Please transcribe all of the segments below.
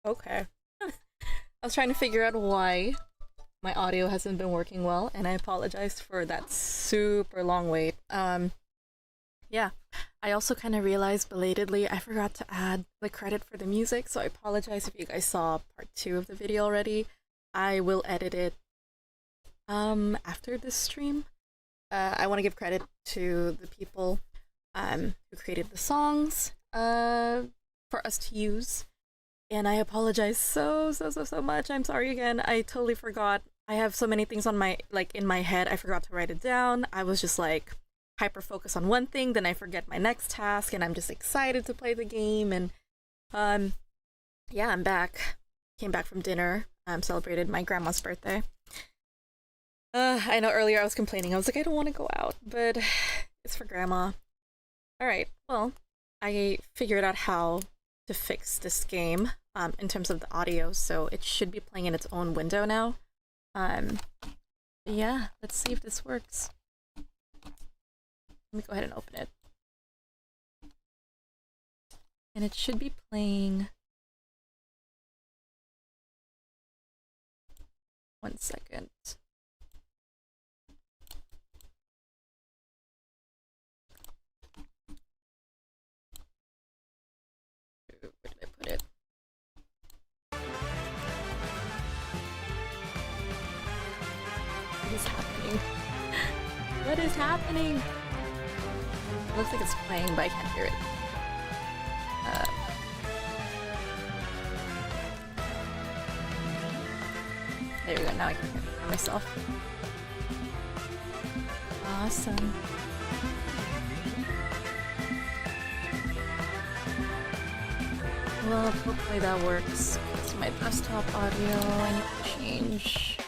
Okay. I was trying to figure out why my audio hasn't been working well, and I apologize for that super long wait. Yeah. I also kind of realized belatedly I forgot to add the credit for the music, so I apologize if you guys saw part 2 of the video already. I will edit it after this stream. I want to give credit to the people who created the songs for us to use. And I apologize so much. I'm sorry again. I totally forgot. I have so many things on my, in my head. I forgot to write it down. I was just hyper focused on one thing, then I forget my next task, and I'm just excited to play the game. And yeah, I'm back. Came back from dinner. Celebrated my grandma's birthday. I know earlier I was complaining. I was like, I don't want to go out, but it's for grandma. Alright, well, I figured out how to fix this game in terms of the audio, so it should be playing in its own window now. Yeah, let's see if this works. Let me go ahead and open it. And it should be playing... One second. Where did I put it? What is happening? What is happening? It looks like it's playing, but I can't hear it. There we go, now I can hear it for myself. Awesome. Well, hopefully that works. It's my desktop audio. I need to change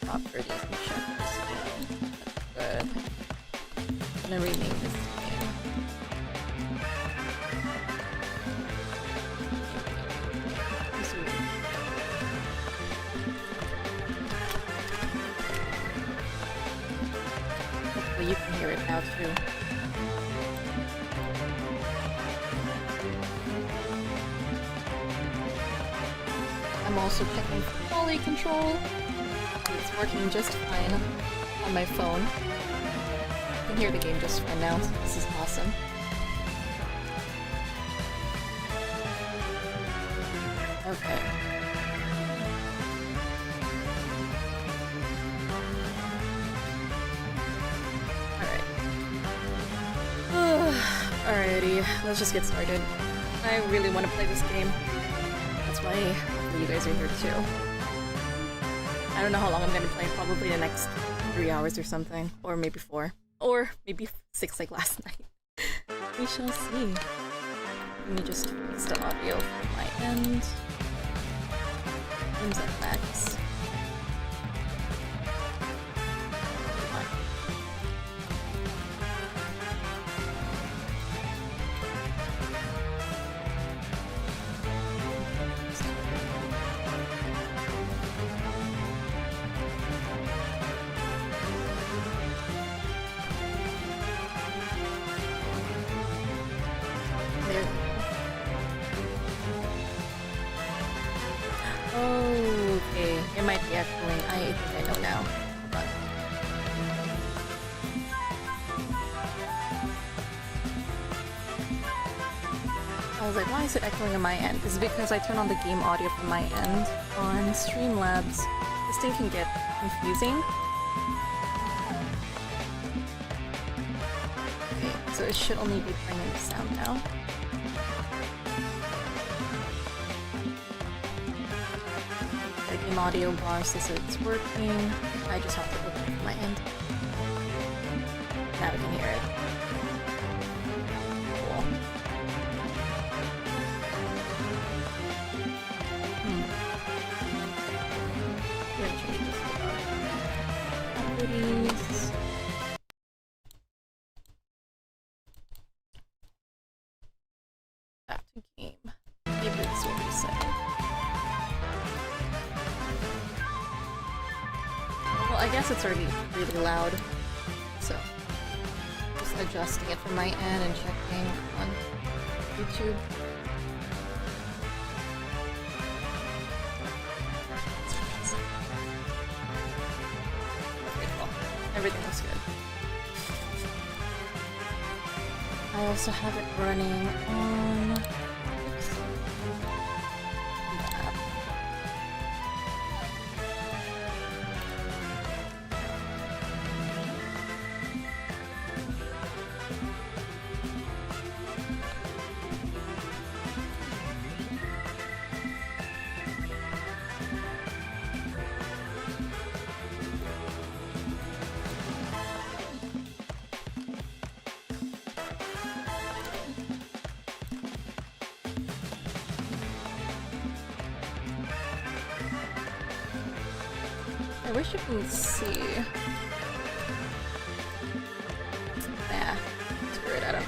properties and check this again. That's good. I'm gonna rename this game. you can hear it now too. I'm also checking for quality control. It's working just fine on my phone. I can hear the game just fine now, so this is awesome. Okay. Alrighty, let's just get started. I really want to play this game. That's why hopefully you guys are here too. I don't know how long I'm gonna play, probably the next 3 hours or something. Or maybe 4. Or maybe 6 like last night. We shall see. Let me just fix the audio from my end. Games at max. Okay, it might be echoing. I think I know now. Hold on. I was like, why is it echoing on my end? It's because I turn on the game audio from my end on Streamlabs. This thing can get confusing. Okay, so it should only be playing the sound now. Audio bar says it's working. I just have to open it from my end. Now we can hear it. Cool. We're gonna change this properties. Back to game. Maybe this will reset it. I guess it's already really loud, so just adjusting it from my end and checking on YouTube. Okay, cool. Everything looks good. I also have it running on the app. I wish you can see. Nah, screw it, I don't know.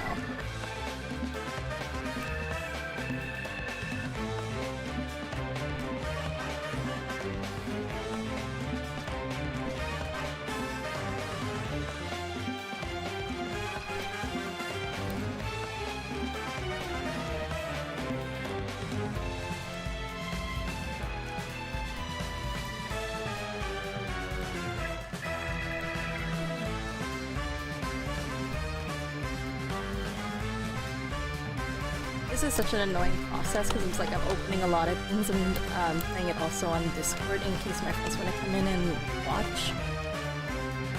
This is such an annoying process because it's like I'm opening a lot of things and playing it also on Discord in case my friends want to come in and watch.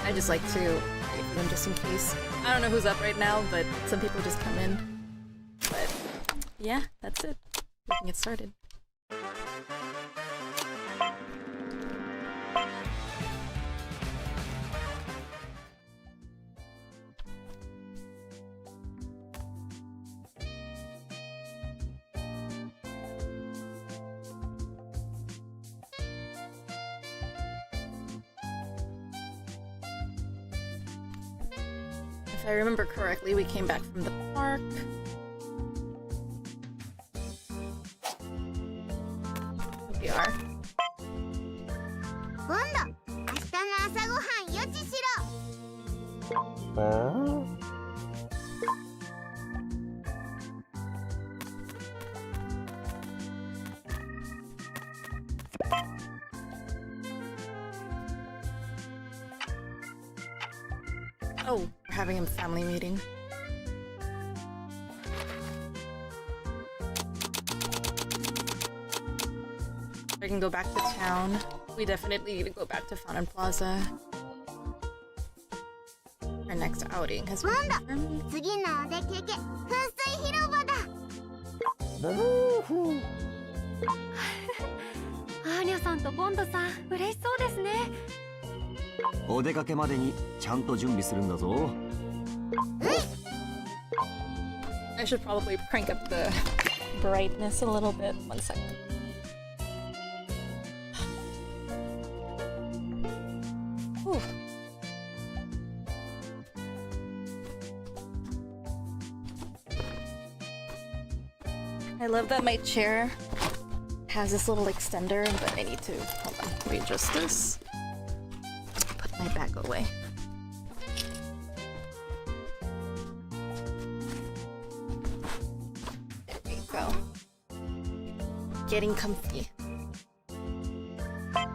I just like to wait for them just in case. I don't know who's up right now, but some people just come in. But yeah, that's it. We can get started. If I remember correctly, we came back from the park. We are. Oh, we're having a family meeting. I can go back to town. We definitely need to go back to Fountain Plaza. Our next outing has been confirmed. アーニャさんとボンドさん、嬉しそうですね。お出かけまでにちゃんと準備するんだぞ。I should probably crank up the brightness a little bit. 1 second. Whew. I love that my chair has this little extender, but I need to hold on, readjust this. Put my bag away. There we go. Getting comfy. I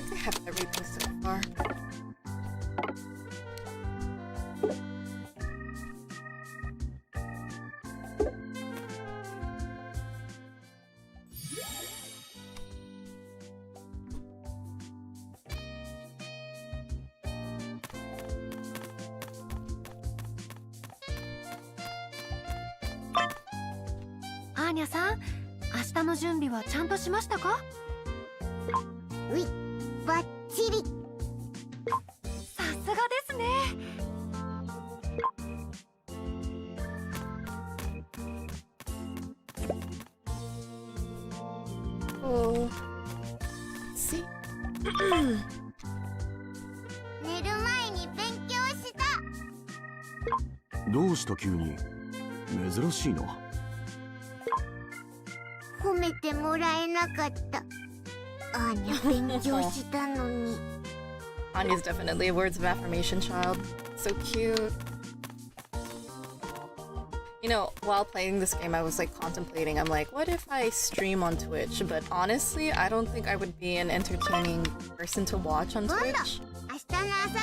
think I have everything so far.アーニャさん、明日の準備はちゃんとしましたか？うい、バッチリ。さすがですね。Oh, let's see. 寝る前に勉強した。どうした急に？珍しいな。褒めてもらえなかった。アーニャ勉強したのに。Anya's definitely a words of affirmation child. So cute. You know, while playing this game, I was like contemplating, I'm like, what if I stream on Twitch? But honestly, I don't think I would be an entertaining person to watch on Twitch.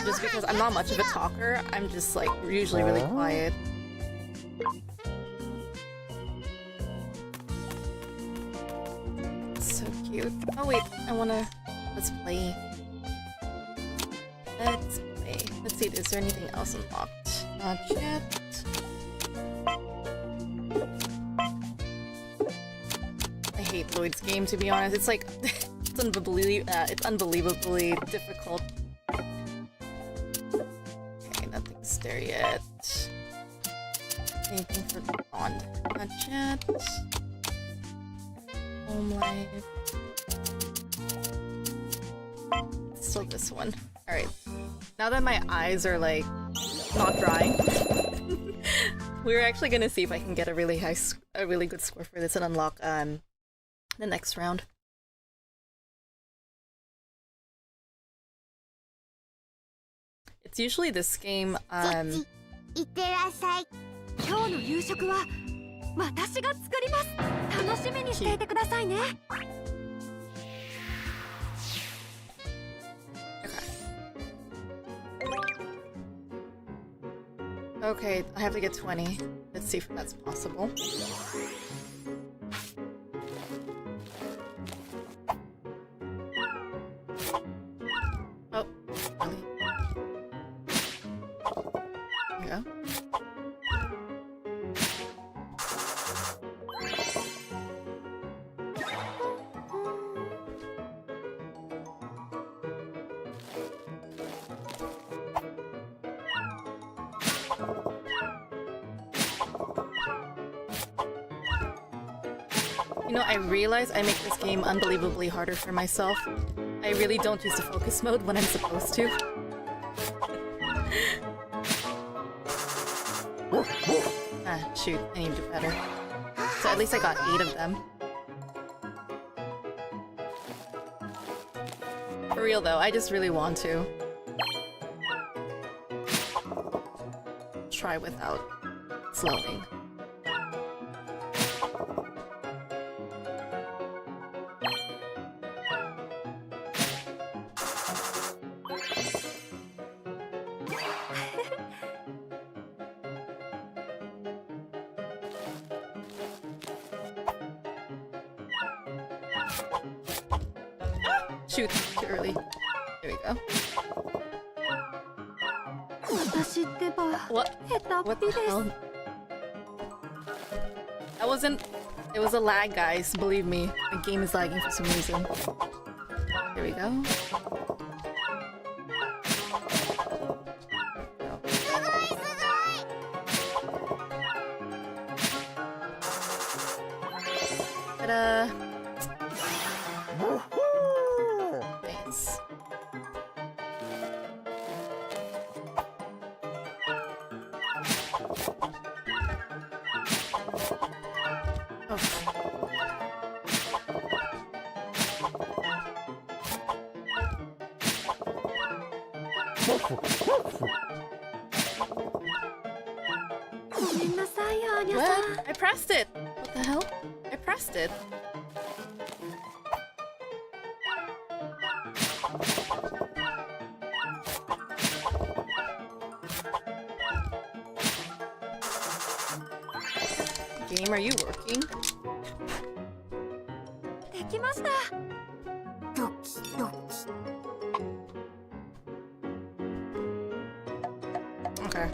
Just because I'm not much of a talker, I'm just like usually really quiet. So cute. Oh wait, I wanna... Let's play. Let's play. Let's see, is there anything else unlocked? Not yet. I hate Lloyd's game, to be honest. It's like... it's unbelievably difficult. Okay, nothing's there yet. Anything for the bond? Not yet. Home life. Still this one. Alright. Now that my eyes are like not drying, we're actually gonna see if I can get a really good score for this and unlock the next round. It's usually this game いってらっしゃい。今日の夕食は私が作ります。楽しみにしていてくださいね。Okay, I have to get 20. Let's see if that's possible. Oh, really? There we go. You know, I realize I make this game unbelievably harder for myself. I really don't use the focus mode when I'm supposed to. Ah, shoot, I need to do better. So at least I got 8 of them. For real though, I just really want to. Try without slowing. Shoot, too early. There we go. What? What the hell? That wasn't... It was a lag, guys. Believe me. The game is lagging for some reason. Here we go. Ta-da! Nice. Oh. What? I pressed it! What the hell? I pressed it. Game, are you working? できました。ドキドキ。Okay.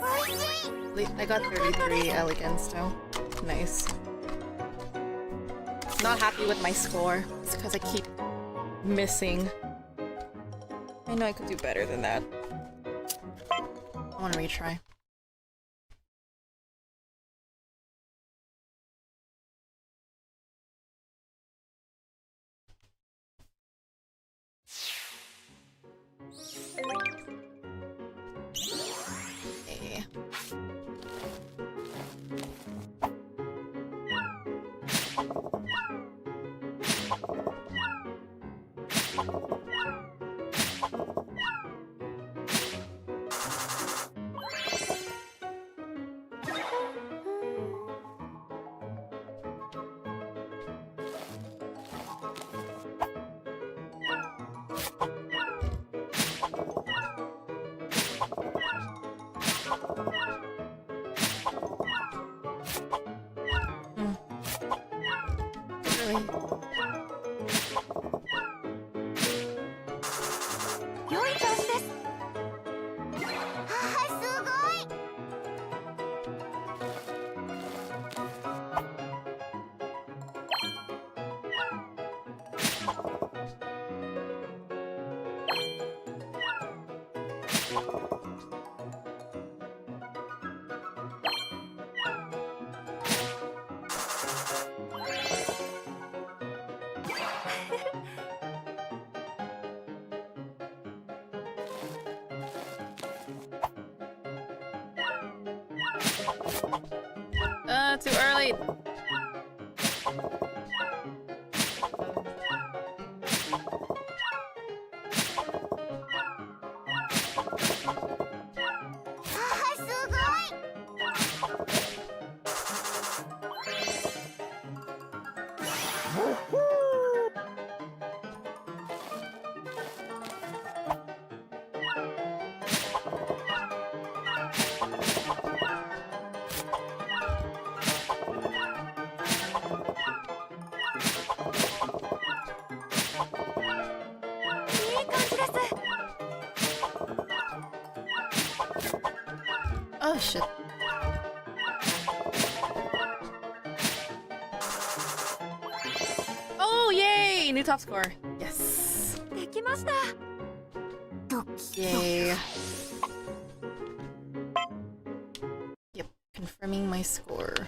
おいしい。 I got 33 elegance now. Nice. Not happy with my score. It's because I keep missing. I know I could do better than that. I want to retry. Okay. Really? 良い調子です。あーすごい。Too early. Oh shit. Oh yay! New top score. Yes. できました。ドキ Yay. Yep, confirming my score.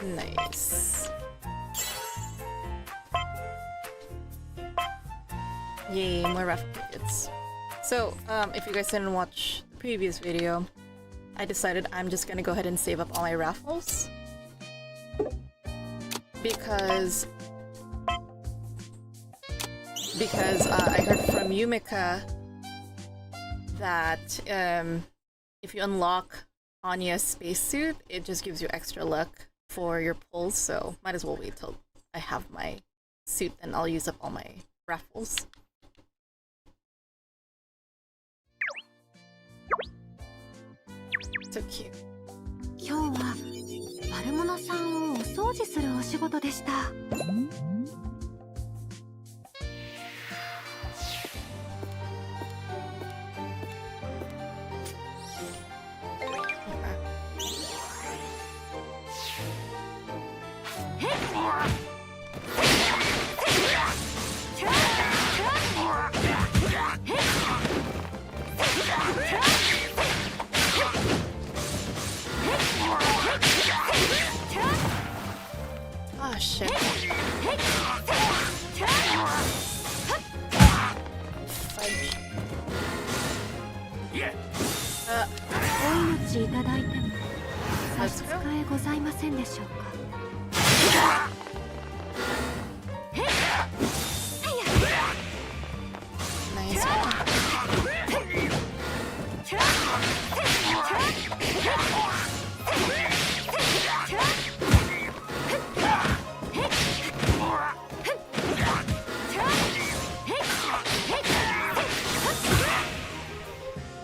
Nice. Yay, more rough tickets. So, if you guys didn't watch the previous video, I decided I'm just gonna go ahead and save up all my raffles. Because I heard from Yumika that if you unlock Anya's spacesuit, it just gives you extra luck for your pulls, so might as well wait till I have my suit and I'll use up all my raffles. So cute. 今日は悪者さんをお掃除するお仕事でした。Oh shit. Fudge. お命いただいても差し支えございませんでしょうか。Nice one.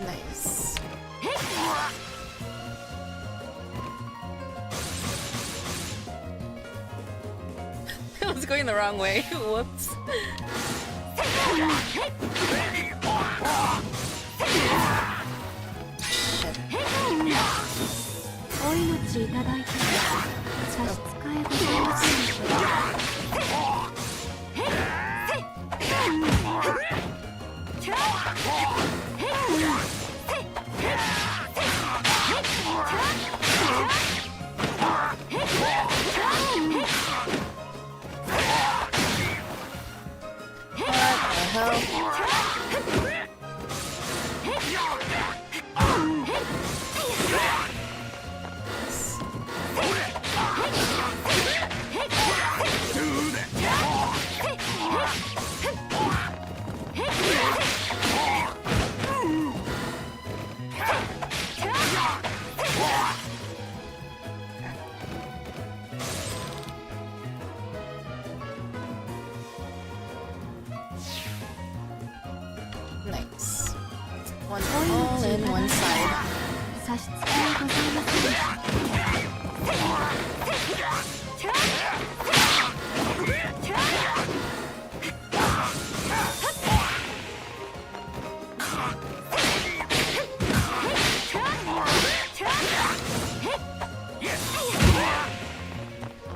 Nice. I was going the wrong way. Whoops. Shit. お命いただいても差し支えございませんでしょうか。Nice. One all in one side. 差し支えございませんでしょうか。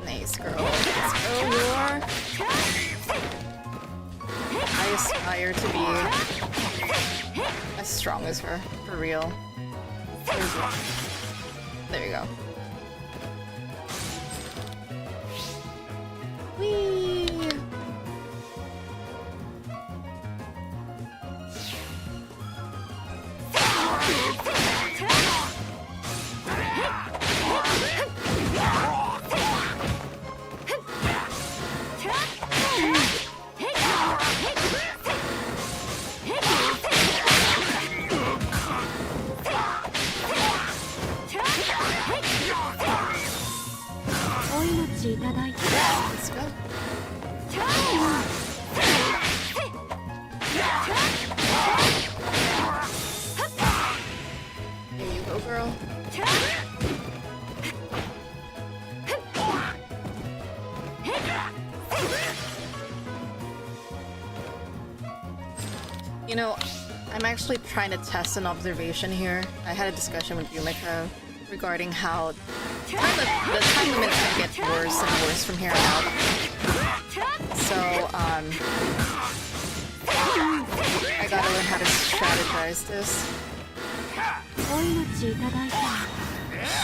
Nice girl. Let's go, Yor. I aspire to be as strong as her, for real. There you go. Whee! Let's go. There you go, girl. You know, I'm actually trying to test an observation here. I had a discussion with Yumika regarding how the time limits can get worse and worse from here on out. So, I gotta learn how to strategize this.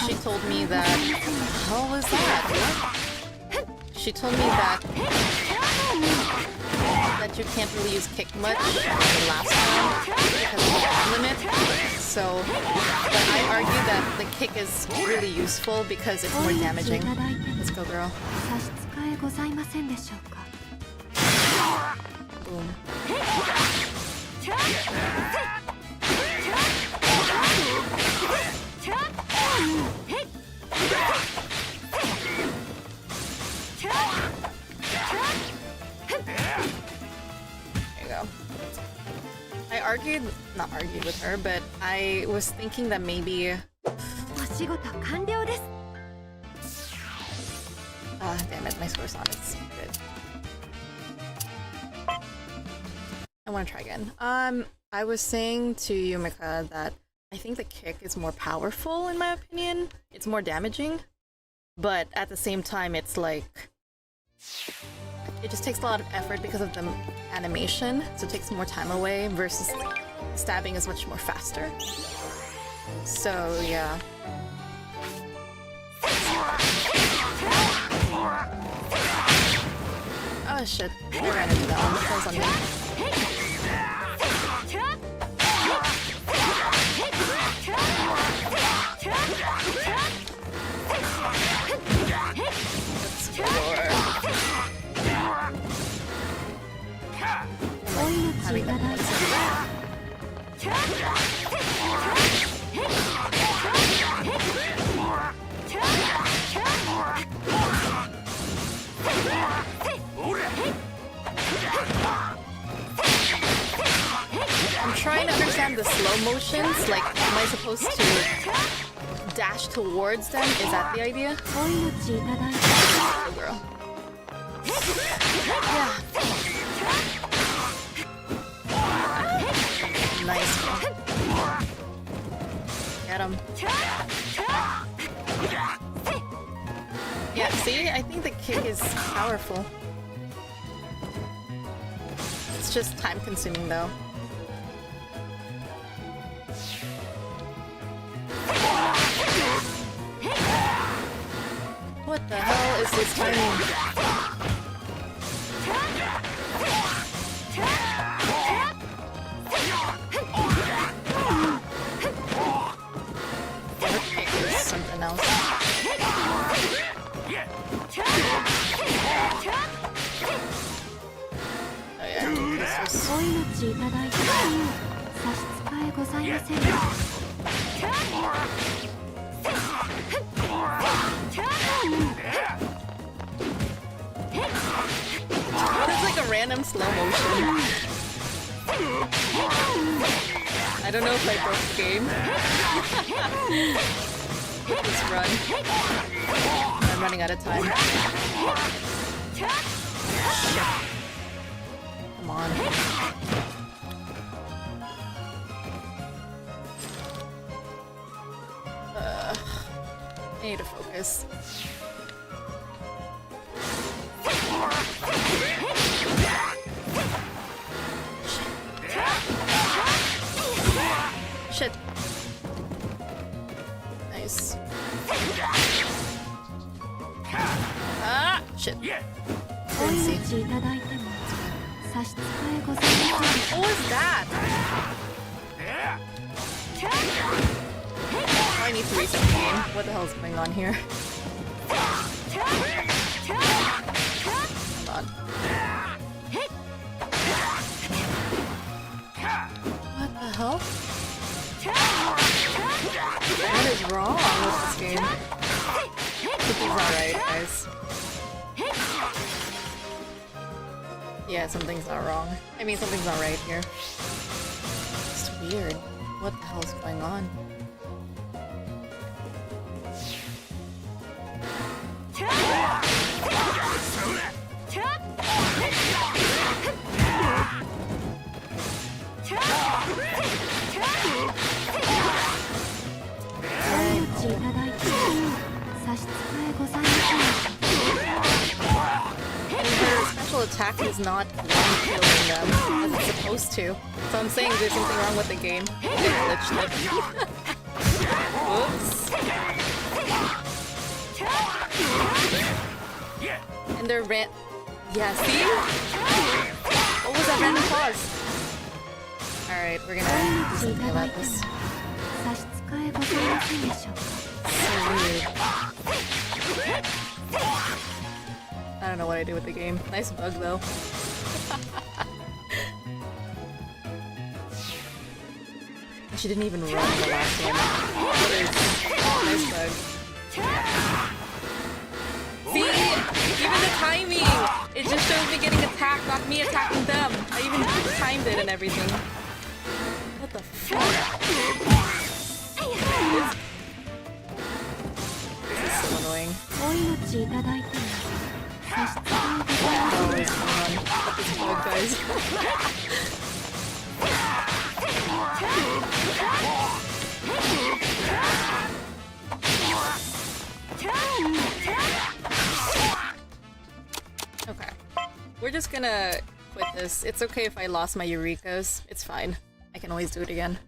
She told me that... How was that? She told me that you can't really use kick much the last time because of the time limit. So, but I argue that the kick is really useful because it's more damaging. Let's go, girl. 差し支えございませんでしょうか Boom. There you go. Not argued with her, but I was thinking that maybe... お仕事完了です Ah, damn it, my score on is good. I want to try again. I was saying to Yumika that I think the kick is more powerful in my opinion. It's more damaging, but at the same time, it's like it just takes a lot of effort because of the animation, so it takes more time away versus stabbing is much more faster. So yeah. Oh shit, I ran into that one. That was on me. Having that I'm trying to understand the slow motions. Like, am I supposed to dash towards them? Is that the idea? Oh, girl. Yeah. Nice. Get him. Yeah, see? I think the kick is powerful. It's just time consuming though. What the hell is this timing? Something else. Oh yeah, this was... It's like a random slow motion. I don't know if I broke the game. Let's run. I'm running out of time. Come on. I need to focus. Shit. Nice. Ah! Shit. Didn't see. What was that? Oh, I need to reset the game. What the hell is going on here? Hold on. What the hell? What is wrong with this game? Something's not right, guys. Yeah, something's not wrong. I mean, something's not right here. It's weird. What the hell is going on? Special attack is not killing them as it's supposed to. So I'm saying there's something wrong with the game. It glitched it. Whoops. And they're yeah, see? What was that random pause? Alright, we're gonna do something about this. えございませんでしょうか。 So weird. I don't know what I do with the game. Nice bug though. She didn't even run the last one. Nice bug. See? Even the timing! It just shows me getting attacked, not me attacking them. I even timed it and everything. What the fuck? This is so annoying. お命いただいても差し支えございません。 Oh, it's fun. What this bug, guys. Okay. We're just gonna quit this. It's okay if I lost my Eurekas. It's fine. I can always do it again.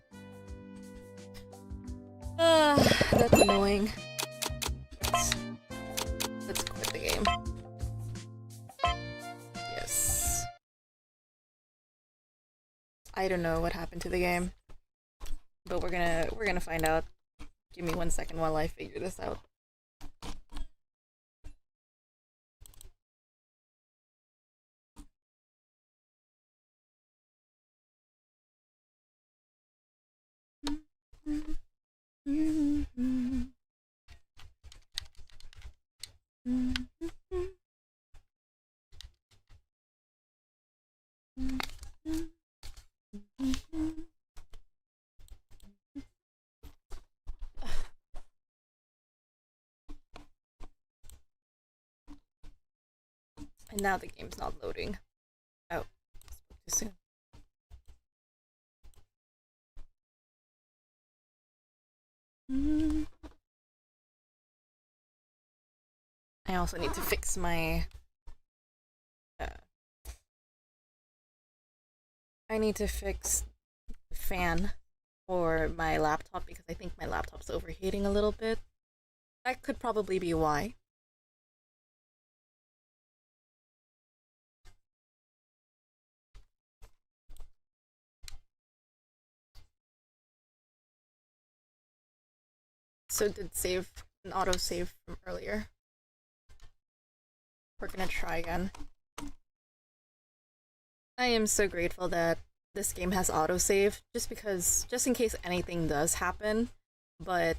That's annoying. Let's quit the game. Yes. I don't know what happened to the game. But we're gonna find out. Give me 1 second while I figure this out. And now the game's not loading. Oh, spoke too soon. I also need to fix my I need to fix the fan for my laptop because I think my laptop's overheating a little bit. That could probably be why. So did save an autosave from earlier. We're gonna try again. I am so grateful that this game has autosave, just in case anything does happen. But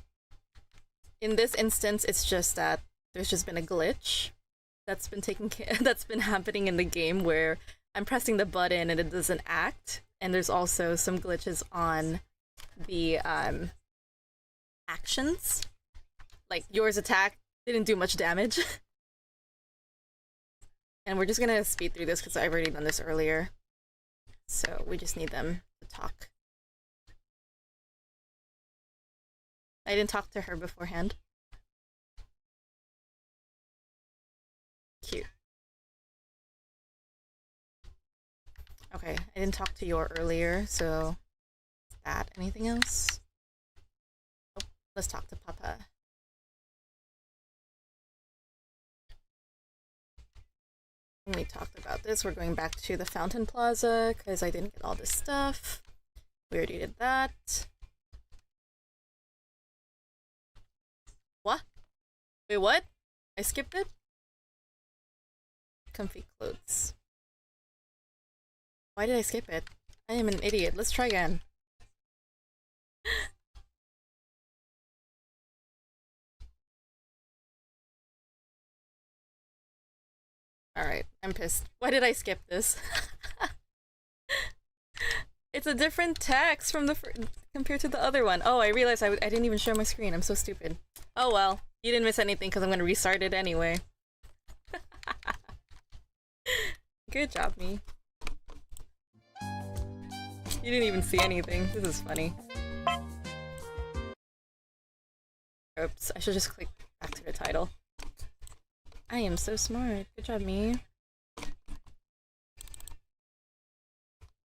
in this instance, it's just that there's just been a glitch that's been that's been happening in the game where I'm pressing the button and it doesn't act, and there's also some glitches on the actions. Like yours attack didn't do much damage. And we're just gonna speed through this because I've already done this earlier. So we just need them to talk. I didn't talk to her beforehand. Cute. Okay, I didn't talk to Yor earlier, so that. Anything else? Oh, let's talk to Papa. We talked about this. We're going back to the Fountain Plaza because I didn't get all this stuff. We already did that. What? Wait, what? I skipped it? Comfy clothes. Why did I skip it? I am an idiot. Let's try again. Alright, I'm pissed. Why did I skip this? It's a different text from the compared to the other one. Oh, I realized I didn't even share my screen. I'm so stupid. Oh well, you didn't miss anything because I'm gonna restart it anyway. Good job, me. You didn't even see anything. This is funny. Oops, I should just click back to the title. I am so smart. Good job, me.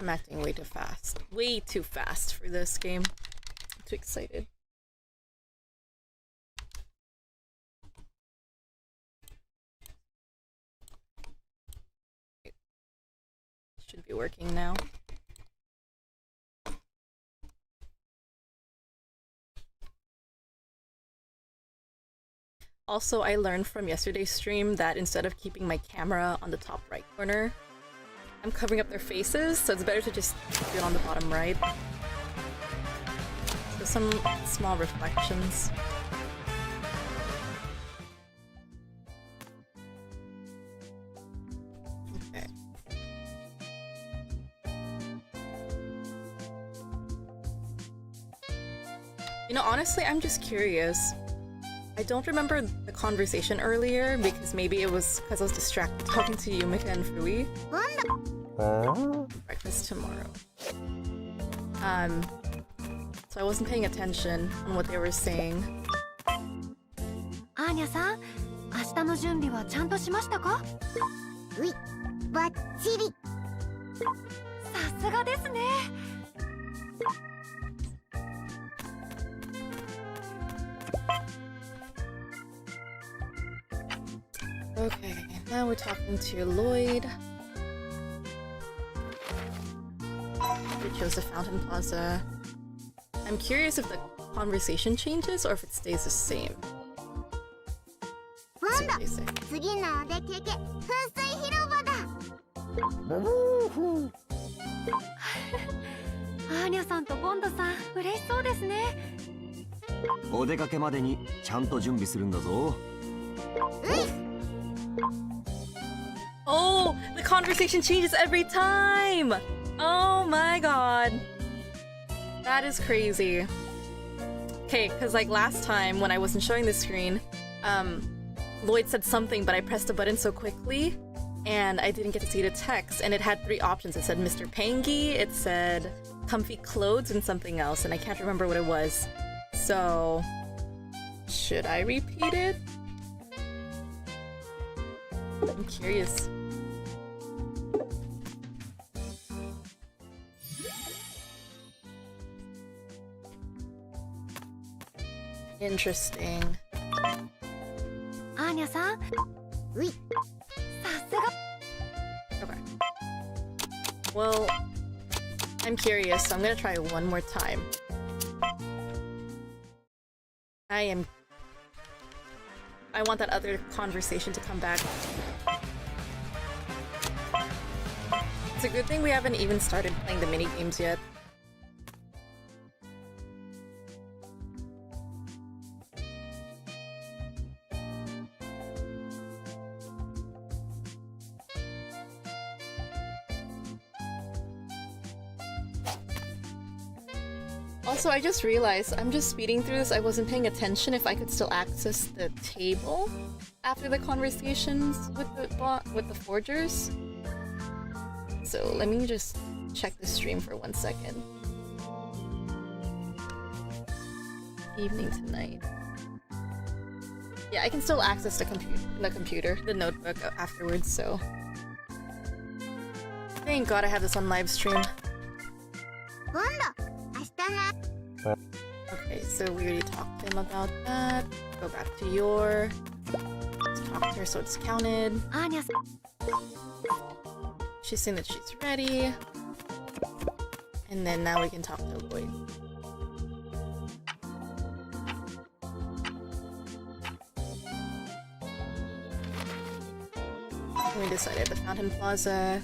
I'm acting way too fast. Way too fast for this game. I'm too excited. Should be working now. Also, I learned from yesterday's stream that instead of keeping my camera on the top right corner, I'm covering up their faces, so it's better to just do it on the bottom right. So some small reflections. Okay. You know, honestly, I'm just curious. I don't remember the conversation earlier because maybe it was because I was distracted talking to Yumika and Fui. Breakfast tomorrow. So I wasn't paying attention on what they were saying. アーニャさん、明日の準備はちゃんとしましたか？うい、バッチリ。さすがですね。Okay, now we're talking to Lloyd. We chose the Fountain Plaza. I'm curious if the conversation changes or if it stays the same. Let's see what they say. 次のお出かけ、噴水広場だ。アーニャさんとボンドさん、嬉しそうですね。お出かけまでにちゃんと準備するんだぞ。Oh, the conversation changes every time! Oh my god. That is crazy. Okay, because like last time when I wasn't showing the screen, Lloyd said something, but I pressed a button so quickly, and I didn't get to see the text, and it had three options. It said Mr. Pangy, it said comfy clothes, and something else, and I can't remember what it was. So, should I repeat it? I'm curious. Interesting. アーニャさん、うい。さすが。 Okay. Well, I'm curious, so I'm gonna try one more time. I want that other conversation to come back. It's a good thing we haven't even started playing the mini games yet. Also, I just realized I'm just speeding through this. I wasn't paying attention if I could still access the table after the conversations with the forgers. So let me just check the stream for 1 second. Evening tonight. Yeah, I can still access the computer, the notebook afterwards. So thank God I have this on live stream. 今度、明日な。Okay, so we already talked to him about that. Go back to your. Let's talk to her so it's counted. アーニャさん、 She's saying that she's ready. And then now we can talk to Lloyd. We decided the Fountain Plaza.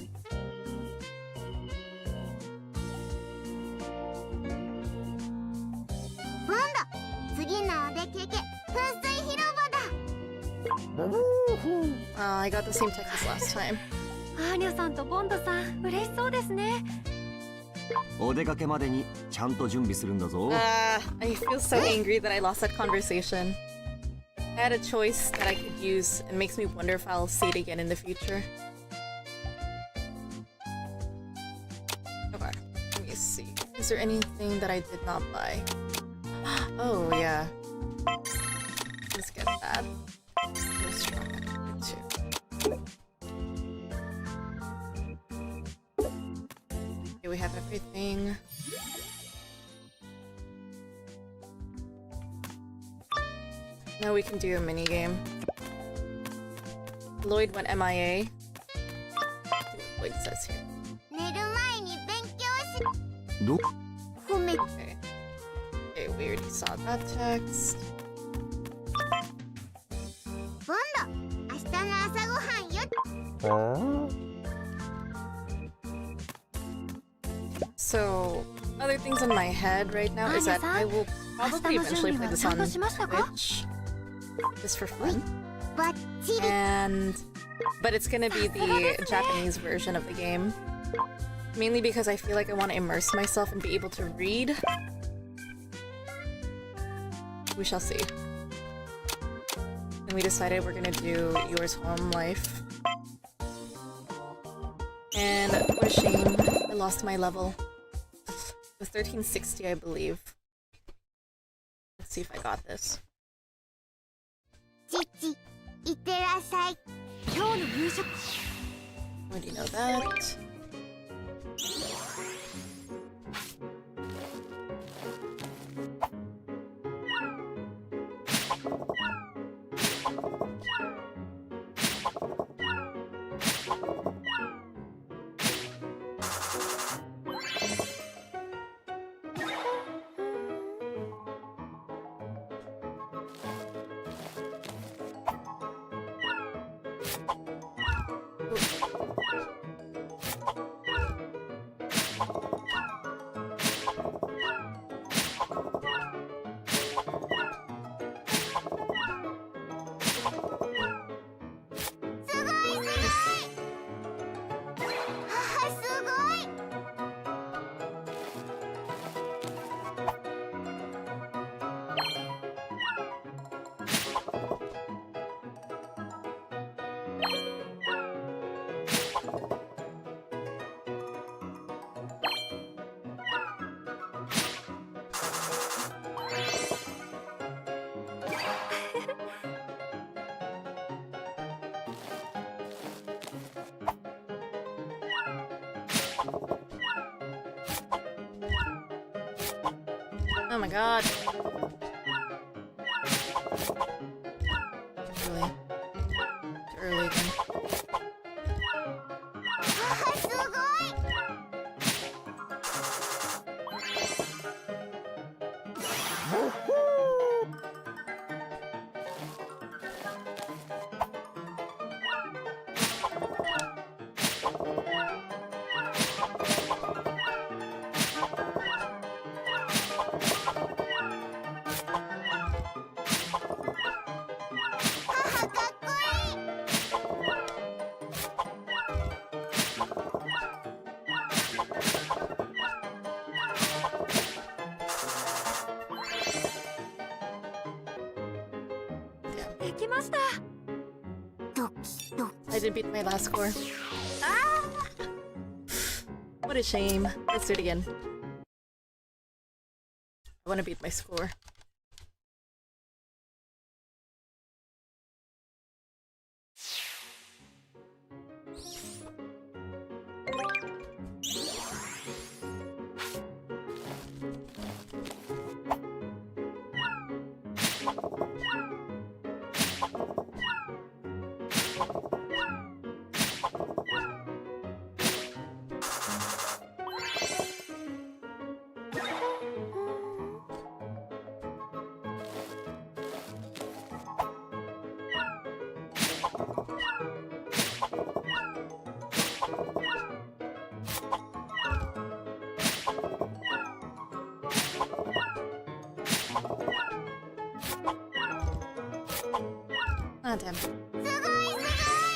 I got the same text as last time. アーニャさんとボンドさん、嬉しそうですね。お出かけまでにちゃんと準備するんだぞ。I feel so angry that I lost that conversation. I had a choice that I could use and makes me wonder if I'll see it again in the future. Okay, let me see. Is there anything that I did not buy? Oh yeah. Let's get that. Let's try that too. Okay, we have everything. Now we can do a mini game. Lloyd went MIA. What Lloyd says here. 寝る前に勉強し。ど褒め。 Okay. Okay, we already saw that text. So, other things in my head right now is that I will probably eventually play this on Twitch, just for fun. But it's gonna be the Japanese version of the game, mainly because I feel like I want to immerse myself and be able to read. We shall see. And we decided we're gonna do Yours Home Life. And what a shame, I lost my level. It was 1360, I believe. Let's see if I got this. Chichi, いってらっしゃい。今日の夕食 Already know that. Oh my god. Really? Too early again. すごい。母かっこいい。できました ドキドキ。 I did beat my last score. Ah! What a shame. Let's do it again. I want to beat my score. Ah, damn. すごいすご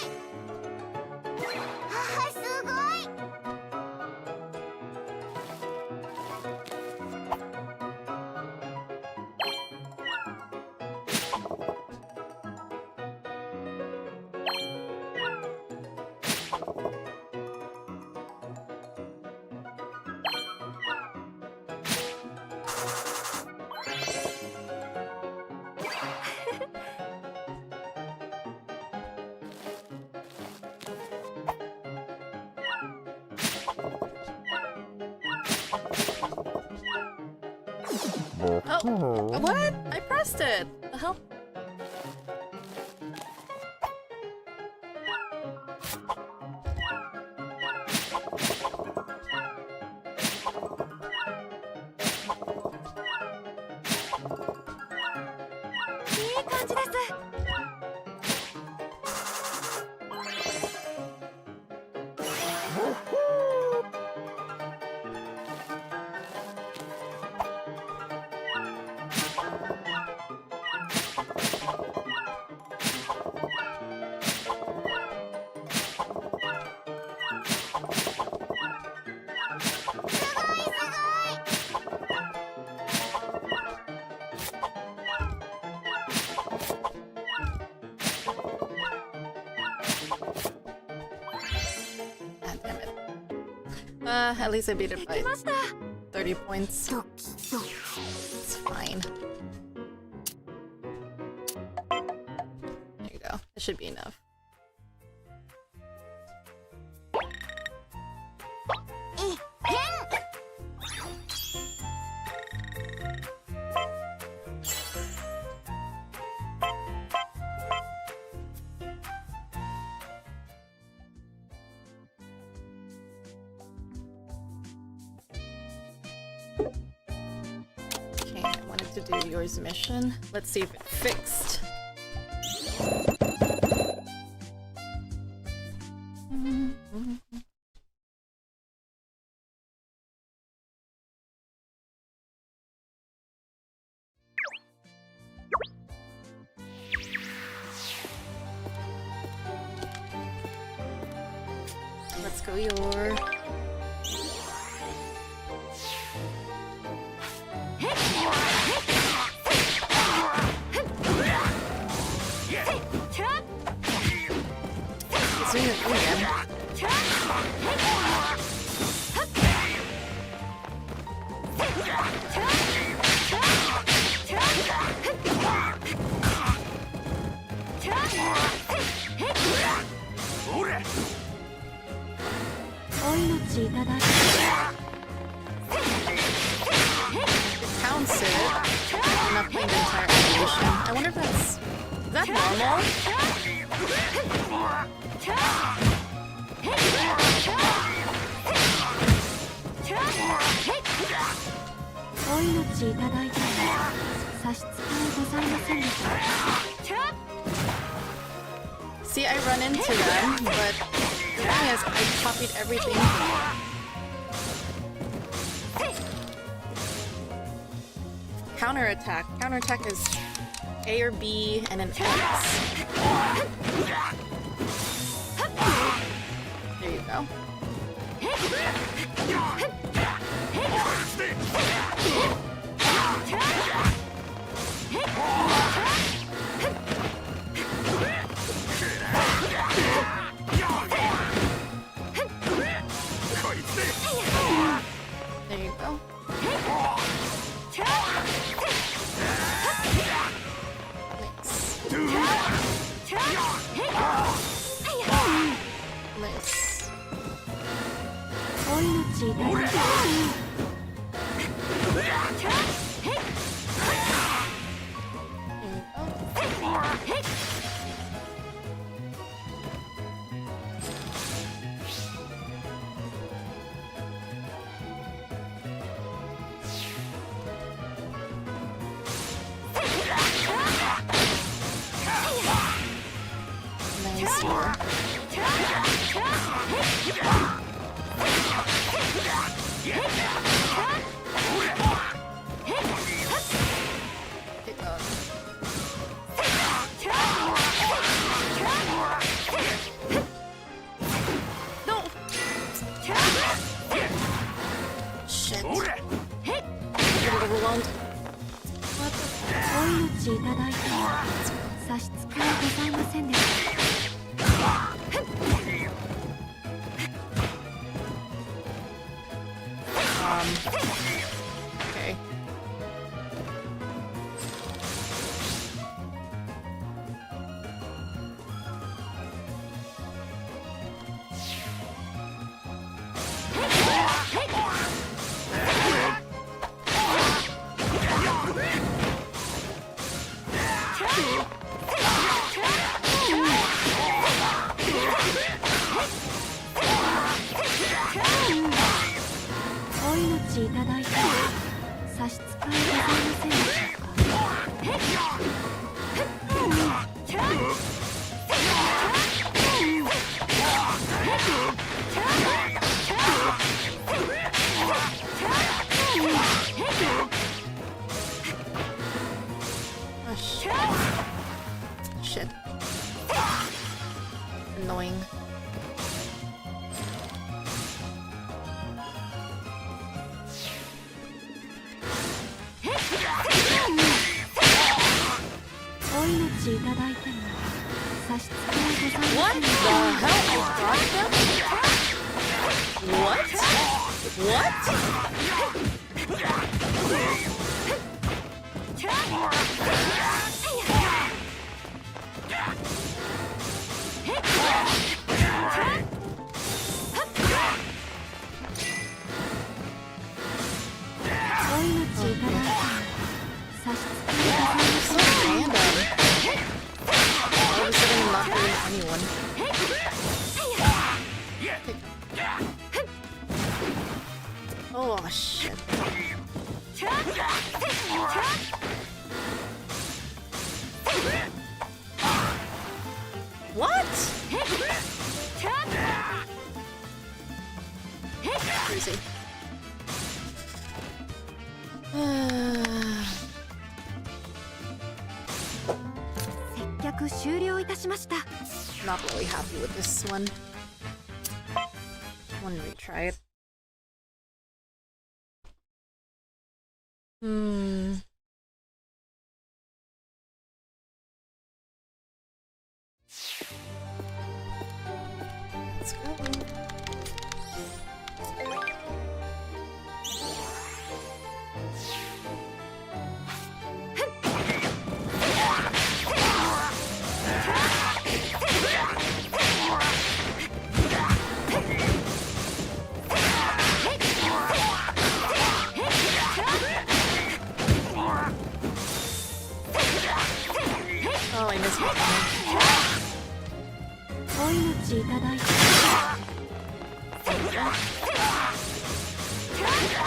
い。母すごい。Oh, what? I pressed it. The hell? At least I beat it by 30 points. ドキドキ It's fine. There you go. It should be enough. えへん Okay, I wanted to do yours mission. Let's see if it fixed. Let's go your. It's doing it again. It counts it. I'm not playing the entire animation. I wonder if that's... Is that normal? See, I run into them, but the thing is, I copied everything. Counterattack. Counterattack is A or B and an X. There you go. There you go. Nice. Nice here. Pick up. No! Shit. I get overwhelmed. What the Okay. Shit. Annoying. What the hell? I got them? What? What? So random. All of a sudden, I'm not doing anyone. Oh shit. What? Crazy. Not really happy with this one. Want to retry it. Let's go. Oh, I missed one. I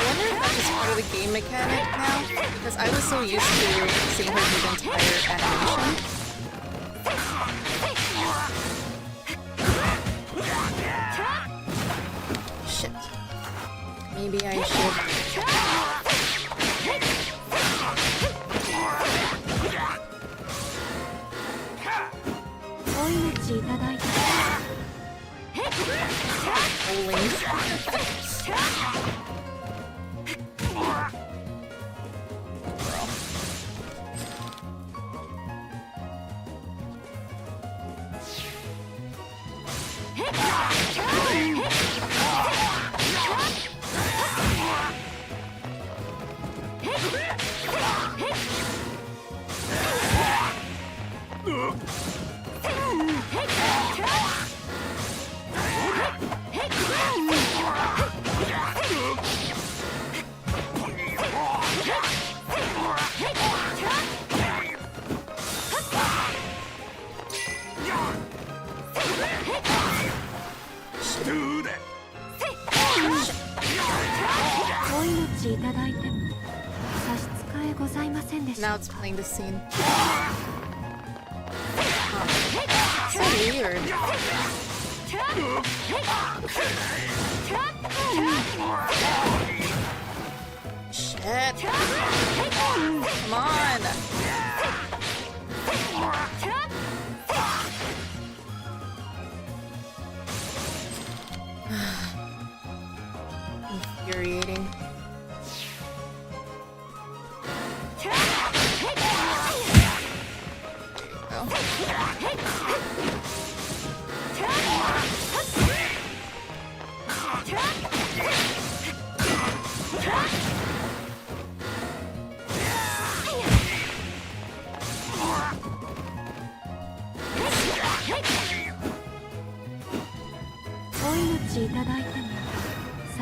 wonder if that's just part of the game mechanic now, because I was so used to seeing her do the entire animation. Shit. Maybe I should... Now it's playing the scene. Oh, so weird. Shit. Come on. Infuriating.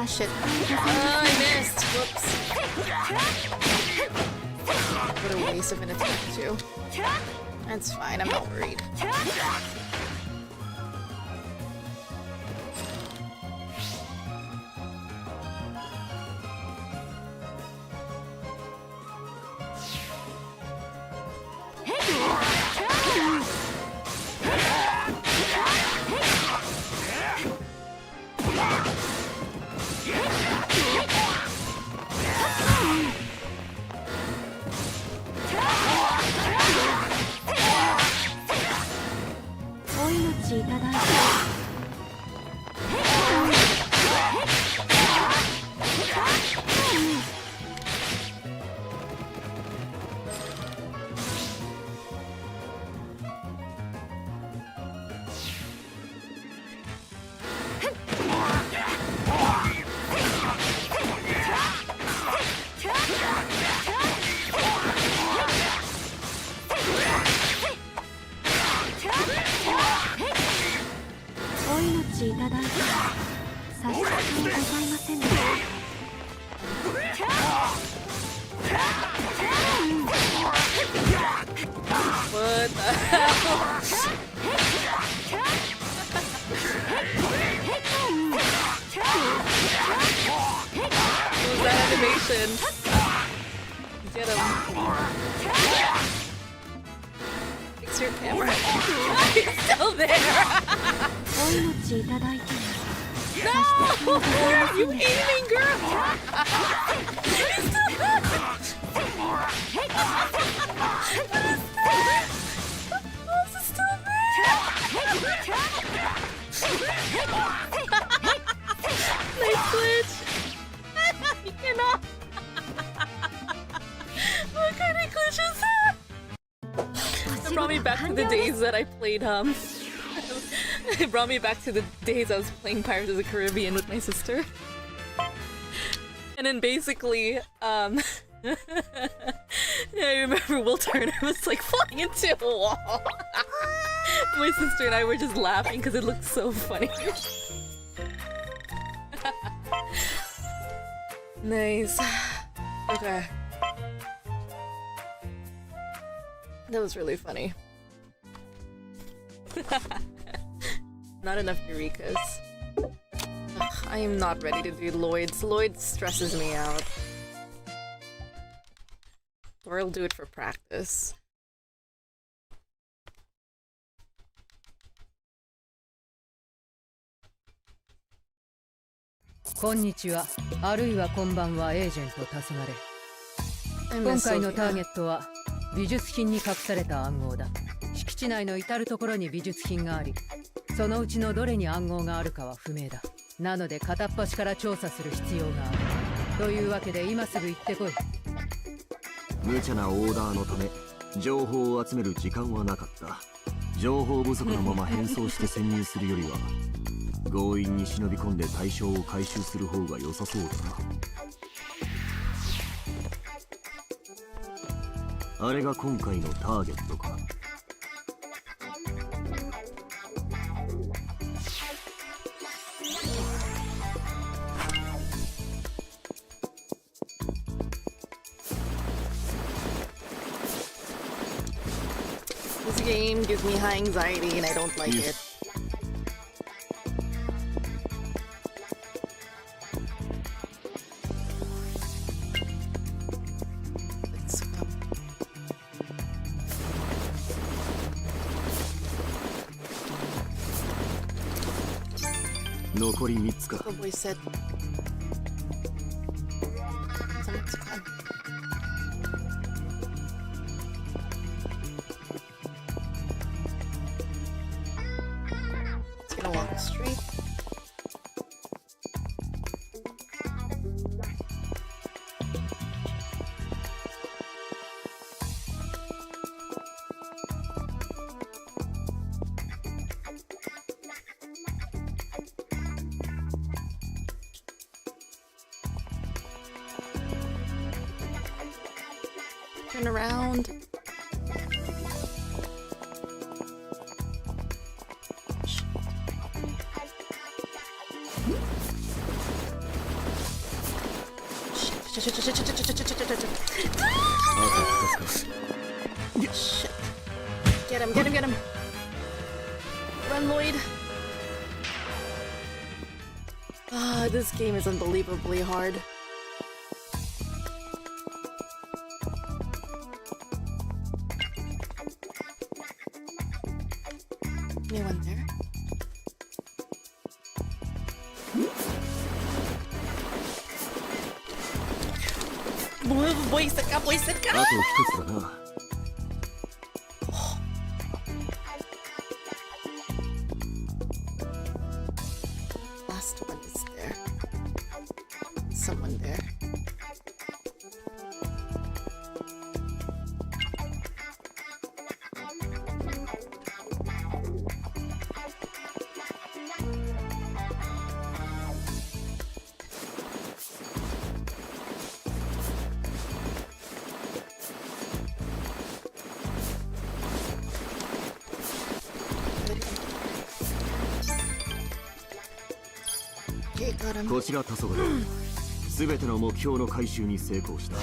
Shit. Oh, I missed. Whoops. What a waste of an attack, too. That's fine, I'm not worried. What the hell? What was that animation? Get him. Fix your camera. He's still there. No! Where are you aiming, girl? He's still there. This is still there. Nice glitch. You cannot. What kind of glitch is that? It brought me back to the days that I played it brought me back to the days I was playing Pirates of the Caribbean with my sister. And then basically, I remember Will Turner was like flying into a wall. My sister and I were just laughing because it looked so funny. Nice. Okay. That was really funny. Not enough Eurekas. Ugh, I am not ready to do Lloyd's. Lloyd stresses me out. Or I'll do it for practice. こんにちは、あるいはこんばんは、エージェント黄昏。今回のターゲットは美術品に隠された暗号だ。敷地内の至る所に美術品があり、そのうちのどれに暗号があるかは不明だ。なので片っ端から調査する必要がある。というわけで今すぐ行ってこい。無茶なオーダーのため情報を集める時間はなかった。情報不足のまま変装して潜入するよりは強引に忍び込んで対象を回収する方が良さそうだな。あれが今回のターゲットか。This game gives me high anxiety and I don't like it. Let's go. 残り3つか。 The boy said. Someone's gone. Just gonna walk straight. Turn around. Shit. Get him, get him, get him. Run, Lloyd. Ah, this game is unbelievably hard. Anyone there? Boy, sit up, boy, sit あと up. 1つだな。Last one is there. Someone there. Okay, got him. こちら黄昏。すべての目標の回収に成功した。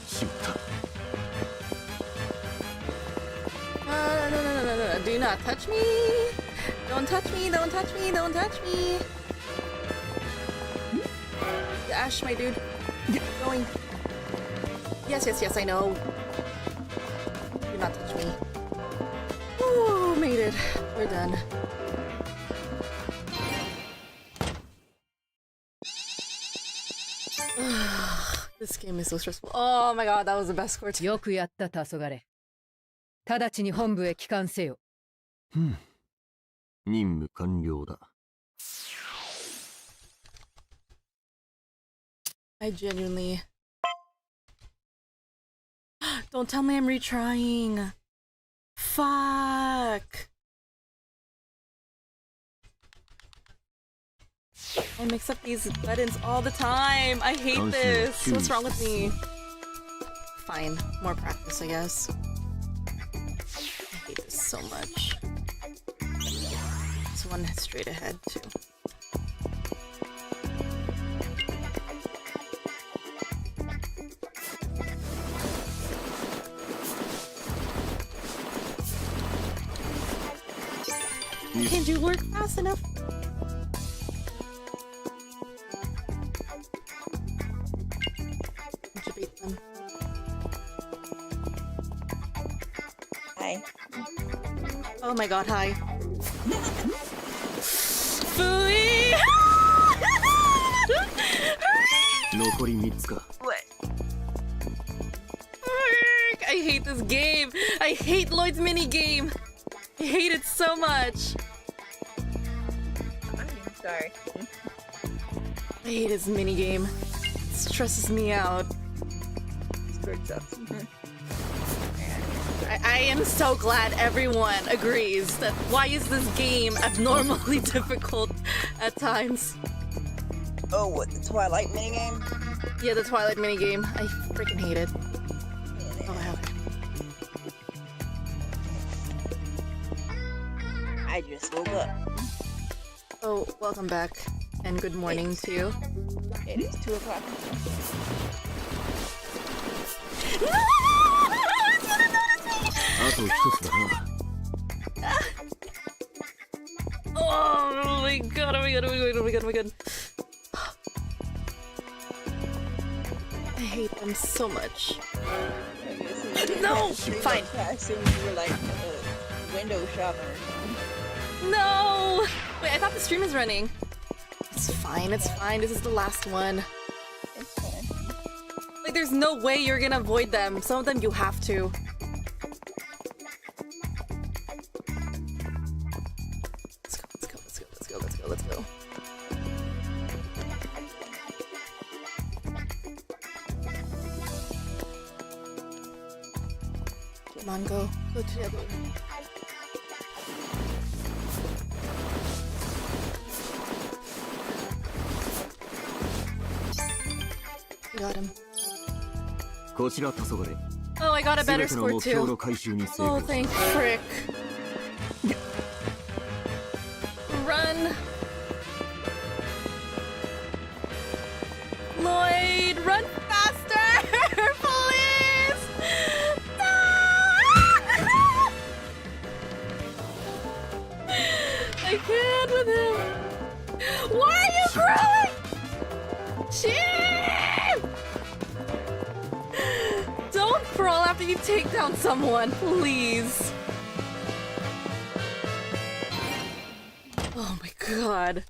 しまった。do not touch me! Don't touch me, don't touch me, don't touch me! Ash, my dude. Keep going. Yes, yes, yes, I know. Do not touch me. Ooh, made it. We're done. This game is so stressful. Oh my god, that was the best score too. よくやった、黄昏。直ちに本部へ帰還せよ。任務完了だ。I genuinely... Don't tell me I'm retrying. Fuck. I mix up these buttons all the time. I hate this. What's wrong with me? Fine. More practice, I guess. I hate this so much. This one straight ahead, too. Can't you work fast enough? Debate them. Hi. Oh my god, hi. Fooey! 残り3つか。 I hate this game. I hate Lloyd's mini game. I hate it so much. I'm sorry. I hate his mini game. It stresses me out. Discord sucks. I am so glad everyone agrees that why is this game abnormally difficult at times. Oh, what, the Twilight minigame? Yeah, the Twilight mini game. I freaking hate it. Oh, wow. I just woke up. Oh, welcome back. And good morning to you. It is 2 o'clock. No! あと1つだな。 Oh my god, oh my god, oh my god, oh my god, oh my god. I hate them so much. No! Fine. I assumed you were like window shopping or something. No! Wait, I thought the stream is running. It's fine, it's fine. This is the last one. It's fine. Like, there's no way you're gonna avoid them. Some of them you have to. Let's go. Come on, go. Go together. Got him. こちら黄昏。 Oh, I got a better 全ての score 目標 too. の回収に成 Oh, 功 thank frick. Run! Lloyd, run faster! Please! No! I can't with him. Why are you crawling? Chief! Don't crawl after you take down someone, please. Oh my god.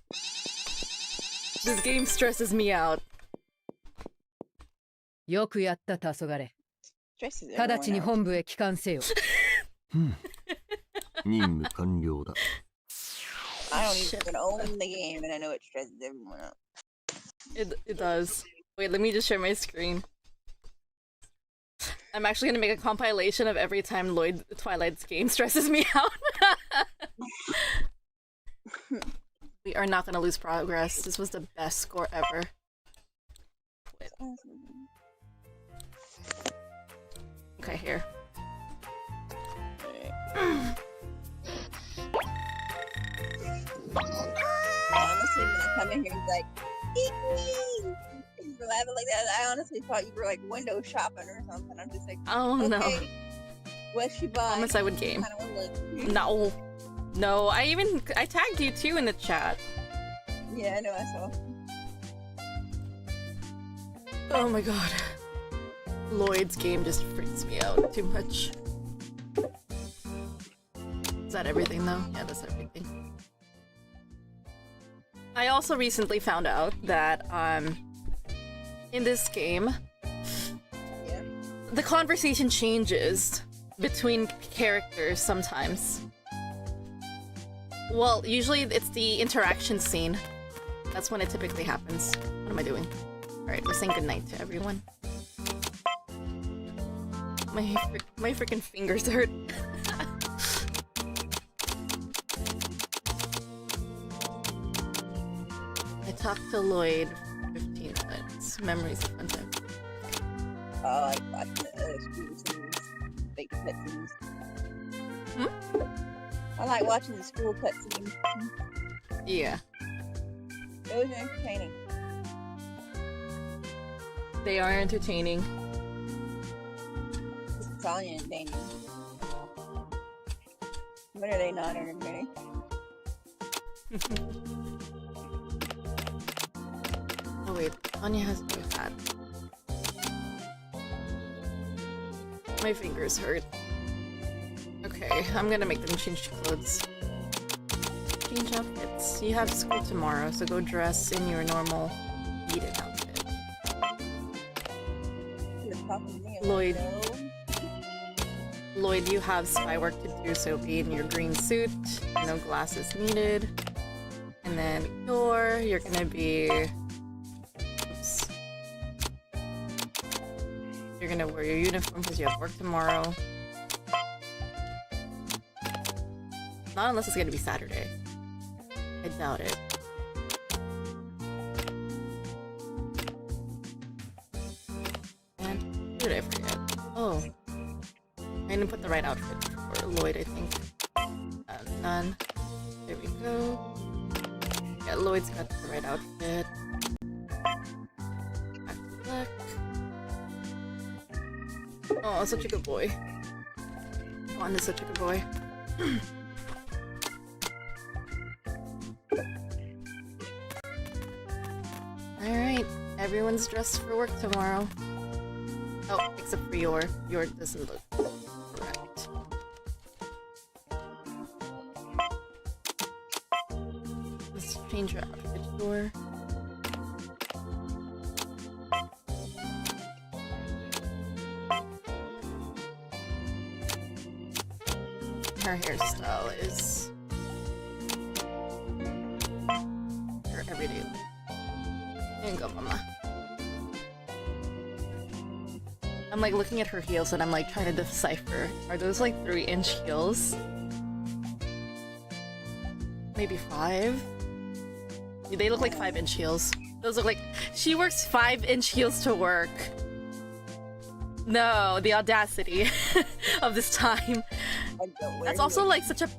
This game stresses me out. よくやった、黄昏。 Stresses 直ちに everyone out. 本部へ帰還せよ。任務完了だ。 I don't even own the game and I know it stresses everyone out. It does. Wait, let me just share my screen. I'm actually gonna make a compilation of every time Lloyd Twilight's game stresses me out. We are not gonna lose progress. This was the best score ever. Quit. Okay, here. Honestly, when I come in here, he's like, "Eee!" You're laughing like that. I honestly thought you were like window shopping or something. I'm just like, Oh no. okay. What she bought? Promise I would game. I don't want to look. No. No, I tagged you too in the chat. Yeah, I know, I saw. Oh my god. Lloyd's game just freaks me out too much. Is that everything though? Yeah, that's everything. I also recently found out that in this game Yeah. the conversation changes between characters sometimes. Well, usually it's the interaction scene. That's when it typically happens. What am I doing? Alright, we're saying goodnight to everyone. My freaking fingers hurt. I talked to Lloyd for 15 minutes. Memories of fun time. I like watching the school scenes, fake cutscenes. I like watching the school cutscenes. Yeah. Those are entertaining. They are entertaining. It's Tanya and Daniel. When are they not entertaining? Oh wait, Anya has to do that. My fingers hurt. Okay, I'm gonna make them change clothes. Change outfits. You have school tomorrow, so go dress in your normal Eden outfit. Lloyd. Lloyd, you have spy work to do, so be in your green suit. No glasses needed. And then you're gonna be... Oops. You're gonna wear your uniform because you have work tomorrow. Not unless it's gonna be Saturday. I doubt it. And who did I forget? Oh. I didn't put the right outfit for Lloyd, I think. None. There we go. Yeah, Lloyd's got the right outfit. Back to black. Oh, such a good boy. Juan is such a good boy. Alright, everyone's dressed for work tomorrow. Oh, except for your doesn't look correct. Let's change your outfit, Yor. Her hairstyle is her everyday look. There you go, mama. I'm like looking at her heels and I'm like trying to decipher. Are those like 3-inch heels? Maybe 5? They look like 5-inch heels. Those look like... She wears 5-inch heels to work. No, the audacity of this time. That's also like such a...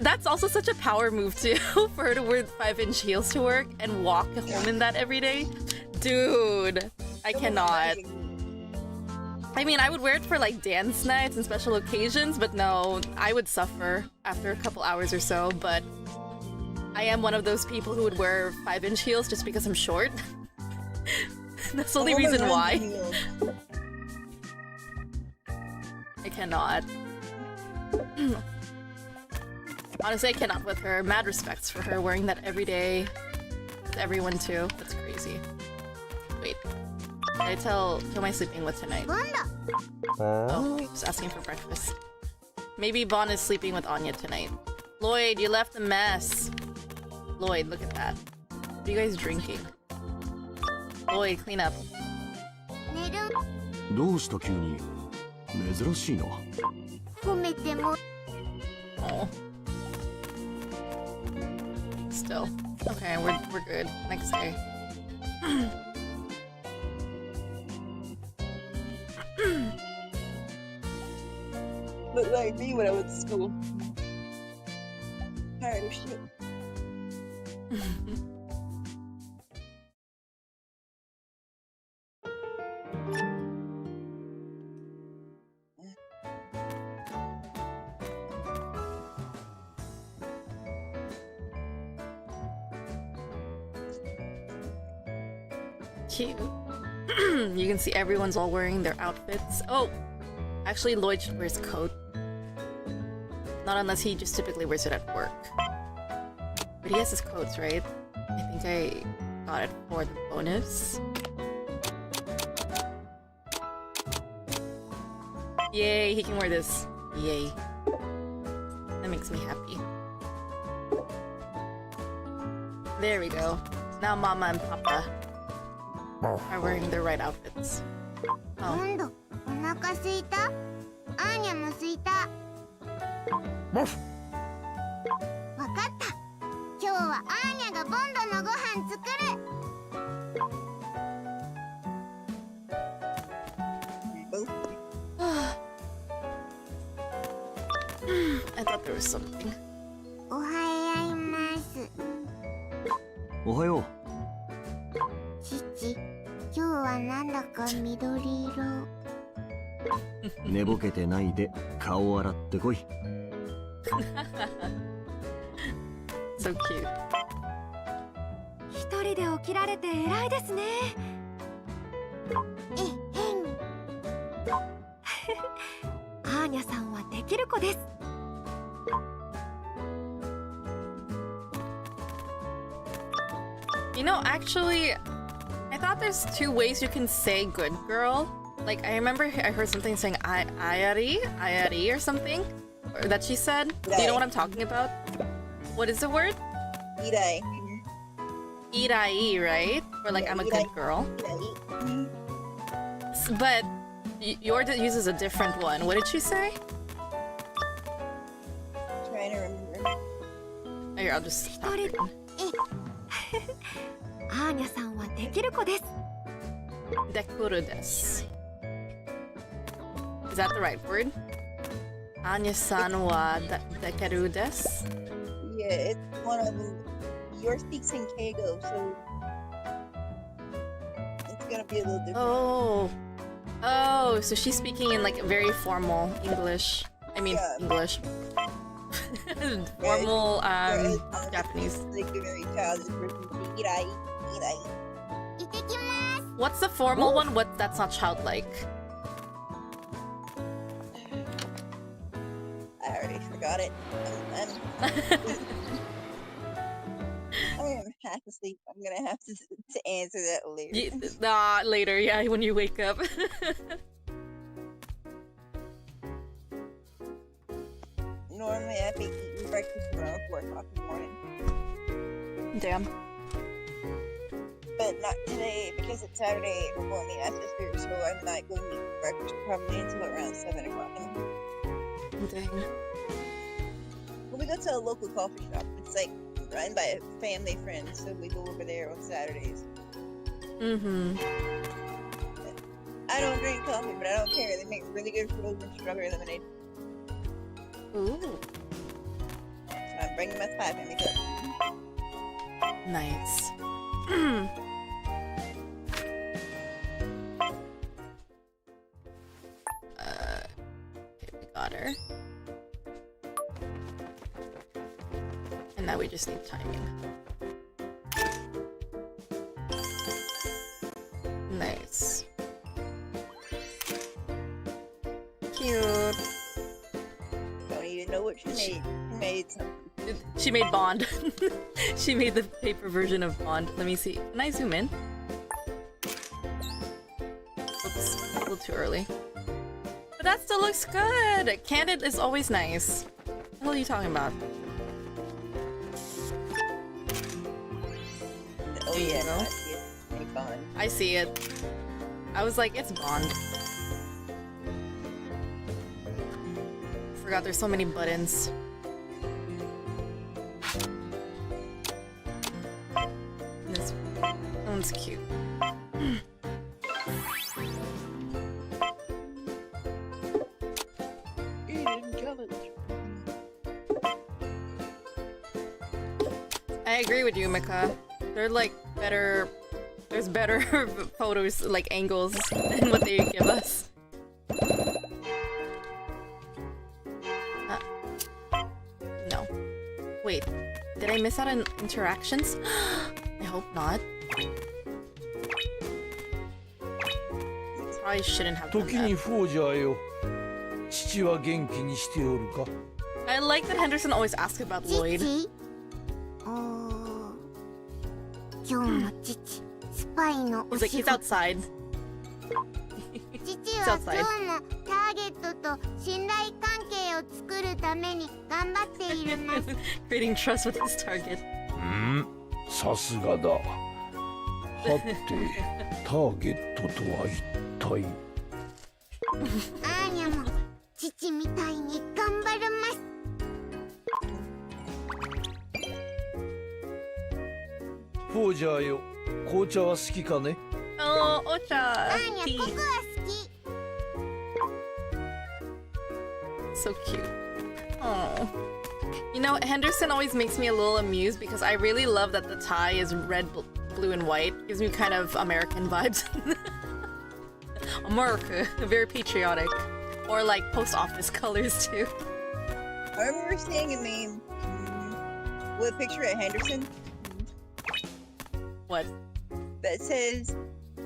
That's also such a power move too, for her to wear 5-inch heels to work and walk home in that every day. Dude, I cannot. I mean, I would wear it for like dance nights and special occasions, but no, I would suffer after a couple hours or so, but I am one of those people who would wear 5-inch heels just because I'm short. That's the only reason why. I cannot. Honestly, I cannot with her. Mad respects for her wearing that every day. With everyone too. That's crazy. Wait. Did I tell who am I sleeping with tonight? Oh, just asking for breakfast. Maybe Bon is sleeping with Anya tonight. Lloyd, you left a mess. Lloyd, look at that. What are you guys drinking? Lloyd, clean up. どうした急に珍しいな褒めても Oh. Still. Okay, we're good. Next day. Look like me when I went to school. Tired of shit. Cute. You can see everyone's all wearing their outfits. Oh! Actually, Lloyd should wear his coat. Not unless he just typically wears it at work. But he has his coats, right? I think I got it for the bonus. Yay, he can wear this. Yay. That makes me happy. There we go. Now Mama and Papa are wearing their right outfits. Oh. 今度お腹すいた？アーニャもすいた。わかった。今日はアーニャがボンドのご飯作る。 I thought there was something. おはようございます。おはよう。父、今日はなんだか緑色。寝ぼけてないで顔洗ってこい。So cute. 一人で起きられて偉いですね。えへん。アーニャさんはできる子です。 You know, actually, I thought there's two ways you can say good girl. Like, I remember I heard something saying ayari or something or that she said. Do you know what I'm talking about? What is the word? Irai. Irai, right? Or like, Yeah, I'm a irai. good girl. But yours uses a different one. What did she say? Trying to remember. Here, I'll just stop it. アーニャさんはできる子です。 Dekuru desu. Is that the right word? Anya-san wa dekeru desu? Yeah, it's one of them. Yours speaks in Keigo, so it's gonna be a little different. Oh. Oh, so she's speaking in like very formal English. I mean, Yeah. English. Formal Whereas, Japanese. Like a very childish version. Irai. 行ってきます。 What's the formal one? What that's not childlike. I already forgot it. I'm half asleep. I'm gonna have to answer that later. Later, yeah, when you wake up. Normally I'd be eating breakfast around 4 o'clock in the morning. Damn. But not today because it's Saturday. We're going to meet my sister, so I'm not going to eat breakfast probably until around 7 o'clock in the morning. Dang. Well, we go to a local coffee shop. It's like run by a family friend, so we go over there on Saturdays. Mm-hmm. I don't drink coffee, but I don't care. They make really good frozen strawberry lemonade. Ooh. So I'm bringing my 5 family cup. Nice. Okay, we got her. And now we just need timing. Nice. Cute. Don't even know what she made. She made something. She made Bond. She made the paper version of Bond. Let me see. Can I zoom in? Oops, a little too early. But that still looks good! Candid is always nice. What the hell are you talking about? Oh There you yeah, go. I see it. Make Bond. I see it. I was like, it's Bond. Forgot there's so many buttons. This one's cute. I agree with you, Mika. They're like better. There's better photos, like angles, than what they give us. No. Wait, did I miss out on interactions? I hope not. Probably shouldn't have done 時に that. フォージャーよ。父は元気にしておるか？ I like that Henderson always asks about Lloyd. 父今日の父スパイのお He's like, 仕 he's 事 outside. 父は今日もターゲットと信頼関係を作るために頑張っているます Creating trust with his target. さすがだ。はて、ターゲットとは一体。アーニャも父みたいに頑張りますフォージャーよ。紅茶は好きかね？ Oh, Ocha. アーニャ Tea. ココア好き So cute. Oh. You know, Henderson always makes me a little amused because I really love that the tie is red, blue, and white. Gives me kind of American vibes. America. Very patriotic. Or like post office colors too. I remember seeing a meme with a picture of Henderson What? that says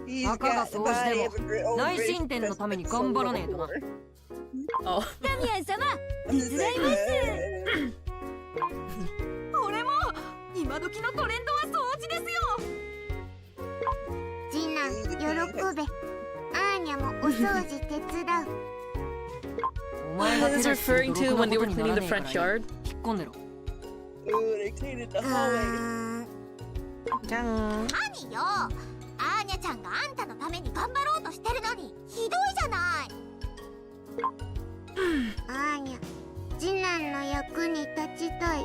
he's たかが got the 掃除 body で of a great も old 内 British 申点のために president 頑張らねえとな。 sold before. Oh. ダミアン様 I'm just like, 俺も今時のトレンドは掃除ですよ次男喜べアーニャもお掃除手伝うお前が This is 手出しする referring と to ろくな when they こ were とにな cleaning ら the ねえか front らよ yard. 引っ込んでろ。 ooh, they cleaned the う hallway. じゃん。何よアーニャちゃんがあんたのために頑張ろうとしてるのにひどいじゃないアーニャ次男の役に立ちたい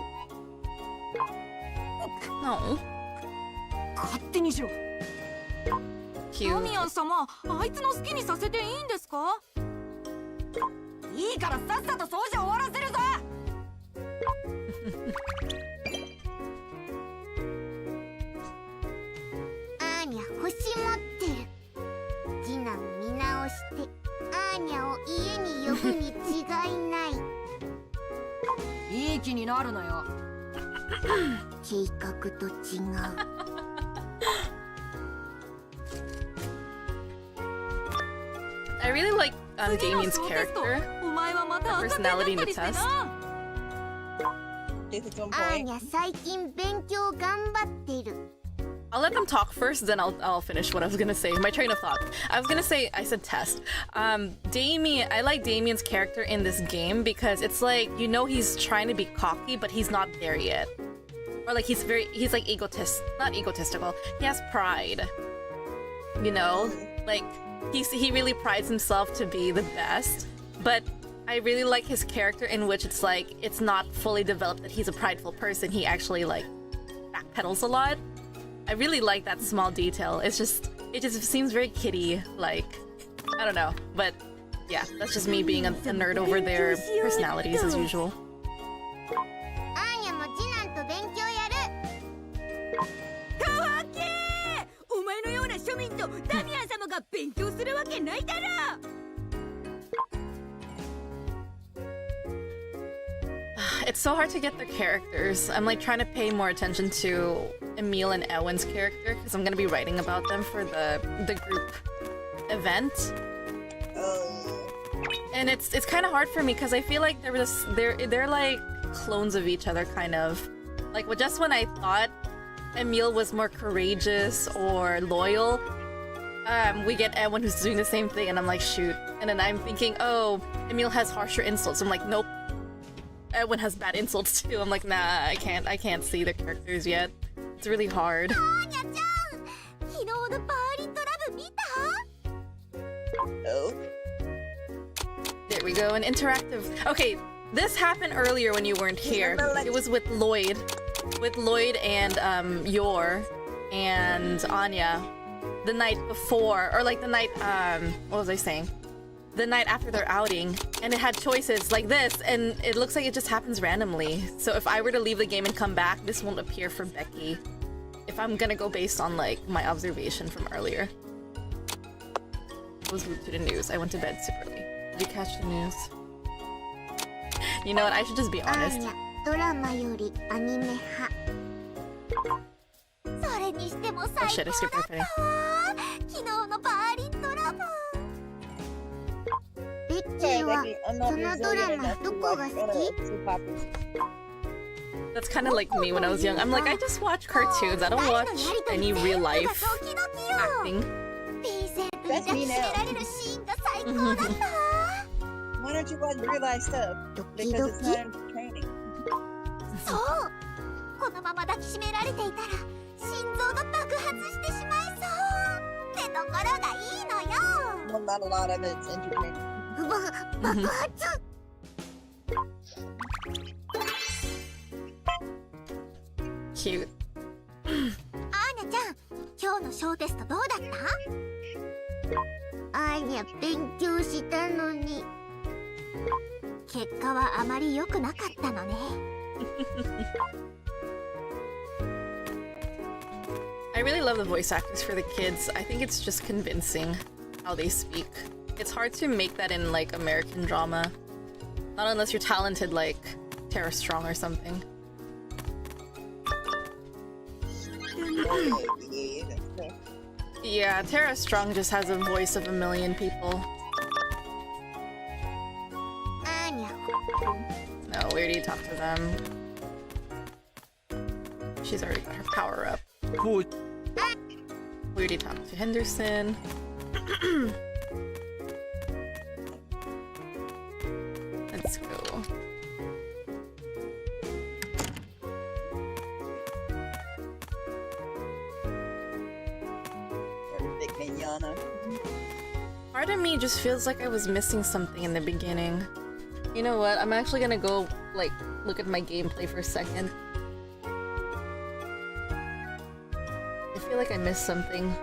No. 勝手にしろ Cute. ダミアン様あいつの好きにさせていいんですかいいからさっさと掃除終わらせるぞアーニャ星持ってる次男見直してアーニャを家に呼ぶに違いないいい気になるなよ。計画と違う I really like 次の Damien's 小テスト character. お前はまた赤点だったりしてな This is one アー point. ニャ最近勉強頑張ってる I'll let them talk first, then I'll finish what I was gonna say. My train of thought. I was gonna say I said test. Damien. I like Damien's character in this game because it's like he's trying to be cocky, but he's not there yet. Or like he's like not egotistical. He has pride. Like he really prides himself to be the best. But I really like his character in which it's like it's not fully developed that he's a prideful person. He actually like backpedals a lot. I really like that small detail. It just seems very kiddie, like I don't know, but yeah, that's just me being a nerd over their personalities as usual. アーニャも次男と勉強やるかわけーお前のような庶民とダミアン様が勉強するわけないだろ It's so hard to get their characters. I'm like trying to pay more attention to Emil and Ewan's character because I'm gonna be writing about them for the group event. And it's kind of hard for me because I feel like they're like clones of each other, kind of. Like just when I thought Emil was more courageous or loyal, we get Ewan who's doing the same thing, and I'm like, shoot. And then I'm thinking, oh, Emil has harsher insults. I'm like, nope. Ewan has bad insults too. I'm like, nah, I can't see the characters yet. It's really hard. アーニャちゃん昨日のバーリントラブ見た Oh. There we go, an interactive. Okay, this happened earlier when you weren't here. It was with Lloyd and Yor and Anya, the night before, or like the night what was I saying? The night after their outing, and it had choices like this, and it looks like it just happens randomly. So if I were to leave the game and come back, this won't appear for Becky. If I'm gonna go based on like my observation from earlier. I was glued to the news. I went to bed super early. Did you catch the news? You know what? I should just be アー honest. ニャドラマよりアニメ派それにしても Oh 最 shit! I 高 skipped だ that ったわ昨日のバーリントラブちは I'm そ not のドラ resilient マ enough ど to こが watch 好き soap operas. That's kind of like me when I was young. I'm like, I just watch cartoons. I don't watch any real life acting. ピンセントに抱きしめられるシーンが最高だったわ Why don't you watch real life stuff? ドキ Because ド it's キ not entertaining. そうこのまま抱きしめられていたら心臓が爆発してしまいそうってところがいいのよ Well, not a lot of it's entertaining. 爆発 Cute. アーニャちゃん今日の小テストどうだったアーニャ勉強したのに結果はあまり良くなかったのね I really love the voice actors for the kids. I think it's just convincing how they speak. It's hard to make that in like American drama. Not unless you're talented like Tara Strong or something. Yeah, Tara Strong just has a voice of a million people. アーニャ No, we already talked to them. She's already got her power up. こう We already talked to Henderson. Let's go. Big manana. Part of me just feels like I was missing something in the beginning. You know what? I'm actually gonna go, like, look at my gameplay for a second. I feel like I missed something.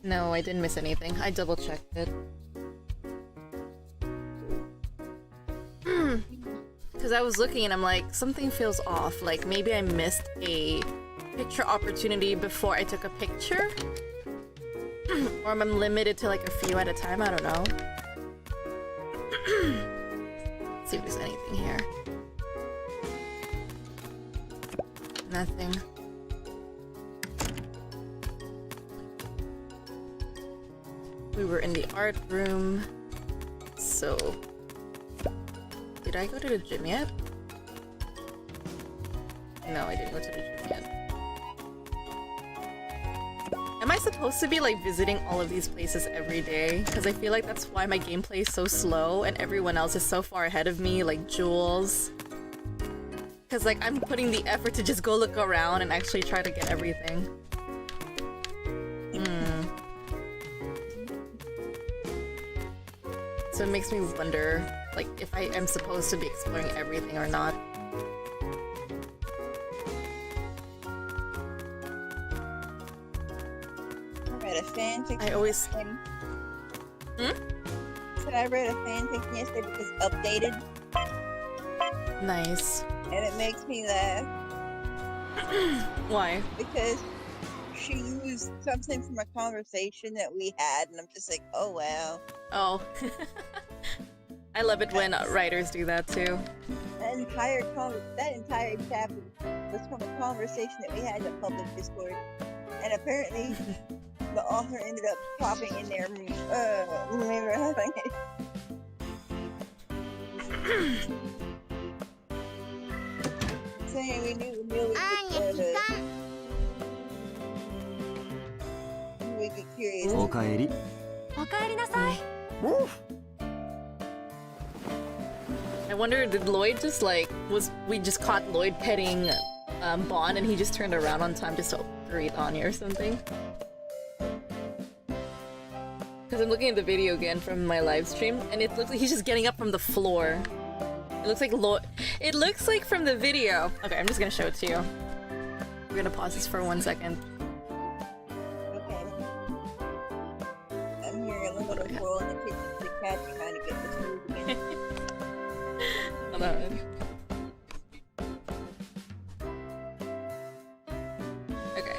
No, I didn't miss anything. I double-checked it. Because I was looking and I'm like, something feels off. Like, maybe I missed a picture opportunity before I took a picture? Or I'm limited to like a few at a time, I don't know. Let's see if there's anything here. Nothing. We were in the art room. So... Did I go to the gym yet? No, I didn't go to the gym yet. Am I supposed to be like visiting all of these places every day? Because I feel like that's why my gameplay is so slow and everyone else is so far ahead of me, like Jules. Because like I'm putting the effort to just go look around and actually try to get everything. So it makes me wonder, like, if I am supposed to be exploring everything or not. I read a fanfic. I always... Said I read a fanfic yesterday because it's updated. Nice. And it makes me laugh. Why? Because she used something from a conversation that we had, and I'm just like, oh wow. Oh. I love it when writers do that too. That entire chapter was from a conversation that we had in public Discord, and apparently the author ended up popping in there. Remember having it. Saying we knew アーニャ帰還 we get curious. おかえり。おかえりなさい I wonder, did Lloyd just like, we just caught Lloyd petting Bond and he just turned around on time just to greet Anya or something? Because I'm looking at the video again from my live stream and it looks like he's just getting up from the floor. It looks like it looks like from the video. Okay, I'm just gonna show it to you. We're gonna pause this for 1 second. Okay. I'm hearing a little roll in the kitchen. The cat trying to get this food again. Hold on. Okay.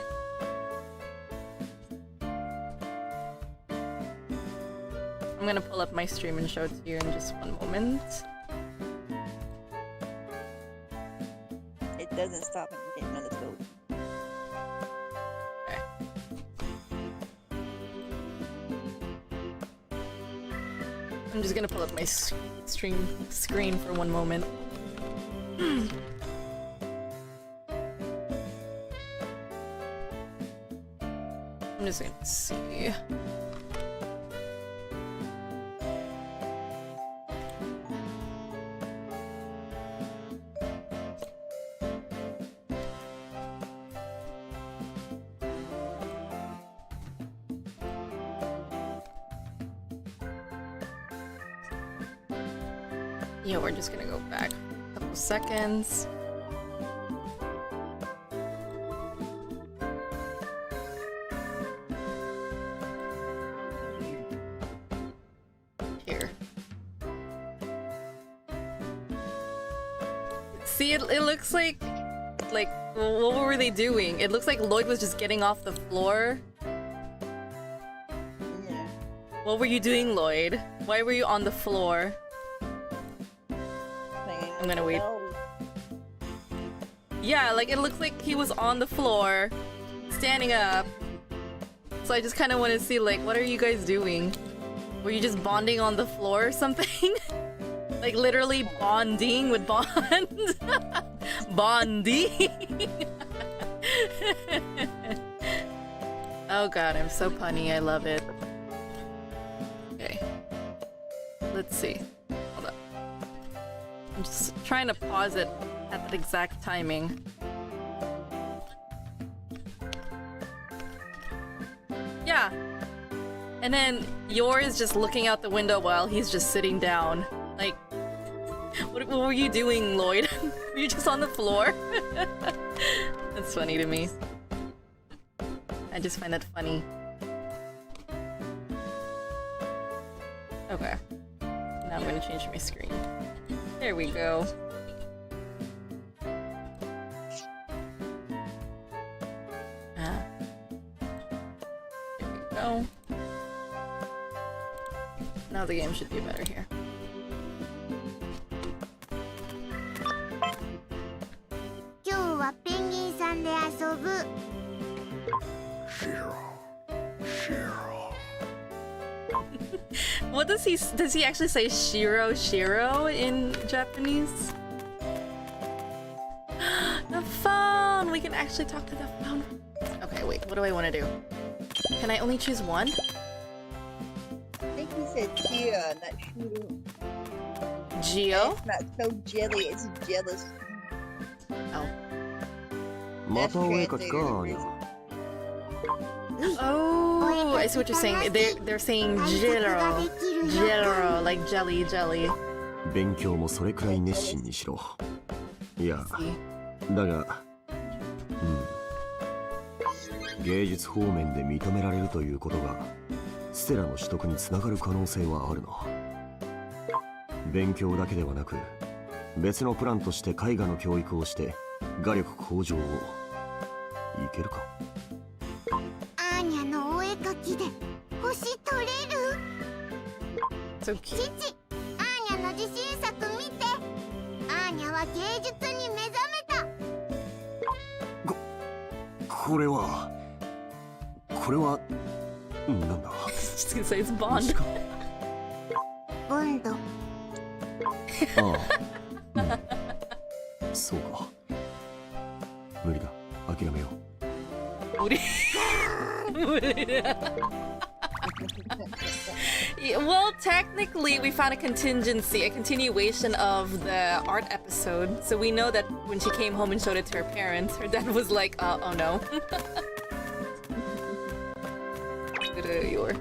I'm gonna pull up my stream and show it to you in just 1 moment. It doesn't stop him from getting on the stove. Okay. I'm just gonna pull up my stream screen for one moment. I'm just gonna see. Yeah, we're just gonna go back a couple seconds. Here. See, it looks like, what were they doing? It looks like Lloyd was just getting off the floor. Yeah. What were you doing, Lloyd? Why were you on the floor? I'm gonna wait. Yeah, like it looks like he was on the floor, standing up. So I just kind of want to see, like, what are you guys doing? Were you just bonding on the floor or something? Like literally bonding with Bond? Bonding? Oh god, I'm so punny. I love it. Okay. Let's see. Hold up. I'm just trying to pause it at that exact timing. Yeah. And then Yor is just looking out the window while he's just sitting down. Like, what were you doing, Lloyd? Were you just on the floor? That's funny to me. I just find that funny. Okay. Now I'm gonna change my screen. There we go. Ah. There we go. Now the game should be better here. What does he actually say Shiro in Japanese? The phone! We can actually talk to the phone. Okay, wait, what do I want to do? Can I only choose one? I think he said Chia, not Shuru. Geo? It's not so jelly, it's jealous. Oh. またお絵描きか、アーニャ。 Oh, I see what you're saying. They're saying Jiro, like jelly. 勉強もそれくらい熱心にしろ。いや、だが、芸術方面で認められるということが、ステラの取得につながる可能性はあるの。勉強だけではなく、別のプランとして絵画の教育をして、画力向上を。いけるか？アーニャのお絵描きで星取れる？ So cute. 父、アーニャの自信作見て。アーニャは芸術に目覚めた。これはなんだ？ Just gonna say it's Bond. ボンド。ああ、そうか。無理だ。諦めよう。Well, technically, we found a contingency, a continuation of the art episode. So we know that when she came home and showed it to her parents, her dad was like, oh no. Yor.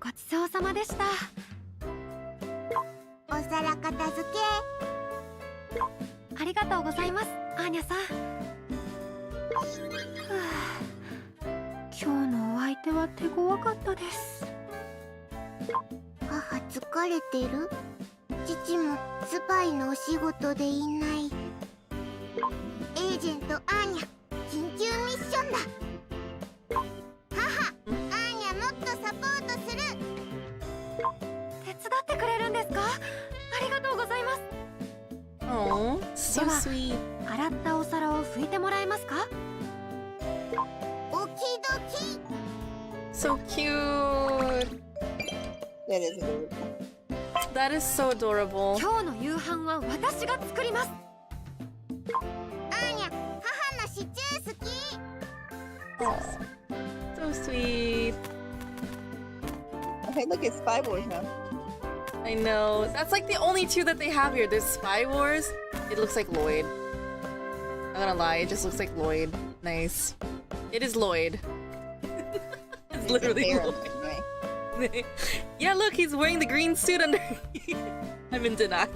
ごちそうさまでした。お皿片付け。ありがとうございます、アーニャさん。今日のお相手は手強かったです。母疲れてる？父もスパイのお仕事でいない。エージェントアーニャ、緊急ミッションだ。母、アーニャもっとサポートする。手伝ってくれるんですか？ありがとうございます。Oh, so sweet. 洗ったお皿を拭いてもらえますか？ So cute. That is adorable. that is so adorable. 今日の夕飯は私が作ります。アーニャ、母のシチュー好き。 Oh, so sweet. Okay, look, it's Spy Wars now. I know. That's like the only two that they have here. There's Spy Wars. It looks like Lloyd. I'm gonna lie, it just looks like Lloyd. Nice. It is Lloyd. It's literally Fair, Lloyd. anyway. Yeah, look, he's wearing the green suit underneath. I'm in denial.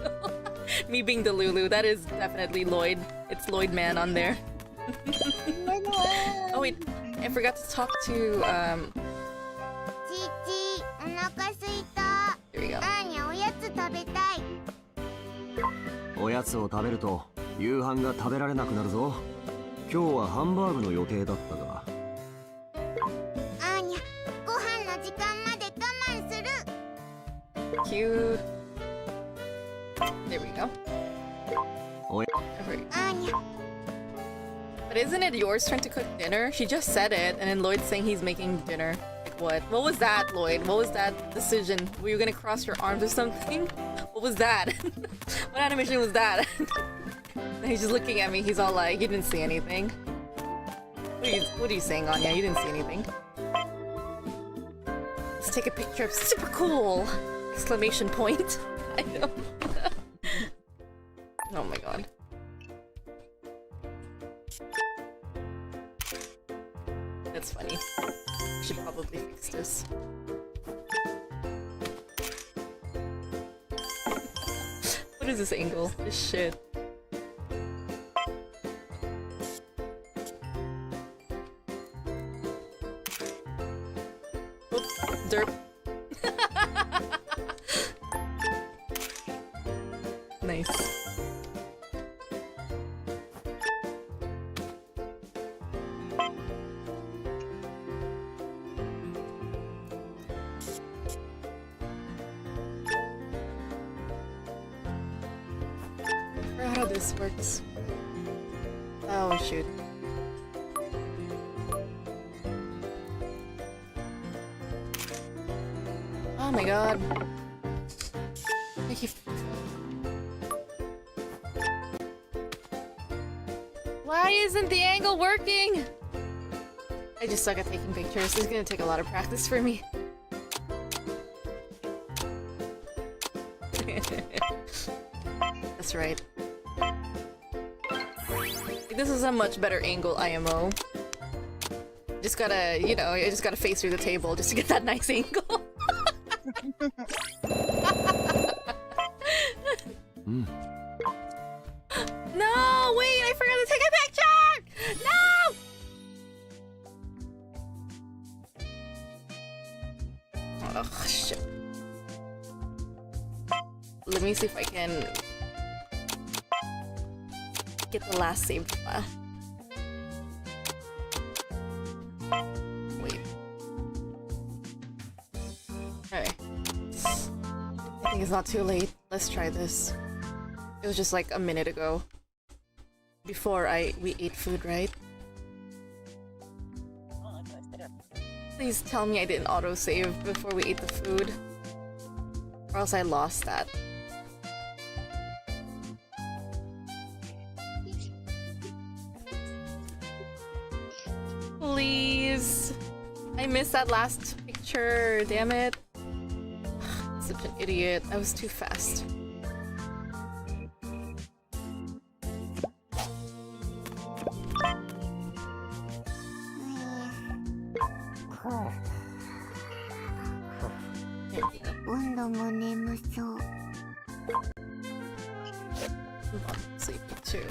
Me being the Lulu, that is definitely Lloyd. It's Lloyd Man on there. Oh wait, I forgot to talk to父、お腹すいた。 here we go. アーニャ、おやつ食べたい。おやつを食べると夕飯が食べられなくなるぞ。今日はハンバーグの予定だったが。アーニャ、ご飯の時間まで我慢する。 Cute. There we go. Oh, Over- アーニャ、 But isn't it yours turn to cook dinner? She just said it, and then Lloyd's saying he's making dinner. Like what? What was that, Lloyd? What was that decision? Were you gonna cross your arms or something? What was that? What animation was that? He's just looking at me. He's all like, "You didn't see anything." What are you saying, Anya? You didn't see anything. Let's take a picture of super cool! Exclamation point. I know. Oh my god. That's funny. Should probably fix this. What is this angle? This shit. Oops, derp. Nice. I forgot how this works. Oh shoot. Oh my god. I keep... Why isn't the angle working? I just suck at taking pictures. This is gonna take a lot of practice for me. That's right. This is a much better angle, IMO. Just gotta, you know, I just gotta face through the table just to get that nice angle. No, wait, I forgot to take a picture! No! Oh, shit. Let me see if I can get the last saved file. Wait. Okay. I think it's not too late. Let's try this. It was just like a minute ago. Before we ate food, right? Please tell me I didn't autosave before we ate the food. Or else I lost that. Please! I missed that last picture, damn it. Such an idiot. I was too fast.温度も眠そう。 I'm sleepy too.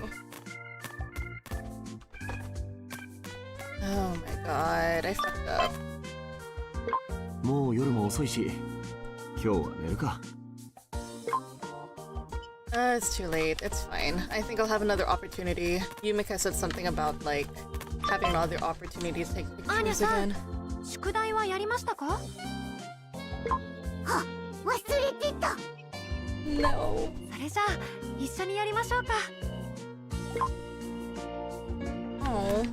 Oh my god, I fucked up. もう夜も遅いし、今日は寝るか。It's too late. It's fine. I think I'll have another opportunity. Yumika said something about, like, having another opportunity to take pictures again. 宿題はやりましたか？あ、忘れてた。 No. それじゃあ一緒にやりましょうか。 Oh.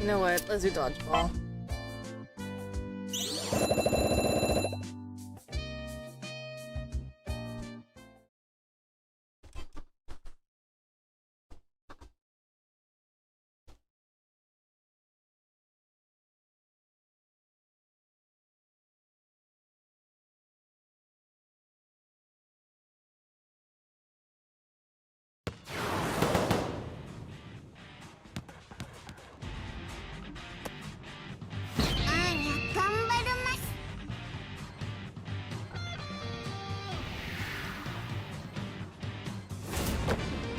You know what? Let's do dodgeball.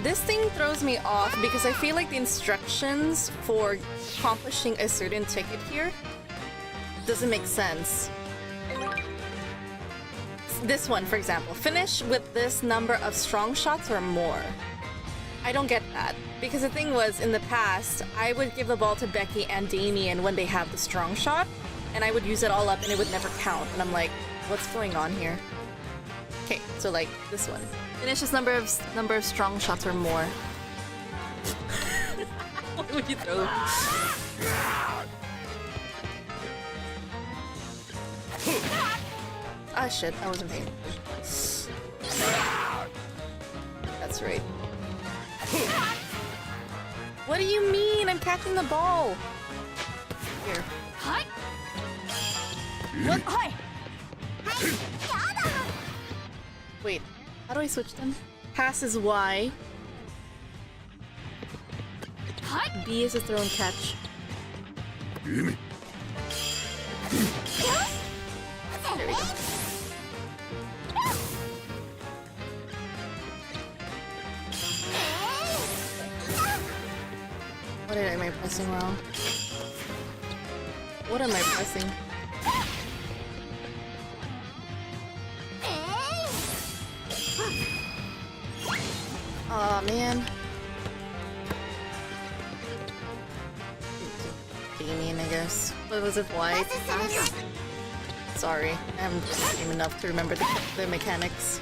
This thing throws me off because I feel like the instructions for accomplishing a certain ticket here doesn't make sense. This one, for example, finish with this number of strong shots or more. I don't get that, because the thing was, in the past, I would give the ball to Becky and Damien when they have the strong shot, and I would use it all up and it would never count, and I'm like, what's going on here? Okay, so like, this one. Finish this number of strong shots or more. What would you throw? Ah shit, I wasn't paying. That's right. What do you mean? I'm catching the ball. Here. What? Wait, how do I switch them? Pass is Y. B is a throw and catch. There we go. What am I pressing wrong? What am I pressing? Aw, man. Damien, I guess. What was it? Why? Sorry, I haven't played the game enough to remember the mechanics.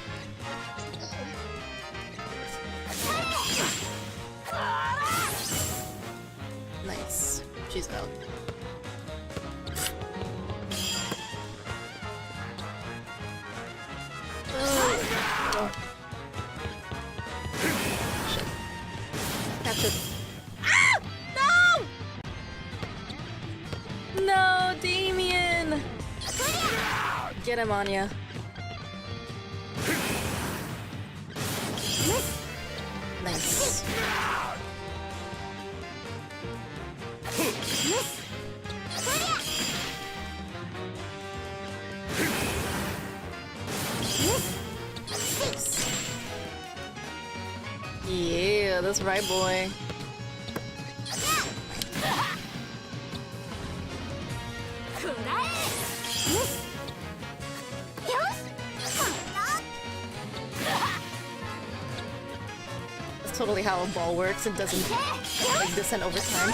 Nice. She's out. Oh. Shit. Catch it. Ah! No! No, Damien! Get him, Anya. Nice. Yeah, that's right, boy. That's totally how a ball works. It doesn't like descend over time.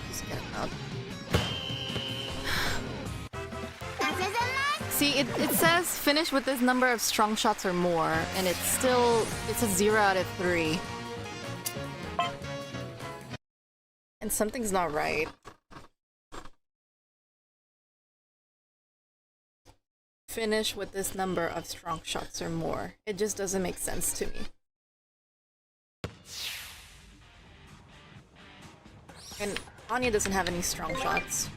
Just get him out. See, it says finish with this number of strong shots or more, and it's a 0 out of 3. And something's not right. Finish with this number of strong shots or more. It just doesn't make sense to me. And Anya doesn't have any strong shots.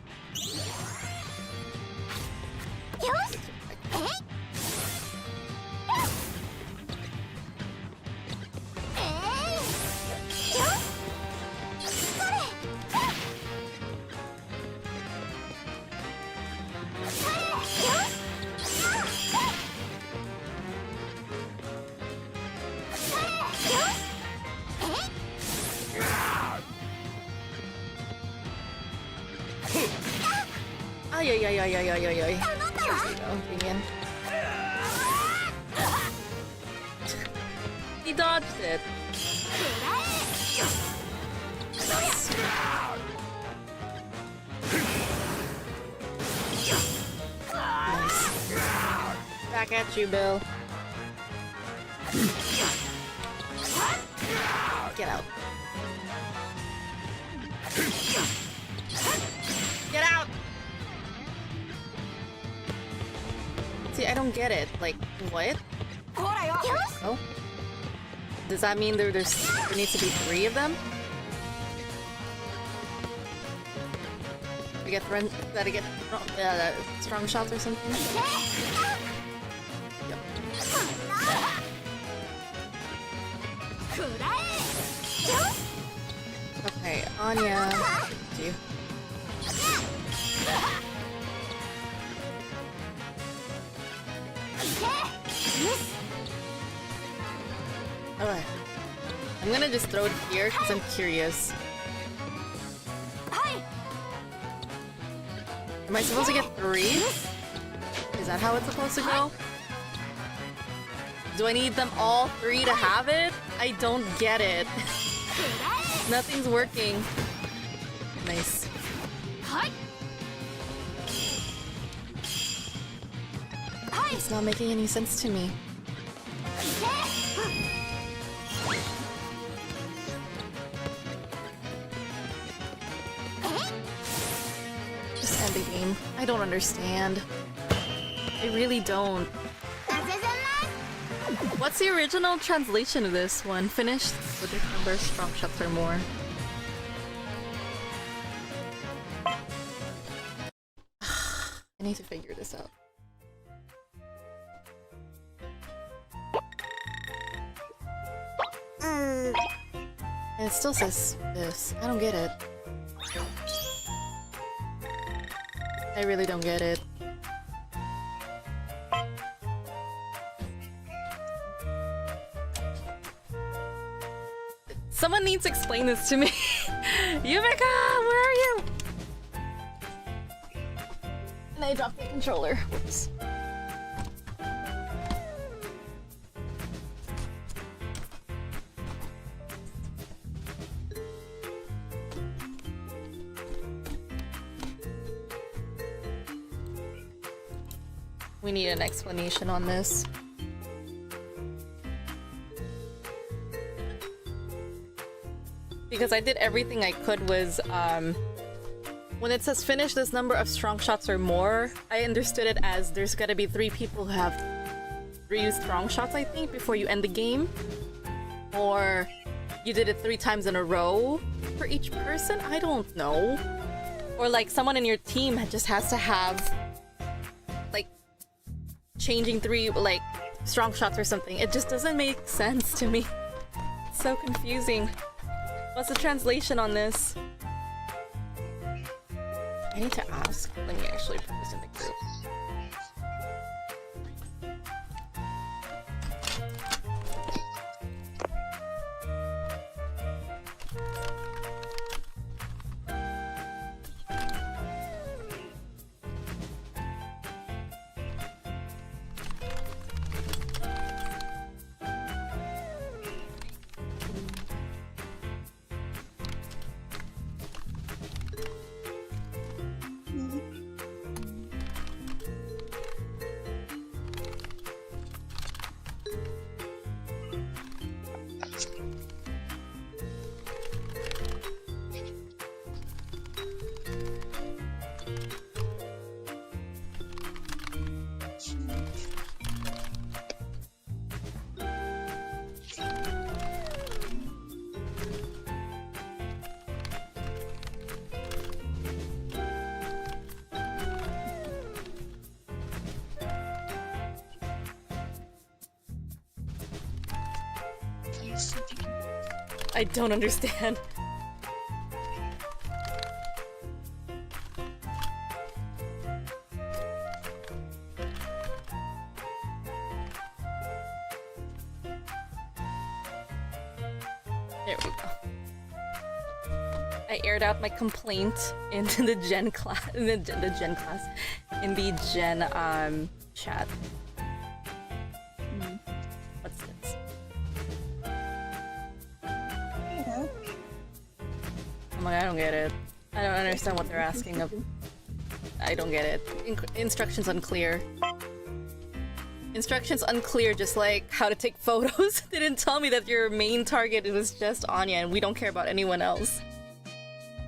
Ay, ay, ay, ay, ay, ay, ay, ay. There you go, Damien. He dodged it. Back at you, Bill. Get out. Get out! See, I don't get it. Like, what? Oh? Does that mean there needs to be 3 of them? We get gotta get strong shots or something? Yep. Okay, Anya. Do you? Okay. I'm gonna just throw it here because I'm curious. Am I supposed to get 3? Is that how it's supposed to go? Do I need them all 3 to have it? I don't get it. Nothing's working. Nice. It's not making any sense to me. Just end the game. I don't understand. I really don't. What's the original translation of this one? Finished with the number of strong shots or more. I need to figure this out. It still says this. I don't get it. I really don't get it. Someone needs to explain this to me. Yumeka, where are you? And I dropped the controller. Whoops. We need an explanation on this. Because I did everything I could was, when it says finish this number of strong shots or more, I understood it as there's gotta be 3 people who have 3 strong shots, I think, before you end the game. Or you did it 3 times in a row for each person? I don't know. Or like someone in your team just has to have, like, changing 3, like, strong shots or something. It just doesn't make sense to me. It's so confusing. What's the translation on this? I need to ask. Let me actually put this in the group. I don't understand. There we go. I aired out my complaint into the Gen class, in the Gen class, in the Gen chat. What's this? I'm like, I don't get it. I don't understand what they're asking of. I don't get it. Instructions unclear. Instructions unclear, just like how to take photos. They didn't tell me that your main target was just Anya and we don't care about anyone else. I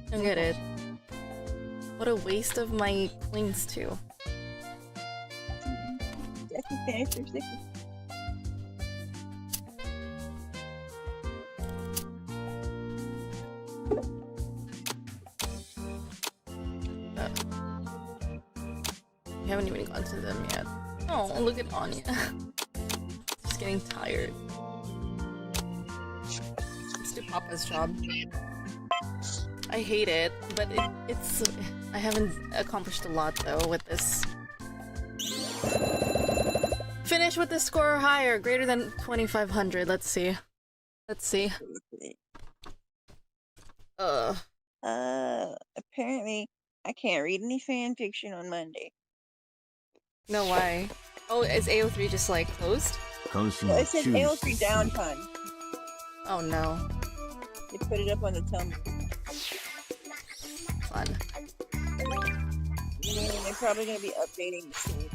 don't get it. What a waste of my coins too. Jackie finished her sticker. We haven't even gone to them yet. Oh, look at Anya. Just getting tired. Let's do Papa's job. I hate it, but it's... I haven't accomplished a lot though with this. Finish with the score higher, greater than 2,500. Let's see. Let's see. Apparently I can't read any fan fiction on Monday. No, why? Oh, is AO3 just like closed? Well, it says AO3 downtime. Oh no. They put it up on the Tumblr. Fun. They're probably gonna be updating the scene.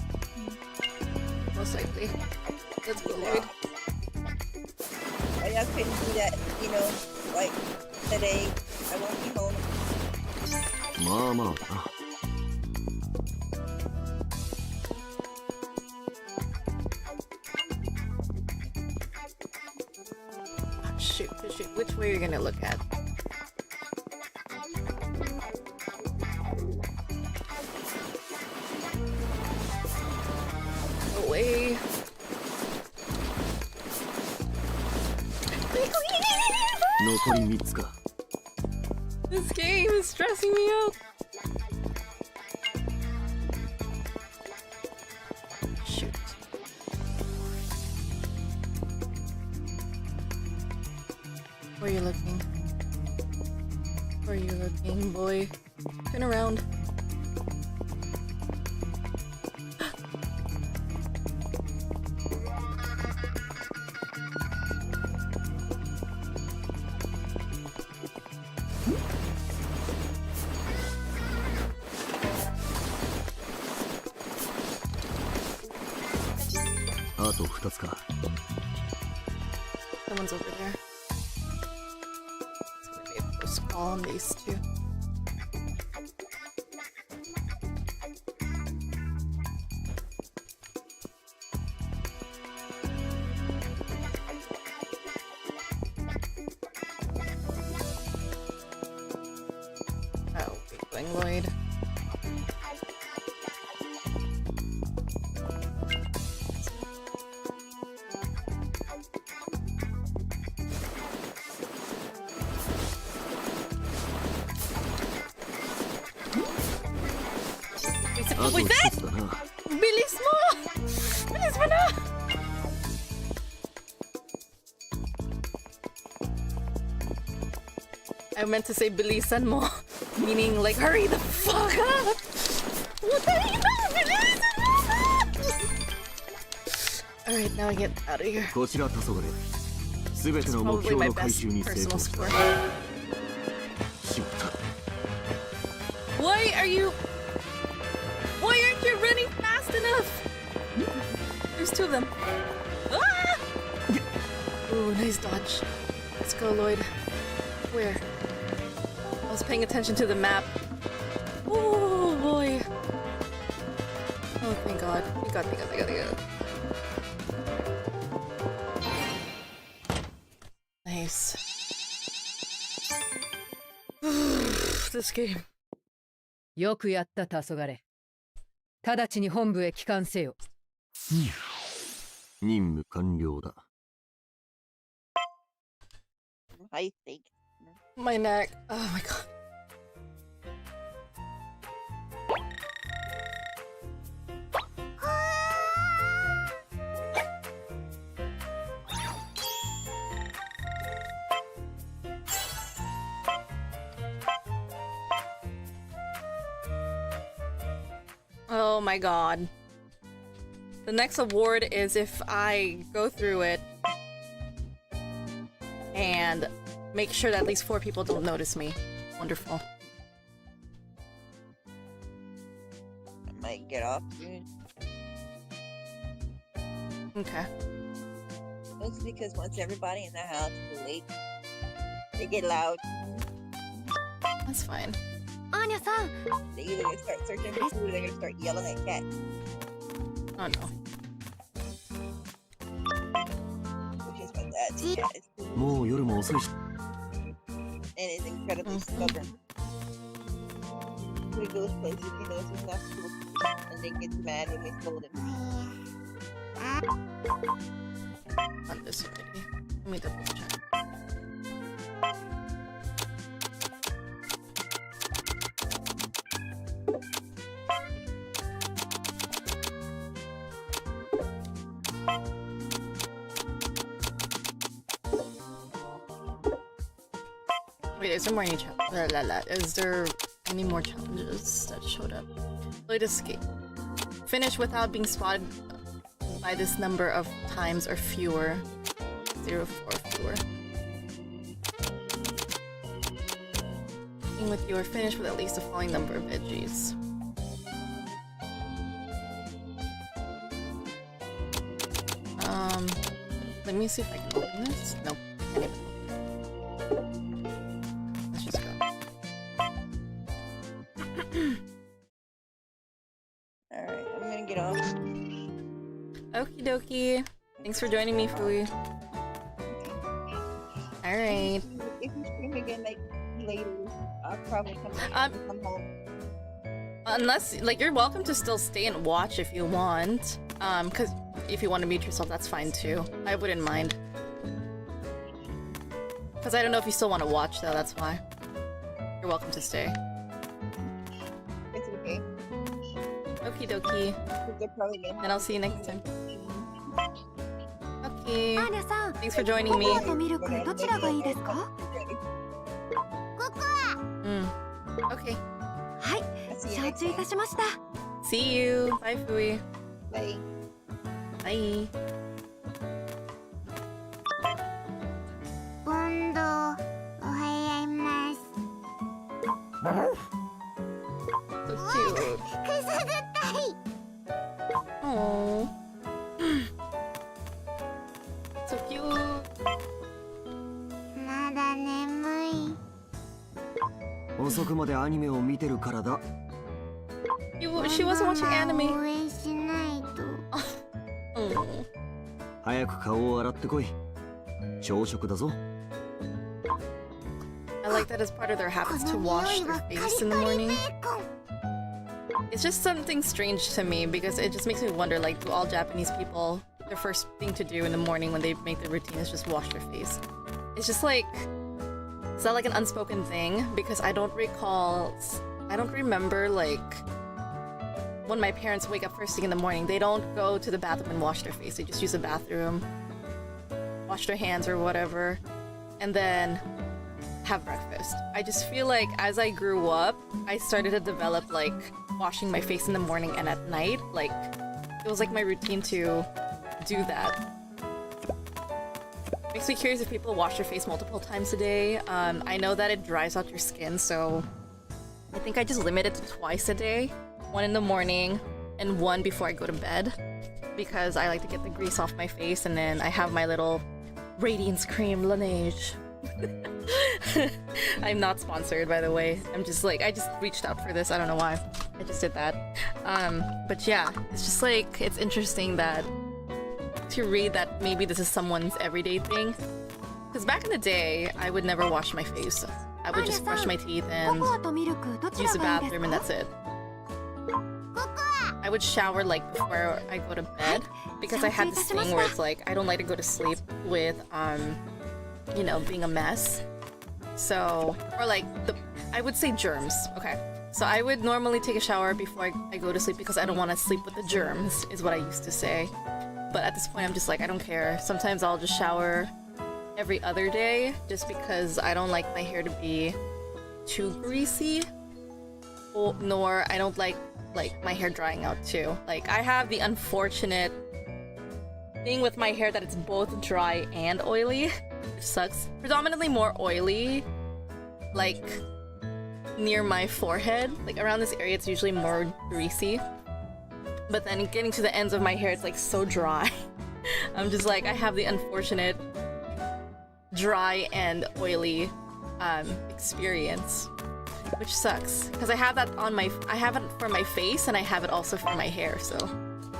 Most likely. Let's go, Lloyd. Oh, y'all couldn't do that, you know, like today. I won't be home. Mama. Shoot. Which way are you gonna look at? Away. This game is stressing me out. Shoot. Where are you looking? Where are you looking, boy? Turn around. Someone's over there. It's gonna be a close call on these two. Oh, keep going, Lloyd. Wait, that? Bilis mo! Bilis mo na! I meant to say bilisan mo, meaning like hurry the fuck up! Alright, now I get out of here. It's probably my best personal score. Why aren't you running fast enough? There's two of them. Ah! Ooh, nice dodge. Let's go, Lloyd. Where? I was paying attention to the map. Oh boy. Oh, thank God. Thank God. Nice. This game. よくやった、黄昏。直ちに本部へ帰還せよ。任務完了だ。I think. My neck. Oh my God. Oh my God. The next award is if I go through it and make sure that at least 4 people don't notice me. Wonderful. I might get off soon. Okay. Mostly because once everybody in the house is awake, they get loud. That's fine. Anya-san, They either gonna start searching for food or they're gonna start yelling at cats, Oh no. which is what dad's cat is. もう夜も遅いし And is incredibly stubborn. He goes places he knows he's not supposed to, and then gets mad when we scold him. On this already. Let me double check. Wait, is there more is there any more challenges that showed up? Avoid escape. Finish without being spotted by this number of times or fewer. 0 or fewer. Eating with you or finish with at least the following number of veggies. Let me see if I can open this. Nope, I can't even. Let's just go. Alright, I'm gonna get off. Okie dokie. Thanks for joining me, Fui. Alright. If you stream again like later, I'll probably come home. Unless, like, you're welcome to still stay and watch if you want. Cause if you want to mute yourself, that's fine too. I wouldn't mind. Cause I don't know if you still want to watch though, that's why. You're welcome to stay. It's okay. Okie dokie. They're probably gonna Then I'll see you next time. Okay. アーニャさん、 Thanks for joining コ me. コアとミルクどちらがいいですか？ここ Okay. はい、 I'll see you 承 next 知い time. たしました。 See you. Bye, Fui. Bye. Bye. ボンドおはよいます So cute. くすぐったい Aww. So cute. まだ眠い遅くまでアニメを見てるからだ She wasn't watching 応 anime. 援しないと Aww. 早く顔を洗ってこい朝食だぞ I like that as part of their こ habits to の wash 匂い their はカリ face カ in the リ morning. ベーコン It's just something strange to me because it just makes me wonder, like, do all Japanese people, their first thing to do in the morning when they make their routine is just wash their face? It's just like, is that like an unspoken thing? Because I don't remember, like, when my parents wake up first thing in the morning, they don't go to the bathroom and wash their face. They just use the bathroom, wash their hands or whatever, and then have breakfast. I just feel like as I grew up, I started to develop like washing my face in the morning and at night. Like it was like my routine to do that. Makes me curious if people wash their face multiple times a day. I know that it dries out your skin, so I think I just limit it to twice a day. One in the morning and one before I go to bed, because I like to get the grease off my face, and then I have my little Radiance Cream Laneige. I'm not sponsored, by the way. I'm just like, I just reached out for this. I don't know why. I just did that. But yeah, it's just like, it's interesting that to read that maybe this is someone's everyday thing. Because back in the day, I would never wash my face. I would just brush my teeth コ and コアとミルクどち use ら the がいいです bathroom, and か？ that's it. I would shower like before I go to bed because I had this thing where it's like I don't like to go to sleep with you know, being a mess. So, or like I would say germs. Okay, so I would normally take a shower before I go to sleep because I don't want to sleep with the germs, is what I used to say. But at this point, I'm just like, I don't care. Sometimes I'll just shower every other day just because I don't like my hair to be too greasy. Nor I don't like my hair drying out too. Like I have the unfortunate thing with my hair that it's both dry and oily, which sucks. Predominantly more oily, like near my forehead. Like around this area, it's usually more greasy. But then getting to the ends of my hair, it's like so dry. I'm just like, I have the unfortunate dry and oily experience, which sucks because I have that on my, I have it for my face and I have it also for my hair, so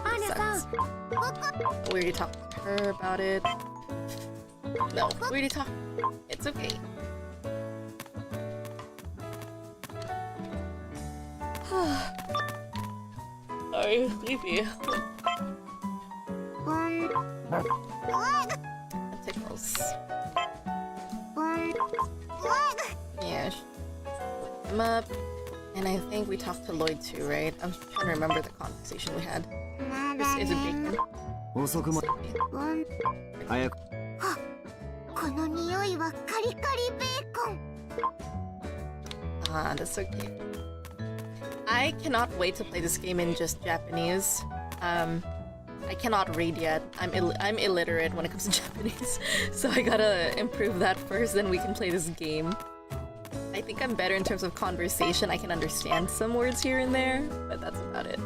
it sucks. We already talked to her about it. No, we already talked. It's okay. Sorry, sleepy. That tickles. Yeah. I'm up. And I think we talked to Lloyd too, right? I'm trying to remember the conversation we had. This is a big one. 遅くま早くこの匂いはカリカリベーコン Ah, that's so cute. I cannot wait to play this game in just Japanese. I cannot read yet. I'm illiterate when it comes to Japanese, so I gotta improve that first, then we can play this game. I think I'm better in terms of conversation. I can understand some words here and there, but that's about it.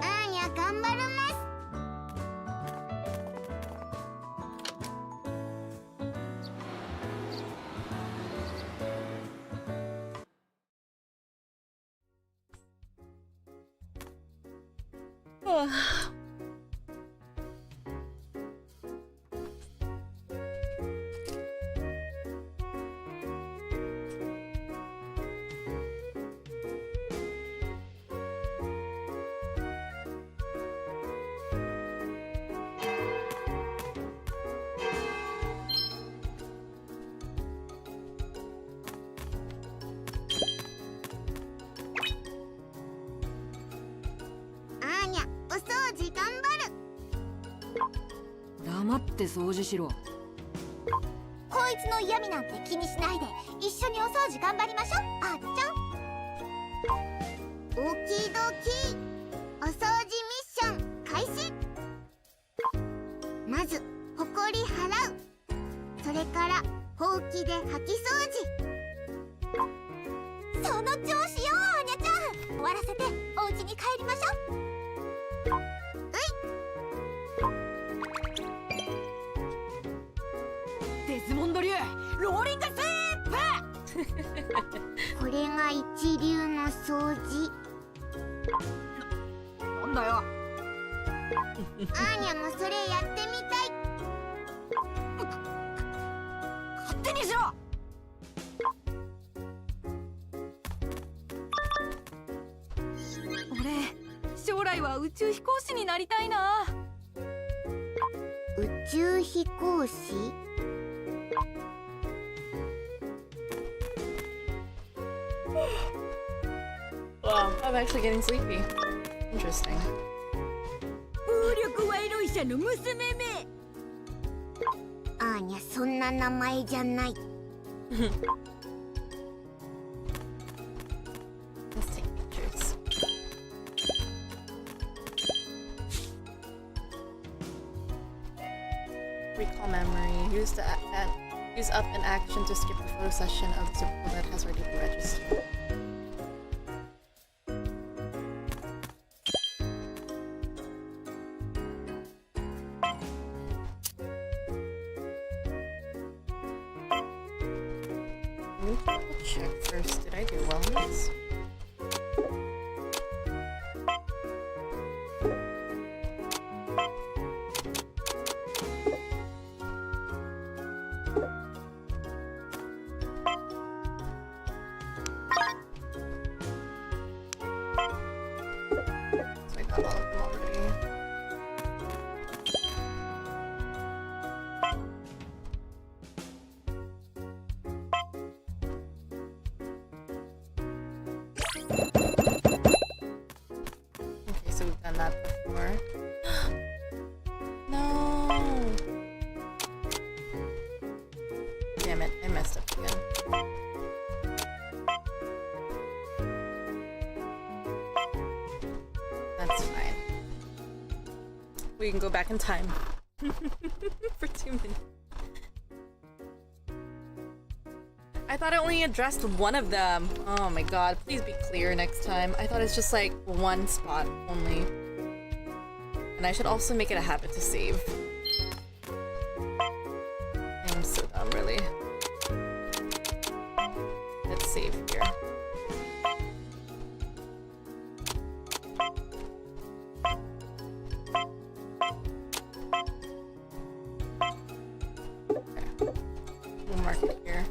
アーニャ頑張るます アーニャお掃除頑張る黙って掃除しろ。こいつの嫌味なんて気にしないで一緒にお掃除頑張りましょう、あっちゃん。オーキードーキーお掃除ミッション開始まずほこり払うそれからほうきで掃き掃除その調子よ、アーニャちゃん。終わらせてお家に帰りましょう。デズモンド流ローリングスイーこれが一流の掃除プ。なんだよ。アーニャもそれやってみたい勝手にしろ。俺将来は宇宙飛行士になりたいな。宇宙飛行士 Wow, I'm actually getting sleepy. Interesting. 風力ワイロイ社の娘め。アーニャそんな名前じゃない Let's take pictures. Recall memory. Use up an action to skip the photo session of the typical that has already been registered. Let me double check first. Did I do wellness? So I got all of them already. Okay, so we've done that before. No! Damn it, I messed up again. That's fine. We can go back in time. For 2 minutes. I thought I only addressed one of them. Oh my god, please be clear next time. I thought it's just like one spot only. And And I should also make it a habit to save. I'm so dumb, really. Let's save here. Okay. We'll mark it here.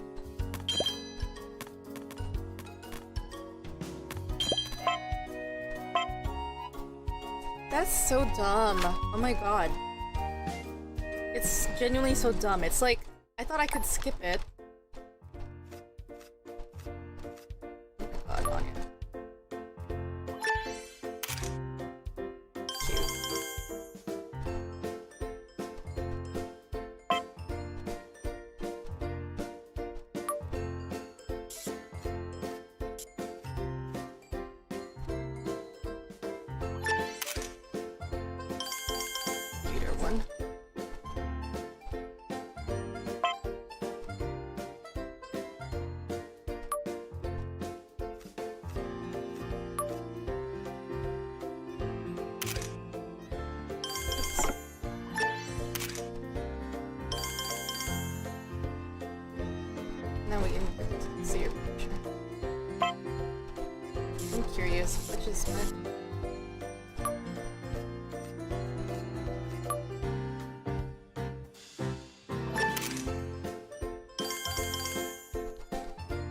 That's so dumb. Oh my god. It's genuinely so dumb. It's like, I thought I could skip it. Oh my god, Anya. Peter one. Now we can see your picture. I'm curious, which is what?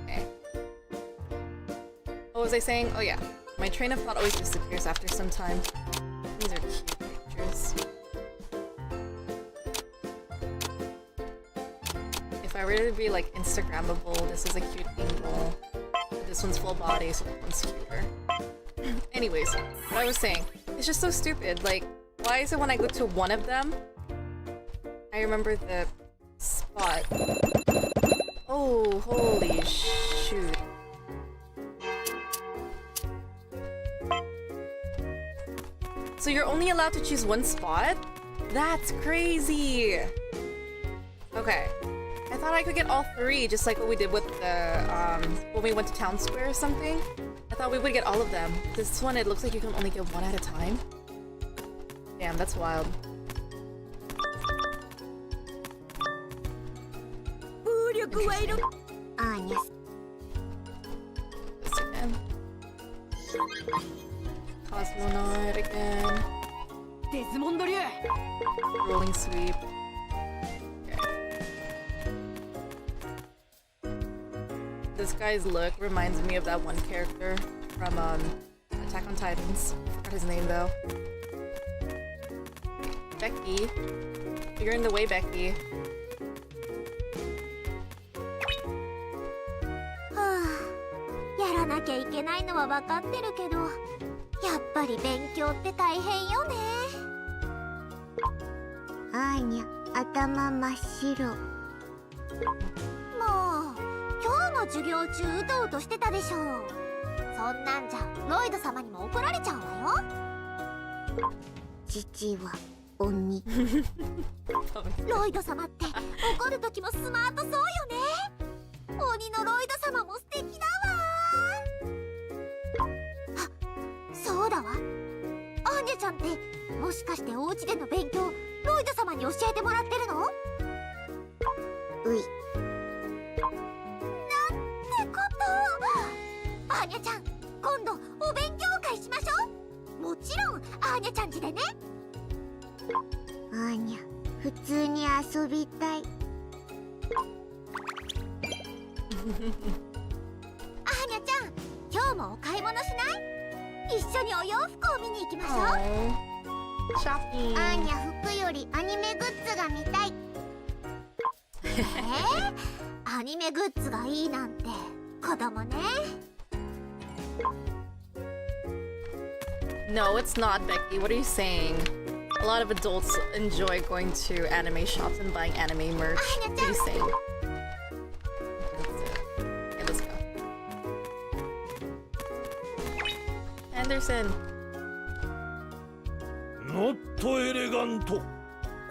Okay. What was I saying? Oh yeah, my train of thought always disappears after some time. These are cute pictures. If I were to be like Instagrammable, this is a cute angle. This one's full body, so that one's cuter. Anyways, what I was saying, it's just so stupid. Like, why is it when I go to one of them, I remember the spot. Oh, holy shoot. So you're only allowed to choose one spot? That's crazy! Okay. I thought I could get all three, just like what we did with the, when we went to Town Square or something. I thought we would get all of them. This one, it looks like you can only get one at a time. Damn, that's wild. Anya. This again. Cosmonaut again. Rolling sweep. This guy's look reminds me of that one character from Attack on Titans. I forgot his name though. Becky. You're in the way, Becky. はあ、やらなきゃいけないのは分かってるけど、やっぱり勉強って大変よね。アーニャ、頭真っ白。もう、今日の授業中うとうとしてたでしょ。そんなんじゃロイド様にも怒られちゃうわよ。父は鬼。ロイド様って怒る時もスマートそうよね。鬼のロイド様も素敵だわ。あ、そうだわ。アーニャちゃんってもしかしてお家での勉強ロイド様に教えてもらってるの？うい。なんてこと。アーニャちゃん、今度お勉強会しましょう。もちろんアーニャちゃん家でね。アーニャ、普通に遊びたい。アーニャちゃん、今日もお買い物しない？一緒にお洋服を見に行きましょう。ショッピング。アーニャ、服よりアニメグッズが見たい。アニメグッズがいいなんて子供ね。No, it's not, Becky. What are you saying? A lot of adults enjoy going to anime shops and buying anime merch. What are you saying? That's it. Okay, let's go. Anderson. ノットエレガント。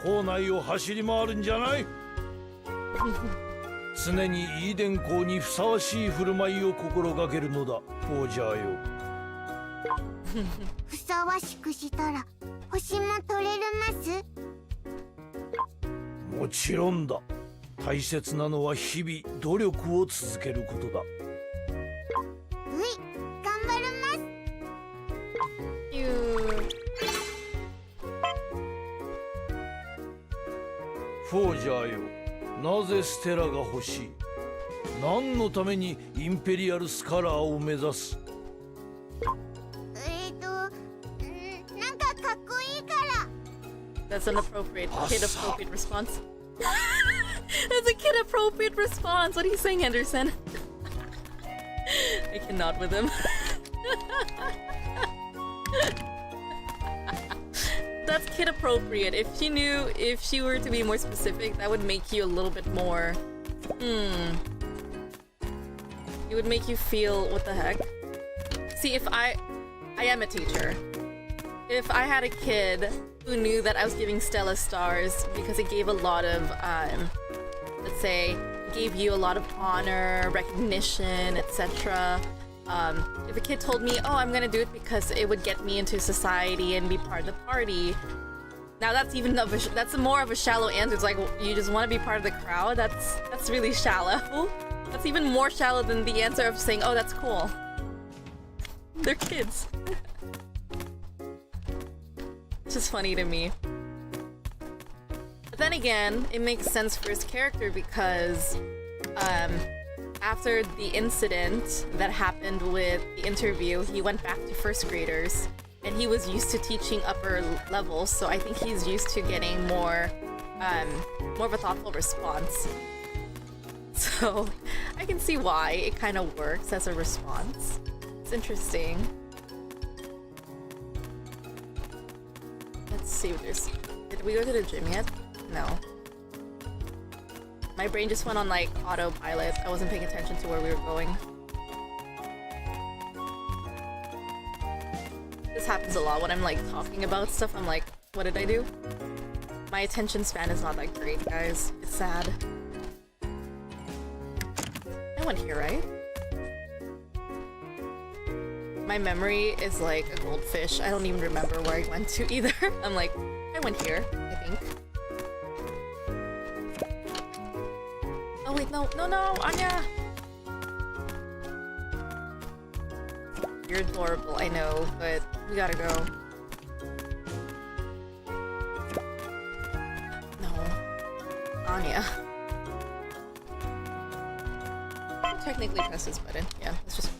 校内を走り回るんじゃない。常にイーデン校にふさわしい振る舞いを心がけるのだ、フォージャーよ。ふさわしくしたら星も取れるます？もちろんだ。大切なのは日々努力を続けることだ。うい、頑張ります。フォージャーよ、なぜステラが欲しい？何のためにインペリアルスカラーを目指す？なんかかっこいいから。That's an appropriate, kid-appropriate response. That's a kid-appropriate response. What are you saying, Anderson? I cannot with him. That's kid-appropriate. If she were to be more specific, that would make you a little bit more... It would make you feel, what the heck? See, if I am a teacher. If I had a kid who knew that I was giving Stella stars because it gave a lot of, let's say, gave you a lot of honor, recognition, etc. If a kid told me, oh, I'm gonna do it because it would get me into society and be part of the party, now that's more of a shallow answer. It's like, you just want to be part of the crowd? That's really shallow. That's even more shallow than the answer of saying, oh, that's cool. They're kids. It's just funny to me. But then again, it makes sense for his character because after the incident that happened with the interview, he went back to first graders and he was used to teaching upper levels, so I think he's used to getting more of a thoughtful response. So I can see why it kind of works as a response. It's interesting. Let's see what there's... Did we go to the gym yet? No. My brain just went on like autopilot. I wasn't paying attention to where we were going. This happens a lot when I'm like talking about stuff. I'm like, what did I do? My attention span is not that great, guys. It's sad. I went here, right? My memory is like a goldfish. I don't even remember where I went to either. I'm like, I went here, I think. Oh wait, no, Anya! You're adorable, I know, but we gotta go. No. Anya. Technically press this button. Yeah, let's just...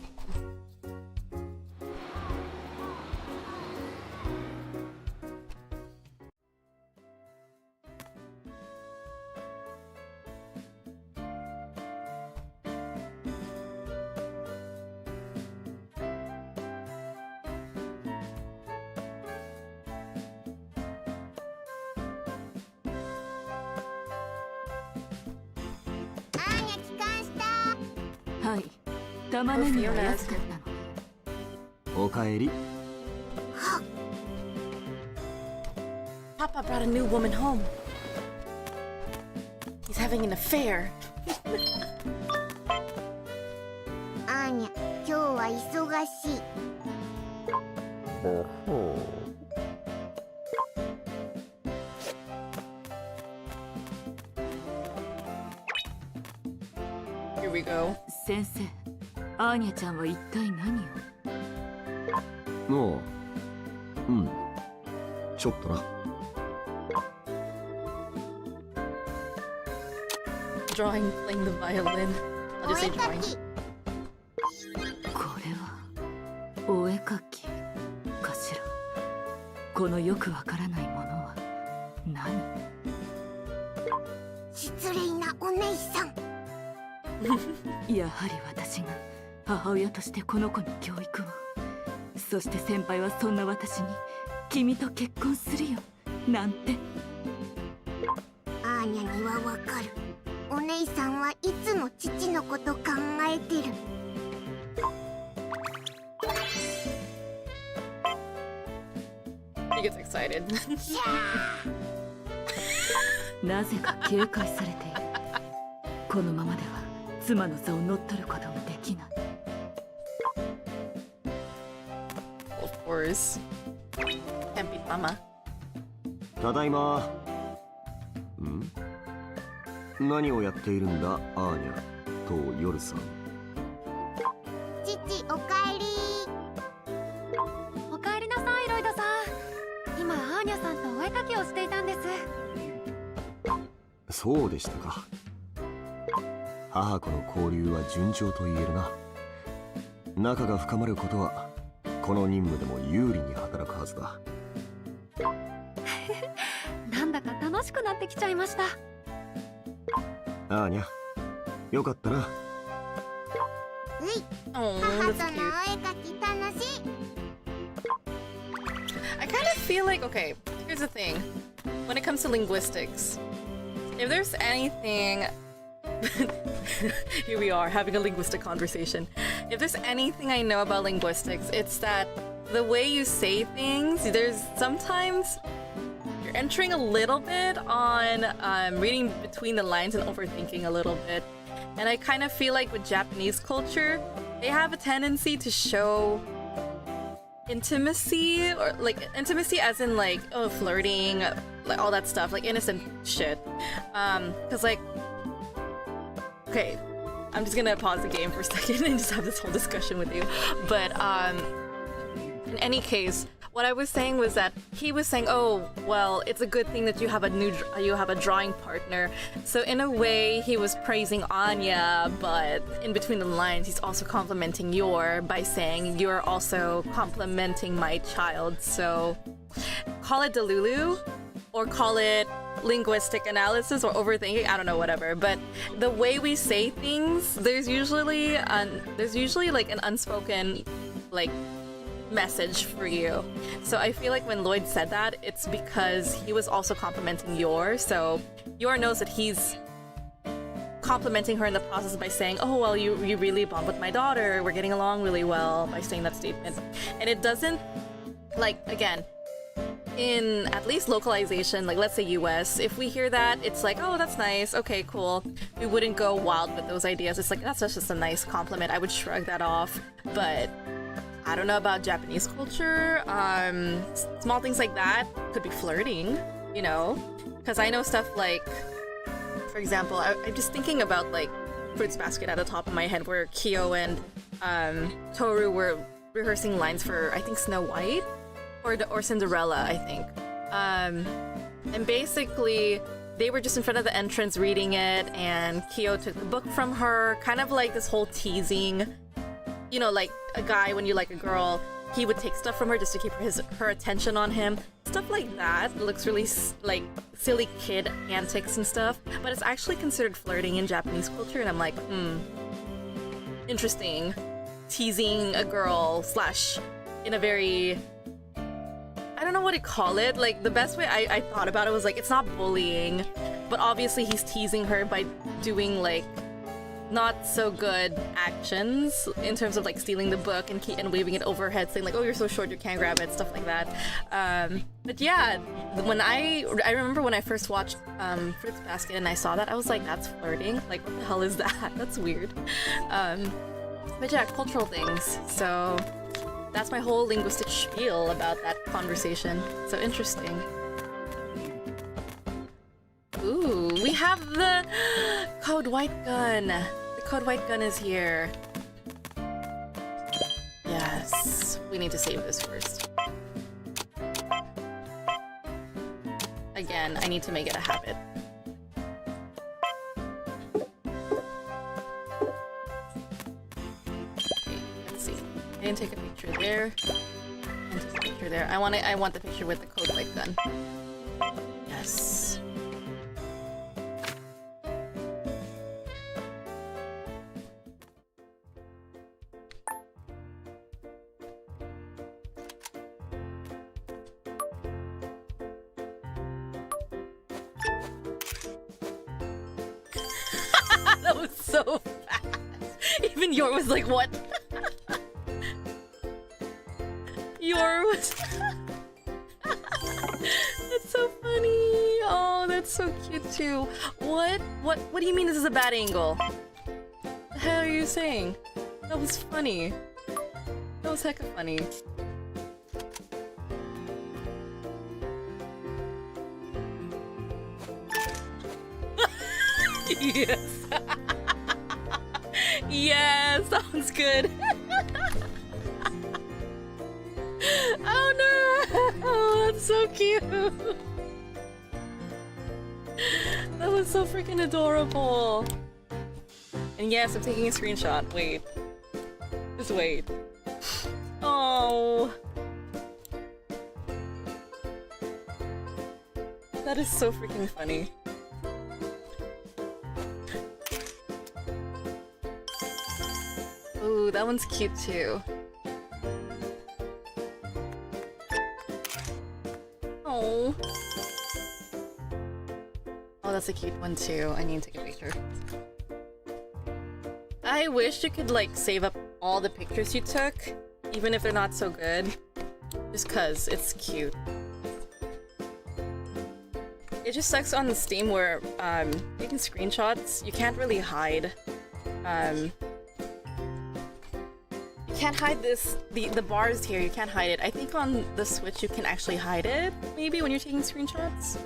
Papa brought a new woman home. He's having an affair. アーニャ、今日は忙しい。Here we go. 先生、アーニャちゃんは一体何を？もう、ちょっとな。Drawing, playing the violin. I'll just say drawing. これはお絵描きかしら。このよくわからないものは何？失礼なお姉さん。やはり私が母親としてこの子の教育を。そして先輩はそんな私に君と結婚するよなんて。アーニャにはわかる。お姉さんはいつも父のこと考えてる。He gets excited. なぜか警戒されている。このままでは妻の座を乗っ取ることができない。Of course. Can't beat mama. ただいま。ん？何をやっているんだ、アーニャとヨルさん。父、おかえり。おかえりなさい、ロイドさん。今アーニャさんとお絵かきをしていたんです。そうでしたか。母子の交流は順調と言えるな。仲が深まることはこの任務でも有利に働くはずだ。なんだか楽しくなってきちゃいました。アーニャ、よかったな。Oh, 母 that's とのお cute. 絵かき楽しい。 I kind of feel like, okay, here's the thing. When it comes to linguistics, if there's anything... Here we are, having a linguistic conversation. If there's anything I know about linguistics, it's that the way you say things, there's sometimes... You're entering a little bit on reading between the lines and overthinking a little bit. And I kind of feel like with Japanese culture, they have a tendency to show intimacy, or like intimacy as in like, oh, flirting, like all that stuff, like innocent shit. Cause like, okay, I'm just gonna pause the game for a second and just have this whole discussion with you. But in any case, what I was saying was that he was saying, oh, well, it's a good thing that you have a drawing partner. So in a way, he was praising Anya, but in between the lines, he's also complimenting Yor by saying, you're also complimenting my child. So call it Delulu, or call it linguistic analysis or overthinking, I don't know, whatever. But the way we say things, there's usually like an unspoken, like, message for you. So I feel like when Lloyd said that, it's because he was also complimenting Yor. So Yor knows that he's complimenting her in the process by saying, oh, well, you really bond with my daughter, we're getting along really well, by saying that statement. And it doesn't, like, again, in at least localization, like let's say US, if we hear that, it's like, oh, that's nice, okay, cool. We wouldn't go wild with those ideas. It's like, that's just a nice compliment. I would shrug that off. But I don't know about Japanese culture. Small things like that could be flirting, you know? Because I know stuff like, for example, I'm just thinking about like Fruits Basket at the top of my head, where Kyo and Toru were rehearsing lines for, I think, Snow White or Cinderella, I think. And basically, they were just in front of the entrance reading it, and Kyo took the book from her, kind of like this whole teasing. You know, like a guy, when you like a girl, he would take stuff from her just to keep her attention on him. Stuff like that. It looks really like silly kid antics and stuff, but it's actually considered flirting in Japanese culture, and I'm like, interesting. Teasing a girl / in a very, I don't know what to call it. Like, the best way I thought about it was like, it's not bullying, but obviously he's teasing her by doing like not so good actions in terms of like stealing the book and waving it over her head, saying like, oh, you're so short, you can't grab it, stuff like that. But yeah, when I remember when I first watched Fruits Basket and I saw that, I was like, that's flirting? Like, what the hell is that? That's weird. But yeah, cultural things. So that's my whole linguistic spiel about that conversation. So interesting. Ooh, we have the Code White Gun. The Code White Gun is here. Yes, we need to save this first. Again, I need to make it a habit. Okay, let's see. I didn't take a picture there. I didn't take a picture there. I want the picture with the Code White Gun. Yes. That was so fast. Even Yor was like, what? Yor was... That's so funny. Oh, that's so cute too. What do you mean this is a bad angle? The hell are you saying? That was funny. That was hecka funny. Yes. Yes, sounds good. Oh no! Oh, that's so cute. That was so freaking adorable. And yes, I'm taking a screenshot. Wait. Just wait. Oh. That is so freaking funny. Ooh, that one's cute too. Oh. Oh, that's a cute one too. I need to take a picture. I wish you could like save up all the pictures you took, even if they're not so good. Just cause it's cute. It just sucks on Steam where taking screenshots, you can't really hide. You can't hide this the bars here, you can't hide it. I think on the Switch you can actually hide it, maybe when you're taking screenshots.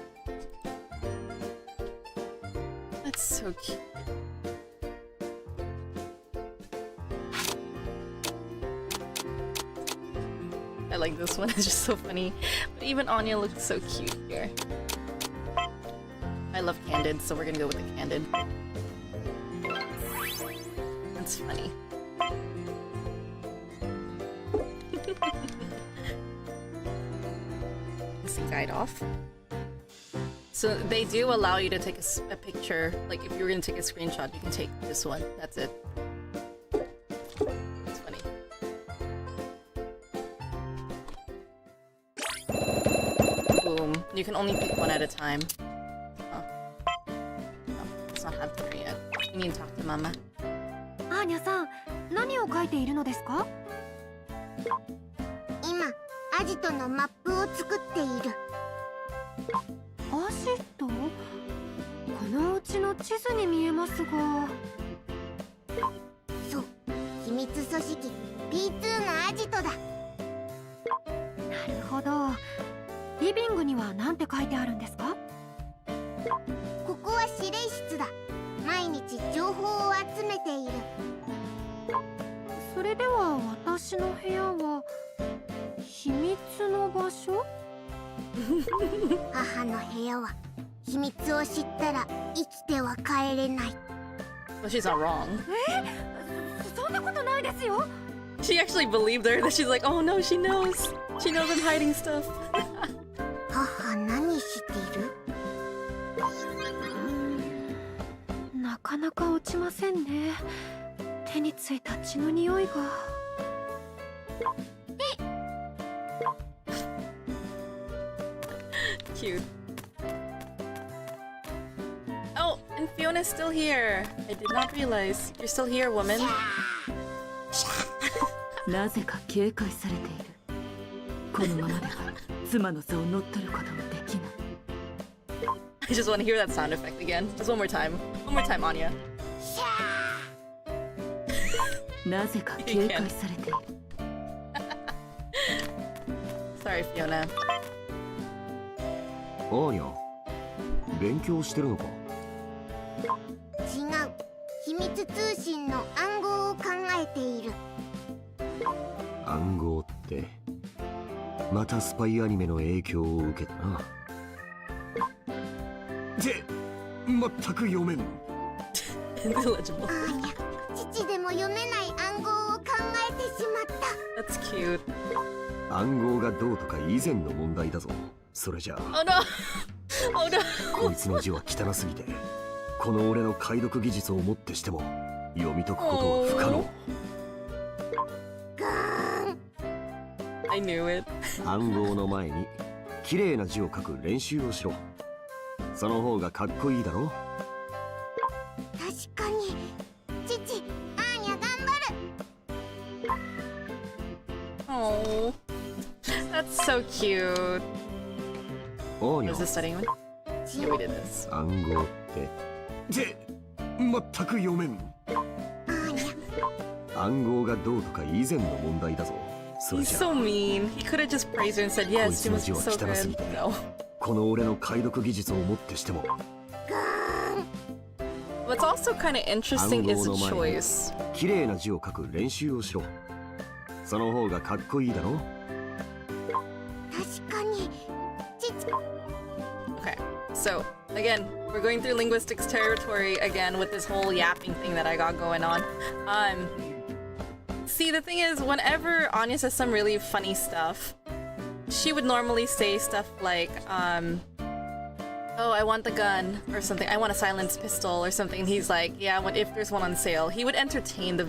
That's so cute. I like this one, it's just so funny. But even Anya looks so cute here. I love Candid, so we're gonna go with the Candid. That's funny. Is the guide off? So they do allow you to take a picture, like if you're gonna take a screenshot, you can take this one. That's it. It's funny. Boom. You can only pick one at a time. Not have three yet. You need to talk to Mama. アーニャさん、何を書いているのですか？今アジトのマップを作っている。アジト？このうちの地図に見えますが。そう、秘密組織 P2 のアジトだ。なるほど。リビングには何て書いてあるんですか？ここは指令室だ。毎日情報を集めている。それでは私の部屋は秘密の場所？母の部屋は秘密を知ったら生きては帰れない。Well, she's not wrong. そんなことないですよ。She actually believed her that she's like, oh no, she knows. She knows I'm hiding stuff. 母何してる？なかなか落ちませんね。手についた血の匂いが。Cute. Oh, and Fiona's still here. I did not realize. You're still here, woman. なぜか警戒されている。このままでは妻の座を乗っ取ることもできない。I just want to hear that sound effect again. Just one more time. One more time, Anya. なぜか警戒されている。Sorry, Fiona. アーニャ、勉強してるのか？違う。秘密通信の暗号を考えている。暗号ってまたスパイアニメの影響を受けたな。って全く読めん。Illegible. あーにゃ、父でも読めない暗号を考えてしまった。 That's cute. 暗号がどうとか以前の問題だぞ。それじゃあ Oh no! Oh no! こいつの字は汚すぎて、この俺の解読技術をもってしても読み解くことは不可能。I knew it. 暗号の前に綺麗な字を書く練習をしろ。その方がかっこいいだろ。確かに。父、アーニャ頑張る。 Oh, that's so cute. アーニ Was ャ、 this studying one? Yeah, we did this. 暗号って全く読めん。アーニャ、暗号がどうとか以前の問題だぞ。それ He's じゃ so あ mean. He could have just praised her and said, yes, she must be so good. No. この俺の解読技術をもってしても What's also kind of interesting is the choice. 綺麗な字を書く練習をしろ。その方がかっこいいだろ。確かに。Okay, so again, we're going through linguistics territory again with this whole yapping thing that I got going on. See, the thing is, whenever Anya says some really funny stuff, she would normally say stuff like, oh, I want the gun, or something. I want a silenced pistol, or something. And he's like, yeah, if there's one on sale. He would entertain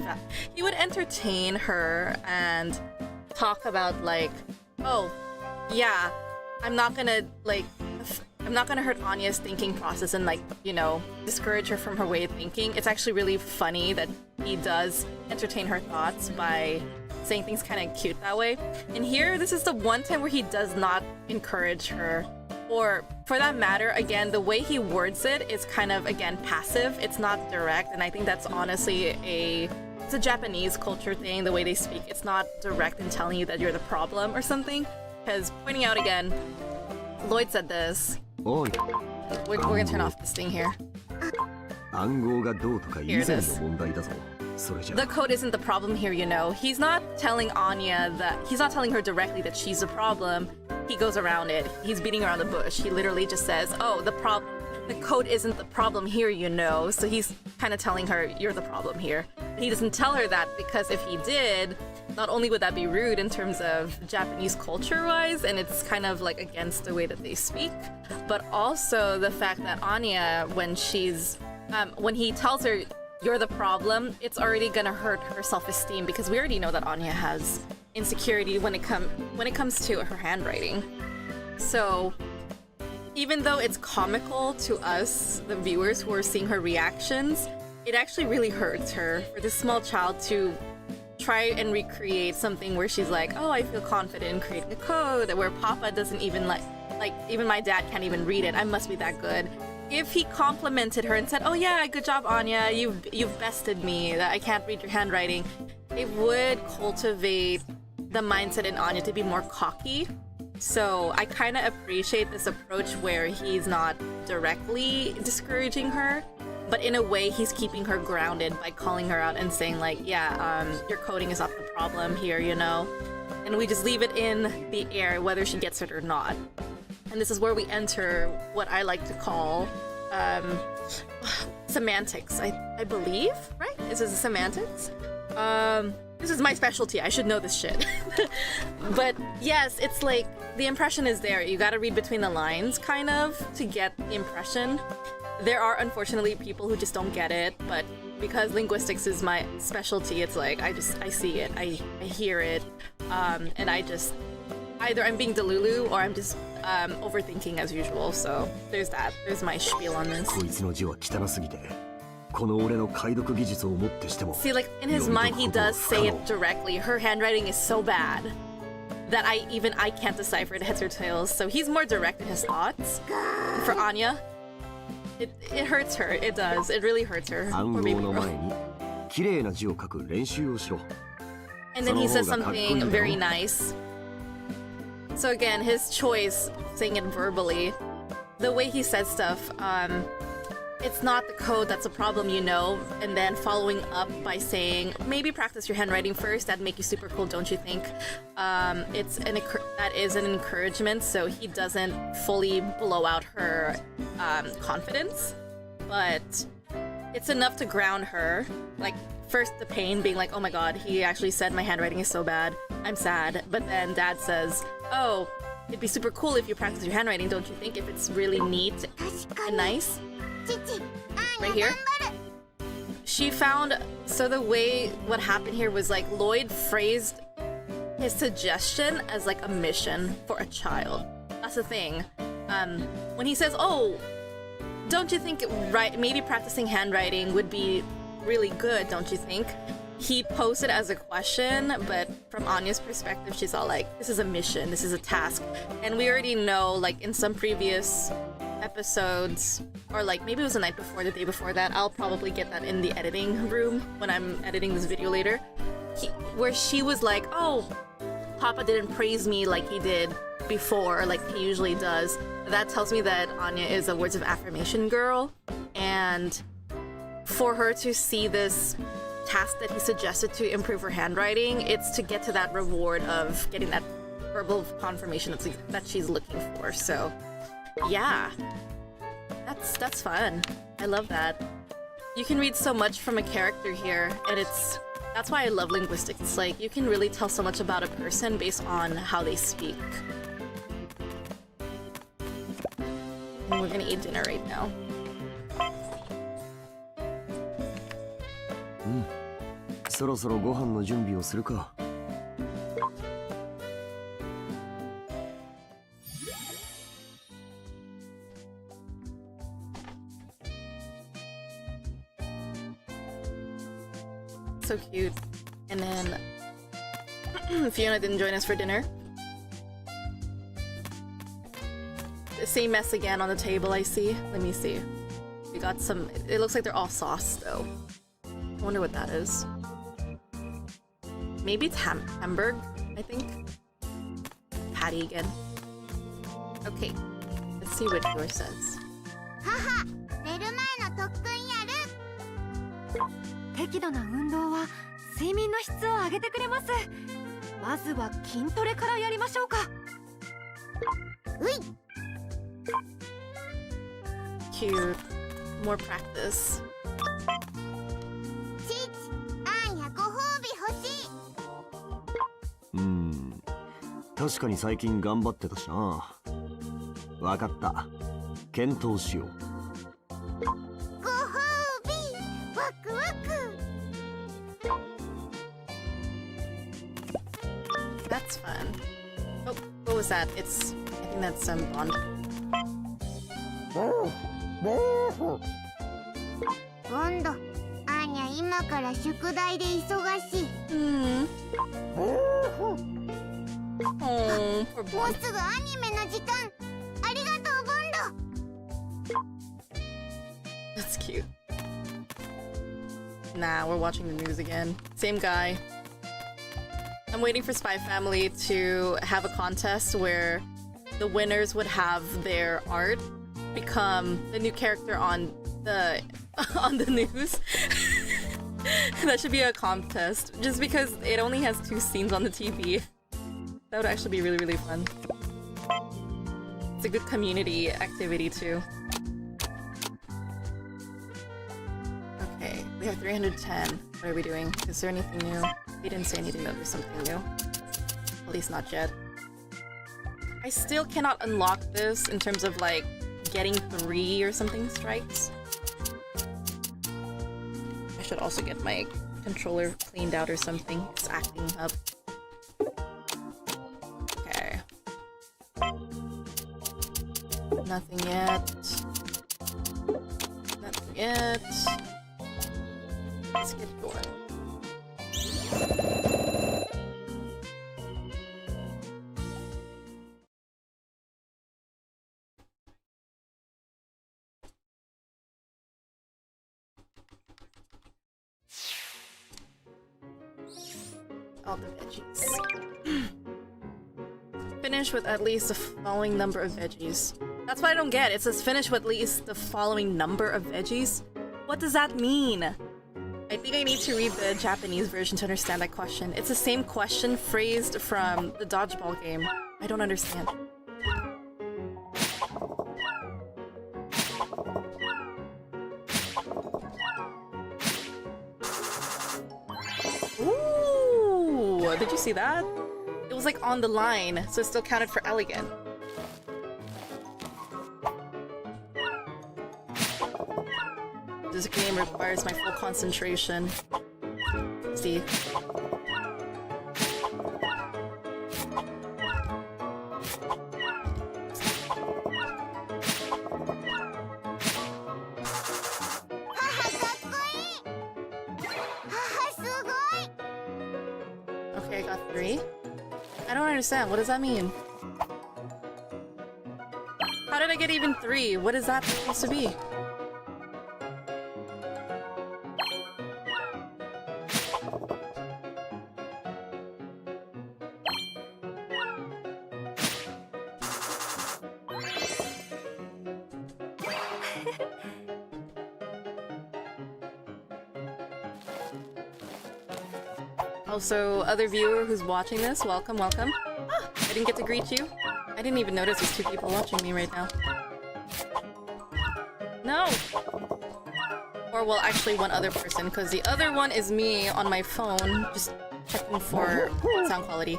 her and talk about like, oh, yeah, I'm not gonna hurt Anya's thinking process and like, you know, discourage her from her way of thinking. It's actually really funny that he does entertain her thoughts by saying things kind of cute that way. And here, this is the one time where he does not encourage her. Or, for that matter, again, the way he words it is kind of, again, passive. It's not direct, and I think that's honestly it's a Japanese culture thing, the way they speak. It's not direct in telling you that you're the problem or something. Because, pointing out again, Lloyd said this. We're gonna turn off this thing here. Here it is. The code isn't the problem here, you know. He's not telling her directly that she's the problem. He goes around it. He's beating around the bush. He literally just says, oh, the code isn't the problem here, you know. So he's kind of telling her, you're the problem here. He doesn't tell her that because if he did, not only would that be rude in terms of Japanese culture-wise, and it's kind of like against the way that they speak, but also the fact that Anya, when he tells her, you're the problem, it's already gonna hurt her self-esteem because we already know that Anya has insecurity when it comes to her handwriting. So even though it's comical to us, the viewers who are seeing her reactions, it actually really hurts her for this small child to try and recreate something where she's like, oh, I feel confident in creating a code, where Papa doesn't even like even my dad can't even read it. I must be that good. If he complimented her and said, oh yeah, good job, Anya, you've bested me, that I can't read your handwriting, it would cultivate the mindset in Anya to be more cocky. So I kind of appreciate this approach where he's not directly discouraging her, but in a way he's keeping her grounded by calling her out and saying like, yeah, your coding is not the problem here, you know? And we just leave it in the air whether she gets it or not. And this is where we enter what I like to call semantics, I believe, right? Is this semantics? This is my specialty. I should know this shit. But yes, it's like the impression is there. You gotta read between the lines, kind of, to get the impression. There are unfortunately people who just don't get it, but because linguistics is my specialty, it's like I see it, I hear it, and I just either I'm being delulu or I'm just overthinking as usual. So there's that. There's my spiel on this. See, like in his mind, he does say it directly. Her handwriting is so bad that I can't decipher it heads or tails. So he's more direct in his thoughts. For Anya, it hurts her. It does. It really hurts her. Poor baby girl. And then he says something very nice. So again, his choice, saying it verbally, the way he said stuff, it's not the code that's a problem, you know, and then following up by saying, maybe practice your handwriting first, that'd make you super cool, don't you think? That is an encouragement, so he doesn't fully blow out her confidence, but it's enough to ground her. Like, first the pain, being like, oh my god, he actually said my handwriting is so bad, I'm sad, but then Dad says, oh, it'd be super cool if you practice your handwriting, don't you think, if it's really neat and nice? Right here. She found, so the way what happened here was like Lloyd phrased his suggestion as like a mission for a child. That's the thing. When he says, oh, don't you think maybe practicing handwriting would be really good, don't you think? He posed it as a question, but from Anya's perspective, she's all like, this is a mission, this is a task. And we already know, like in some previous episodes, or like maybe it was the night before, the day before that, I'll probably get that in the editing room when I'm editing this video later, where she was like, oh, Papa didn't praise me like he did before, like he usually does. That tells me that Anya is a words of affirmation girl, and for her to see this task that he suggested to improve her handwriting, it's to get to that reward of getting that verbal confirmation that she's looking for. So, yeah, that's fun. I love that. You can read so much from a character here, and that's why I love linguistics. It's like you can really tell so much about a person based on how they speak. And we're gonna eat dinner right now. そろそろご飯の準備をするか。So cute. And then Fiona didn't join us for dinner. The same mess again on the table, I see. Let me see. We got some. It looks like they're all sauce though. I wonder what that is. Maybe it's Hamburg, I think. Patty again. Okay, let's see what yours says. 母、寝る前の特訓やる。適度な運動は睡眠の質を上げてくれます。まずは筋トレからやりましょうか。うい。Cute. More practice. ちち、あんやご褒美欲しい。確かに最近頑張ってたしな。わかった。検討しよう。ご褒美、ワクワク。That's fun. Oh, what was that? I think that's some bond. 今度、あんや今から宿題で忙しい。Oh, poor も boy. うすぐアニメの時間。ありがとう、ボンド。 That's cute. Nah, we're watching the news again. Same guy. I'm waiting for Spy Family to have a contest where the winners would have their art become the new character on the on the news. That should be a contest, just because it only has 2 scenes on the TV. That would actually be really, really fun. It's a good community activity too. Okay, we have 310. What are we doing? Is there anything new? He didn't say anything that there's something new. At least not yet. I still cannot unlock this in terms of like getting 3 or something strikes. I should also get my controller cleaned out or something. It's acting up. Okay. Nothing yet. Nothing yet. Let's get going. All the veggies. Finish with at least the following number of veggies. That's what I don't get. It says finish with at least the following number of veggies. What does that mean? I think I need to read the Japanese version to understand that question. It's the same question phrased from the dodgeball game. I don't understand. Ooh, did you see that? It was like on the line, so it still counted for elegant. This game requires my full concentration. See? Okay, I got 3. I don't understand. What does that mean? How did I get even 3? What is that supposed to be? Also, other viewer who's watching this, welcome, welcome. Ah, I didn't get to greet you. I didn't even notice there's 2 people watching me right now. No! Or, well, actually 1 other person, because the other one is me on my phone, just checking for sound quality.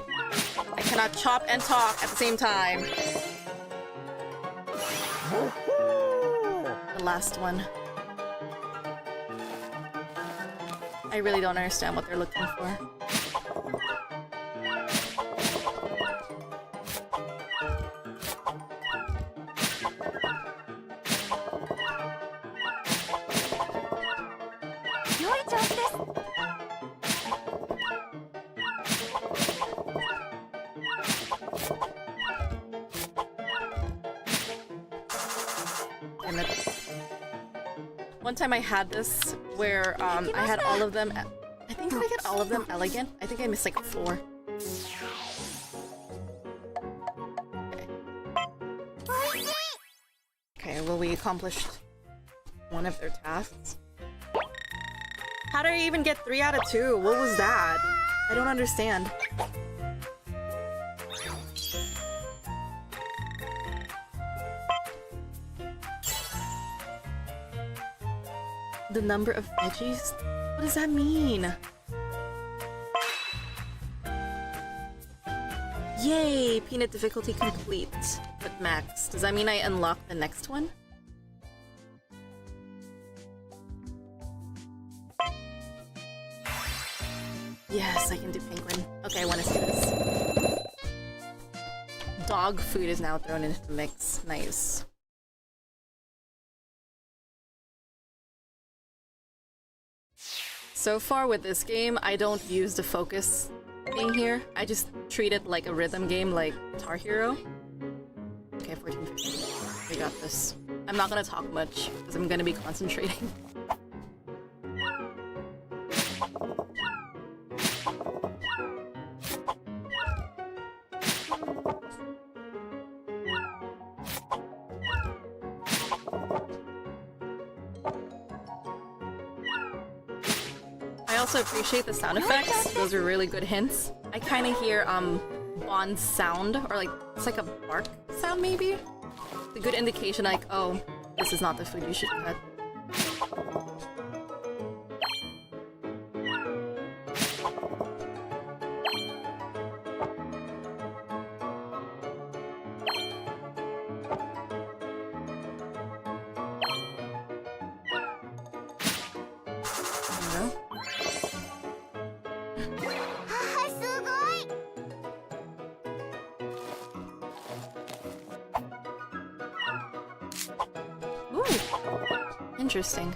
I cannot chop and talk at the same time. The last one. I really don't understand what they're looking for. Damn it. One time I had this where I had all of them. I think I get all of them elegant. I think I missed like 4. Okay, well, we accomplished 1 of their tasks. How did I even get 3 out of 2? What was that? I don't understand. The number of veggies? What does that mean? Yay! Peanut difficulty complete. But max. Does that mean I unlock the next one? Yes, I can do penguin. Okay, I want to see this. Dog food is now thrown into the mix. Nice. So far with this game, I don't use the focus thing here. I just treat it like a rhythm game like Guitar Hero. Okay, 1450. We got this. I'm not gonna talk much, because I'm gonna be concentrating. I also appreciate the sound effects. Those are really good hints. I kind of hear Bond's sound, or like it's like a bark sound maybe. It's a good indication like, oh, this is not the food you should cut. Interesting.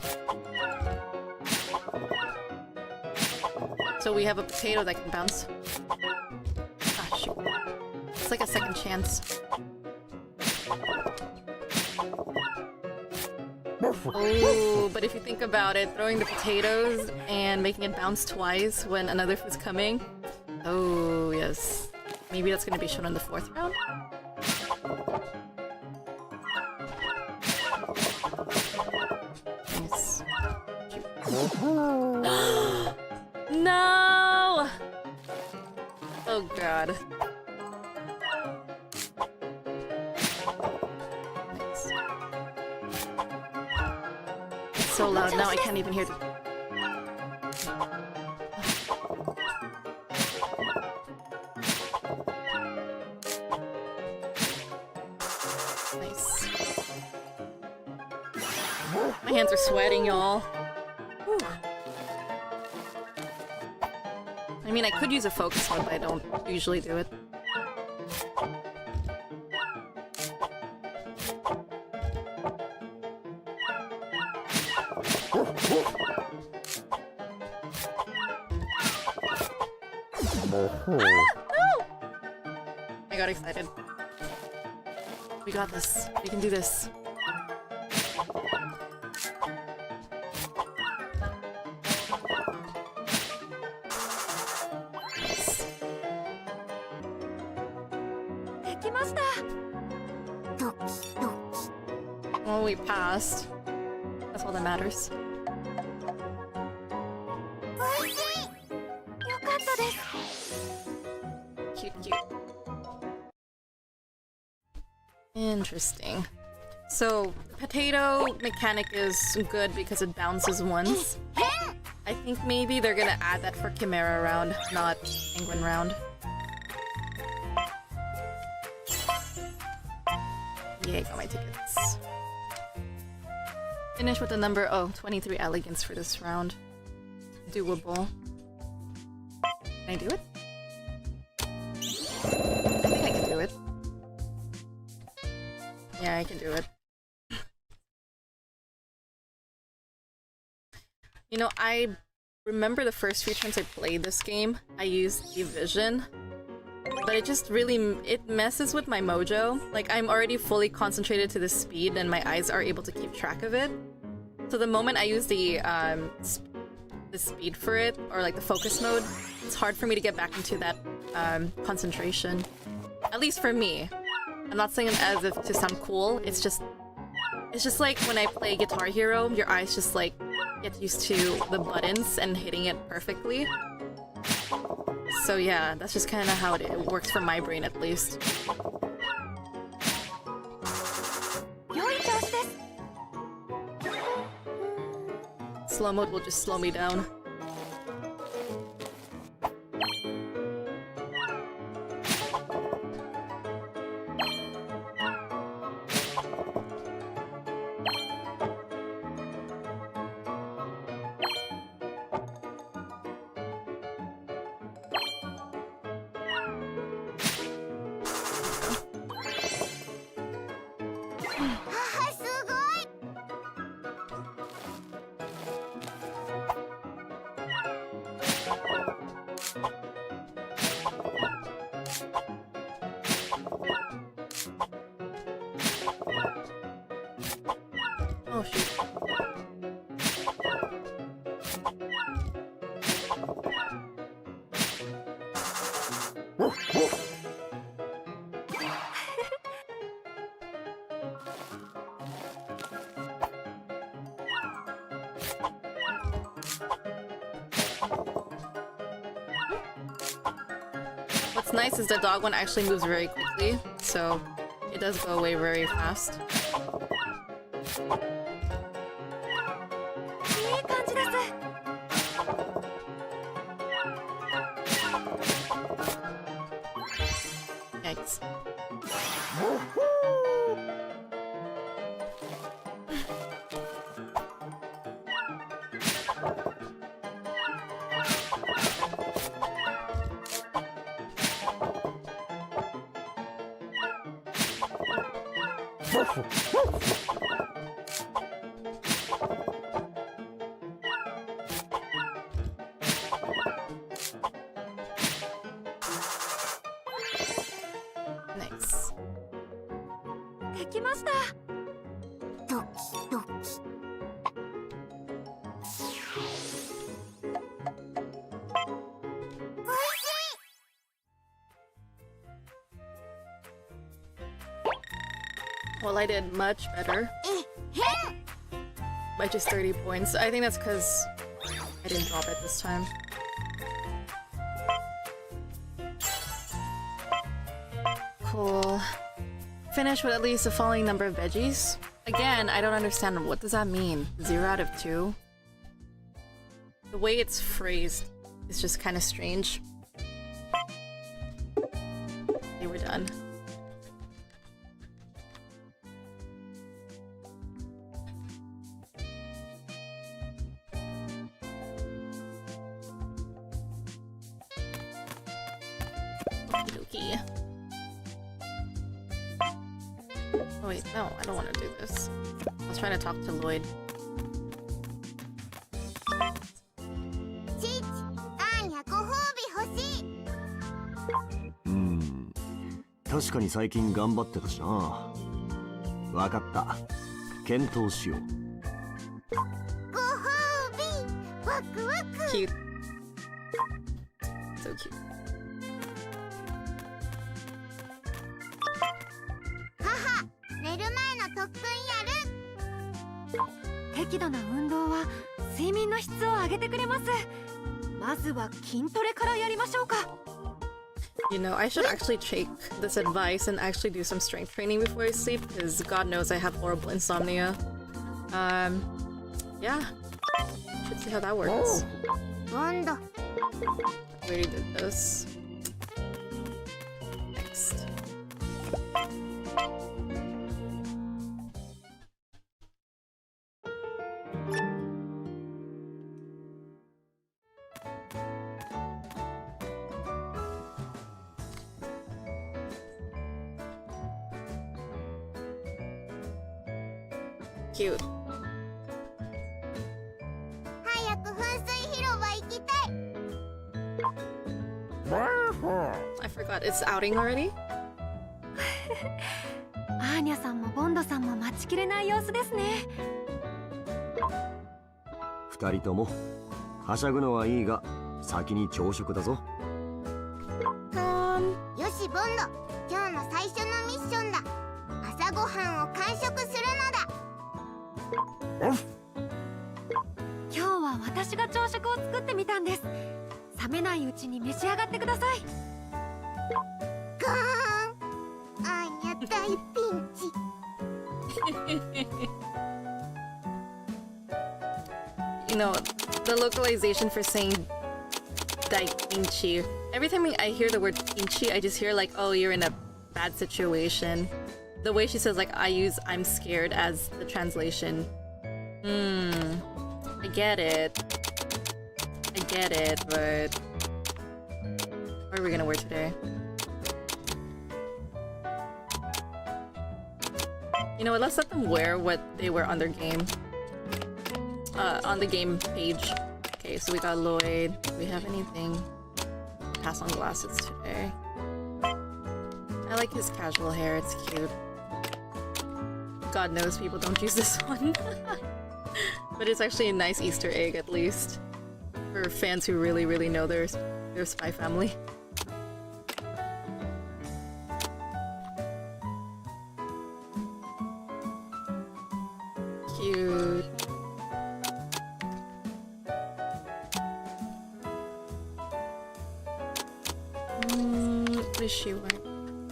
So we have a potato that can bounce. Ah, shoot. It's like a second chance. Oh, but if you think about it, throwing the potatoes and making it bounce twice when another food's coming. Oh, yes. Maybe that's gonna be shown in the 4th round? No! Oh god. Nice. It's so loud now I can't even hear the... Nice. My hands are sweating, y'all. I mean, I could use a focus one, but I don't usually do it. Ah, no! I got excited. We got this. We can do this. Well, we passed. That's all that matters. Interesting. So, potato mechanic is good because it bounces once. I think maybe they're gonna add that for Chimera round, not Penguin round. Yay, got my tickets. Finish with the number, 23 elegance for this round. Doable. Can I do it? I think I can do it. Yeah, I can do it. You know, I remember the first few times I played this game, I used Evision, but it just really, it messes with my mojo. Like, I'm already fully concentrated to the speed and my eyes are able to keep track of it. So the moment I use the speed for it, or like the focus mode, it's hard for me to get back into that concentration. At least for me. I'm not saying it as if to sound cool, it's just like when I play Guitar Hero, your eyes just like get used to the buttons and hitting it perfectly. So yeah, that's just kind of how it works for my brain at least. Slow mode will just slow me down. Oh shoot. What's nice is the dog one actually moves very quickly, so it does go away very fast. Yikes. Nice. できました。ドキドキ。おいしい。 Well, I did much better by just 30 points. I think that's because I didn't drop it this time. Cool. Finish with at least the following number of veggies. Again, I don't understand. What does that mean? 0 out of 2? The way it's phrased is just kind of strange. Okay, we're done. Okey-dokey. Oh wait, no, I don't want to do this. I was trying to talk to Lloyd. チッチ、アーニャご褒美欲しい。確かに最近頑張ってたしな。わかった。検討しよう。ご褒美、ワクワク。 Cute. So cute. 母、寝る前の特訓やる。適度な運動は睡眠の質を上げてくれます。まずは筋トレからやりましょうか。You know, I should actually take this advice and actually do some strength training before I sleep, because God knows I have horrible insomnia. Yeah. Should see how that works. ボンド We already did this. Next. Cute. 早く噴水広場行きたい I forgot, it's outing already? アーニャさんもボンドさんも待ちきれない様子ですね。二人ともはしゃぐのはいいが先に朝食だぞ。よしボンド、今日の最初のミッションだ。朝ごはんを完食するのだ。今日は私が朝食を作ってみたんです。冷めないうちに召し上がってください。ガーン、アーニャ大ピンチ。You know, the localization for saying daikinchi. Every time I hear the word kinchi, I just hear like, oh, you're in a bad situation. The way she says like, I'm scared as the translation. I get it, but what are we gonna wear today? You know what, let's let them wear what they wear on their game. On the game page. Okay, so we got Lloyd. Do we have anything? Pass on glasses today. I like his casual hair, it's cute. God knows people don't use this one. But it's actually a nice Easter egg, at least. For fans who really, really know their Spy Family. Cute. What is she wearing?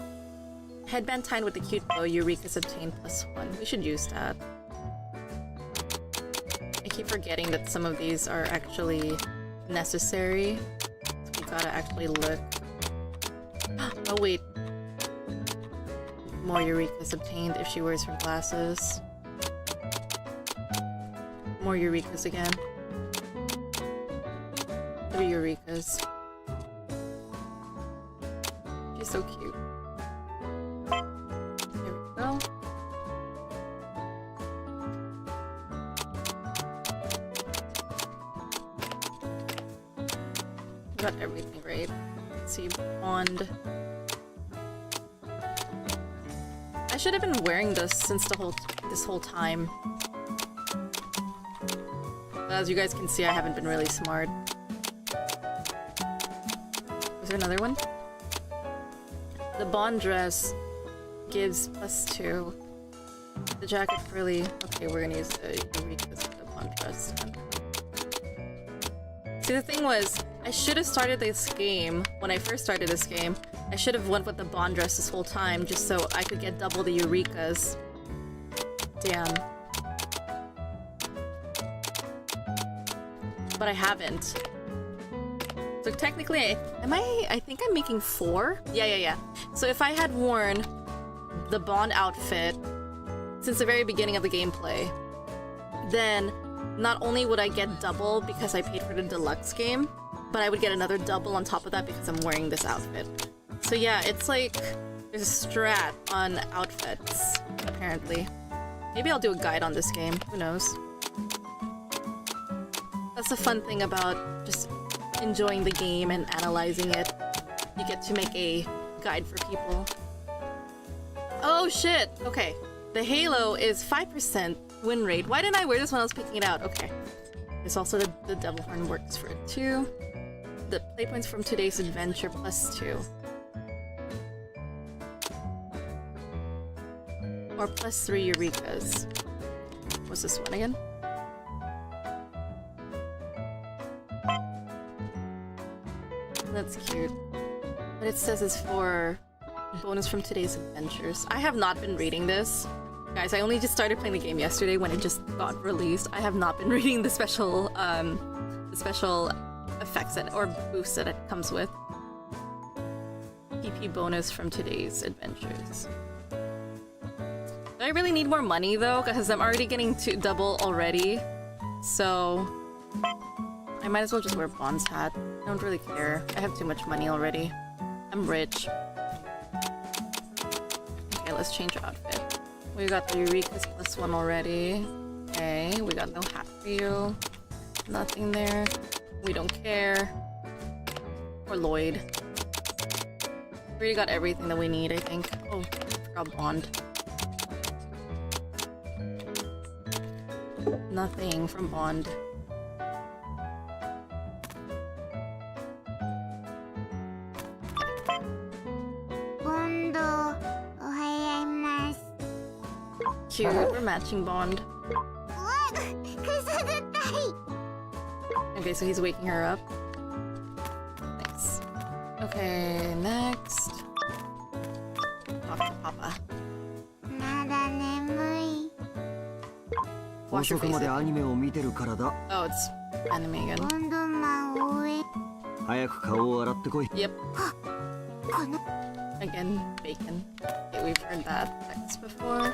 Headband tied with the cute bow, Eureka's obtained +1. We should use that. I keep forgetting that some of these are actually necessary. So we gotta actually look. Oh wait. More Eureka's obtained if she wears her glasses. More Eureka's again. 3 Eureka's. She's so cute. There we go. Got everything right. Let's see, Bond. I should have been wearing this since this whole time. But as you guys can see, I haven't been really smart. Is there another one? The Bond dress gives +2. The jacket really... Okay, we're gonna use the Eureka's for the Bond dress then. See, the thing was, I should have started this game, when I first started this game, I should have went with the Bond dress this whole time, just so I could get double the Eureka's. Damn. But I haven't. So technically, I think I'm making 4? Yeah. So if I had worn the Bond outfit since the very beginning of the gameplay, then not only would I get double because I paid for the deluxe game, but I would get another double on top of that because I'm wearing this outfit. So yeah, it's like there's a strat on outfits, apparently. Maybe I'll do a guide on this game, who knows. That's the fun thing about just enjoying the game and analyzing it. You get to make a guide for people. Oh shit! Okay. The Halo is 5% win rate. Why didn't I wear this when I was picking it out? Okay. There's also the Devil Horn works for it too. The play points from today's adventure +2. Or +3 Eureka's. What's this one again? That's cute. But it says it's for bonus from today's adventures. I have not been reading this. Guys, I only just started playing the game yesterday when it just got released. I have not been reading the special effects that, or boosts that it comes with. PP bonus from today's adventures. Do I really need more money though? Because I'm already getting to double already. So I might as well just wear Bond's hat. I don't really care. I have too much money already. I'm rich. Okay, let's change our outfit. We got the Eureka's +1 already. Okay, we got no hat for you. Nothing there. We don't care. Or Lloyd. We already got everything that we need, I think. Oh, I forgot Bond. Nothing from Bond. Bondo, ohayaimasu. Cute, we're matching Bond. What? Kusuguttai. Okay, so he's waking her up. Nice. Okay, next. Talk to Papa. Nada nemui. Wash your 遅くまで face. アニメを見てるからだ。 Oh, it's anime again. Bondoman oe. 早く顔を洗ってこい。 Yep, この again, bacon. Okay, we've heard that text before.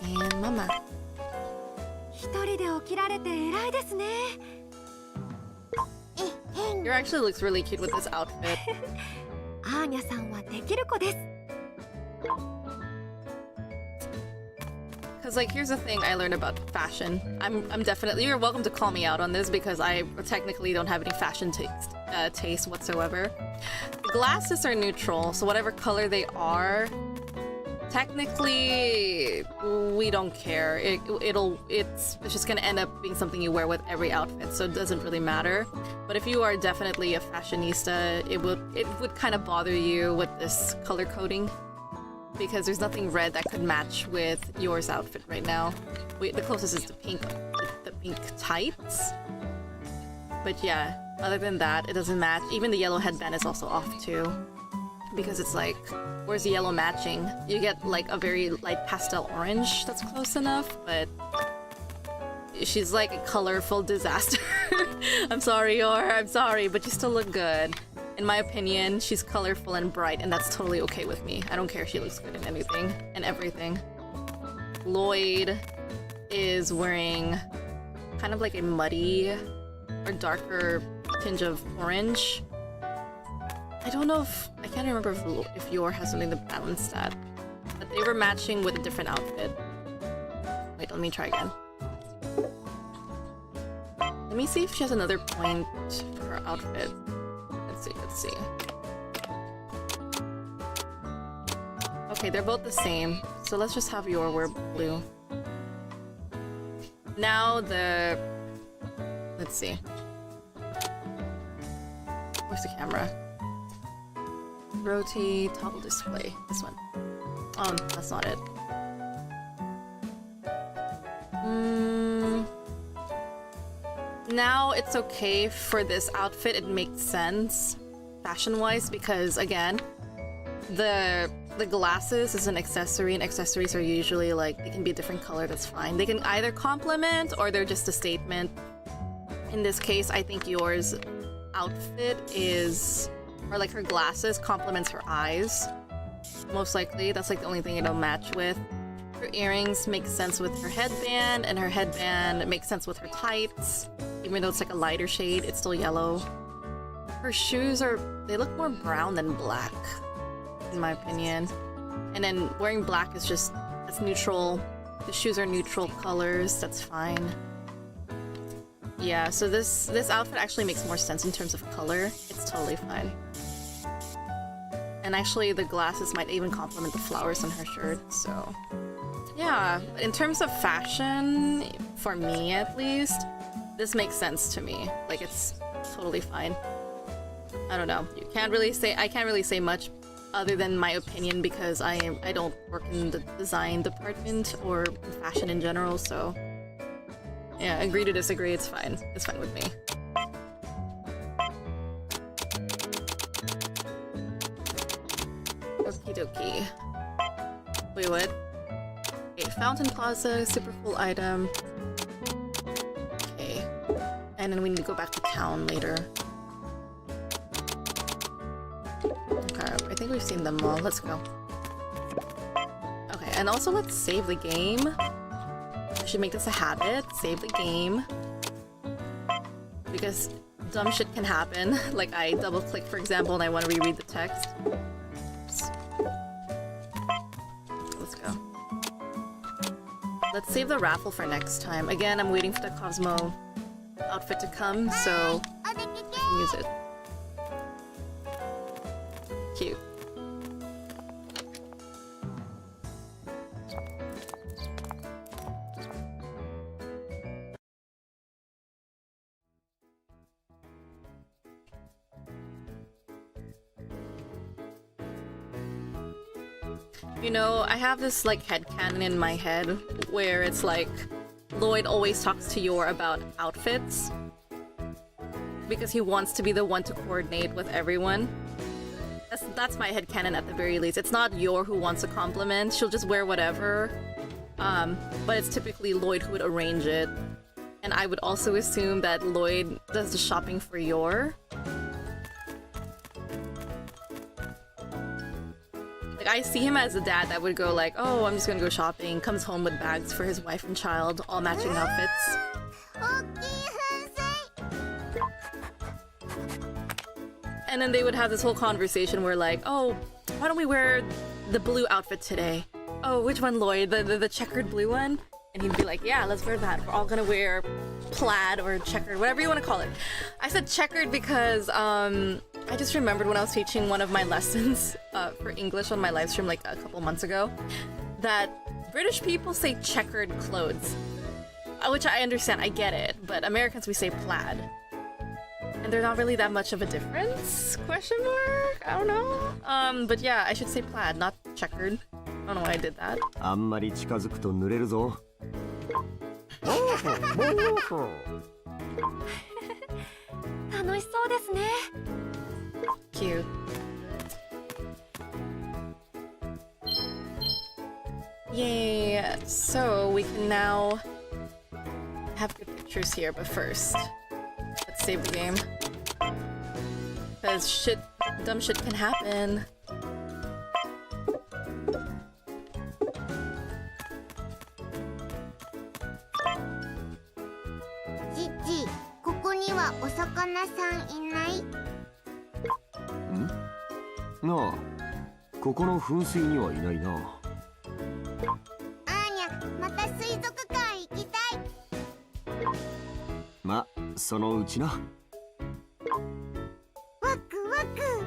And Mama. 一人で起きられて偉いですね。Your actually looks really cute with this outfit. アーニャさんはできる子です。 Cause like here's the thing I learned about fashion. I'm definitely, you're welcome to call me out on this because I technically don't have any fashion taste whatsoever. The glasses are neutral, so whatever color they are, technically we don't care. It's just gonna end up being something you wear with every outfit, so it doesn't really matter. But if you are definitely a fashionista, it would kind of bother you with this color coding. Because there's nothing red that could match with yours outfit right now. Wait, the closest is the pink tights. But yeah, other than that, it doesn't match. Even the yellow headband is also off too. Because it's like, where's the yellow matching? You get like a very light pastel orange that's close enough, but she's like a colorful disaster. I'm sorry, Yor, I'm sorry, but you still look good. In my opinion, she's colorful and bright, and that's totally okay with me. I don't care if she looks good in anything and everything. Lloyd is wearing kind of like a muddy or darker tinge of orange. I don't know if... I can't remember if Yor has something to balance that. But they were matching with a different outfit. Wait, let me try again. Let me see if she has another point for her outfit. Let's see. Okay, they're both the same. So let's just have Yor wear blue. Now the... Let's see. Where's the camera? Rotate, toggle display. This one. Oh, that's not it. Now it's okay for this outfit, it makes sense fashion-wise because again, the glasses is an accessory and accessories are usually like, they can be a different color, that's fine. They can either complement or they're just a statement. In this case, I think Yor's outfit is, or like her glasses complements her eyes. Most likely, that's like the only thing it'll match with. Her earrings make sense with her headband, and her headband makes sense with her tights. Even though it's like a lighter shade, it's still yellow. Her shoes they look more brown than black, in my opinion. And then wearing black is just, that's neutral. The shoes are neutral colors, that's fine. Yeah, so this outfit actually makes more sense in terms of color. It's totally fine. And actually the glasses might even complement the flowers on her shirt, so... Yeah, in terms of fashion, for me at least, this makes sense to me. Like, it's totally fine. I don't know. I can't really say much other than my opinion because I don't work in the design department or fashion in general, so yeah, agree to disagree, it's fine. It's fine with me. Okie dokie. Wait, what? Okay, Fountain Plaza, super cool item. Okay. And then we need to go back to town later. Okay, I think we've seen them all. Let's go. Okay, and also let's save the game. I should make this a habit. Save the game. Because dumb shit can happen. Like I double click, for example, and I want to reread the text. Oops. Let's go. Let's save the raffle for next time. Again, I'm waiting for the Cosmo outfit to come, so I can use it. Cute. You know, I have this like headcanon in my head where it's like Lloyd always talks to Yor about outfits because he wants to be the one to coordinate with everyone. That's my headcanon at the very least. It's not Yor who wants a compliment, she'll just wear whatever. But it's typically Lloyd who would arrange it. And I would also assume that Lloyd does the shopping for Yor. Like, I see him as a dad that would go like, oh, I'm just gonna go shopping, comes home with bags for his wife and child, all matching outfits. And then they would have this whole conversation where like, oh, why don't we wear the blue outfit today? Oh, which one, Lloyd? The checkered blue one? And he'd be like, yeah, let's wear that. We're all gonna wear plaid or checkered, whatever you want to call it. I said checkered because I just remembered when I was teaching one of my lessons for English on my live stream like a couple months ago that British people say checkered clothes, which I understand, I get it, but Americans, we say plaid. And they're not really that much of a difference? Question mark? I don't know. But yeah, I should say plaid, not checkered. I don't know why I did that. あんまり近づくと濡れるぞ。楽しそうですね。 Cute. Yay! So we can now have good pictures here, but first, let's save the game. Because dumb shit can happen. Chichi, ここにはお魚さんいない？なあ、ここの噴水にはいないな。アーニャ、また水族館行きたい。ま、そのうちな。ワクワク。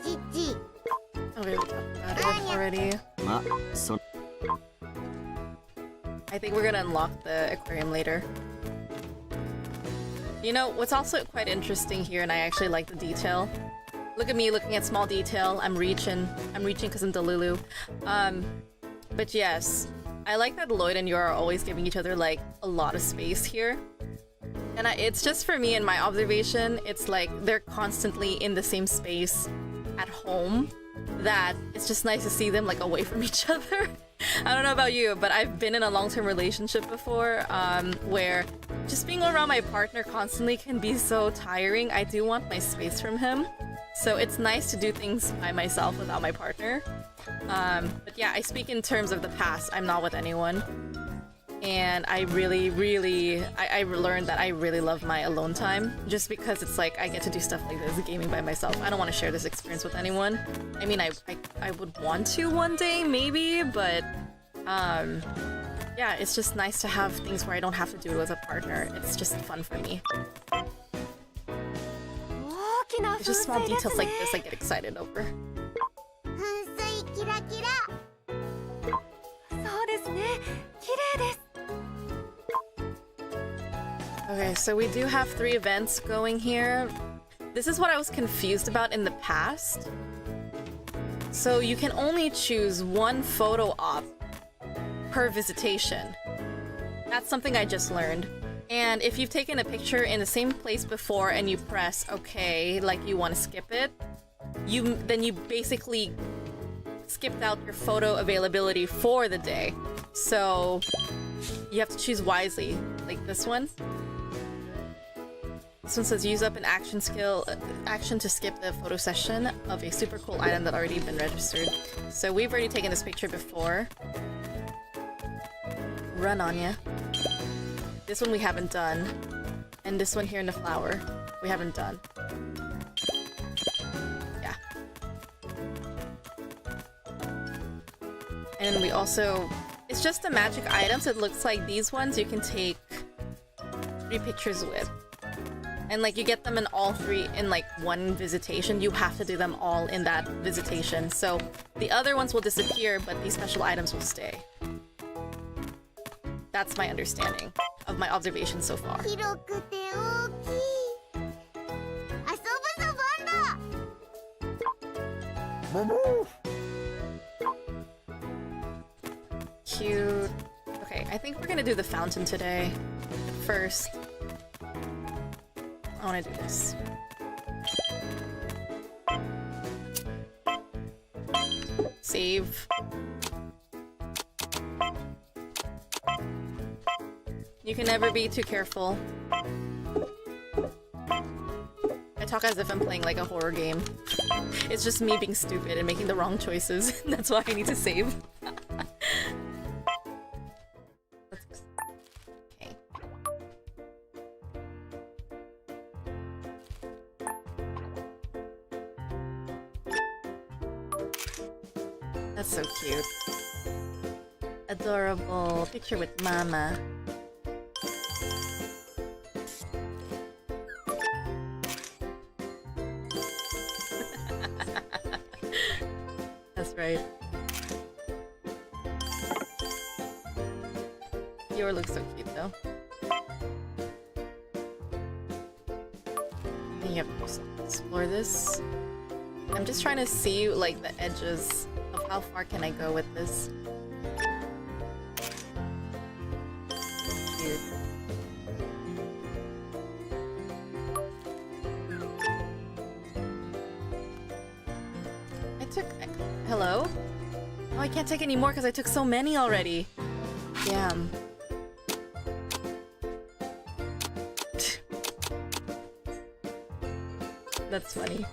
チチ。 Okay, we talked about it already. ま、そ。 I think we're gonna unlock the aquarium later. You know, what's also quite interesting here, and I actually like the detail. Look at me looking at small detail. I'm reaching because I'm Delulu. But yes, I like that Lloyd and Yor are always giving each other like a lot of space here. And it's just for me and my observation, it's like they're constantly in the same space at home that it's just nice to see them like away from each other. I don't know about you, but I've been in a long-term relationship before where just being around my partner constantly can be so tiring. I do want my space from him. So it's nice to do things by myself without my partner. But yeah, I speak in terms of the past. I'm not with anyone. And I really, I learned that I really love my alone time. Just because it's like I get to do stuff like this, gaming by myself. I don't want to share this experience with anyone. I mean, I would want to one day, maybe, but yeah, it's just nice to have things where I don't have to do it with a partner. It's just fun for me. It's just small details like this I get excited over. 噴水キラキラ。そうですね。綺麗です。 Okay, so we do have 3 events going here. This is what I was confused about in the past. So you can only choose 1 photo op per visitation. That's something I just learned. And if you've taken a picture in the same place before and you press OK, like you want to skip it, then you basically skipped out your photo availability for the day. So you have to choose wisely, like this one. This one says use up an action to skip the photo session of a super cool item that already been registered. So we've already taken this picture before. Run, Anya. This one we haven't done. And this one here in the flower, we haven't done. Yeah. And we also... It's just the magic items. It looks like these ones you can take 3 pictures with. And like you get them in all 3 in like one visitation. You have to do them all in that visitation. So the other ones will disappear, but these special items will stay. That's my understanding of my observation so far. 広くて大きい。遊ぶぞバンド。 Cute. Okay, I think we're gonna do the fountain today. First, I wanna do this. Save. You can never be too careful. I talk as if I'm playing like a horror game. It's just me being stupid and making the wrong choices. That's why I need to save. Okay. That's so cute. Adorable. Picture with Mama. That's right. Your looks so cute though. And you have to just explore this. I'm just trying to see like the edges of how far can I go with this. Cute. Hello? Oh, I can't take any more because I took so many already. Damn. That's funny.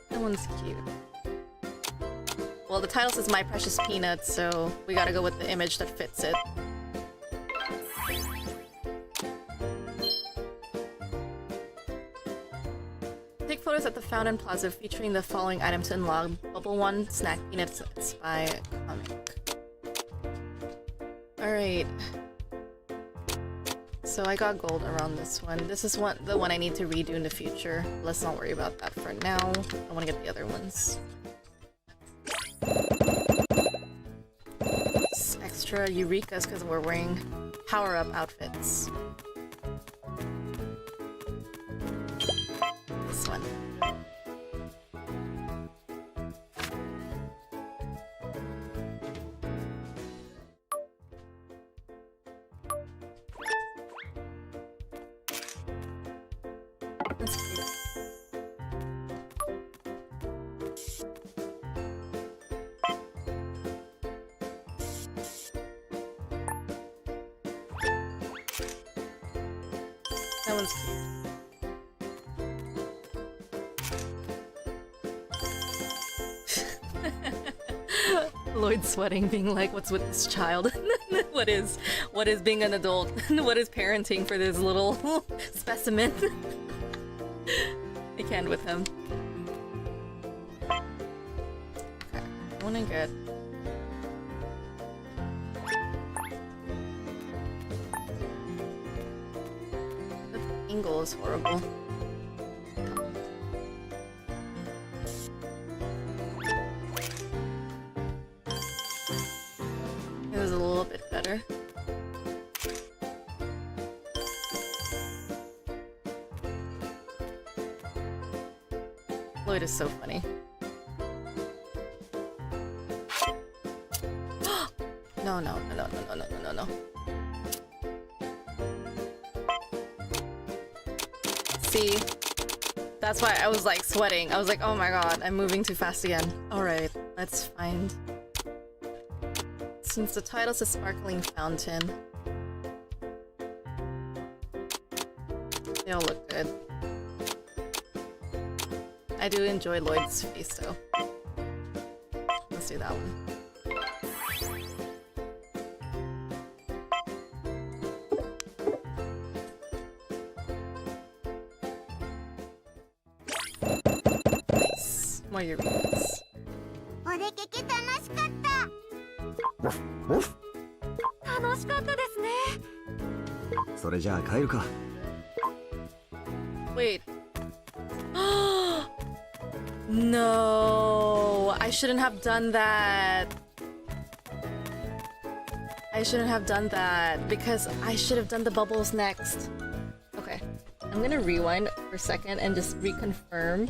That one's cute. Well, the title says My Precious Peanut, so we gotta go with the image that fits it. Take photos at the Fountain Plaza featuring the following items to unlock: Bubble One, Snack Peanuts, Spy Comic. Alright. So I got gold around this one. This is the one I need to redo in the future. Let's not worry about that for now. I want to get the other ones. It's extra Eurekas because we're wearing power-up outfits. This one. That's cute. That one's cute. Lloyd sweating, being like, what's with this child? What is being an adult? What is parenting for this little specimen? I can't with him. Okay, I wanna get... The angle is horrible. It was a little bit better. Lloyd is so funny. No. See? That's why I was like sweating. I was like, oh my god, I'm moving too fast again. Alright, let's find... Since the title's a sparkling fountain, they all look good. I do enjoy Lloyd's face though. Let's do that one. Nice. More Eurekas. お出かけ楽しかった。楽しかったですね。それじゃあ帰るか。 Wait. No, I shouldn't have done that. I shouldn't have done that because I should have done the bubbles next. Okay, I'm gonna rewind for a second and just reconfirm.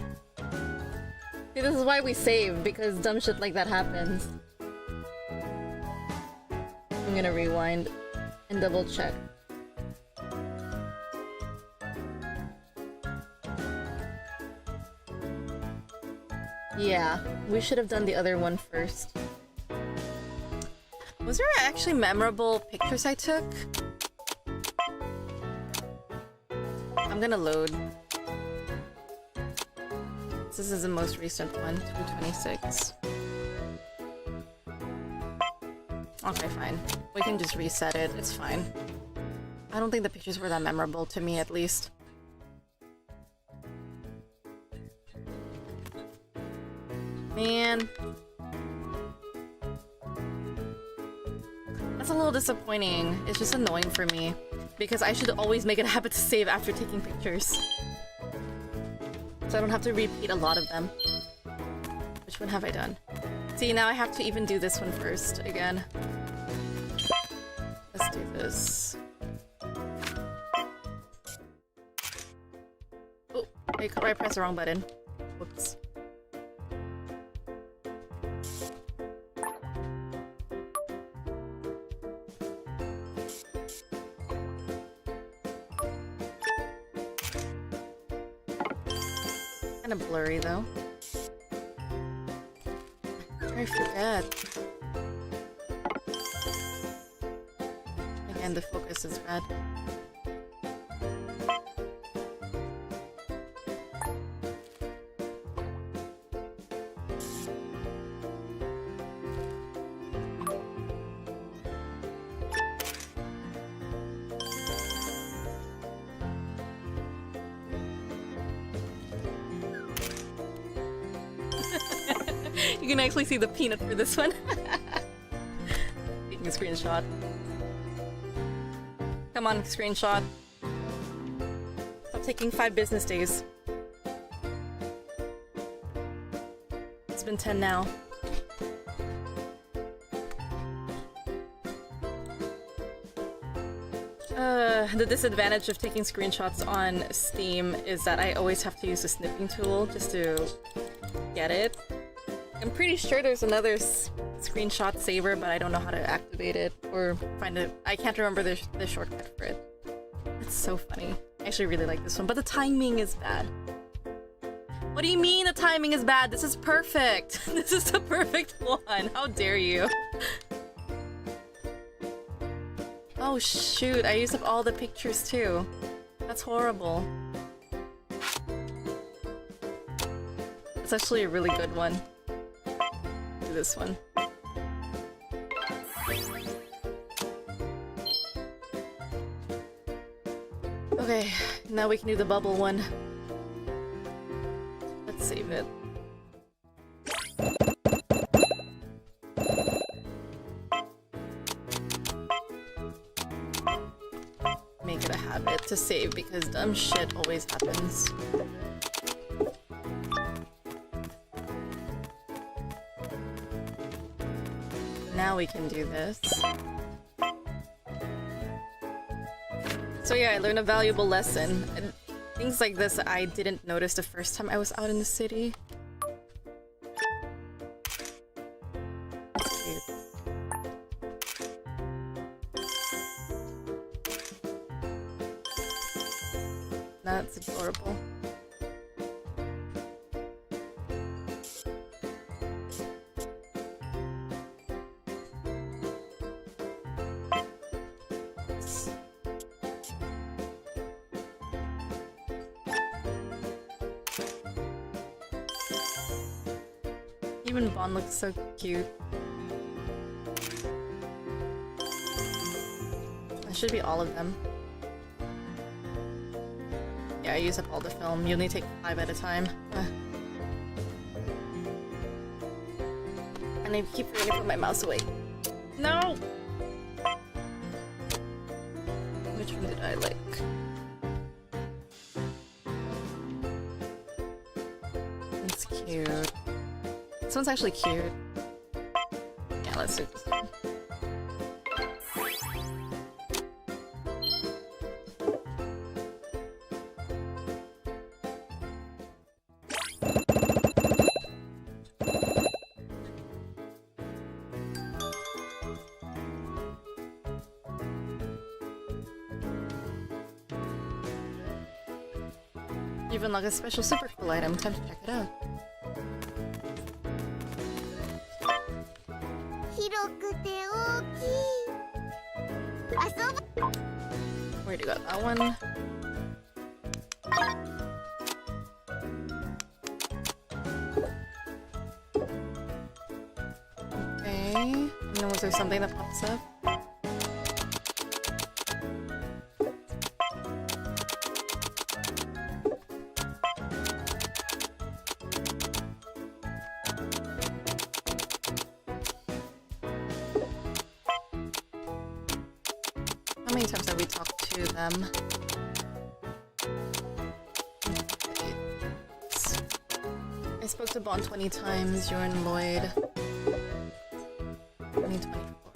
See, this is why we save, because dumb shit like that happens. I'm gonna rewind and double check. Yeah, we should have done the other one first. Was there actually memorable pictures I took? I'm gonna load. This is the most recent one, 226. Okay, fine. We can just reset it, it's fine. I don't think the pictures were that memorable to me, at least. Man. That's a little disappointing. It's just annoying for me. Because I should always make it a habit to save after taking pictures. So I don't have to repeat a lot of them. Which one have I done? See, now I have to even do this one first again. Let's do this. Oh, I pressed the wrong button. Whoops. Kind of blurry though. I forget. Again, the focus is red. You can actually see the peanut for this one. Taking a screenshot. Come on, screenshot. Stop taking 5 business days. It's been 10 now. The disadvantage of taking screenshots on Steam is that I always have to use the snipping tool just to get it. I'm pretty sure there's another screenshot saver, but I don't know how to activate it or find it. I can't remember the shortcut for it. It's so funny. I actually really like this one, but the timing is bad. What do you mean the timing is bad? This is perfect. This is the perfect one. How dare you? Oh shoot, I used up all the pictures too. That's horrible. It's actually a really good one. Do this one. Okay, now we can do the bubble one. Let's save it. Make it a habit to save because dumb shit always happens. Now we can do this. So yeah, I learned a valuable lesson. And things like this I didn't notice the first time I was out in the city. That's cute. That's adorable. Even Bond looks so cute. That should be all of them. Yeah, I use up all the film. You only take 5 at a time. And I keep forgetting to put my mouse away. No! Which one did I like? It's cute. This one's actually cute. Yeah, let's do this one. Even like a special super cool item. Time to check it out. 広くて大きい。遊ぶ。 Where'd you go? That one. Okay. And then was there something that pops up? How many times have we talked to them? I spoke to Bond 20 times, you're in Lloyd. 2024.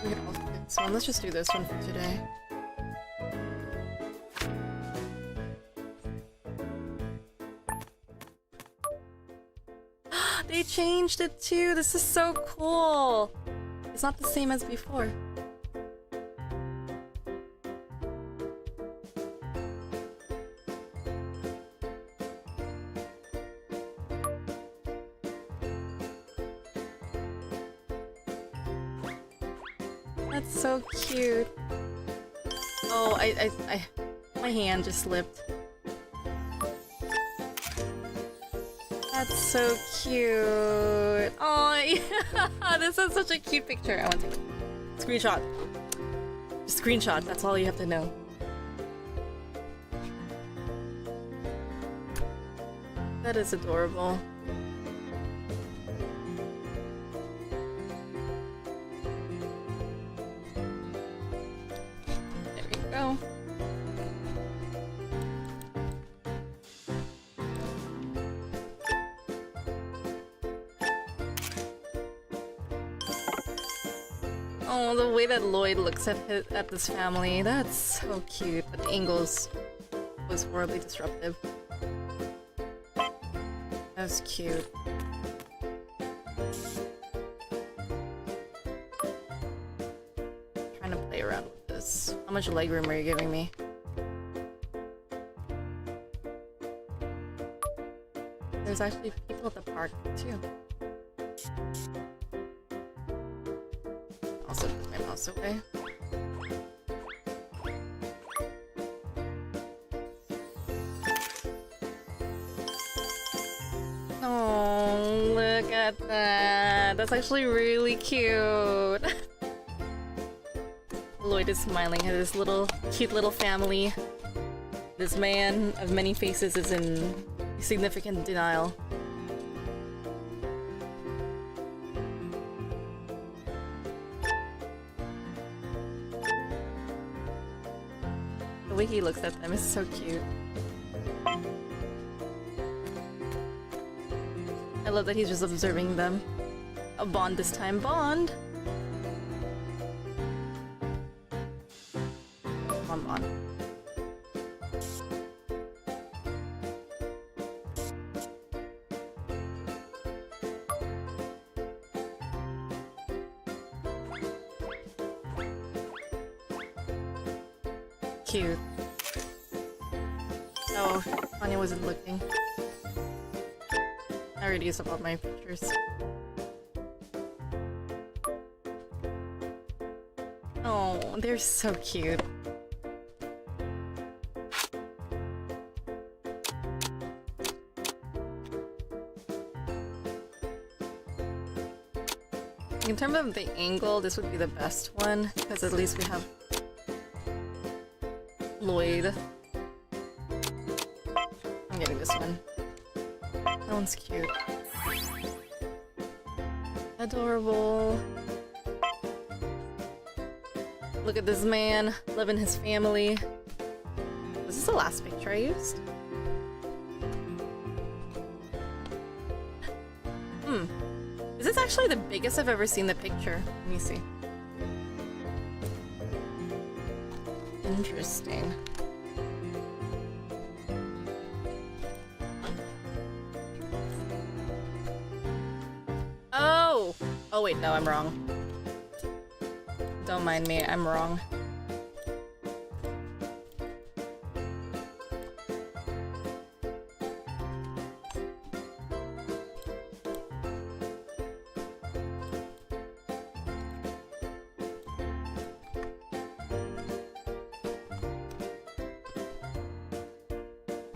We could also do this one. Let's just do this one for today. They changed it too! This is so cool! It's not the same as before. That's so cute. Oh, my hand just slipped. That's so cute. Oh, yeah. This is such a cute picture. I want to take a screenshot. Just screenshot. That's all you have to know. That is adorable. There we go. Oh, the way that Lloyd looks at this family, that's so cute. But the angles was horribly disruptive. That was cute. Trying to play around with this. How much legroom are you giving me? There's actually people at the park too. Also put my mouse away. Oh, look at that. That's actually really cute. Lloyd is smiling at his cute little family. This man of many faces is in significant denial. The way he looks at them is so cute. I love that he's just observing them. A Bond this time. Bond! Come on, Bond. cute. Oh, Anya wasn't looking. I already used up all my pictures. Oh, they're so cute. In terms of the angle, this would be the best one, because at least we have Lloyd. I'm getting this one. That one's cute. Adorable. Look at this man, loving his family. Was this the last picture I used? Is this actually the biggest I've ever seen the picture? Let me see. Interesting. Oh! Oh wait, no, I'm wrong. Don't mind me, I'm wrong.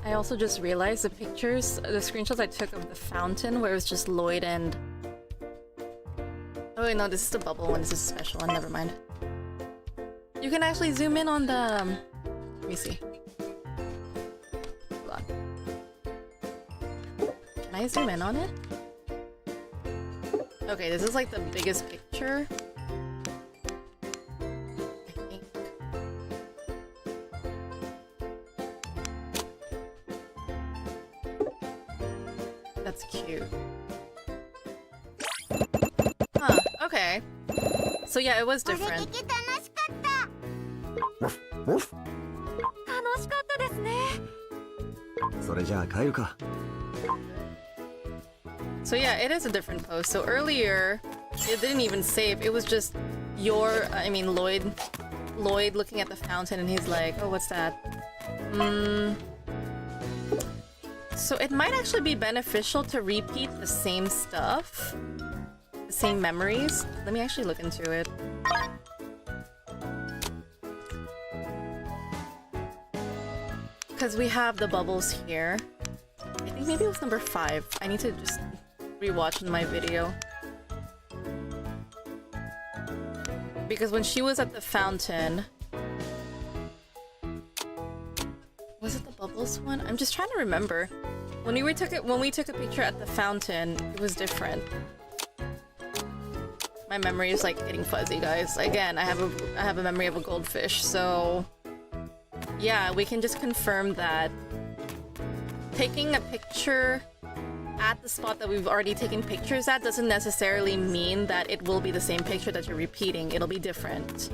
I also just realized the pictures, the screenshots I took of the fountain where it was just Lloyd and... Oh wait, no, this is the bubble one, this is a special one, never mind. You can actually zoom in on the... let me see. Hold on. Can I zoom in on it? Okay, this is like the biggest picture. That's cute. Huh, okay. So yeah, it was different. So yeah, it is a different pose. So earlier, it didn't even save. It was just Lloyd looking at the fountain and he's like, oh, what's that? So it might actually be beneficial to repeat the same stuff, the same memories. Let me actually look into it. Because we have the bubbles here. I think maybe it was number 5. I need to just rewatch my video. Because when she was at the fountain... Was it the bubbles one? I'm just trying to remember. When we took a picture at the fountain, it was different. My memory is like getting fuzzy, guys. Again, I have a memory of a goldfish, so yeah, we can just confirm that taking a picture at the spot that we've already taken pictures at doesn't necessarily mean that it will be the same picture that you're repeating. It'll be different.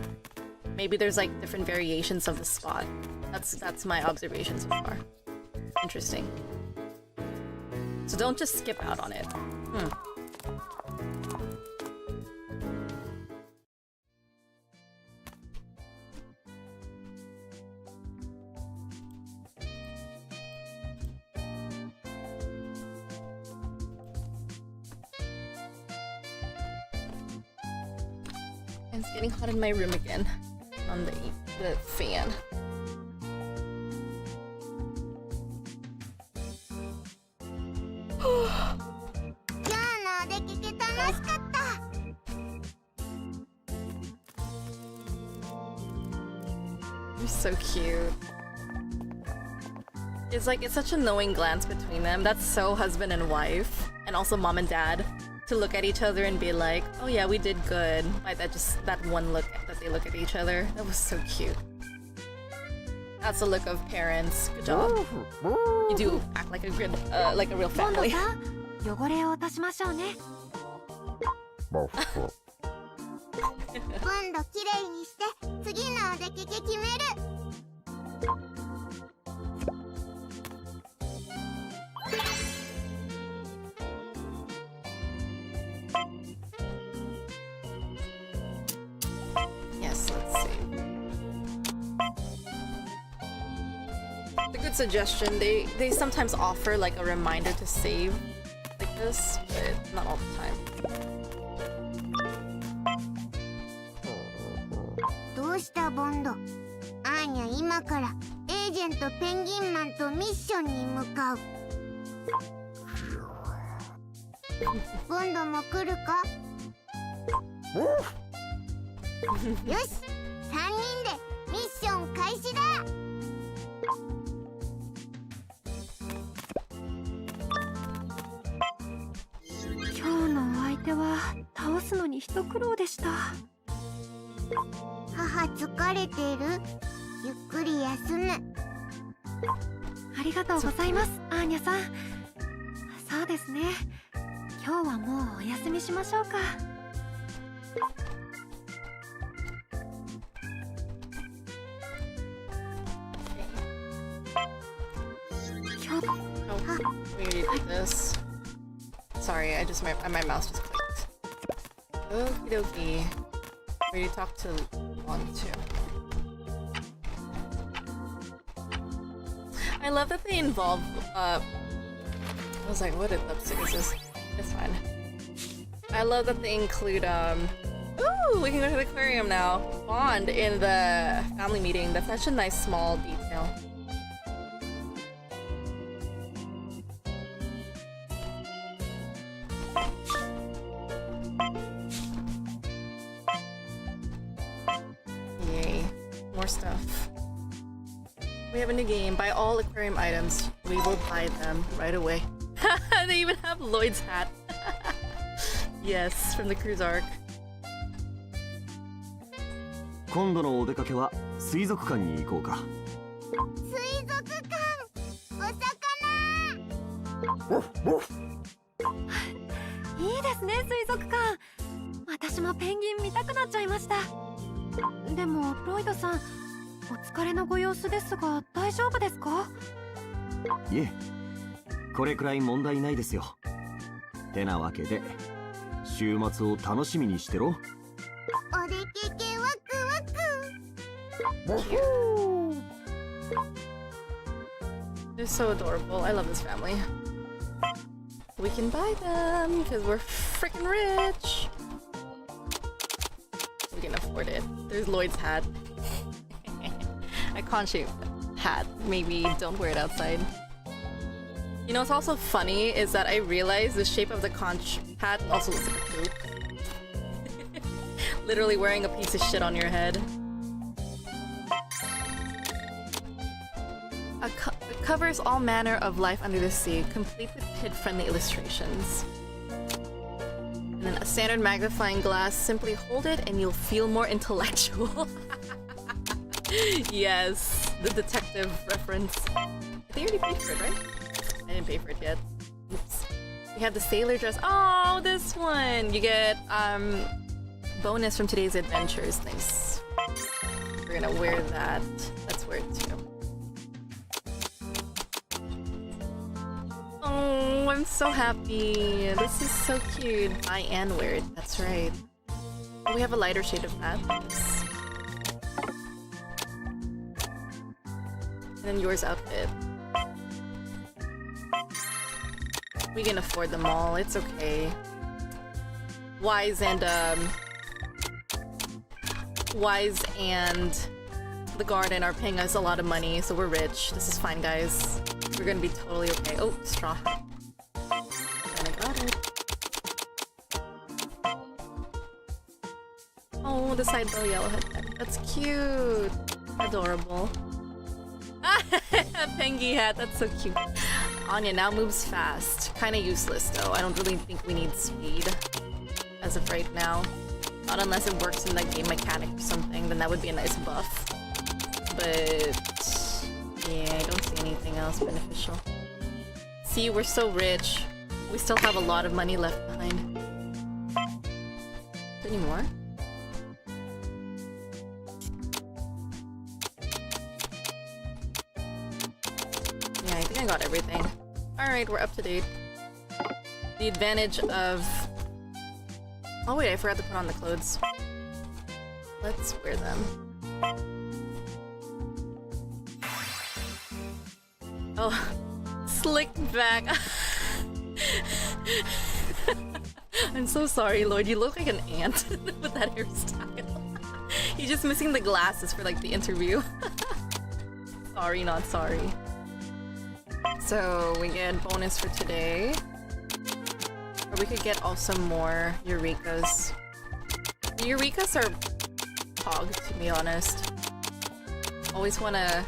Maybe there's like different variations of the spot. That's my observation so far. Interesting. So don't just skip out on it. It's getting hot in my room again. On the fan. You're so cute. It's like, it's such a knowing glance between them. That's so husband and wife, and also mom and dad, to look at each other and be like, oh yeah, we did good. Like that one look that they look at each other. That was so cute. That's the look of parents. Good job. You do act like a real family. 汚れを落としましょうね。今度きれいにして次のお出かけ決める。Yes, let's see. good suggestion. They sometimes offer like a reminder to save like this, but not all the time. どうしたボンド？アーニャ今からエージェントペンギンマンとミッションに向かう。ボンドも来るか？よし、3人でミッション開始だ。今日のお相手は倒すのに一苦労でした。母疲れてる？ゆっくり休む。ありがとうございます、アーニャさん。そうですね。今日はもうお休みしましょうか。Oh, we already did this. Sorry, my mouse just clicked. Okie dokie. We already talked to 1, 2. I love that they involve, I was like, what lipstick is this? It's fine. I love that they include, ooh, we can go to the aquarium now. Bond in the family meeting. That's such a nice small detail. Yay. More stuff. We have a new game. Buy all aquarium items. We will buy them right away. They even have Lloyd's hat. Yes, from the cruise arc. 今度のお出かけは水族館に行こうか。水族館、お魚。いいですね、水族館。私もペンギン見たくなっちゃいました。でもロイドさん、お疲れのご様子ですが大丈夫ですか？いえ、これくらい問題ないですよ。てなわけで週末を楽しみにしてろ。お出かけワクワク。 They're so adorable. I love this family. We can buy them because we're freaking rich. We can afford it. There's Lloyd's hat. A conch-shaped hat. Maybe don't wear it outside. You know what's also funny is that I realized the shape of the conch hat also looks like a poop. Literally wearing a piece of shit on your head. It covers all manner of life under the sea, complete with kid-friendly illustrations. And then a standard magnifying glass, simply hold it and you'll feel more intellectual. Yes, the detective reference. They already paid for it, right? I didn't pay for it yet. Oops. We have the sailor dress. Oh, this one! You get, bonus from today's adventures. Nice. We're gonna wear that. Let's wear it too. Oh, I'm so happy. This is so cute. I and wear it. That's right. Oh, we have a lighter shade of that. Nice. And then yours outfit. We can afford them all. It's okay. Wise and the garden are paying us a lot of money, so we're rich. This is fine, guys. We're gonna be totally okay. Oh, straw hat. And I got it. Oh, the side bow yellow head. That's cute. Adorable. Pengy hat. That's so cute. Anya now moves fast. Kinda useless though. I don't really think we need speed as of right now. Not unless it works in the game mechanic or something, then that would be a nice buff. But yeah, I don't see anything else beneficial. See, we're so rich. We still have a lot of money left behind. Any more? Yeah, I think I got everything. Alright, we're up to date. The advantage of... Oh wait, I forgot to put on the clothes. Let's wear them. Oh, slicked back. I'm so sorry, Lloyd. You look like an ant with that hairstyle. You're just missing the glasses for like the interview. Sorry, not sorry. So we get bonus for today. Or we could get also more Eurekas. The Eurekas are hog, to be honest. Always wanna...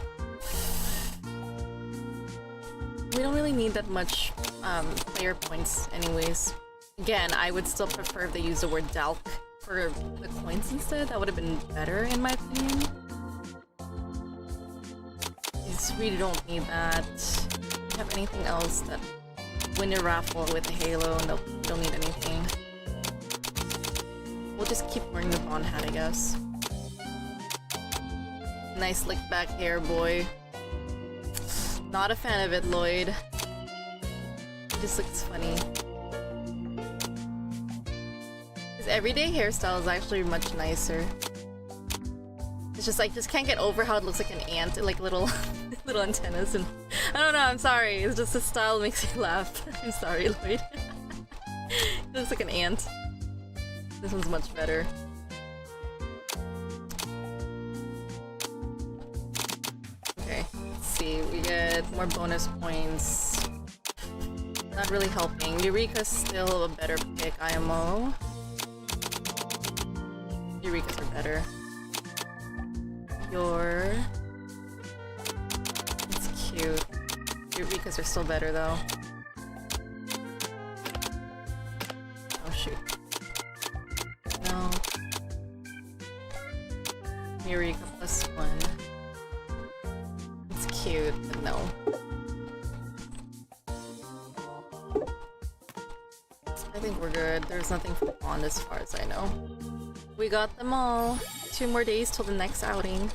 We don't really need that much player points anyways. Again, I would still prefer if they use the word Dalk for the coins instead. That would have been better in my opinion. You just really don't need that. Do you have anything else that win your raffle with the halo? Nope, you don't need anything. We'll just keep wearing the Bond hat, I guess. Nice slick back hair, boy. Not a fan of it, Lloyd. It just looks funny. His everyday hairstyle is actually much nicer. It's just like, just can't get over how it looks like an ant, and like little little antennas, and I don't know, I'm sorry. It's just the style makes me laugh. I'm sorry, Lloyd. It looks like an ant. This one's much better. Okay, let's see. We get more bonus points. Not really helping. Eureka's still a better pick, IMO. Eureka's are better. It's cute. Eureka's are still better though. Oh shoot. No. Eureka +1. It's cute, but no. I think we're good. There's nothing for Bond as far as I know. We got them all. 2 more days till the next outing.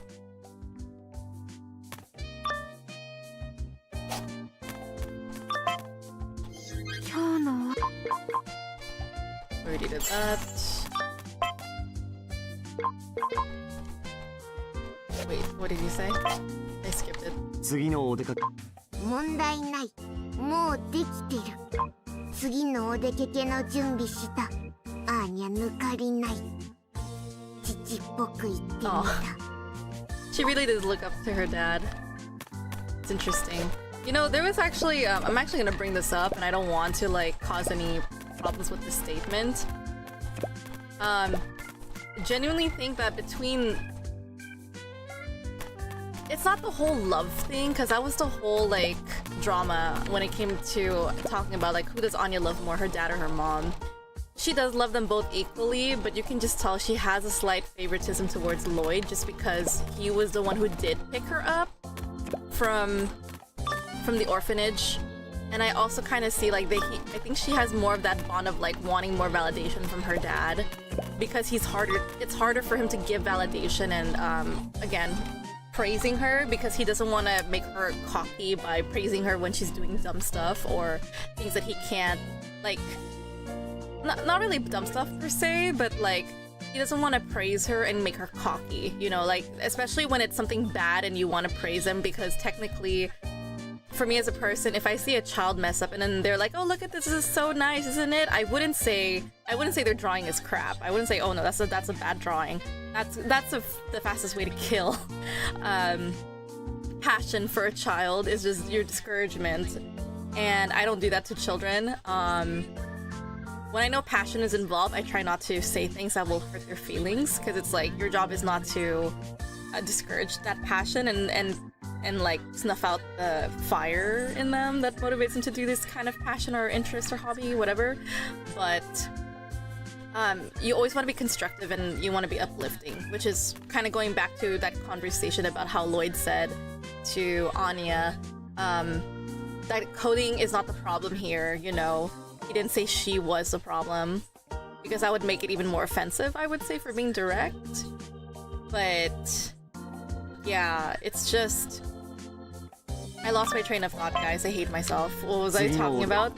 Already did that. Wait, what did you say? I skipped it. 次のお出かけ問題ない。もうできてる。次のお出かけの準備した。アーニャ抜かりない。父っぽく言ってみた。She really does look up to her dad. It's interesting. You know, there was actually, I'm actually gonna bring this up, and I don't want to like cause any problems with this statement. Genuinely think that between... It's not the whole love thing, because that was the whole like drama when it came to talking about like who does Anya love more, her dad or her mom. She does love them both equally, but you can just tell she has a slight favoritism towards Lloyd just because he was the one who did pick her up from the orphanage. And I also kind of see like I think she has more of that bond of like wanting more validation from her dad because it's harder for him to give validation and again, praising her because he doesn't want to make her cocky by praising her when she's doing dumb stuff or things that he can't like. Not really dumb stuff per se, but like he doesn't want to praise her and make her cocky, you know, like especially when it's something bad and you want to praise them because technically for me as a person, if I see a child mess up and then they're like, oh look at this is so nice, isn't it? I wouldn't say their drawing is crap. I wouldn't say, oh no, that's a bad drawing. That's the fastest way to kill passion for a child is just your discouragement, and I don't do that to children. When I know passion is involved, I try not to say things that will hurt their feelings because it's like your job is not to discourage that passion and like snuff out the fire in them that motivates them to do this kind of passion or interest or hobby, whatever. But you always want to be constructive and you want to be uplifting, which is kind of going back to that conversation about how Lloyd said to Anya that coding is not the problem here, you know. He didn't say she was the problem, because that would make it even more offensive, I would say, for being direct. But yeah, it's just... I lost my train of thought, guys. I hate myself. What was I talking about?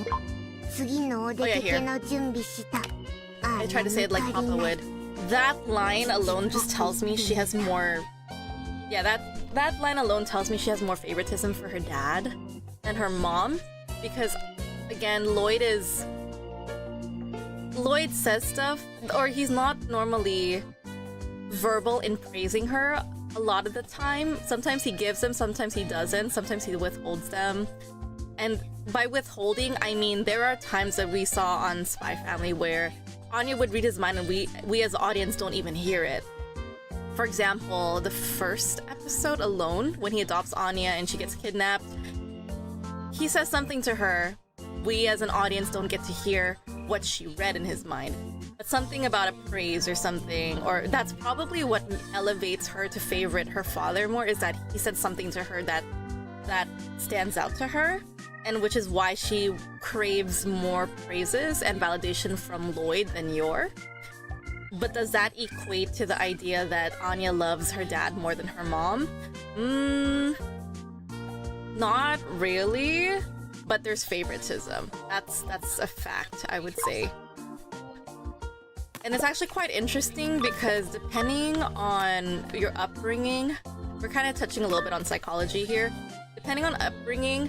Oh yeah, here. I tried to say it like Papa would. That line alone just tells me she has more... Yeah, that line alone tells me she has more favoritism for her dad than her mom, because again, Lloyd says stuff, or he's not normally verbal in praising her a lot of the time. Sometimes he gives them, sometimes he doesn't, sometimes he withholds them. And by withholding, I mean there are times that we saw on Spy Family where Anya would read his mind and we as the audience don't even hear it. For example, the first episode alone, when he adopts Anya and she gets kidnapped, he says something to her. We as an audience don't get to hear what she read in his mind. But something about a praise or something, or that's probably what elevates her to favorite her father more, is that he said something to her that stands out to her, and which is why she craves more praises and validation from Lloyd than Yor. But does that equate to the idea that Anya loves her dad more than her mom? Not really, but there's favoritism. That's a fact, I would say. And it's actually quite interesting because depending on your upbringing, we're kind of touching a little bit on psychology here. Depending on upbringing,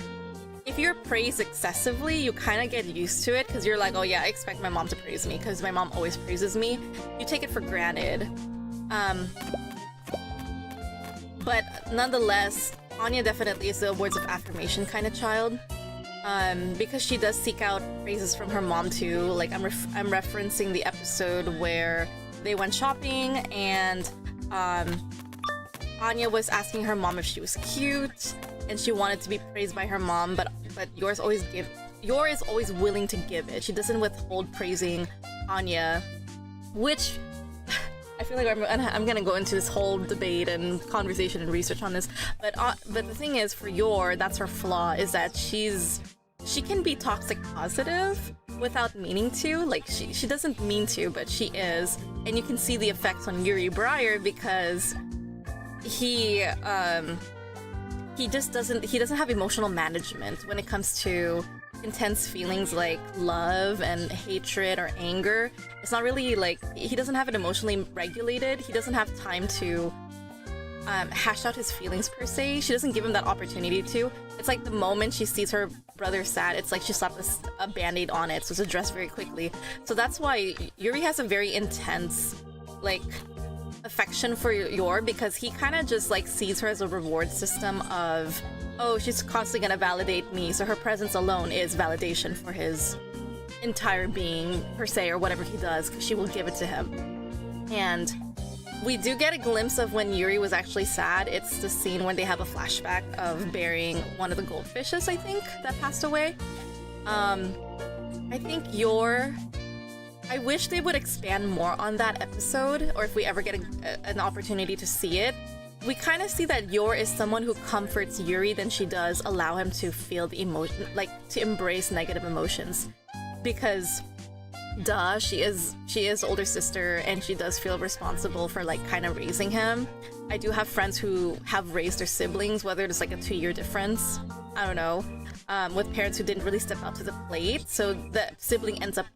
if you're praised excessively, you kind of get used to it because you're like, oh yeah, I expect my mom to praise me because my mom always praises me. You take it for granted. But nonetheless, Anya definitely is the words of affirmation kind of child. Because she does seek out praises from her mom too. Like I'm referencing the episode where they went shopping and Anya was asking her mom if she was cute and she wanted to be praised by her mom, but Yor is always willing to give it. She doesn't withhold praising Anya, which I feel like I'm gonna go into this whole debate and conversation and research on this. But the thing is, for Yor, that's her flaw, is that she can be toxic positive without meaning to. Like she doesn't mean to, but she is, and you can see the effects on Yuri Breyer because he doesn't have emotional management when it comes to intense feelings like love and hatred or anger. It's not really like, he doesn't have it emotionally regulated. He doesn't have time to hash out his feelings per se. She doesn't give him that opportunity to. It's like the moment she sees her brother sad, it's like she slapped a band-aid on it, so it's addressed very quickly. So that's why Yuri has a very intense like affection for Yor, because he kind of just like sees her as a reward system of, oh, she's constantly gonna validate me, so her presence alone is validation for his entire being per se, or whatever he does, because she will give it to him. And we do get a glimpse of when Yuri was actually sad. It's the scene when they have a flashback of burying one of the goldfishes, I think, that passed away. I think I wish they would expand more on that episode, or if we ever get an opportunity to see it. We kind of see that Yor is someone who comforts Yuri than she does allow him to feel the emotion, like to embrace negative emotions. Because duh, she is older sister and she does feel responsible for like kind of raising him. I do have friends who have raised their siblings, whether it's like a 2-year difference, I don't know, with parents who didn't really step out to the plate, so the sibling ends up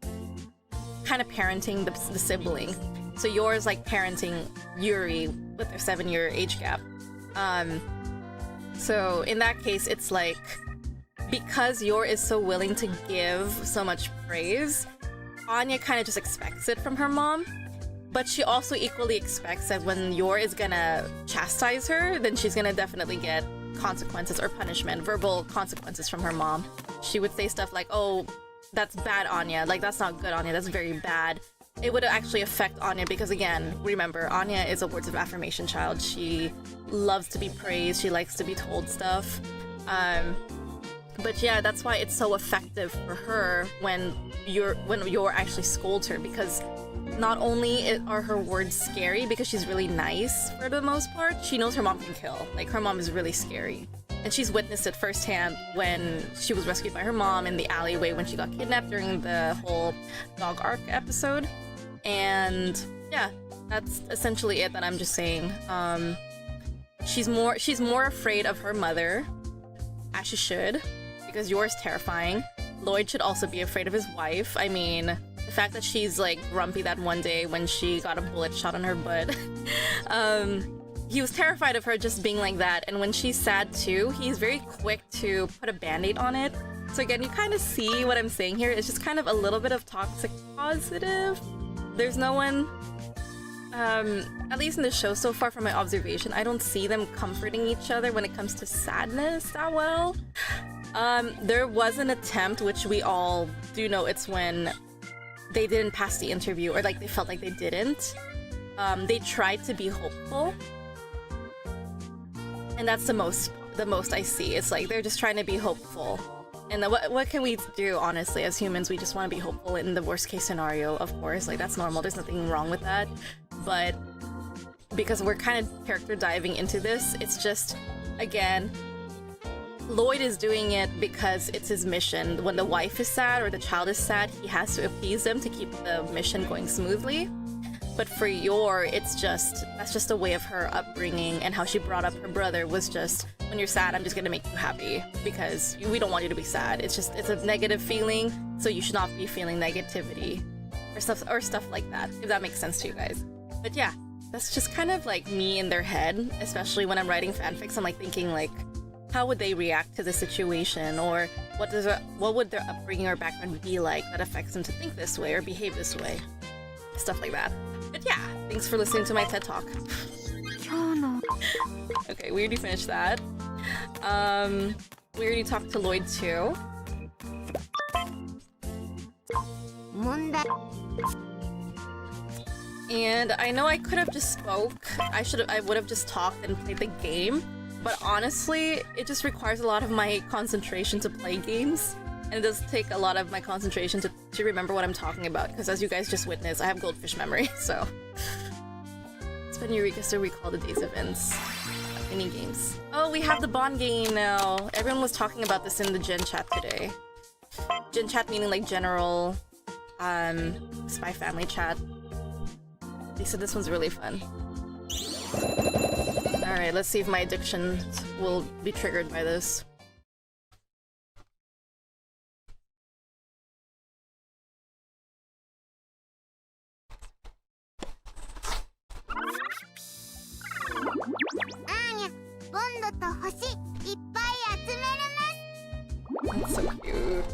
kind of parenting the sibling. So Yor's like parenting Yuri with their 7-year age gap. So in that case, it's like, because Yor is so willing to give so much praise, Anya kind of just expects it from her mom, but she also equally expects that when Yor is gonna chastise her, then she's gonna definitely get consequences or punishment, verbal consequences from her mom. She would say stuff like, oh, that's bad, Anya, like that's not good, Anya, that's very bad. It would actually affect Anya because, again, remember, Anya is a words of affirmation child. She loves to be praised, she likes to be told stuff. But yeah, that's why it's so effective for her when Yor actually scolds her, because not only are her words scary because she's really nice for the most part, she knows her mom can kill. Like, her mom is really scary. And she's witnessed it firsthand when she was rescued by her mom in the alleyway when she got kidnapped during the whole dog arc episode. And yeah, that's essentially it that I'm just saying. She's more afraid of her mother, as she should, because Yor's terrifying. Lloyd should also be afraid of his wife. I mean, the fact that she's like grumpy that one day when she got a bullet shot on her butt. he was terrified of her just being like that, and when she's sad too, he's very quick to put a band-aid on it. So again, you kind of see what I'm saying here. It's just kind of a little bit of toxic positive. There's no one, at least in the show so far from my observation, I don't see them comforting each other when it comes to sadness that well. There was an attempt, which we all do know, it's when they didn't pass the interview, or like they felt like they didn't. They tried to be hopeful. And that's the most I see. It's like they're just trying to be hopeful. And what can we do, honestly, as humans? We just want to be hopeful in the worst case scenario, of course. Like, that's normal. There's nothing wrong with that. But because we're kind of character diving into this, it's just, again, Lloyd is doing it because it's his mission. When the wife is sad or the child is sad, he has to appease them to keep the mission going smoothly. But for Yor, that's just a way of her upbringing, and how she brought up her brother was just, when you're sad, I'm just gonna make you happy because we don't want you to be sad. It's a negative feeling, so you should not be feeling negativity or stuff like that, if that makes sense to you guys. But yeah, that's just kind of like me in their head, especially when I'm writing fanfics. I'm like thinking like, how would they react to the situation, or what would their upbringing or background be like that affects them to think this way or behave this way, stuff like that. But yeah, thanks for listening to my TED Talk. Okay, we already finished that. We already talked to Lloyd too. And I know I could have just spoke. I would have just talked and played the game. But honestly, it just requires a lot of my concentration to play games. And it does take a lot of my concentration to remember what I'm talking about. Because as you guys just witnessed, I have goldfish memory, so... Spend Eureka's to recall the day's events. Mini games. Oh, we have the Bond game now! Everyone was talking about this in the Gen Chat today. Gen Chat meaning like general... Spy Family chat. They said this one's really fun. Alright, let's see if my addiction will be triggered by this. That's so cute.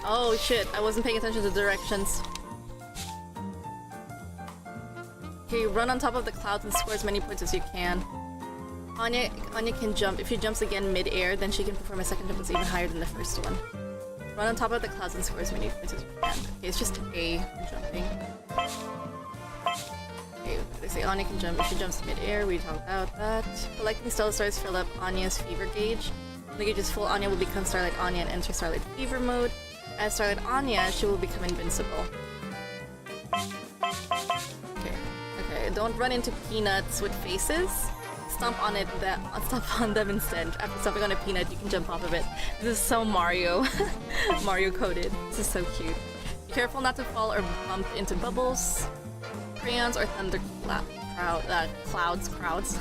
Oh shit, I wasn't paying attention to the directions. Okay, run on top of the clouds and score as many points as you can. Anya can jump. If she jumps again mid-air, then she can perform a second jump that's even higher than the first one. Run on top of the clouds and score as many points as you can. Okay, it's just A jumping. Okay, they say Anya can jump. If she jumps mid-air, we talked about that. Collecting Stellar Stars fill up Anya's fever gauge. When the gauge is full, Anya will become Starlight Anya and enter Starlight Fever mode. As Starlight Anya, she will become invincible. Okay, don't run into peanuts with faces. Stomp on them instead. After stomping on a peanut, you can jump off of it. This is so Mario. Mario coded. This is so cute. Be careful not to fall or bump into bubbles, crayons, or thunder crowds.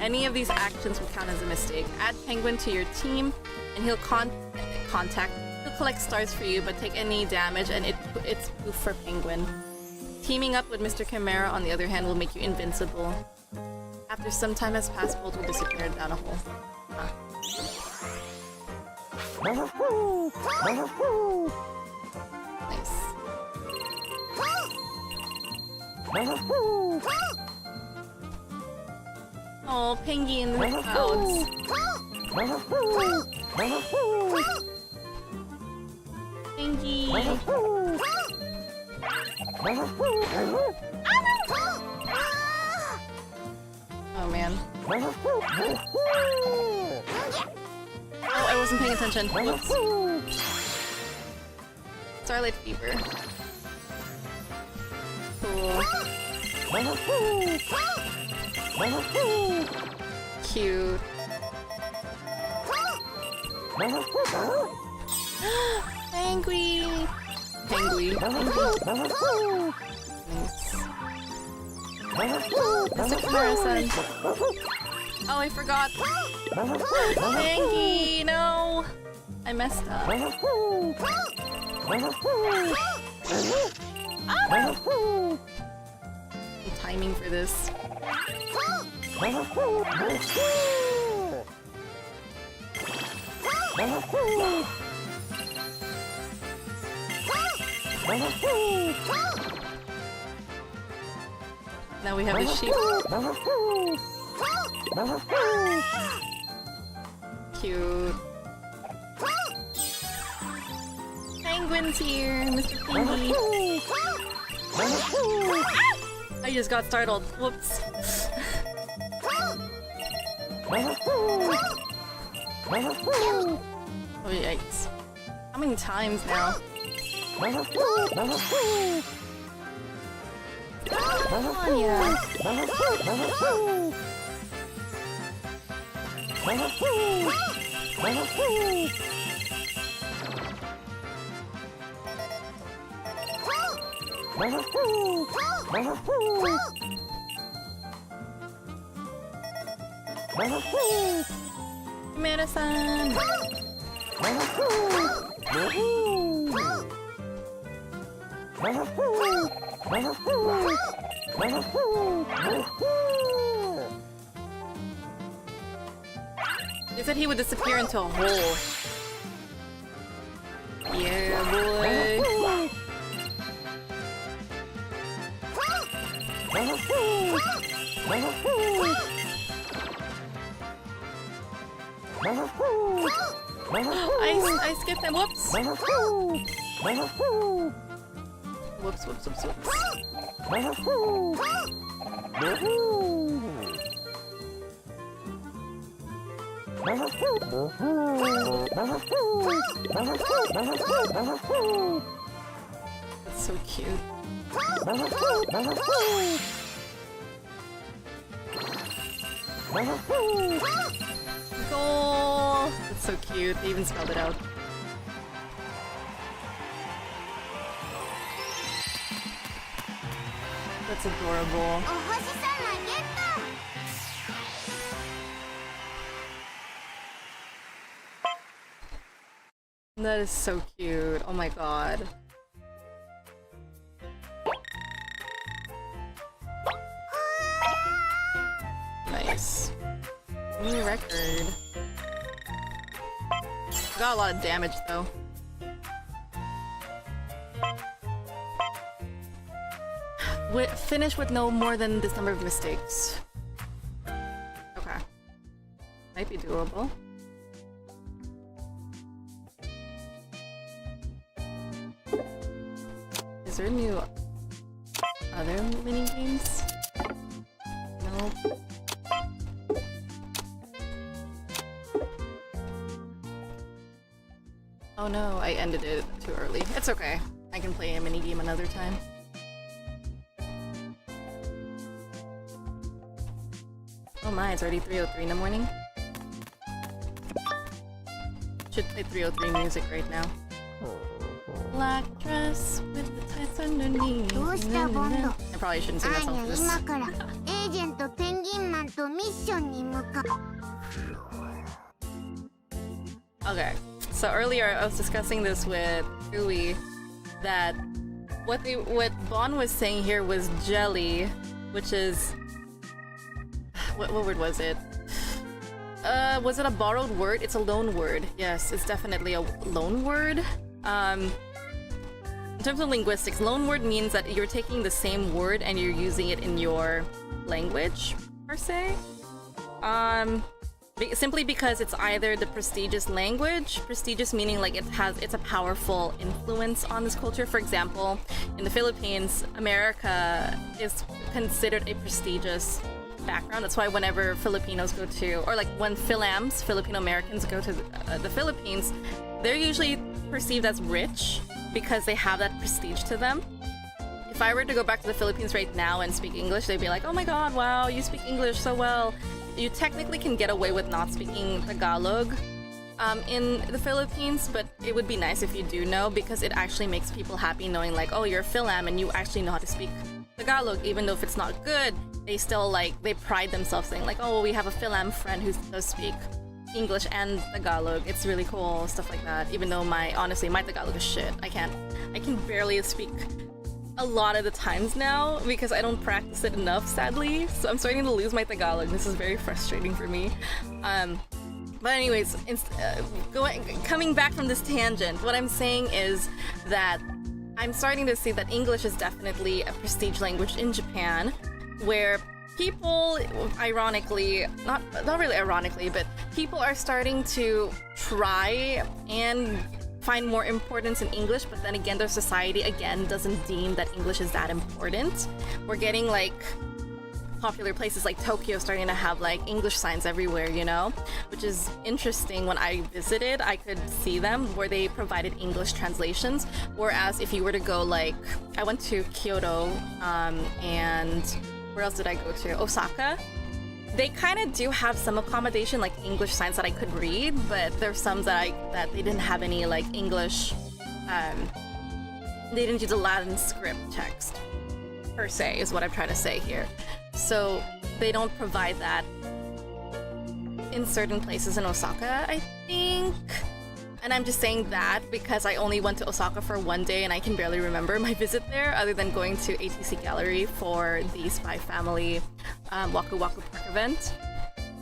Any of these actions will count as a mistake. Add Penguin to your team, and he'll He'll collect stars for you, but take any damage, and it's proof for Penguin. Teaming up with Mr. Chimera, on the other hand, will make you invincible. After some time has passed, Bolt will disappear down a hole. Nice. Oh, Pengy in the clouds. Pengy. Oh man. Oh, I wasn't paying attention. Whoops. Starlight Fever. Cool. Cute. Angry. Penguin. Nice. Mr. Chimera-san. Oh, I forgot. Pengy, no! I messed up. Ah! The timing for this. Now we have a sheep. Cute. Penguin's here, Mr. Penguin. I just got startled. Whoops. Oh yikes. How many times now? Come on, yeah. Chimera-san! They said he would disappear into a hole. Yeah, boy. I skipped him. Whoops. Whoops, whoops, whoops, whoops. That's so cute. Goal! That's so cute. They even spelled it out. That's adorable. That is so cute. Oh my god. Nice. New record. Got a lot of damage though. Finish with no more than this number of mistakes. Okay. Might be doable. Is there new other mini games? Nope. Oh no, I ended it too early. It's okay. I can play a mini game another time. Oh my, it's already 3:03 in the morning. Should play 3:03 music right now. Black dress with the tights underneath. I probably shouldn't sing that song for this. Okay, so earlier I was discussing this with Ui that what Bon was saying here was jelly, which is what word was it? Was it a borrowed word? It's a loan word. Yes, it's definitely a loan word. In terms of linguistics, loan word means that you're taking the same word and you're using it in your language, per se. Simply because it's either the prestigious language, prestigious meaning like it's a powerful influence on this culture. For example, in the Philippines, America is considered a prestigious background. That's why whenever Filipinos go to, or like when Philams, Filipino Americans go to the Philippines, they're usually perceived as rich because they have that prestige to them. If I were to go back to the Philippines right now and speak English, they'd be like, oh my god, wow, you speak English so well. You technically can get away with not speaking Tagalog in the Philippines, but it would be nice if you do know, because it actually makes people happy knowing like, oh, you're a Philam and you actually know how to speak Tagalog. Even though if it's not good, they still they pride themselves saying like, oh, we have a Philam friend who does speak English and Tagalog. It's really cool, stuff like that. Even though honestly my Tagalog is shit. I can barely speak a lot of the times now because I don't practice it enough, sadly. So I'm starting to lose my Tagalog. This is very frustrating for me. But anyways, coming back from this tangent, what I'm saying is that I'm starting to see that English is definitely a prestige language in Japan, where people, ironically, not really ironically, but people are starting to try and find more importance in English, but then again, their society again doesn't deem that English is that important. We're getting like popular places like Tokyo starting to have like English signs everywhere, you know, which is interesting. When I visited, I could see them where they provided English translations, whereas if you were to go, like, I went to Kyoto, and where else did I go to? Osaka. They kind of do have some accommodation, like English signs that I could read, but there's some that they didn't have any like English. They didn't use a Latin script text per se, is what I'm trying to say here. So they don't provide that in certain places in Osaka, I think. And I'm just saying that because I only went to Osaka for one day and I can barely remember my visit there, other than going to ATC Gallery for the Spy Family Waku Waku Park event.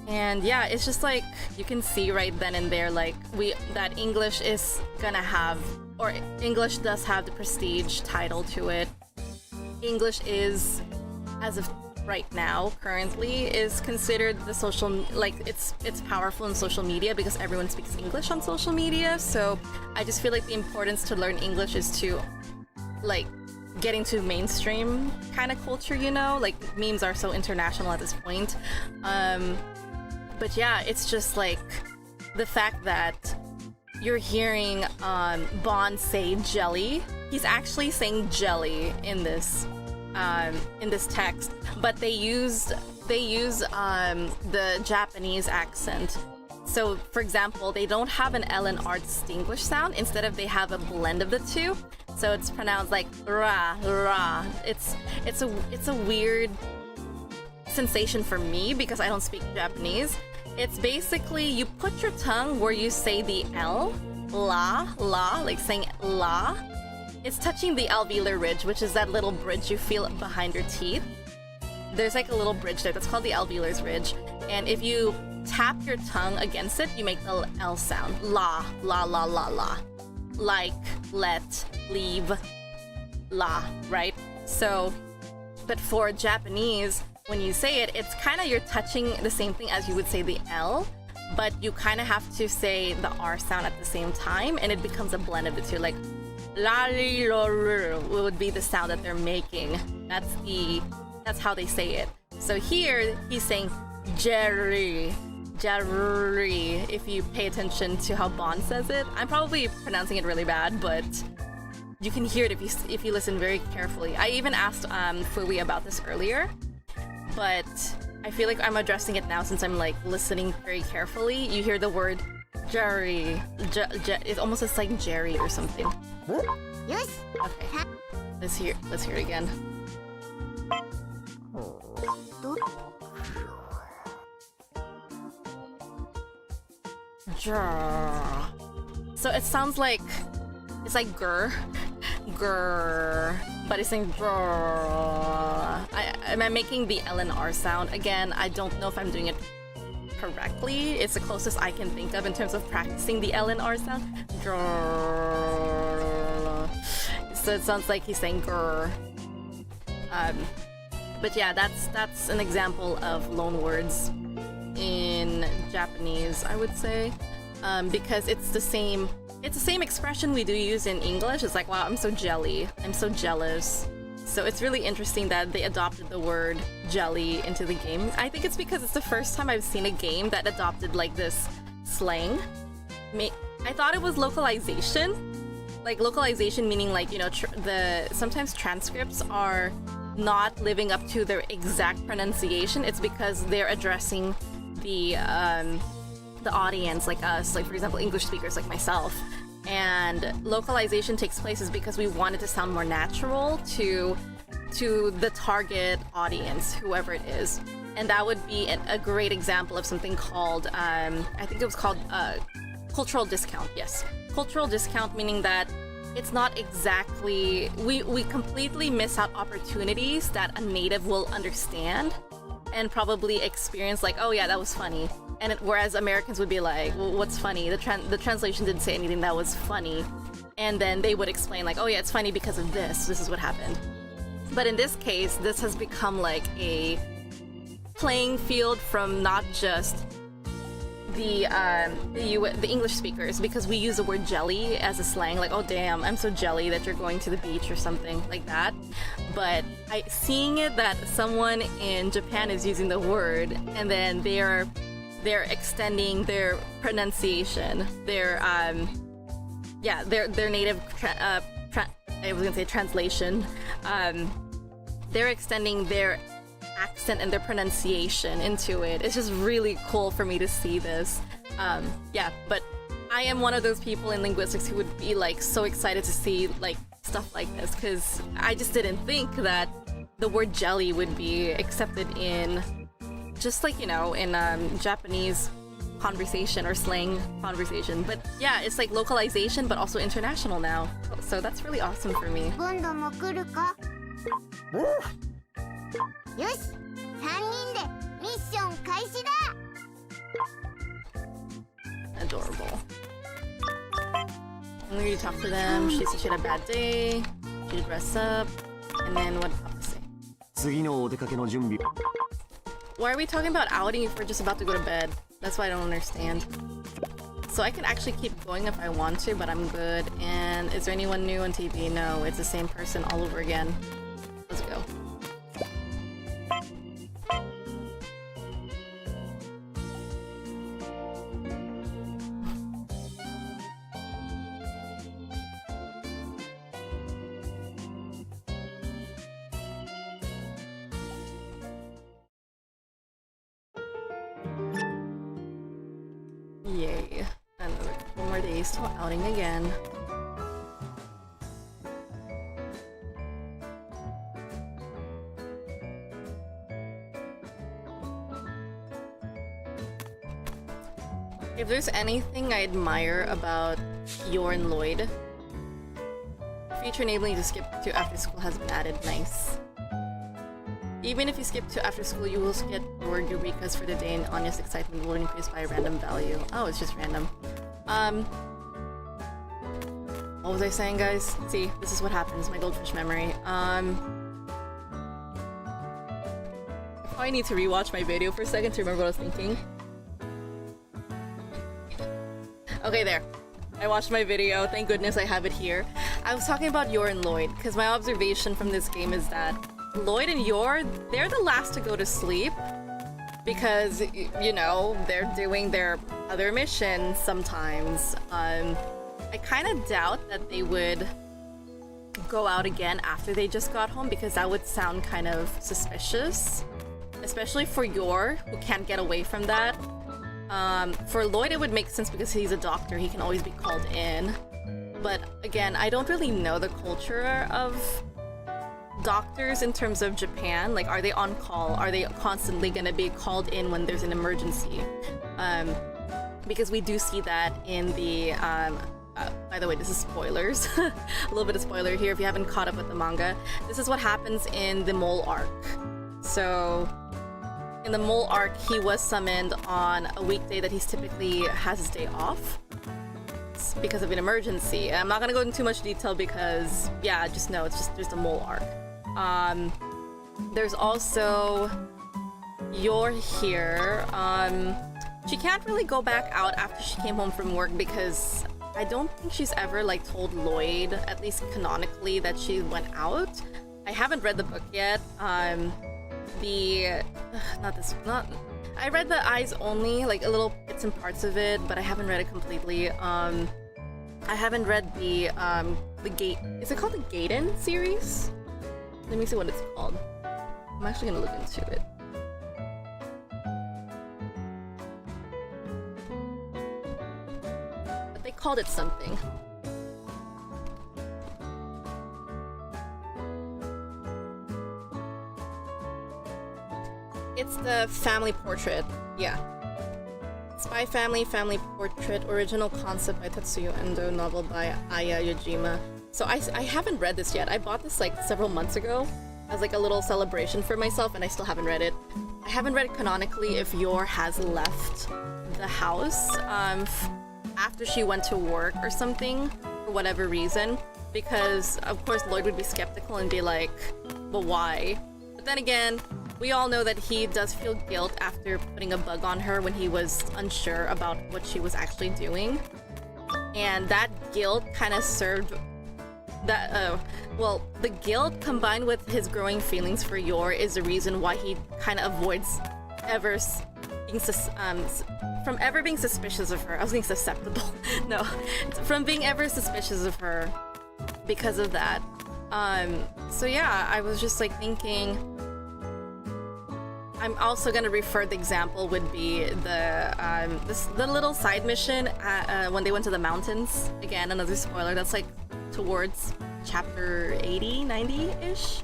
And yeah, it's just like, you can see right then and there, like, that English is gonna have, or English does have the prestige title to it. English is, as of right now, currently, is considered the social, like, it's powerful in social media because everyone speaks English on social media. So I just feel like the importance to learn English is to, like, getting to mainstream kind of culture, you know? Like, memes are so international at this point. But yeah, it's just like the fact that you're hearing Bond say jelly. He's actually saying jelly in this text, but they use the Japanese accent. So, for example, they don't have an L and R distinguished sound. Instead of, they have a blend of the two. So it's pronounced like ra ra. It's a weird sensation for me because I don't speak Japanese. It's basically, you put your tongue where you say the L, la, like saying la. It's touching the alveolar ridge, which is that little bridge you feel behind your teeth. There's like a little bridge there that's called the alveolar ridge. And if you tap your tongue against it, you make the L sound. La, la, la, la, la. Like, let, leave, la, right? So, but for Japanese, when you say it, it's kind of, you're touching the same thing as you would say the L, but you kind of have to say the R sound at the same time, and it becomes a blend of the two. Like, la li lo ru would be the sound that they're making. That's how they say it. So here, he's saying Jerry. If you pay attention to how Bond says it. I'm probably pronouncing it really bad, but you can hear it if you listen very carefully. I even asked Fui about this earlier, but I feel like I'm addressing it now since I'm like listening very carefully. You hear the word Jerry. It almost looks like Jerry or something. Yes. Okay. Let's hear it again. So it sounds like, it's like grr, but it's saying grr. Am I making the L and R sound? Again, I don't know if I'm doing it correctly. It's the closest I can think of in terms of practicing the L and R sound. So it sounds like he's saying grr. But yeah, that's an example of loan words in Japanese, I would say, because it's the same expression we do use in English. It's like, wow, I'm so jelly, I'm so jealous. So it's really interesting that they adopted the word jelly into the game. I think it's because it's the first time I've seen a game that adopted like this slang. I thought it was localization, like localization meaning like, you know, sometimes transcripts are not living up to their exact pronunciation. It's because they're addressing the audience, like us, like for example English speakers like myself, and localization takes place is because we want it to sound more natural to the target audience, whoever it is. And that would be a great example of something called I think it was called cultural discount. Yes, cultural discount, meaning that it's not exactly, we completely miss out opportunities that a native will understand and probably experience, like, oh yeah, that was funny. And whereas Americans would be like, well, what's funny? The translation didn't say anything that was funny. And then they would explain, like, oh yeah, it's funny because of this. This is what happened. But in this case, this has become like a playing field from not just the English speakers, because we use the word jelly as a slang, like, oh damn, I'm so jelly that you're going to the beach or something like that. But seeing it that someone in Japan is using the word, and then they're extending their pronunciation, their native I was gonna say translation. They're extending their accent and their pronunciation into it. It's just really cool for me to see this. But I am one of those people in linguistics who would be like so excited to see like stuff like this, because I just didn't think that the word jelly would be accepted in just like, you know, in Japanese conversation or slang conversation. But yeah, it's like localization but also international now. So that's really awesome for me. 今度も来るかよし、3人でミッション開始だ Adorable. I'm gonna talk to them. She said she had a bad day. She dress up. And then what did Papa say? 次のお出かけの準備 Why are we talking about outing if we're just about to go to bed? That's why I don't understand. So I can actually keep going if I want to, but I'm good. And is there anyone new on TV? No, it's the same person all over again. Let's go. Yay. Another couple more days till outing again. If there's anything I admire about Yor and Lloyd, feature enabling to skip to after school has been added. Nice. Even if you skip to after school, you will get bored Eureka's for the day, and Anya's excitement will increase by a random value. Oh, it's just random. What was I saying, guys? See, this is what happens, my goldfish memory. I probably need to rewatch my video for a second to remember what I was thinking. Okay, there. I watched my video, thank goodness I have it here. I was talking about Yor and Lloyd, because my observation from this game is that Lloyd and Yor, they're the last to go to sleep because, you know, they're doing their other missions sometimes. I kind of doubt that they would go out again after they just got home, because that would sound kind of suspicious, especially for Yor, who can't get away from that. For Lloyd, it would make sense because he's a doctor, he can always be called in. But again, I don't really know the culture of doctors in terms of Japan. Like, are they on call? Are they constantly gonna be called in when there's an emergency? Because we do see that in the by the way, this is spoilers. A little bit of spoiler here if you haven't caught up with the manga. This is what happens in the mole arc. So in the mole arc, he was summoned on a weekday that he's typically has his day off because of an emergency. I'm not gonna go into too much detail because, yeah, just know it's just a mole arc. There's also Yor here. She can't really go back out after she came home from work because I don't think she's ever like told Lloyd, at least canonically, that she went out. I haven't read the book yet. I read the eyes only, like a little bits and parts of it, but I haven't read it completely. I haven't read the Gate. Is it called the Gaiden series? Let me see what it's called. I'm actually gonna look into it. But they called it something. It's the family portrait, yeah. Spy Family, Family Portrait, original concept by Tetsuya Endo, novel by Aya Yojima. So I haven't read this yet. I bought this like several months ago as like a little celebration for myself, and I still haven't read it. I haven't read it canonically if Yor has left the house after she went to work or something, for whatever reason, because of course Lloyd would be skeptical and be like, but why? But then again, we all know that he does feel guilt after putting a bug on her when he was unsure about what she was actually doing. And that guilt kind of served that, well, the guilt combined with his growing feelings for Yor is the reason why he kind of avoids ever being from ever being suspicious of her. I was being susceptible. No, from being ever suspicious of her because of that. So yeah, I was just like thinking. I'm also gonna refer the example would be the little side mission when they went to the mountains. Again, another spoiler. That's like towards chapter 80, 90-ish.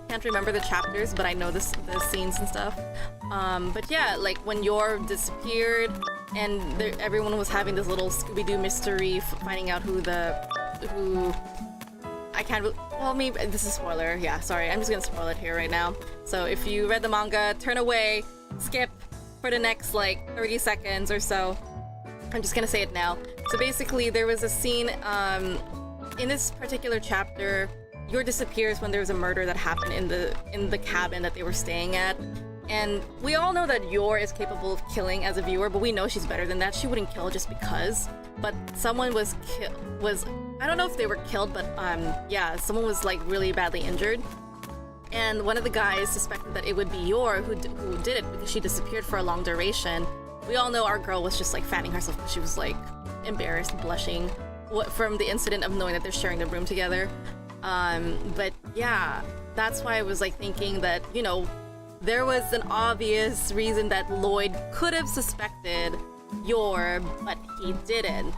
Can't remember the chapters, but I know the scenes and stuff. But yeah, like when Yor disappeared and everyone was having this little Scooby-Doo mystery, finding out who I can't well, maybe this is a spoiler. Yeah, sorry, I'm just gonna spoil it here right now. So if you read the manga, turn away, skip for the next like 30 seconds or so. I'm just gonna say it now. So basically, there was a scene in this particular chapter. Yor disappears when there was a murder that happened in the cabin that they were staying at. And we all know that Yor is capable of killing as a viewer, but we know she's better than that. She wouldn't kill just because. But someone was I don't know if they were killed, but yeah, someone was like really badly injured. And one of the guys suspected that it would be Yor who did it because she disappeared for a long duration. We all know our girl was just like fanning herself because she was like embarrassed, blushing from the incident of knowing that they're sharing the room together. But yeah, that's why I was like thinking that, you know, there was an obvious reason that Lloyd could have suspected Yor, but he didn't.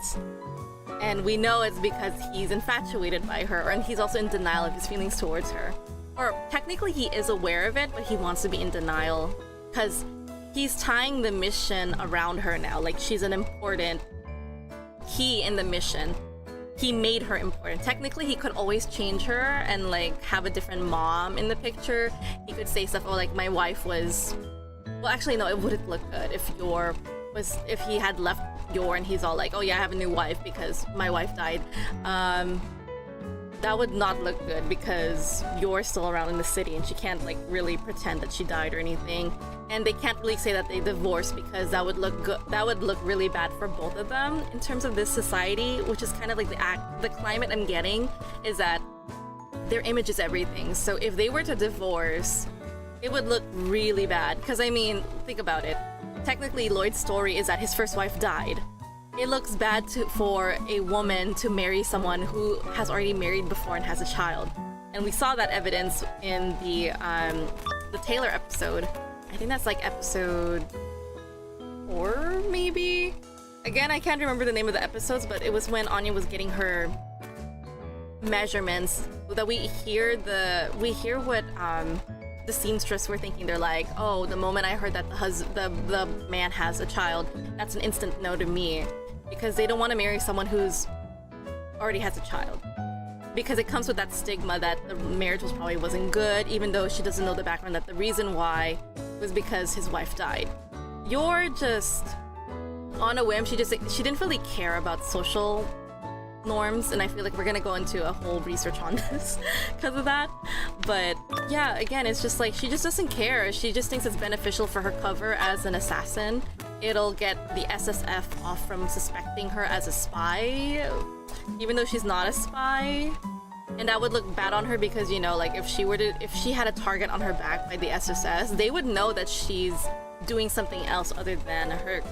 And we know it's because he's infatuated by her, and he's also in denial of his feelings towards her. Or technically he is aware of it, but he wants to be in denial because he's tying the mission around her now. Like she's an important key in the mission. He made her important. Technically he could always change her and like have a different mom in the picture. He could say stuff, oh, like my wife was, well, actually no, it wouldn't look good if he had left Yor and he's all like, oh yeah, I have a new wife because my wife died. That would not look good because Yor's still around in the city and she can't like really pretend that she died or anything. And they can't really say that they divorced because that would look good. That would look really bad for both of them in terms of this society, which is kind of like the climate I'm getting is that their image is everything. So if they were to divorce, it would look really bad. Because I mean, think about it. Technically, Lloyd's story is that his first wife died. It looks bad for a woman to marry someone who has already married before and has a child. And we saw that evidence in the Taylor episode. I think that's like episode 4, maybe? Again, I can't remember the name of the episodes, but it was when Anya was getting her measurements. That we hear what the seamstress were thinking. They're like, oh, the moment I heard that the man has a child, that's an instant no to me. Because they don't want to marry someone who's already has a child. Because it comes with that stigma that the marriage wasn't good, even though she doesn't know the background that the reason why was because his wife died. Yor just, on a whim, she didn't really care about social norms, and I feel like we're gonna go into a whole research on this because of that. But yeah, again, it's just like she just doesn't care. She just thinks it's beneficial for her cover as an assassin. It'll get the SSF off from suspecting her as a spy, even though she's not a spy. And that would look bad on her because, you know, like if she had a target on her back by the SSS, they would know that she's doing something else other than her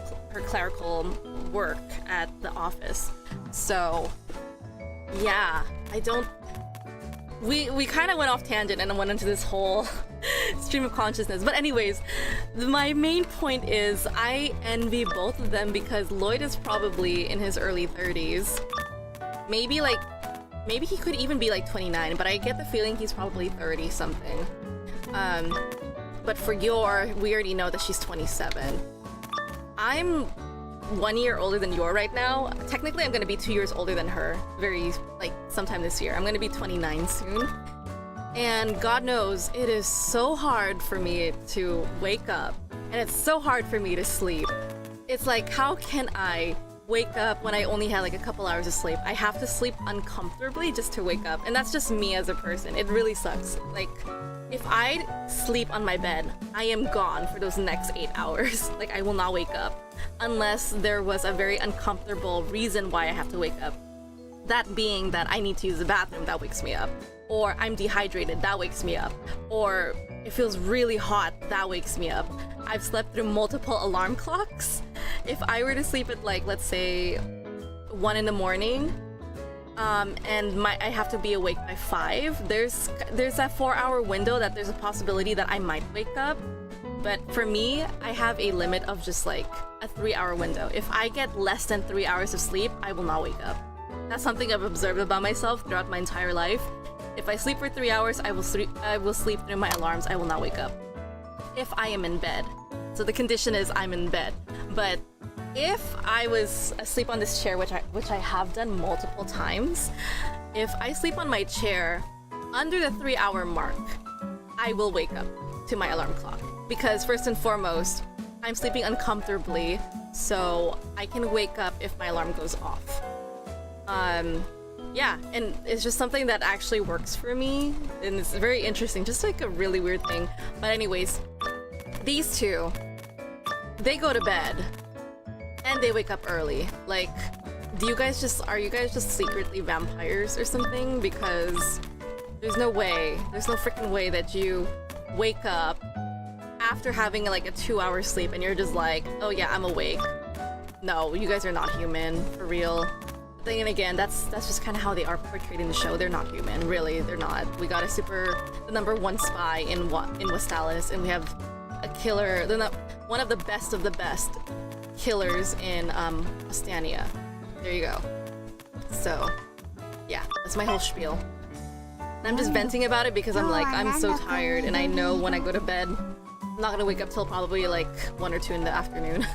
clerical work at the office. So yeah, we kind of went off tangent and went into this whole stream of consciousness. But anyways, my main point is I envy both of them because Lloyd is probably in his early 30s. Maybe he could even be like 29, but I get the feeling he's probably 30 something. But for Yor, we already know that she's 27. I'm 1 year older than Yor right now. Technically, I'm gonna be 2 years older than her very, like, sometime this year. I'm gonna be 29 soon. And God knows, it is so hard for me to wake up. And it's so hard for me to sleep. It's like, how can I wake up when I only had like a couple hours of sleep? I have to sleep uncomfortably just to wake up. And that's just me as a person. It really sucks. Like, if I sleep on my bed, I am gone for those next 8 hours. Like, I will not wake up unless there was a very uncomfortable reason why I have to wake up. That being that I need to use the bathroom, that wakes me up. Or I'm dehydrated, that wakes me up. Or it feels really hot, that wakes me up. I've slept through multiple alarm clocks. If I were to sleep at like, let's say 1 in the morning, and I have to be awake by 5, there's that 4-hour window that there's a possibility that I might wake up. But for me, I have a limit of just like a 3-hour window. If I get less than 3 hours of sleep, I will not wake up. That's something I've observed about myself throughout my entire life. If I sleep for 3 hours, I will sleep through my alarms. I will not wake up. If I am in bed. So the condition is I'm in bed. But if I was asleep on this chair, which I have done multiple times, if I sleep on my chair under the 3-hour mark, I will wake up to my alarm clock. Because first and foremost, I'm sleeping uncomfortably, so I can wake up if my alarm goes off. Yeah, and it's just something that actually works for me, and it's very interesting, just like a really weird thing. But anyways, these two, they go to bed, and they wake up early. Like, are you guys just secretly vampires or something? Because there's no freaking way that you wake up after having like a 2-hour sleep and you're just like, oh yeah, I'm awake. No, you guys are not human, for real. But then again, that's just kind of how they are portrayed in the show. They're not human, really. They're not. We got the #1 spy in Westalis, and we have a killer, one of the best killers in Ostania. There you go. So, yeah, that's my whole spiel. And I'm just venting about it because I'm like, I'm so tired, and I know when I go to bed, I'm not gonna wake up till probably like 1 or 2 in the afternoon.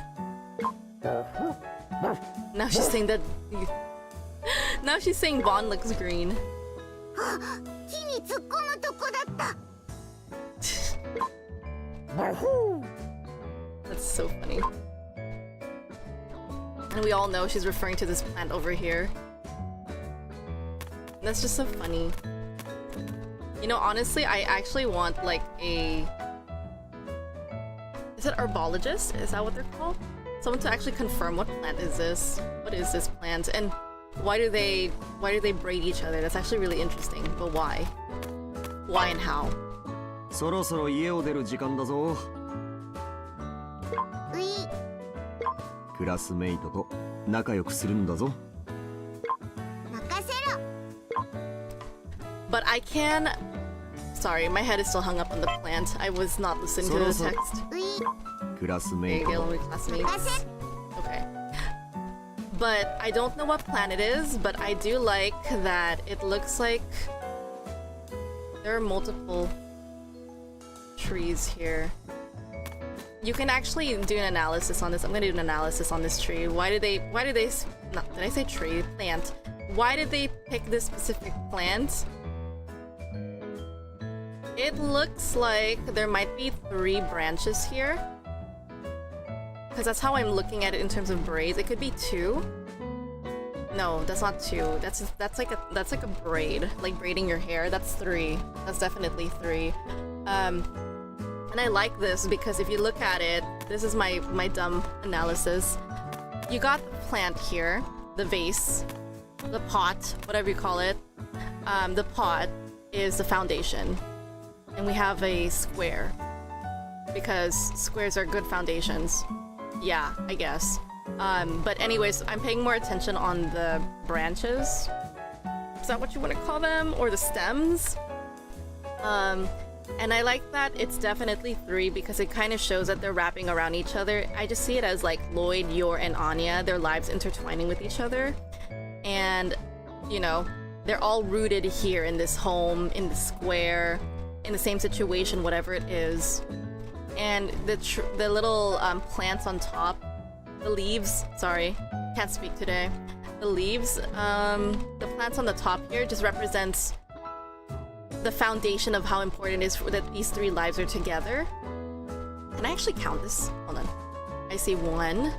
Now she's saying that. Now she's saying Vaughn looks green. That's so funny. And we all know she's referring to this plant over here. That's just so funny. You know, honestly, I actually want like a... Is it herbologist? Is that what they're called? Someone to actually confirm what plant is this? What is this plant? And why do they braid each other? That's actually really interesting. But why? Why and how? そろそろ家を出る時間だぞ。クラスメイトと仲良くするんだぞ。But I can... Sorry, my head is still hung up on the plant. I was not listening to the text. クラスメイト。 Classmates. Okay. But I don't know what plant it is, but I do like that it looks like there are multiple trees here. You can actually do an analysis on this. I'm gonna do an analysis on this tree. Why did they, no, did I say tree? Plant. Why did they pick this specific plant? It looks like there might be 3 branches here. Because that's how I'm looking at it in terms of braids. It could be 2. No, that's not 2. That's like a braid, like braiding your hair. That's 3. That's definitely 3. And I like this because if you look at it, this is my dumb analysis. You got the plant here, the vase, the pot, whatever you call it. The pot is the foundation, and we have a square because squares are good foundations. Yeah, I guess. But anyways, I'm paying more attention on the branches. Is that what you want to call them? Or the stems? And I like that it's definitely 3 because it kind of shows that they're wrapping around each other. I just see it as like Lloyd, Yor, and Anya, their lives intertwining with each other. And, you know, they're all rooted here in this home, in the square, in the same situation, whatever it is. And the little plants on top, the leaves, sorry, can't speak today. the leaves, the plants on the top here just represents the foundation of how important it is that these 3 lives are together. Can I actually count this? Hold on. I see 1,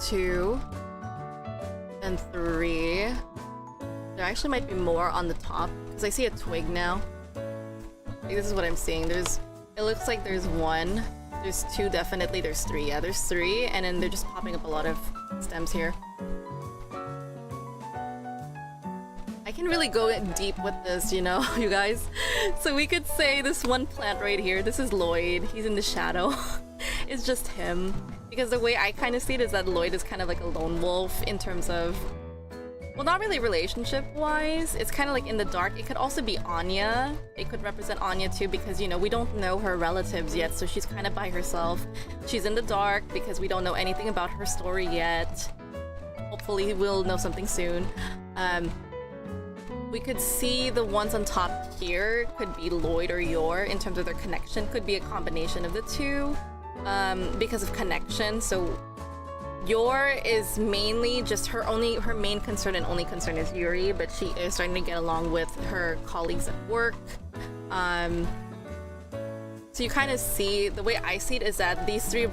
2, and 3. There actually might be more on the top because I see a twig now. Like, this is what I'm seeing. It looks like there's 1, there's 2 definitely, there's 3. Yeah, there's 3, and then they're just popping up a lot of stems here. I can really go deep with this, you know, you guys. So we could say this one plant right here, this is Lloyd. He's in the shadow. It's just him. Because the way I kind of see it is that Lloyd is kind of like a lone wolf in terms of... Well, not really relationship-wise. It's kind of like in the dark. It could also be Anya. It could represent Anya too because, you know, we don't know her relatives yet, so she's kind of by herself. She's in the dark because we don't know anything about her story yet. Hopefully we'll know something soon. We could see the ones on top here could be Lloyd or Yor in terms of their connection. Could be a combination of the two because of connection. So Yor is mainly just her main concern and only concern is Yuri, but she is starting to get along with her colleagues at work. So you kind of see, the way I see it is that these three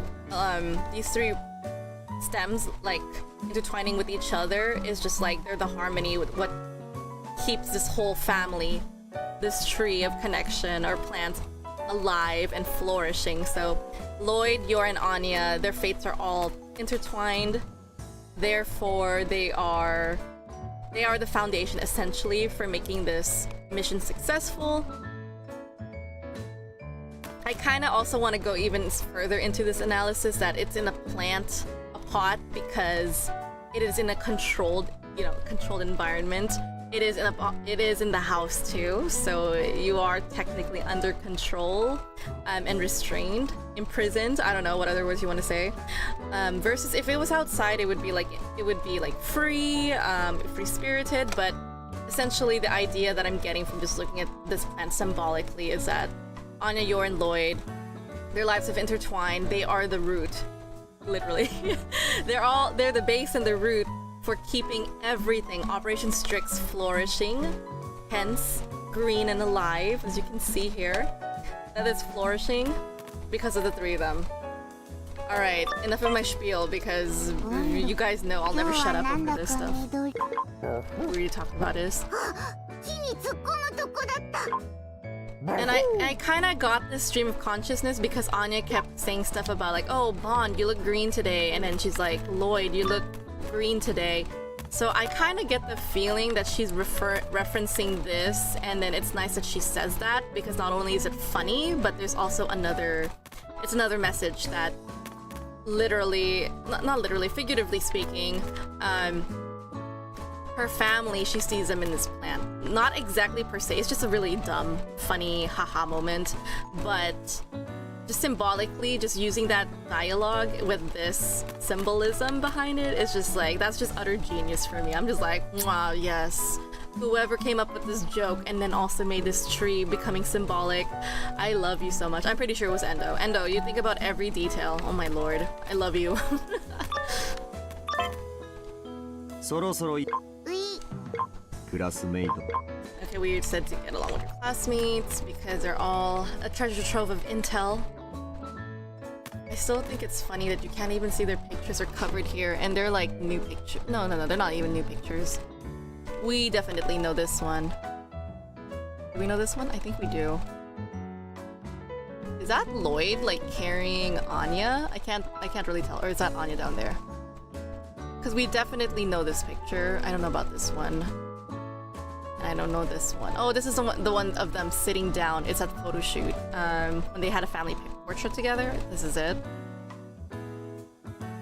stems like intertwining with each other is just like they're the harmony with what keeps this whole family, this tree of connection or plants alive and flourishing. So Lloyd, Yor, and Anya, their fates are all intertwined. Therefore, they are the foundation essentially for making this mission successful. I kind of also want to go even further into this analysis that it's in a pot, because it is in a controlled environment. It is in the house too, so you are technically under control and restrained, imprisoned. I don't know what other words you want to say. Versus if it was outside, it would be like free, free-spirited. But essentially, the idea that I'm getting from just looking at this plant symbolically is that Anya, Yor, and Lloyd, their lives have intertwined. They are the root, literally. They're the base and the root for keeping everything, Operation Strix, flourishing, hence green and alive, as you can see here. That is flourishing because of the 3 of them. Alright, enough of my spiel because you guys know I'll never shut up over this stuff. What were you talking about is? And I kind of got this stream of consciousness because Anya kept saying stuff about like, oh, Bond, you look green today, and then she's like, Lloyd, you look green today. So I kind of get the feeling that she's referencing this, and then it's nice that she says that because not only is it funny, but there's also another message that literally, not literally, figuratively speaking, her family, she sees them in this plant. Not exactly per se, it's just a really dumb, funny, haha moment, but just symbolically, just using that dialogue with this symbolism behind it is just like, that's just utter genius for me. I'm just like, wow, yes. Whoever came up with this joke and then also made this tree becoming symbolic, I love you so much. I'm pretty sure it was Endo. Endo, you think about every detail. Oh my lord, I love you. Okay, we said to get along with your classmates because they're all a treasure trove of intel. I still think it's funny that you can't even see their pictures are covered here, and they're like new pictures. No, they're not even new pictures. We definitely know this one. Do we know this one? I think we do. Is that Lloyd like carrying Anya? I can't really tell. Or is that Anya down there? Because we definitely know this picture. I don't know about this one. I don't know this one. Oh, this is the one of them sitting down. It's at the photo shoot. When they had a family portrait together. This is it.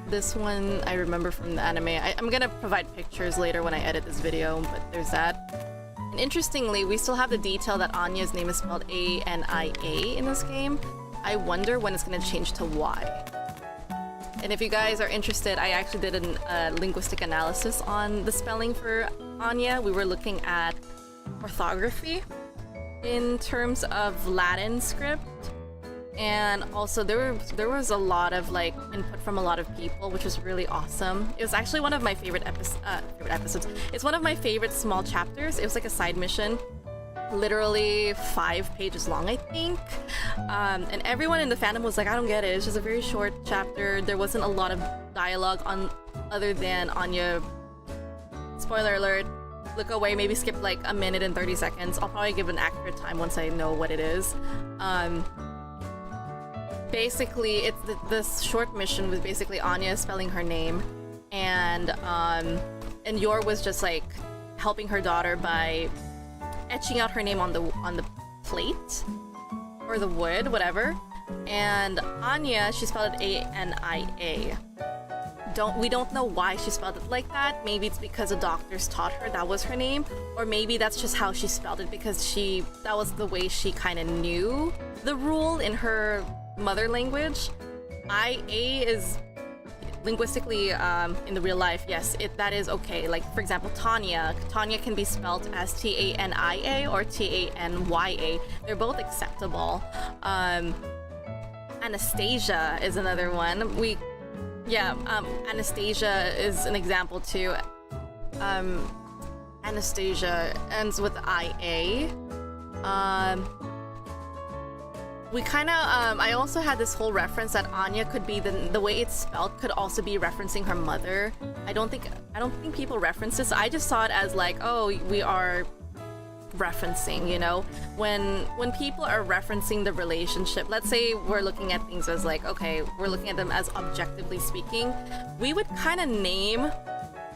This one I remember from the anime. I'm gonna provide pictures later when I edit this video, but there's that. And interestingly, we still have the detail that Anya's name is spelled A-N-I-A in this game. I wonder when it's gonna change to Y. And if you guys are interested, I actually did a linguistic analysis on the spelling for Anya. We were looking at orthography in terms of Latin script. And also there was a lot of like input from a lot of people, which was really awesome. It was actually one of my favorite episodes. It's one of my favorite small chapters. It was like a side mission, literally 5 pages long, I think. And everyone in the fandom was like, I don't get it. It's just a very short chapter. There wasn't a lot of dialogue on other than Anya. Spoiler alert. Look away, maybe skip like a minute and 30 seconds. I'll probably give an accurate time once I know what it is. Basically, it's this short mission was basically Anya spelling her name, and Yor was just like helping her daughter by etching out her name on the plate or the wood, whatever. And Anya, she spelled it A-N-I-A. We don't know why she spelled it like that. Maybe it's because the doctors taught her that was her name, or maybe that's just how she spelled it because that was the way she kind of knew the rule in her mother language. IA is linguistically in the real life, yes, that is okay. Like for example, Tanya can be spelled as T-A-N-I-A or T-A-N-Y-A. They're both acceptable. Anastasia is another one. Anastasia is an example too. Anastasia ends with IA. We kind of, I also had this whole reference that Anya could be the way it's spelled could also be referencing her mother. I don't think people reference this. I just saw it as like, oh, we are referencing, you know? When people are referencing the relationship, let's say we're looking at things as like, okay, we're looking at them as objectively speaking, we would kind of name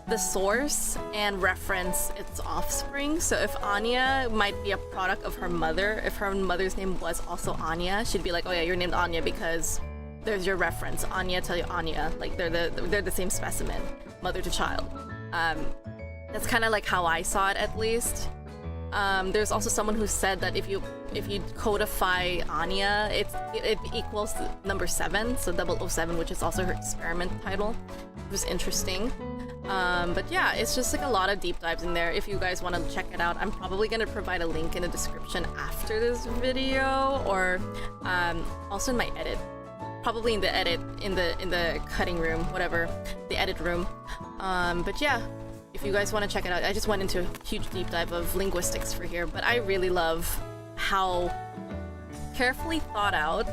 the source and reference its offspring. So if Anya might be a product of her mother, if her mother's name was also Anya, she'd be like, oh yeah, you're named Anya because there's your reference. Anya tell you Anya, like they're the same specimen, mother to child. That's kind of like how I saw it, at least. There's also someone who said that if you codify Anya, it equals number 7, so 007, which is also her experiment title. It was interesting. But yeah, it's just like a lot of deep dives in there. If you guys want to check it out, I'm probably going to provide a link in the description after this video, or also in my edit. Probably in the edit, in the cutting room, whatever, the edit room. But yeah, if you guys want to check it out, I just went into a huge deep dive of linguistics for here, but I really love how carefully thought out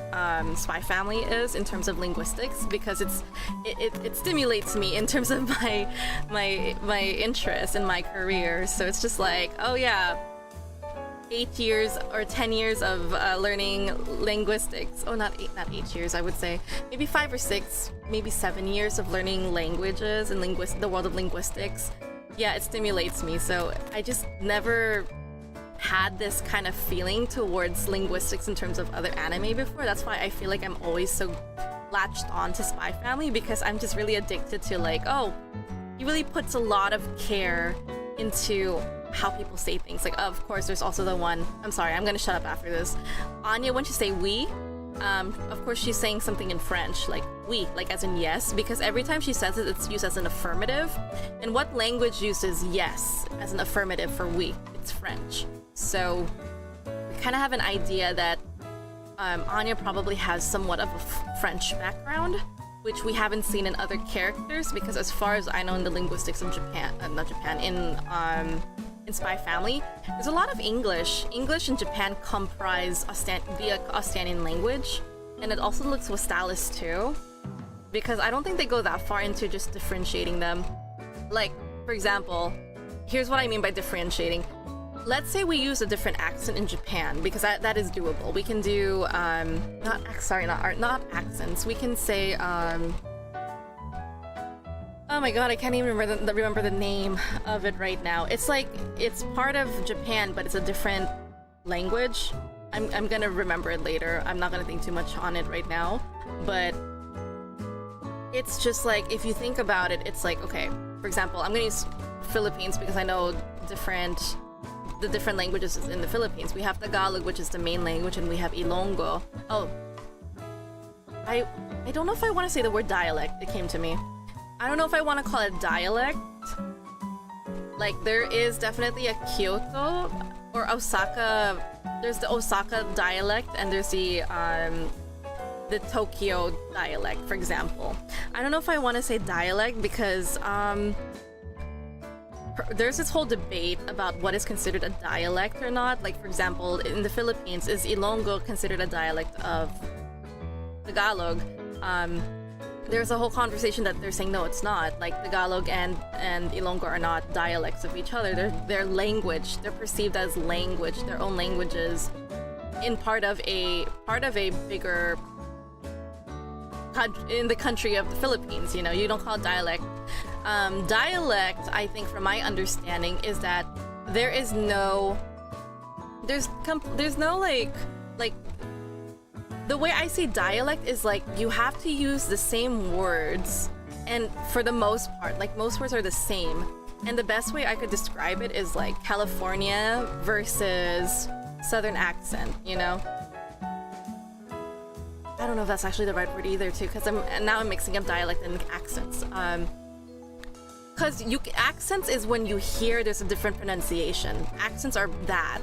Spy Family is in terms of linguistics, because it stimulates me in terms of my interest in my career. So it's just like, oh yeah, 8 years or 10 years of learning linguistics. Oh, not 8 years, I would say. Maybe 5 or 6, maybe 7 years of learning languages and the world of linguistics. Yeah, it stimulates me. So I just never had this kind of feeling towards linguistics in terms of other anime before. That's why I feel like I'm always so latched on to Spy Family, because I'm just really addicted to like, oh, he really puts a lot of care into how people say things. Like, of course, there's also the one, I'm sorry, I'm gonna shut up after this. Anya, when she say we, of course she's saying something in French, like oui, like as in yes, because every time she says it, it's used as an affirmative. And what language uses yes as an affirmative for oui? It's French. So we kind of have an idea that Anya probably has somewhat of a French background, which we haven't seen in other characters, because as far as I know in the linguistics of Japan, in Spy Family, there's a lot of English. English and Japan comprise the Ostanian language, and it also looks Westalis too, because I don't think they go that far into just differentiating them. Like, for example, here's what I mean by differentiating. Let's say we use a different accent in Japan, because that is doable. We can do not accents. We can say oh my god, I can't even remember the name of it right now. It's like it's part of Japan, but it's a different language. I'm gonna remember it later. I'm not gonna think too much on it right now, but it's just like, if you think about it, it's like, okay, for example, I'm gonna use Philippines because I know the different languages in the Philippines. We have Tagalog, which is the main language, and we have Ilonggo. Oh, I don't know if I want to say the word dialect. It came to me. I don't know if I want to call it dialect. Like, there is definitely a Kyoto or Osaka. There's the Osaka dialect, and there's the the Tokyo dialect, for example. I don't know if I want to say dialect because there's this whole debate about what is considered a dialect or not. Like, for example, in the Philippines, is Ilonggo considered a dialect of Tagalog? There's a whole conversation that they're saying no, it's not. Like, Tagalog and Ilonggo are not dialects of each other. They're language. They're perceived as language, their own languages, in part of a bigger in the country of the Philippines. You know, you don't call it dialect. Dialect, I think, from my understanding, is that there's no like the way I say dialect is like you have to use the same words, and for the most part, like most words are the same. And the best way I could describe it is like California versus Southern accent, you know? I don't know if that's actually the right word either, too, because I'm mixing up dialect and accents. Because accents is when you hear there's a different pronunciation. Accents are that.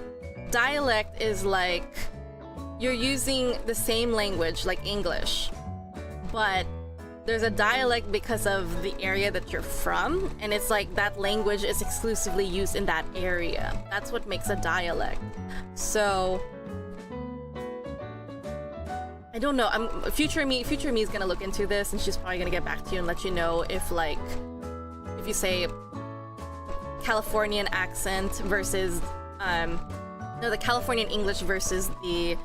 Dialect is like you're using the same language, like English, but there's a dialect because of the area that you're from, and it's like that language is exclusively used in that area. That's what makes a dialect. So I don't know. Future me is gonna look into this, and she's probably gonna get back to you and let you know if you say Californian accent versus the Californian English versus the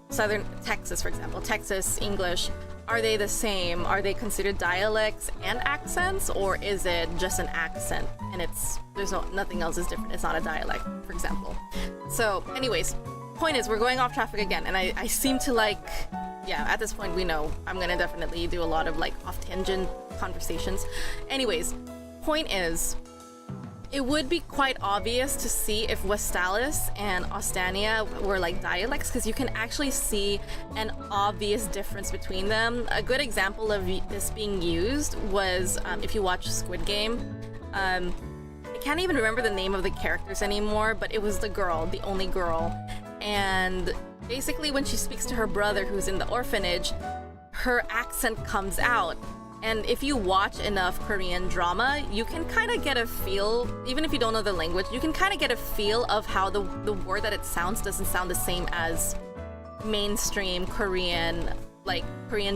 Southern Texas, for example, Texas English. Are they the same? Are they considered dialects and accents, or is it just an accent and nothing else is different? It's not a dialect, for example. So, anyways, point is we're going off topic again, and I seem to at this point we know I'm gonna definitely do a lot of like off tangent conversations. Anyways, point is, it would be quite obvious to see if Westalis and Ostania were like dialects, because you can actually see an obvious difference between them. A good example of this being used was if you watch Squid Game. I can't even remember the name of the characters anymore, but it was the girl, the only girl. And basically when she speaks to her brother who's in the orphanage, her accent comes out. And if you watch enough Korean drama, you can kind of get a feel, even if you don't know the language, you can kind of get a feel of how the word that it sounds doesn't sound the same as mainstream Korean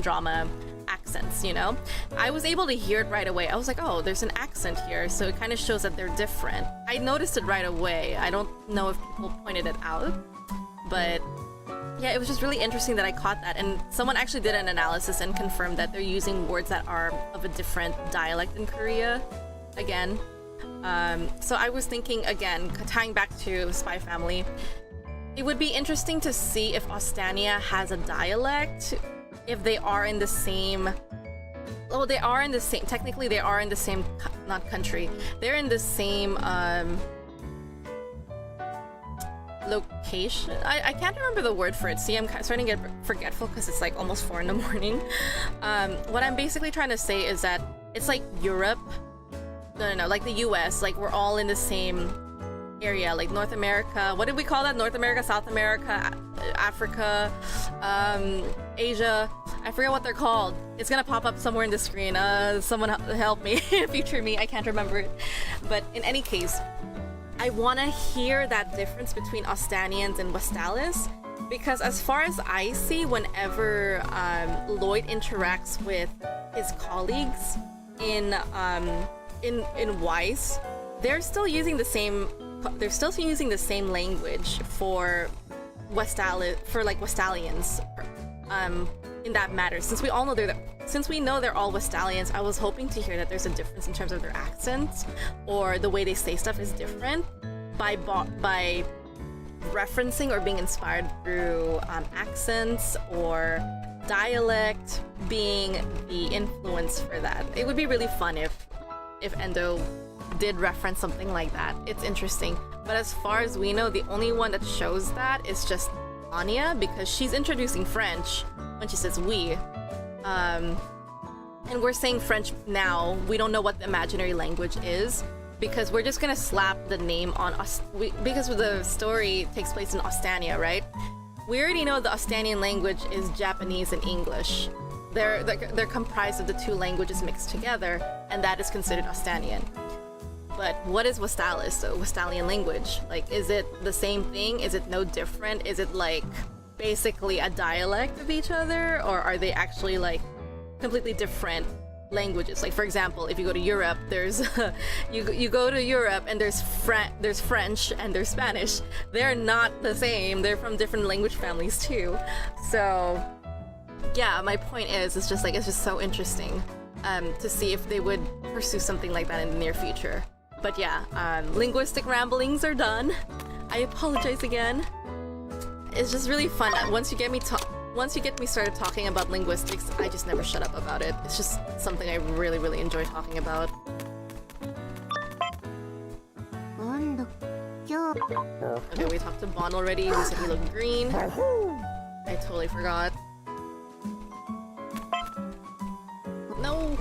drama accents, you know? I was able to hear it right away. I was like, oh, there's an accent here, so it kind of shows that they're different. I noticed it right away. I don't know if people pointed it out, but yeah, it was just really interesting that I caught that, and someone actually did an analysis and confirmed that they're using words that are of a different dialect in Korea again. So I was thinking, again, tying back to Spy Family, it would be interesting to see if Ostania has a dialect, if they are in the same... Oh, they are in the same... Technically, they are in the same... Not country. They're in the same... location. I can't remember the word for it. See, I'm starting to get forgetful because it's like almost 4 a.m. What I'm basically trying to say is that it's like Europe. No, like the US. Like we're all in the same area. Like North America. What did we call that? North America, South America, Africa, Asia. I forget what they're called. It's gonna pop up somewhere in the screen. Someone help me. Future me. I can't remember it. But in any case, I want to hear that difference between Ostanians and Westalis, because as far as I see, whenever Lloyd interacts with his colleagues in Weiss, they're still using the same language for Westalians in that matter. Since we know they're all Westalians, I was hoping to hear that there's a difference in terms of their accents, or the way they say stuff is different by referencing or being inspired through accents or dialect being the influence for that. It would be really fun if Endo did reference something like that. It's interesting. But as far as we know, the only one that shows that is just Anya, because she's introducing French when she says we. And we're saying French now. We don't know what the imaginary language is, because we're just gonna slap the name on us, because the story takes place in Ostania, right? we already know the Ostanian language is Japanese and English. They're comprised of the two languages mixed together, and that is considered Ostanian. But what is Westalis, the Westalian language? Like, is it the same thing? Is it no different? Is it like basically a dialect of each other, or are they actually like completely different languages? Like, for example, if you go to Europe, there's you go to Europe and there's French and there's Spanish. They're not the same. They're from different language families too. So yeah, my point is, it's just like, it's just so interesting to see if they would pursue something like that in the near future. But yeah, linguistic ramblings are done. I apologize again. It's just really fun. Once you get me started talking about linguistics, I just never shut up about it. It's just something I really, really enjoy talking about. Okay, we talked to Bond already. We said he looked green. I totally forgot. No!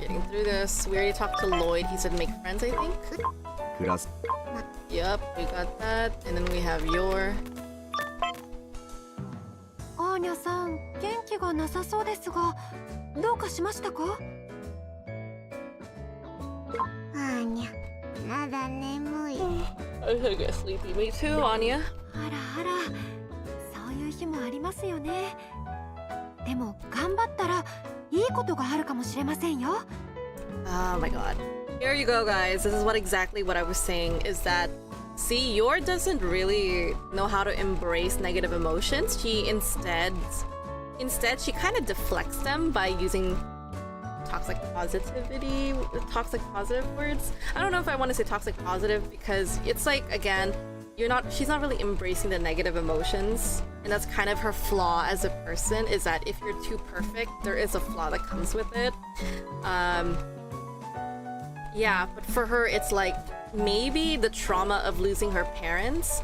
Getting through this. We already talked to Lloyd. He said make friends, I think. Yup, we got that. And then we have your... アーニャさん、元気がなさそうですが、どうかしましたか？アーニャ、まだ眠い。 I should get sleepy. Me too, Anya. あらあら、そういう日もありますよね。でも頑張ったらいいことがあるかもしれませんよ。 Oh my god. Here you go, guys. This is exactly what I was saying, is that, see, Yor doesn't really know how to embrace negative emotions. She instead she kind of deflects them by using toxic positive words. I don't know if I want to say toxic positive, because it's like, again, she's not really embracing the negative emotions, and that's kind of her flaw as a person, is that if you're too perfect, there is a flaw that comes with it. Yeah, but for her, it's like, maybe the trauma of losing her parents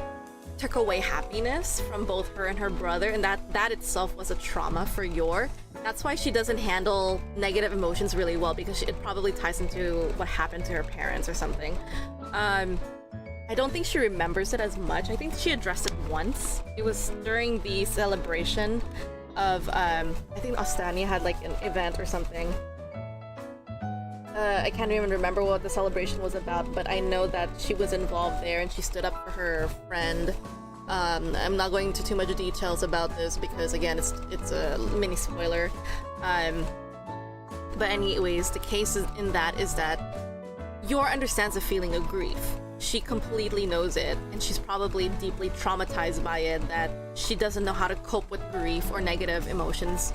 took away happiness from both her and her brother, and that itself was a trauma for Yor. That's why she doesn't handle negative emotions really well, because it probably ties into what happened to her parents or something. I don't think she remembers it as much. I think she addressed it once. It was during the celebration of, I think Ostania had like an event or something. I can't even remember what the celebration was about, but I know that she was involved there and she stood up for her friend. I'm not going into too much details about this because, again, it's a mini spoiler. But anyways, the case in that is that Yor understands the feeling of grief. She completely knows it, and she's probably deeply traumatized by it, that she doesn't know how to cope with grief or negative emotions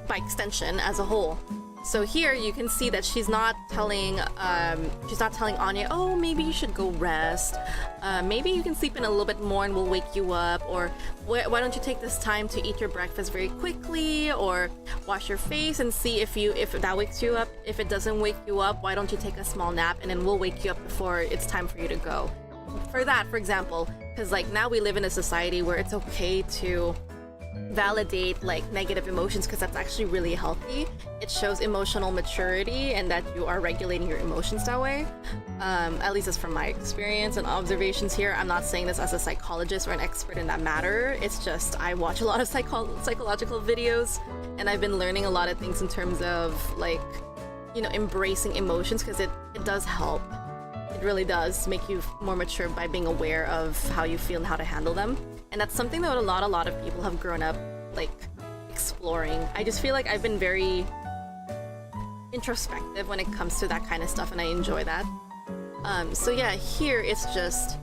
by extension as a whole. So here you can see that she's not telling Anya, oh, maybe you should go rest. Maybe you can sleep in a little bit more and we'll wake you up. Or why don't you take this time to eat your breakfast very quickly, or wash your face and see if that wakes you up. If it doesn't wake you up, why don't you take a small nap and then we'll wake you up before it's time for you to go. For that, for example, because like now we live in a society where it's okay to validate like negative emotions, because that's actually really healthy. It shows emotional maturity and that you are regulating your emotions that way. At least that's from my experience and observations here. I'm not saying this as a psychologist or an expert in that matter. It's just I watch a lot of psychological videos, and I've been learning a lot of things in terms of like, you know, embracing emotions, because it does help. It really does make you more mature by being aware of how you feel and how to handle them. And that's something that a lot of people have grown up like exploring. I just feel like I've been very introspective when it comes to that kind of stuff, and I enjoy that. So yeah, here it's just,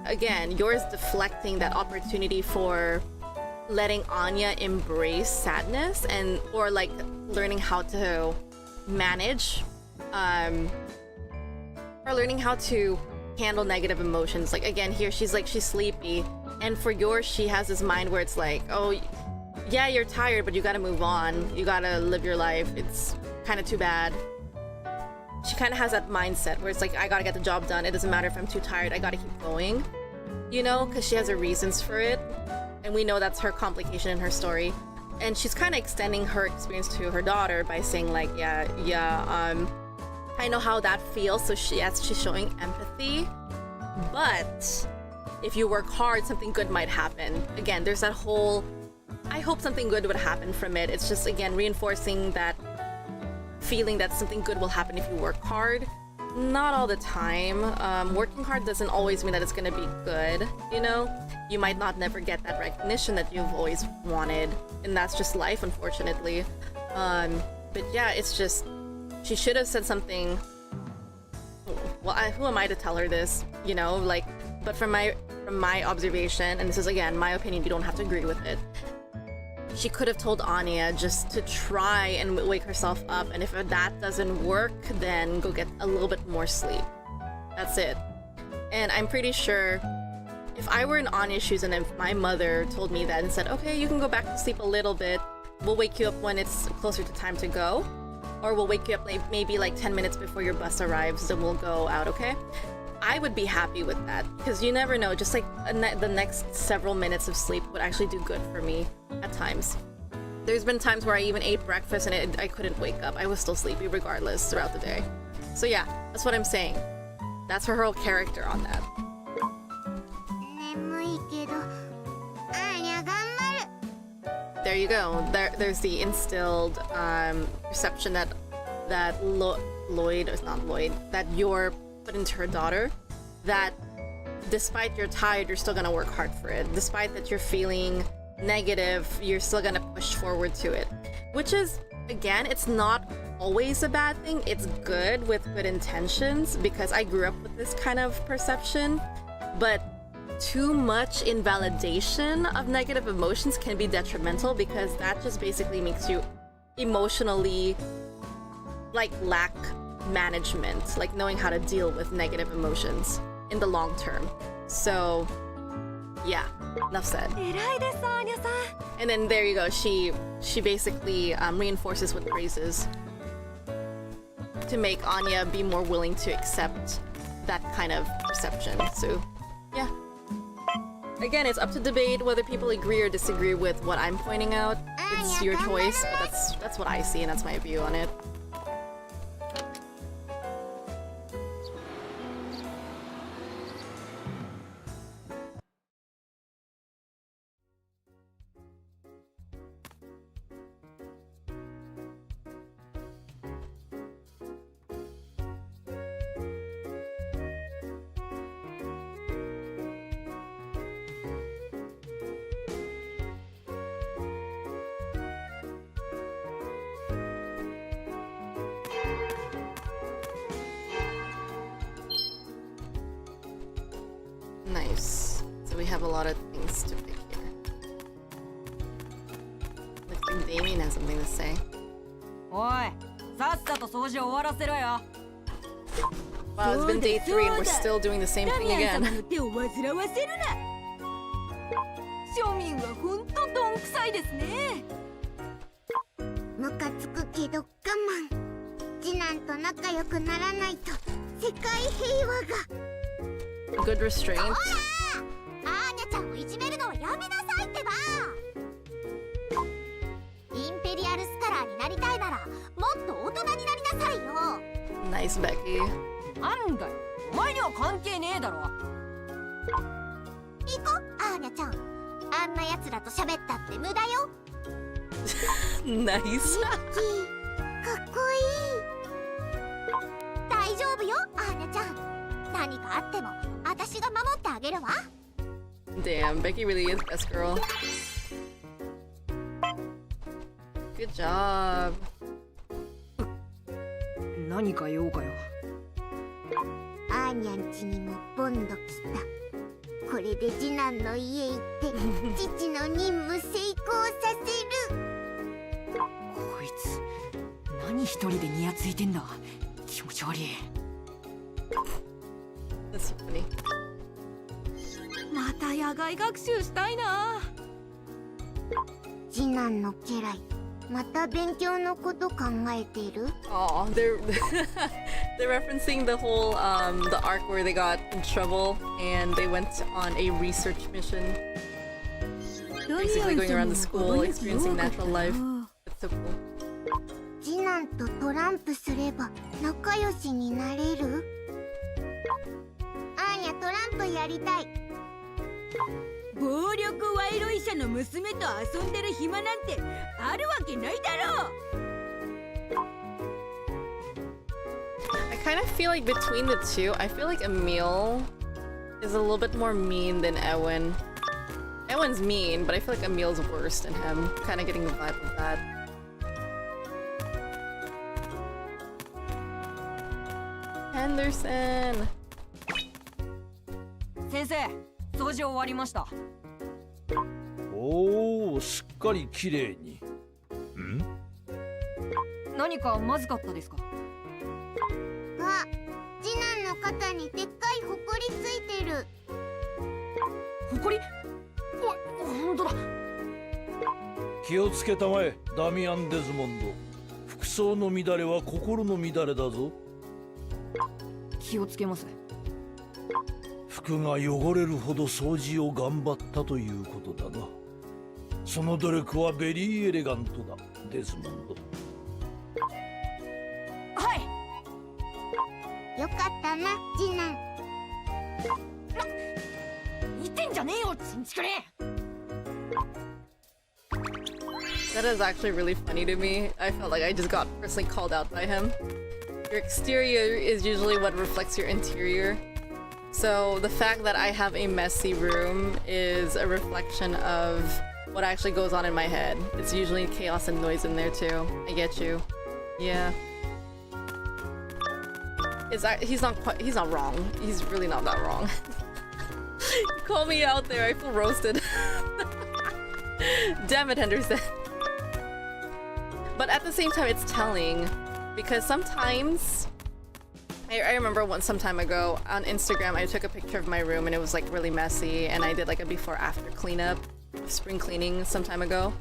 again, yours deflecting that opportunity for letting Anya embrace sadness, or like learning how to manage or learning how to handle negative emotions. Like again, here she's sleepy, and for yours she has this mind where it's like, oh yeah, you're tired, but you gotta move on, you gotta live your life, it's kind of too bad. She kind of has that mindset where it's like, I gotta get the job done, it doesn't matter if I'm too tired, I gotta keep going, you know, because she has her reasons for it, and we know that's her complication in her story. And she's kind of extending her experience to her daughter by saying like, I know how that feels. So she's showing empathy, but if you work hard, something good might happen. Again, there's that whole, I hope something good would happen from it. It's just, again, reinforcing that feeling that something good will happen if you work hard. Not all the time. Working hard doesn't always mean that it's gonna be good, you know? You might not never get that recognition that you've always wanted, and that's just life, unfortunately. But yeah, it's just, she should have said something. Well, who am I to tell her this, you know? Like, but from my observation, and this is again my opinion, you don't have to agree with it, she could have told Anya just to try and wake herself up, and if that doesn't work, then go get a little bit more sleep. That's it. And I'm pretty sure if I were in Anya's shoes and if my mother told me that and said, okay, you can go back to sleep a little bit, we'll wake you up when it's closer to time to go, or we'll wake you up maybe like 10 minutes before your bus arrives and we'll go out, okay? I would be happy with that, because you never know, just like the next several minutes of sleep would actually do good for me at times. There's been times where I even ate breakfast and I couldn't wake up. I was still sleepy regardless throughout the day. So yeah, that's what I'm saying. That's her whole character on that. 眠いけど、アーニャ頑張る。 There you go. There's the instilled perception that Lloyd, or not Lloyd, that you're put into her daughter, that despite you're tired, you're still gonna work hard for it. Despite that you're feeling negative, you're still gonna push forward to it. Which is, again, it's not always a bad thing. It's good with good intentions, because I grew up with this kind of perception. But too much invalidation of negative emotions can be detrimental, because that just basically makes you emotionally like lack management, like knowing how to deal with negative emotions in the long term. So yeah, enough said. 偉いです、アーニャさん。 And then there you go, she basically reinforces with praises to make Anya be more willing to accept that kind of perception. So yeah, again, it's up to debate whether people agree or disagree with what I'm pointing out. It's your choice, but that's what I see and that's my view on it. Nice. So we have a lot of things to pick here. Looks like Damien has something to say. おい、さっさと掃除終わらせろよ。 Wow, it's been day 3 and we're still doing the same thing ダミアン様 again. の手を煩わせるな。庶民はほんとどんくさいですね。ムカつくけど我慢。次男と仲良くならないと世界平和が。 Good restraint. アーニャちゃんをいじめるのはやめなさいってば。インペリアルスカラーになりたいならもっと大人になりなさいよ。 Nice, Becky. なんだよ、お前には関係ねえだろ。行こアーニャちゃん。あんな奴らと喋ったって無駄よ。 Nice. ミッキーかっこいい。大丈夫よアーニャちゃん。何かあっても私が守ってあげるわ。 Damn, Becky really is best girl. Good job. 何か用かよ。アーニャんちにもボンド来た。これで次男の家行って父の任務成功させる。こいつ、何一人でニヤついてんだ。気持ち悪い。 That's so funny. また野外学習したいな。次男の家来また勉強のこと考えてる？ Aw, they're they're referencing the whole the arc where they got in trouble and they went on a research mission. Basically going around the school, experiencing natural life. That's so cool. 次男とトランプすれば仲良しになれる？アーニャトランプやりたい。暴力賄賂医者の娘と遊んでる暇なんてあるわけないだろう。 I kind of feel like between the two, I feel like Emil is a little bit more mean than Ewan. Ewan's mean, but I feel like Emil's worse than him. Kind of getting the vibe of that. Henderson! 先生、掃除終わりました。おお、すっかり綺麗に。ん？何かまずかったですか？あ、次男の肩にでっかいほこりついてる。ほこり？ほんとだ。気をつけたまえ、ダミアン・デズモンド。服装の乱れは心の乱れだぞ。気をつけます。服が汚れるほど掃除を頑張ったということだな。その努力はベリーエレガントだ、デズモンド。はい。よかったな、次男。言ってんじゃねえよ、ちんちくり。 That is actually really funny to me. I felt like I just got personally called out by him. Your exterior is usually what reflects your interior. So the fact that I have a messy room is a reflection of what actually goes on in my head. It's usually chaos and noise in there too. I get you. Yeah. He's not wrong. He's really not that wrong. You call me out there, I feel roasted. Damn it, Henderson. But at the same time, it's telling, because sometimes I remember some time ago on Instagram, I took a picture of my room and it was like really messy, and I did like a before-after cleanup, spring cleaning some time ago,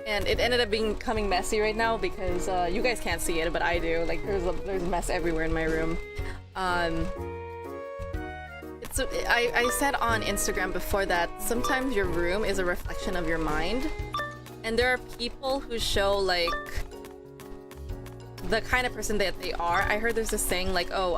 and it ended up becoming messy right now because you guys can't see it, but I do. Like there's mess everywhere in my room. I said on Instagram before that sometimes your room is a reflection of your mind. And there are people who show like the kind of person that they are. I heard there's this saying like, oh,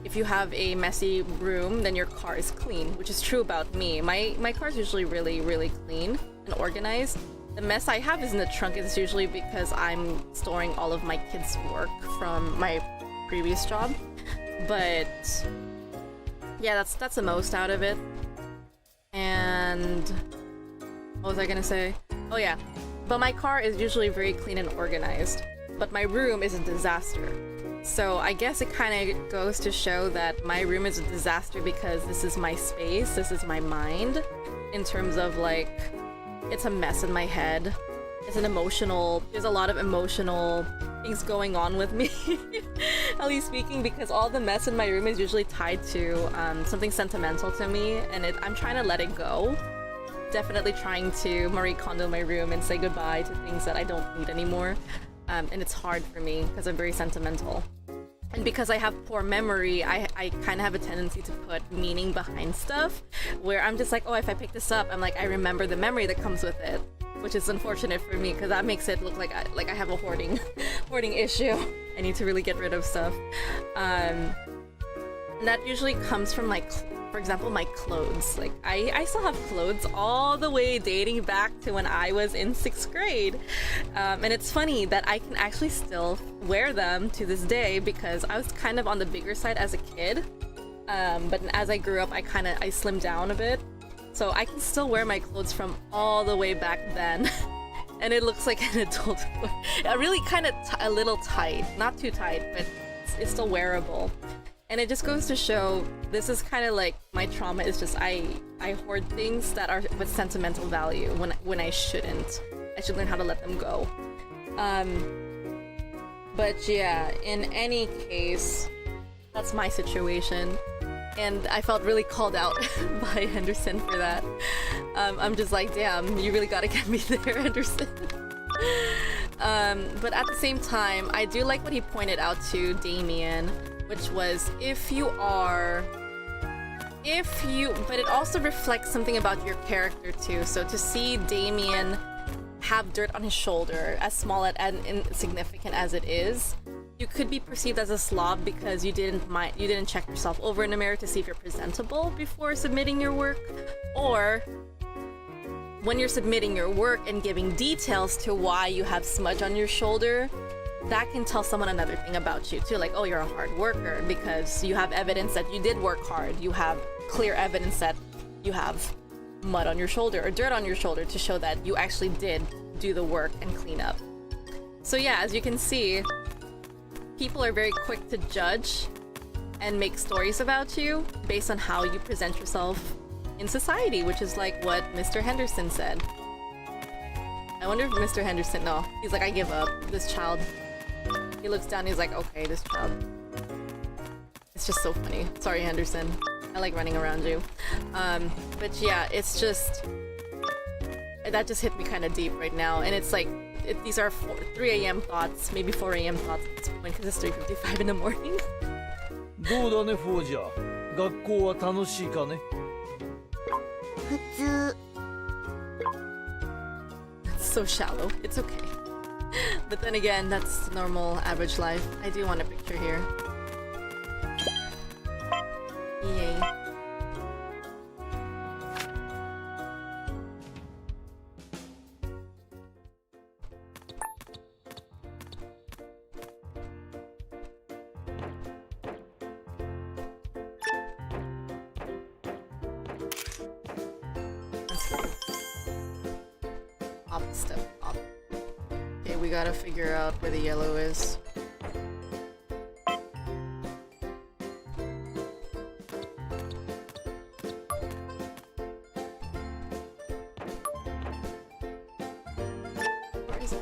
if you have a messy room, then your car is clean, which is true about me. My car is usually really, really clean and organized. The mess I have is in the trunk is usually because I'm storing all of my kids' work from my previous job. But yeah, that's the most out of it. And what was I gonna say? Oh yeah, but my car is usually very clean and organized, but my room is a disaster. So I guess it kind of goes to show that my room is a disaster because this is my space, this is my mind, in terms of like, it's a mess in my head. It's there's a lot of emotional things going on with me, at least speaking, because all the mess in my room is usually tied to something sentimental to me, and I'm trying to let it go. Definitely trying to Marie Kondo my room and say goodbye to things that I don't need anymore. And it's hard for me because I'm very sentimental. And because I have poor memory, I kind of have a tendency to put meaning behind stuff, where I'm just like, oh, if I pick this up, I'm like, I remember the memory that comes with it, which is unfortunate for me because that makes it look like I have a hoarding issue. I need to really get rid of stuff. And that usually comes from like, for example, my clothes. Like I still have clothes all the way dating back to when I was in 6th grade. And it's funny that I can actually still wear them to this day because I was kind of on the bigger side as a kid. But as I grew up, I slimmed down a bit. So I can still wear my clothes from all the way back then. And it looks like an adult. Really kind of a little tight. Not too tight, but it's still wearable. And it just goes to show, this is kind of like my trauma is just I hoard things that are with sentimental value when I shouldn't. I should learn how to let them go. But yeah, in any case, that's my situation. And I felt really called out by Henderson for that. I'm just like, damn, you really gotta get me there, Henderson. But at the same time, I do like what he pointed out to Damien, which was but it also reflects something about your character too. So to see Damien have dirt on his shoulder, as small and insignificant as it is, you could be perceived as a slob because you didn't check yourself over in the mirror to see if you're presentable before submitting your work, or when you're submitting your work and giving details to why you have smudge on your shoulder, that can tell someone another thing about you too, like, oh, you're a hard worker because you have evidence that you did work hard. You have clear evidence that you have mud on your shoulder or dirt on your shoulder to show that you actually did do the work and clean up. So yeah, as you can see, people are very quick to judge and make stories about you based on how you present yourself in society, which is like what Mr. Henderson said. I wonder if Mr. Henderson, no, he's like, I give up. This child, he looks down, he's like, okay, this child. It's just so funny. Sorry, Henderson. I like running around you. But yeah, it's just, that just hit me kind of deep right now. And it's like, these are 3 a.m. thoughts, maybe 4 a.m. thoughts at this point, because it's 3:55 in the morning. どうだね、フォージャー。学校は楽しいかね。普通。 That's so shallow. It's okay. But then again, that's normal, average life. I do want a picture here. Yay. Up, step up. Okay, we gotta figure out where the yellow is. Where is it?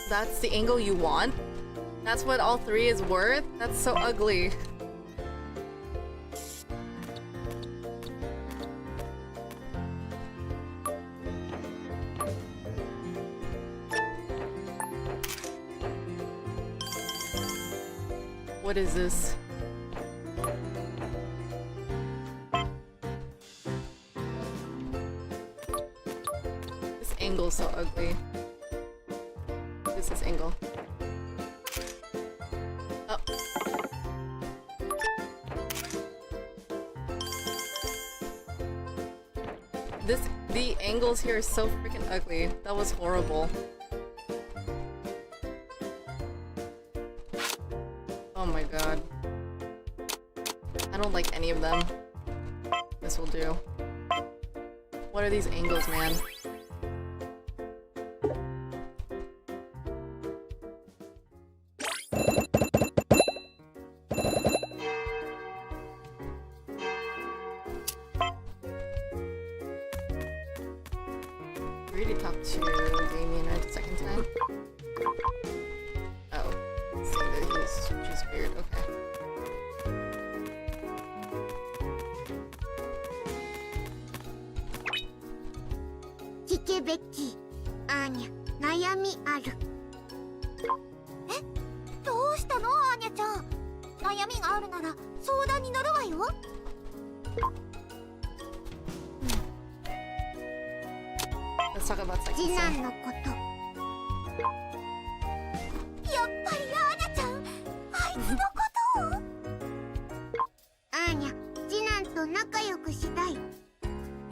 That's the angle you want? That's what all 3 is worth? That's so ugly. What is this? This angle's so ugly. This is angle. Oh. The angles here are so freaking ugly. That was horrible. Oh my god. I don't like any of them. This will do. What are these angles, man? We already talked to Damien, right? The second time? Oh. Saying that he's just weird. Okay. Kike Becky, Anya, 悩みある。どうしたのアーニャちゃん。悩みがあるなら相談に乗るわよ。Let's talk about sex. 次男のこと。やっぱりアーニャちゃん、あいつのことを。アーニャ、次男と仲良くしたい。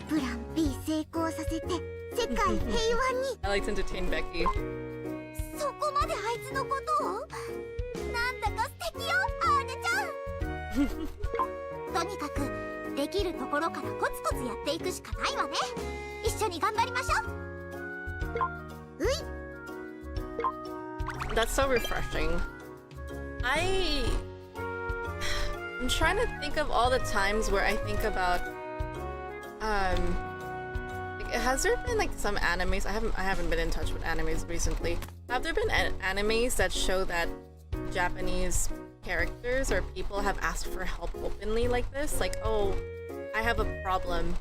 プラン B 成功させて世界平和に。I like to entertain Becky. そこまであいつのことを。なんだか素敵よ、アーニャちゃん。とにかくできるところからコツコツやっていくしかないわね。一緒に頑張りましょう。 That's so refreshing. I'm trying to think of all the times where I think about like, has there been like some animes? I haven't been in touch with animes recently. Have there been animes that show that Japanese characters or people have asked for help openly like this? Like, oh, I have a problem.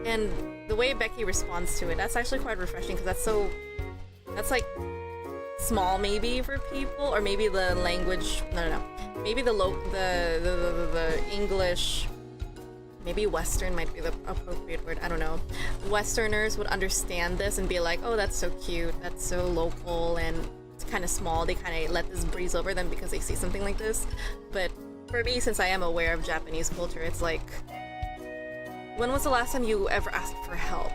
And the way Becky responds to it, that's actually quite refreshing because that's like small maybe for people, or maybe the language, no, maybe the English maybe Western might be the appropriate word, I don't know. Westerners would understand this and be like, oh, that's so cute, that's so local, and it's kind of small. They kind of let this breeze over them because they see something like this. But for me, since I am aware of Japanese culture, it's like, when was the last time you ever asked for help?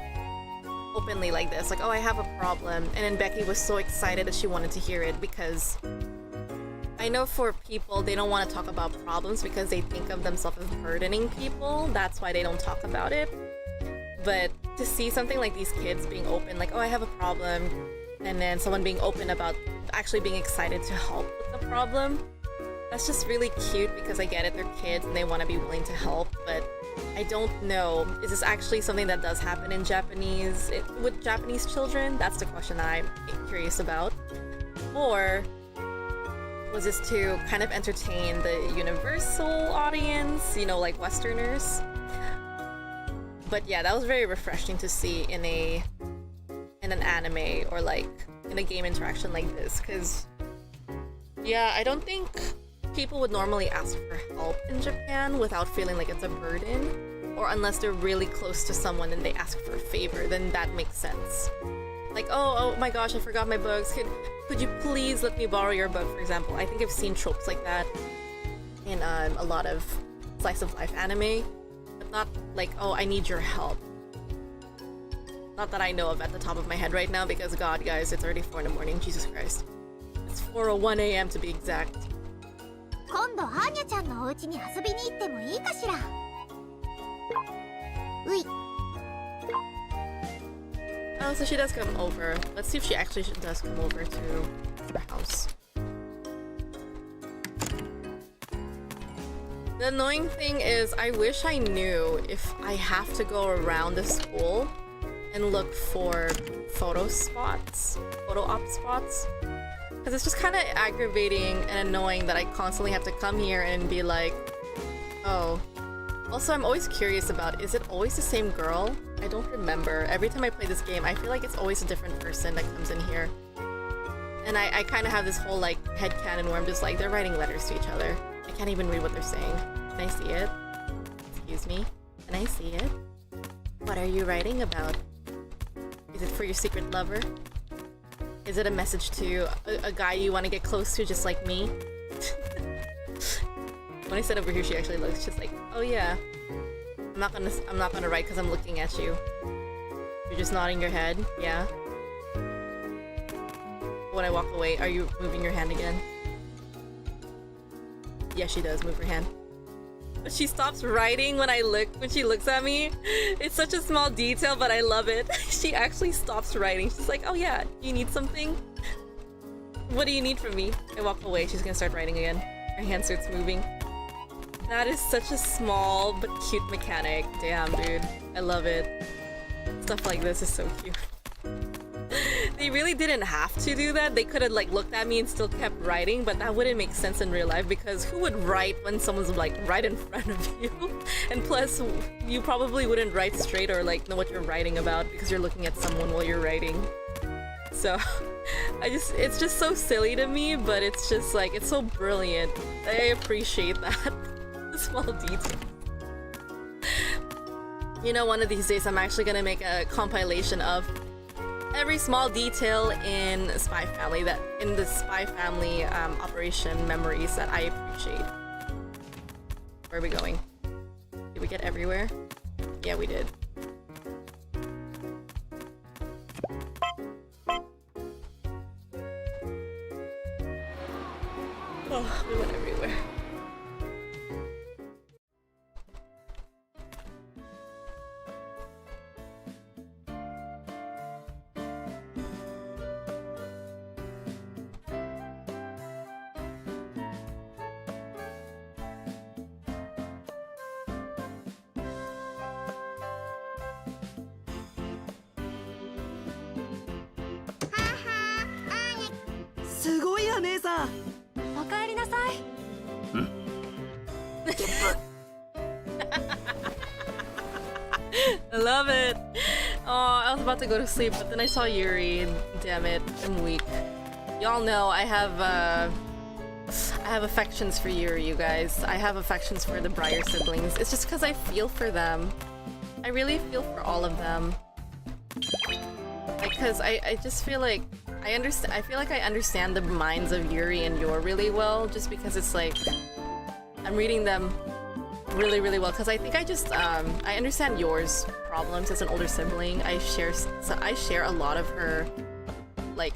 Openly like this, like, oh, I have a problem. And then Becky was so excited that she wanted to hear it, because I know for people, they don't want to talk about problems because they think of themselves as burdening people. That's why they don't talk about it. But to see something like these kids being open, like, oh, I have a problem, and then someone being open about actually being excited to help with the problem, that's just really cute, because I get it, they're kids and they want to be willing to help, but I don't know, is this actually something that does happen in Japanese, with Japanese children? That's the question that I'm curious about. Or was this to kind of entertain the universal audience, you know, like Westerners? But yeah, that was very refreshing to see in an anime, or like in a game interaction like this, because yeah, I don't think people would normally ask for help in Japan without feeling like it's a burden, or unless they're really close to someone and they ask for a favor, then that makes sense. Like, oh my gosh, I forgot my books. Could you please let me borrow your book, for example? I think I've seen tropes like that in a lot of slice of life anime, but not like, oh, I need your help. Not that I know of at the top of my head right now, because God, guys, it's already 4 in the morning. Jesus Christ. It's 4:01 a.m. to be exact. 今度アーニャちゃんのお家に遊びに行ってもいいかしら。うい。 Oh, so she does come over. Let's see if she actually does come over to her house. The annoying thing is, I wish I knew if I have to go around the school and look for photo op spots. Because it's just kind of aggravating and annoying that I constantly have to come here and be like, oh. Also, I'm always curious about, is it always the same girl? I don't remember. Every time I play this game, I feel like it's always a different person that comes in here. And I kind of have this whole like headcanon where I'm just like, they're writing letters to each other. I can't even read what they're saying. Can I see it? Excuse me? Can I see it? What are you writing about? Is it for your secret lover? Is it a message to a guy you want to get close to, just like me? When I said over here, she actually looks just like, oh yeah. I'm not gonna write because I'm looking at you. You're just nodding your head, yeah. When I walk away, are you moving your hand again? Yeah, she does move her hand. But she stops writing when she looks at me. It's such a small detail, but I love it. She actually stops writing. She's like, oh yeah, you need something? What do you need from me? I walk away, she's gonna start writing again. Her hand starts moving. That is such a small but cute mechanic. Damn, dude. I love it. Stuff like this is so cute. They really didn't have to do that. They could have like looked at me and still kept writing, but that wouldn't make sense in real life, because who would write when someone's like right in front of you? And plus, you probably wouldn't write straight or like know what you're writing about because you're looking at someone while you're writing. So, it's just so silly to me, but it's just like, it's so brilliant. I appreciate that. Small detail. You know, one of these days I'm actually gonna make a compilation of every small detail in Spy Family operation memories that I appreciate. Where are we going? Did we get everywhere? Yeah, we did. Oh, we went everywhere. I love it. Oh, I was about to go to sleep, but then I saw Yuri. Damn it, I'm weak. Y'all know I have I have affections for Yuri, you guys. I have affections for the Briar siblings. It's just because I feel for them. I really feel for all of them. Because I just feel like I understand. I feel like I understand the minds of Yuri and Yor really well, just because it's like I'm reading them really, really well. Because I think I understand Yor's problems as an older sibling. I share a lot of her like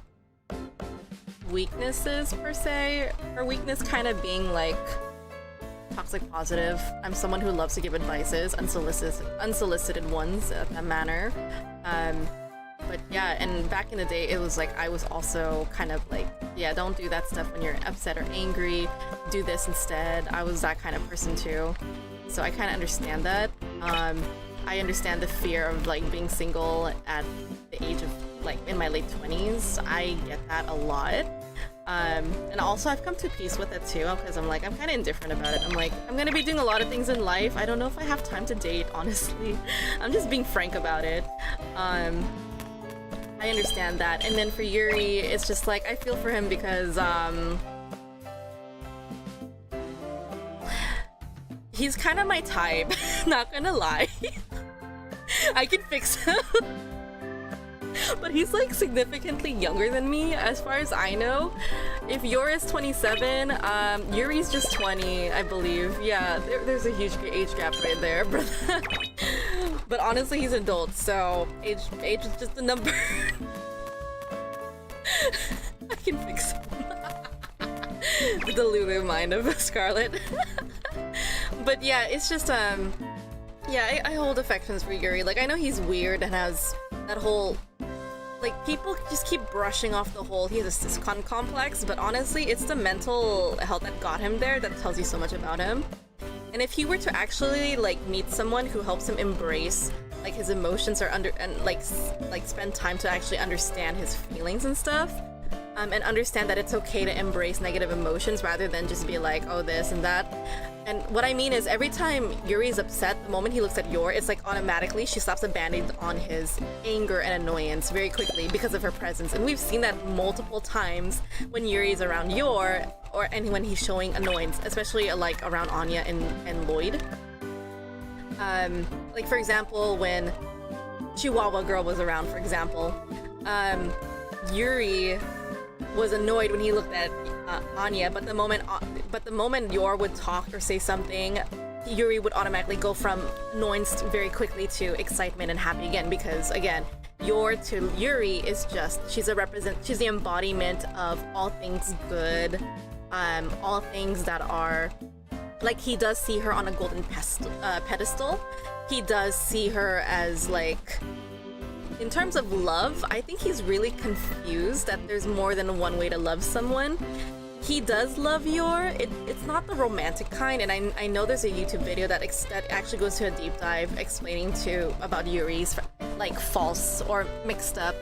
weaknesses per se. Her weakness kind of being like toxic positive. I'm someone who loves to give advices, unsolicited ones at that manner. But yeah, and back in the day, it was like I was also kind of like, yeah, don't do that stuff when you're upset or angry. Do this instead. I was that kind of person too. So I kind of understand that. I understand the fear of like being single at the age of like in my late 20s. I get that a lot. And also I've come to peace with it too, because I'm like, I'm kind of indifferent about it. I'm like, I'm gonna be doing a lot of things in life. I don't know if I have time to date, honestly. I'm just being frank about it. I understand that. And then for Yuri, it's just like, I feel for him because, he's kind of my type, not gonna lie. I can fix him. But he's like significantly younger than me, as far as I know. If Yor is 27, Yuri's just 20, I believe. Yeah, there's a huge age gap right there, brother. But honestly, he's an adult, so age is just a number. I can fix him. The delulu mind of Scarlet. But yeah, it's just yeah, I hold affections for Yuri. Like, I know he's weird and has that whole, like, people just keep brushing off the whole he has a siscon complex, but honestly, it's the mental health that got him there that tells you so much about him. And if he were to actually like meet someone who helps him embrace like his emotions or like spend time to actually understand his feelings and stuff, and understand that it's okay to embrace negative emotions rather than just be like, oh, this and that. And what I mean is, every time Yuri's upset, the moment he looks at Yor, it's like automatically she slaps a band-aid on his anger and annoyance very quickly because of her presence. And we've seen that multiple times when Yuri's around Yor, and when he's showing annoyance, especially like around Anya and Lloyd. Like, for example, when Chihuahua Girl was around, for example, Yuri was annoyed when he looked at Anya, but the moment Yor would talk or say something, Yuri would automatically go from annoyance very quickly to excitement and happy again, because again, Yor to Yuri is just, she's the embodiment of all things good, all things that are, like, he does see her on a golden pedestal. He does see her as, like, in terms of love, I think he's really confused that there's more than one way to love someone. He does love Yor. It's not the romantic kind, and I know there's a YouTube video that actually goes to a deep dive explaining about Yuri's like false or mixed up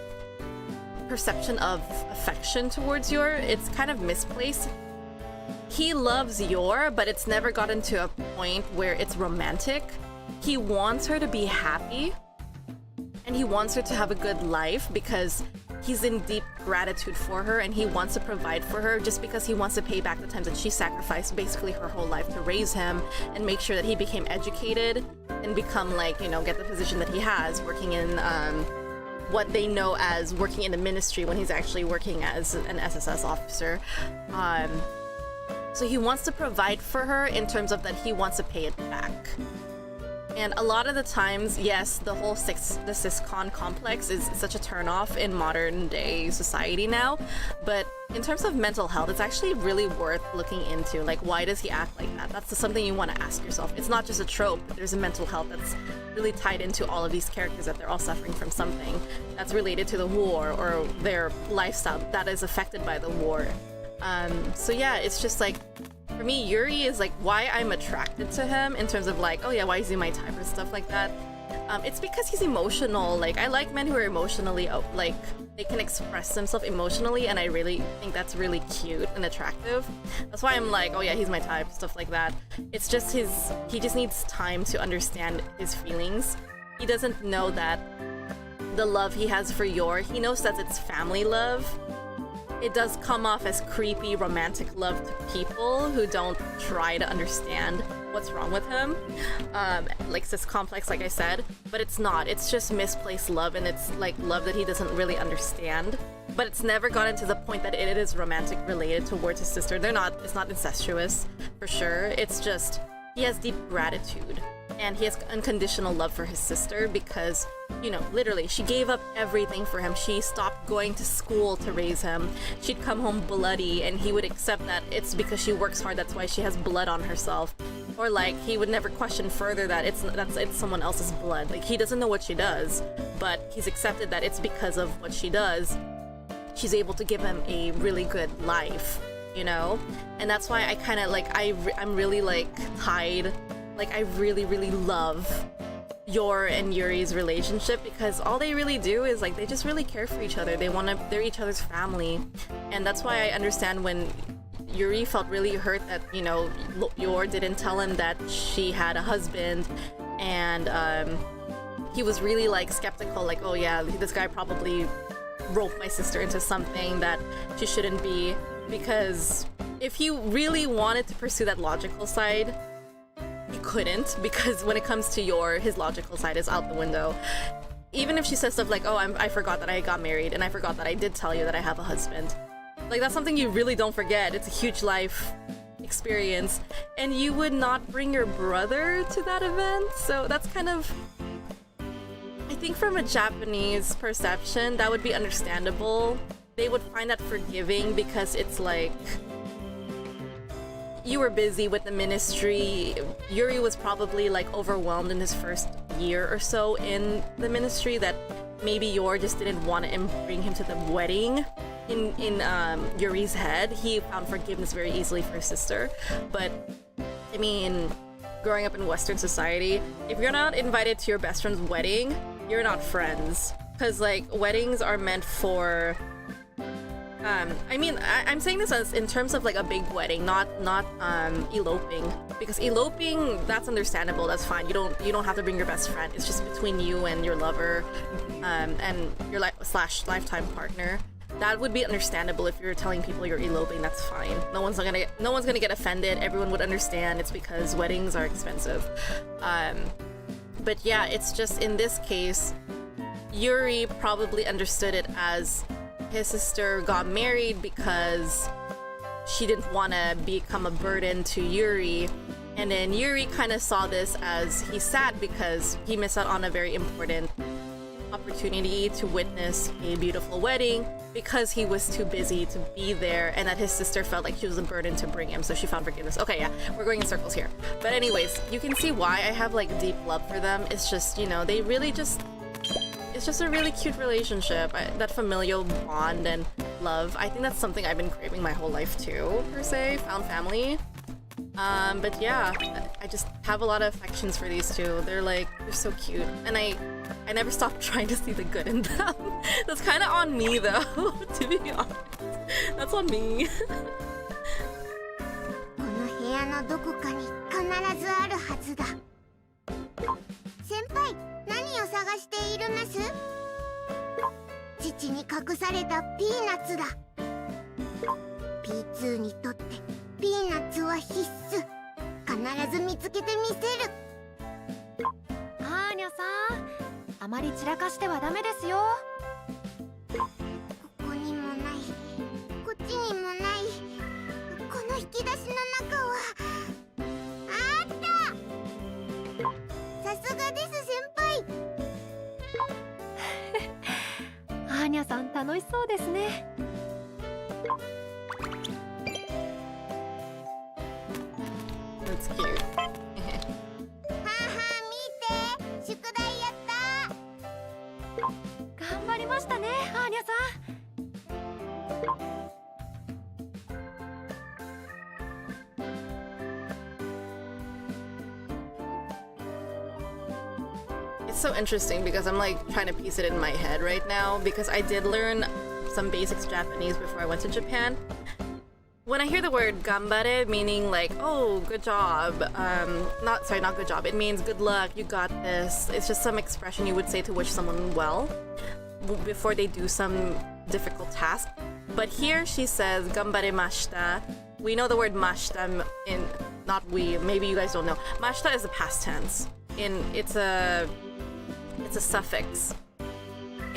perception of affection towards Yor. It's kind of misplaced. He loves Yor, but it's never gotten to a point where it's romantic. He wants her to be happy, and he wants her to have a good life because he's in deep gratitude for her, and he wants to provide for her just because he wants to pay back the times that she sacrificed basically her whole life to raise him and make sure that he became educated and become, like, you know, get the position that he has working in what they know as working in the ministry when he's actually working as an SSS officer. So he wants to provide for her in terms of that he wants to pay it back. And a lot of the times, yes, the whole the siscon complex is such a turnoff in modern day society now, but in terms of mental health, it's actually really worth looking into. Like, why does he act like that? That's something you want to ask yourself. It's not just a trope, but there's a mental health that's really tied into all of these characters, that they're all suffering from something that's related to the war or their lifestyle that is affected by the war. So yeah, it's just like, for me, Yuri is like why I'm attracted to him in terms of like, oh yeah, why is he my type or stuff like that. It's because he's emotional. Like, I like men who are emotionally, like, they can express themselves emotionally, and I really think that's really cute and attractive. That's why I'm like, oh yeah, he's my type, stuff like that. It's just he just needs time to understand his feelings. He doesn't know that the love he has for Yor, he knows that it's family love, it does come off as creepy romantic love to people who don't try to understand what's wrong with him. Like cis complex, like I said, but it's not. It's just misplaced love, and it's like love that he doesn't really understand. But it's never gotten to the point that it is romantic related towards his sister. It's not incestuous, for sure. It's just, he has deep gratitude. And he has unconditional love for his sister because, you know, literally, she gave up everything for him. She stopped going to school to raise him. She'd come home bloody, and he would accept that it's because she works hard, that's why she has blood on herself. Or like, he would never question further that it's someone else's blood. Like, he doesn't know what she does, but he's accepted that it's because of what she does. She's able to give him a really good life, you know? And that's why I kind of, like, I'm really, like, tied. Like, I really, really love Yor and Yuri's relationship because all they really do is, like, they just really care for each other. They're each other's family. And that's why I understand when Yuri felt really hurt that, you know, Yor didn't tell him that she had a husband. And he was really, like, skeptical, like, oh yeah, this guy probably roped my sister into something that she shouldn't be. Because if he really wanted to pursue that logical side, he couldn't, because when it comes to Yor, his logical side is out the window. Even if she says stuff like, oh, I forgot that I got married, and I forgot that I did tell you that I have a husband. Like, that's something you really don't forget. It's a huge life experience, and you would not bring your brother to that event, so that's kind of... I think from a Japanese perception, that would be understandable. They would find that forgiving because it's like... You were busy with the ministry. Yuri was probably like overwhelmed in his first year or so in the ministry that maybe Yor just didn't want to bring him to the wedding. In Yuri's head, he found forgiveness very easily for his sister. But I mean, growing up in Western society, if you're not invited to your best friend's wedding, you're not friends. Because like weddings are meant for I mean, I'm saying this as in terms of like a big wedding, not eloping, because eloping, that's understandable, that's fine. You don't have to bring your best friend. It's just between you and your lover, and your lifetime partner. That would be understandable if you're telling people you're eloping. That's fine. No one's gonna get offended. Everyone would understand. It's because weddings are expensive. But yeah, it's just in this case, Yuri probably understood it as his sister got married because she didn't want to become a burden to Yuri, and then Yuri kind of saw this as he's sad because he missed out on a very important opportunity to witness a beautiful wedding because he was too busy to be there, and that his sister felt like she was a burden to bring him, so she found forgiveness. Okay, yeah, we're going in circles here. But anyways, you can see why I have like deep love for them. It's just, you know, they really just... It's just a really cute relationship, that familial bond and love. I think that's something I've been craving my whole life too, per se, found family. But yeah, I just have a lot of affections for these two. They're so cute, and I never stop trying to see the good in them. That's kind of on me though, to be honest. That's on me. この部屋のどこかに必ずあるはずだ。先輩、何を探しているんです？父に隠されたピーナッツだ。P2 にとってピーナッツは必須。必ず見つけてみせる。アーニャさん、あまり散らかしてはダメですよ。ここにもない、こっちにもない。この引き出しの中はあった。さすがです、先輩。アーニャさん楽しそうですね。That's cute. はは見て、宿題やった。頑張りましたね、アーニャさん。It's so interesting because I'm like trying to piece it in my head right now because I did learn some basics Japanese before I went to Japan. When I hear the word gambare, meaning like, oh, good job, not good job, it means good luck, you got this. It's just some expression you would say to wish someone well before they do some difficult task. But here she says gambaremashita. We know the word mashita in, not we, maybe you guys don't know. Mashita is the past tense. It's a suffix.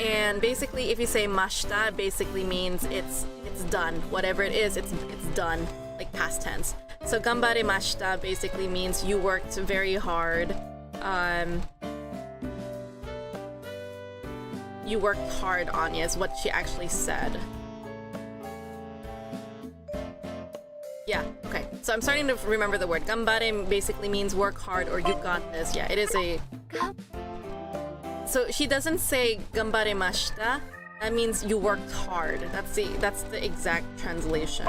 And basically if you say mashita, it basically means it's done. Whatever it is, it's done, like past tense. So gambaremashita basically means you worked very hard. You worked hard, Anya, is what she actually said. Yeah, okay. So I'm starting to remember the word. Gambare basically means work hard or you got this. Yeah, it is a... So she doesn't say gambaremashita. That means you worked hard. That's the exact translation.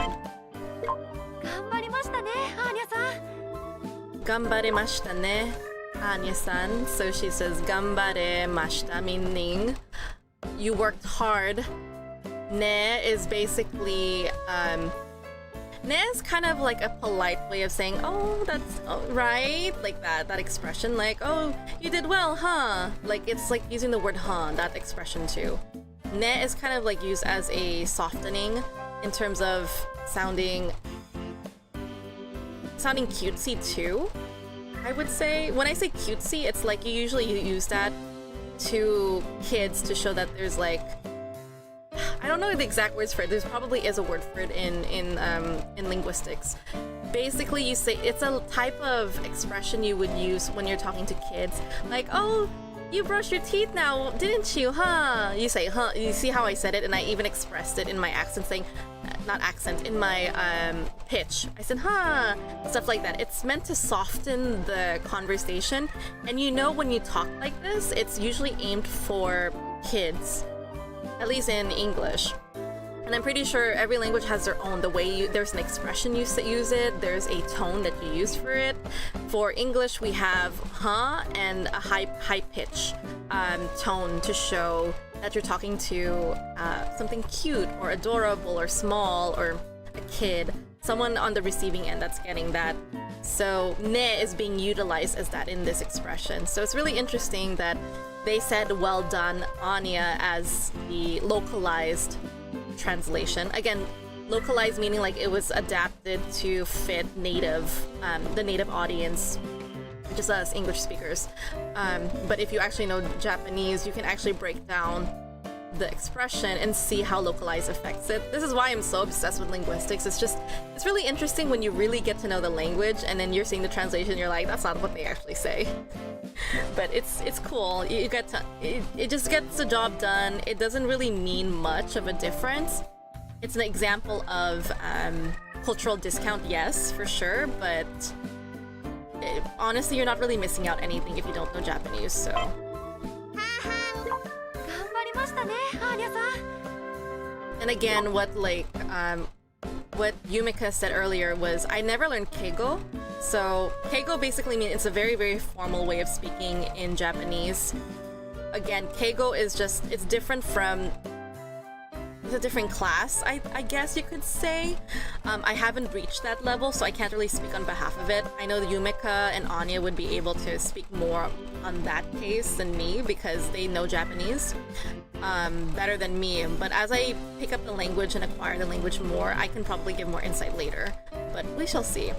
Gambaremashita ne, Anya-san. So she says gambaremashita, meaning you worked hard. Ne is basically ne is kind of like a polite way of saying, oh, that's right, like that expression, like, oh, you did well, huh? Like, it's like using the word huh, that expression too. Ne is kind of like used as a softening in terms of sounding cutesy too, I would say. When I say cutesy, it's like you usually use that to kids to show that there's like, I don't know the exact words for it. There probably is a word for it in linguistics. Basically, you say it's a type of expression you would use when you're talking to kids. Like, oh, you brushed your teeth now, didn't you, huh? You say, huh. You see how I said it, and I even expressed it in my accent, saying, not accent, in my pitch. I said, huh, stuff like that. It's meant to soften the conversation. And you know when you talk like this, it's usually aimed for kids. At least in English. And I'm pretty sure every language has their own, the way there's an expression you use it, there's a tone that you use for it. For English, we have huh and a high pitch tone to show that you're talking to something cute or adorable or small or a kid, someone on the receiving end that's getting that. So ne is being utilized as that in this expression. So it's really interesting that they said well done, Anya, as the localized translation. Again, localized meaning like it was adapted to fit the native audience, just us English speakers. But if you actually know Japanese, you can actually break down the expression and see how localized affects it. This is why I'm so obsessed with linguistics. It's really interesting when you really get to know the language and then you're seeing the translation, you're like, that's not what they actually say. But it's cool. You get to, it just gets the job done. It doesn't really mean much of a difference. It's an example of cultural discount, yes, for sure, but honestly, you're not really missing out anything if you don't know Japanese, so. And again, what Yumika said earlier was, I never learned keigo. So keigo basically means it's a very, very formal way of speaking in Japanese. Again, keigo is just, it's different from, it's a different class, I guess you could say. I haven't reached that level, so I can't really speak on behalf of it. I know that Yumika and Anya would be able to speak more on that case than me because they know Japanese better than me. But as I pick up the language and acquire the language more, I can probably give more insight later. But we shall see.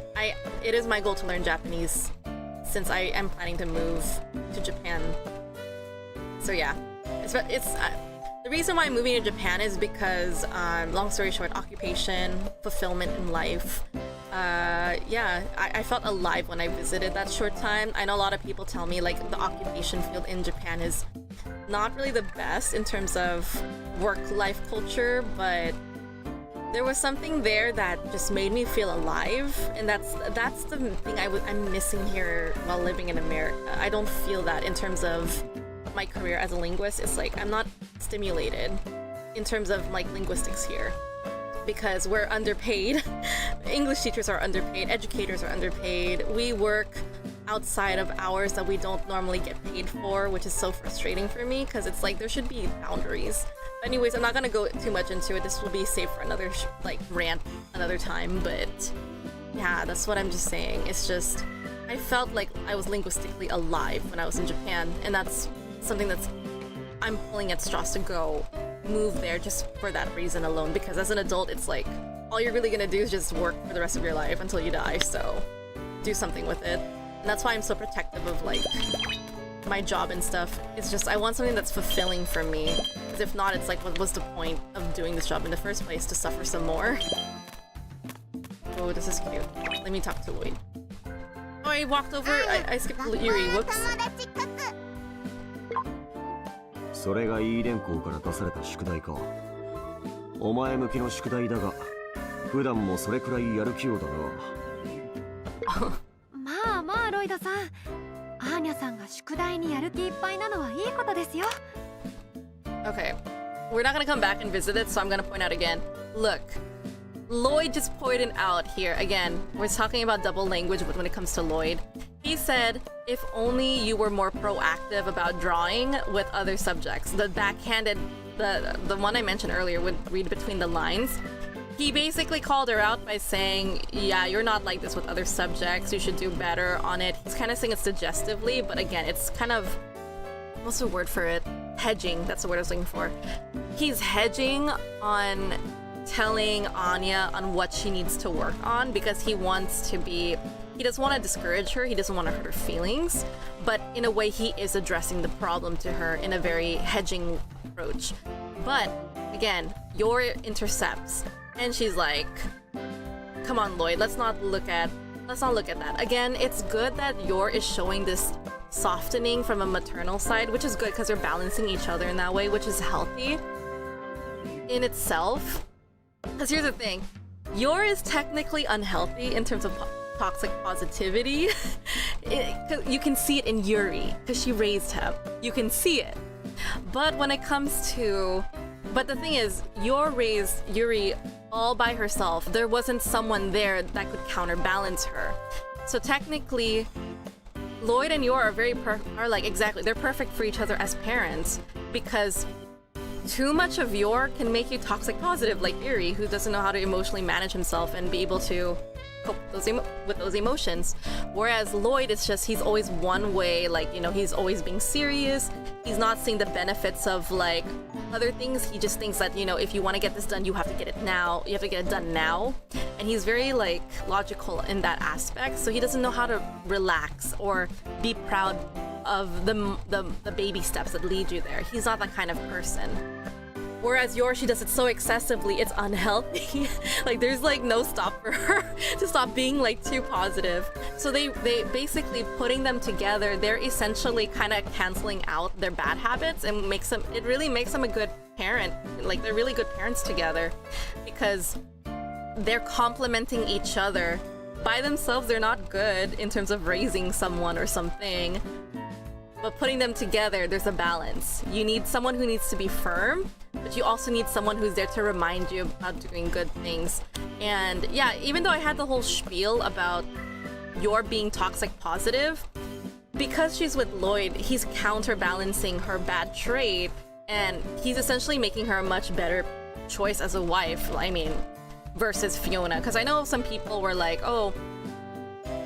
It is my goal to learn Japanese since I am planning to move to Japan. So yeah, the reason why I'm moving to Japan is because, long story short, occupation, fulfillment in life. Yeah, I felt alive when I visited that short time. I know a lot of people tell me like the occupation field in Japan is not really the best in terms of work-life culture, but there was something there that just made me feel alive, and that's the thing I'm missing here while living in America. I don't feel that in terms of my career as a linguist. It's like I'm not stimulated in terms of like linguistics here because we're underpaid. English teachers are underpaid, educators are underpaid. We work outside of hours that we don't normally get paid for, which is so frustrating for me because it's like there should be boundaries. But anyways, I'm not gonna go too much into it. This will be saved for another rant another time, but yeah, that's what I'm just saying. It's just I felt like I was linguistically alive when I was in Japan, and that's something I'm pulling at straws to go move there just for that reason alone, because as an adult, it's like, all you're really gonna do is just work for the rest of your life until you die, so do something with it. And that's why I'm so protective of, like, my job and stuff. It's just, I want something that's fulfilling for me. Because if not, it's like, what was the point of doing this job in the first place? To suffer some more? Oh, this is cute. Let me talk to Lloyd. Oh, I walked over. I skipped Yuri. Whoops. それがイーデン校から出された宿題か。お前向きの宿題だが、普段もそれくらいやる気ようだな。まあまあロイドさん、アーニャさんが宿題にやる気いっぱいなのはいいことですよ。 Okay, we're not gonna come back and visit it, so I'm gonna point out again. Look, Lloyd just pointed out here, again, we're talking about double language when it comes to Lloyd. He said, if only you were more proactive about drawing with other subjects. The backhanded, the one I mentioned earlier would read between the lines. He basically called her out by saying, yeah, you're not like this with other subjects, you should do better on it. He's kind of saying it suggestively, but again, it's kind of, what's the word for it? Hedging, that's the word I was looking for. He's hedging on telling Anya on what she needs to work on because he wants to be, he doesn't want to discourage her, he doesn't want to hurt her feelings, but in a way he is addressing the problem to her in a very hedging approach. But again, Yor intercepts and she's like, come on Lloyd, let's not look at that. Again, it's good that Yor is showing this softening from a maternal side, which is good because they're balancing each other in that way, which is healthy in itself. Because here's the thing, Yor is technically unhealthy in terms of toxic positivity. You can see it in Yuri, because she raised him. You can see it. But when it comes to... But the thing is, Yor raised Yuri all by herself. There wasn't someone there that could counterbalance her. So technically, Lloyd and Yor are like, exactly, they're perfect for each other as parents, because too much of Yor can make you toxic positive, like Yuri, who doesn't know how to emotionally manage himself and be able to cope with those emotions. Whereas Lloyd is just, he's always one way, like, you know, he's always being serious. He's not seeing the benefits of, like, other things. He just thinks that, you know, if you want to get this done, you have to get it now. You have to get it done now. And he's very, like, logical in that aspect. So he doesn't know how to relax or be proud of the baby steps that lead you there. He's not that kind of person. Whereas Yor, she does it so excessively, it's unhealthy. Like, there's like no stop for her to stop being like too positive. So they basically, putting them together, they're essentially kind of canceling out their bad habits and it really makes them a good parent. Like, they're really good parents together because they're complementing each other. By themselves, they're not good in terms of raising someone or something. But putting them together, there's a balance. You need someone who needs to be firm, but you also need someone who's there to remind you about doing good things. And yeah, even though I had the whole spiel about Yor being toxic positive, because she's with Lloyd, he's counterbalancing her bad trait, and he's essentially making her a much better choice as a wife, I mean, versus Fiona. Because I know some people were like, oh,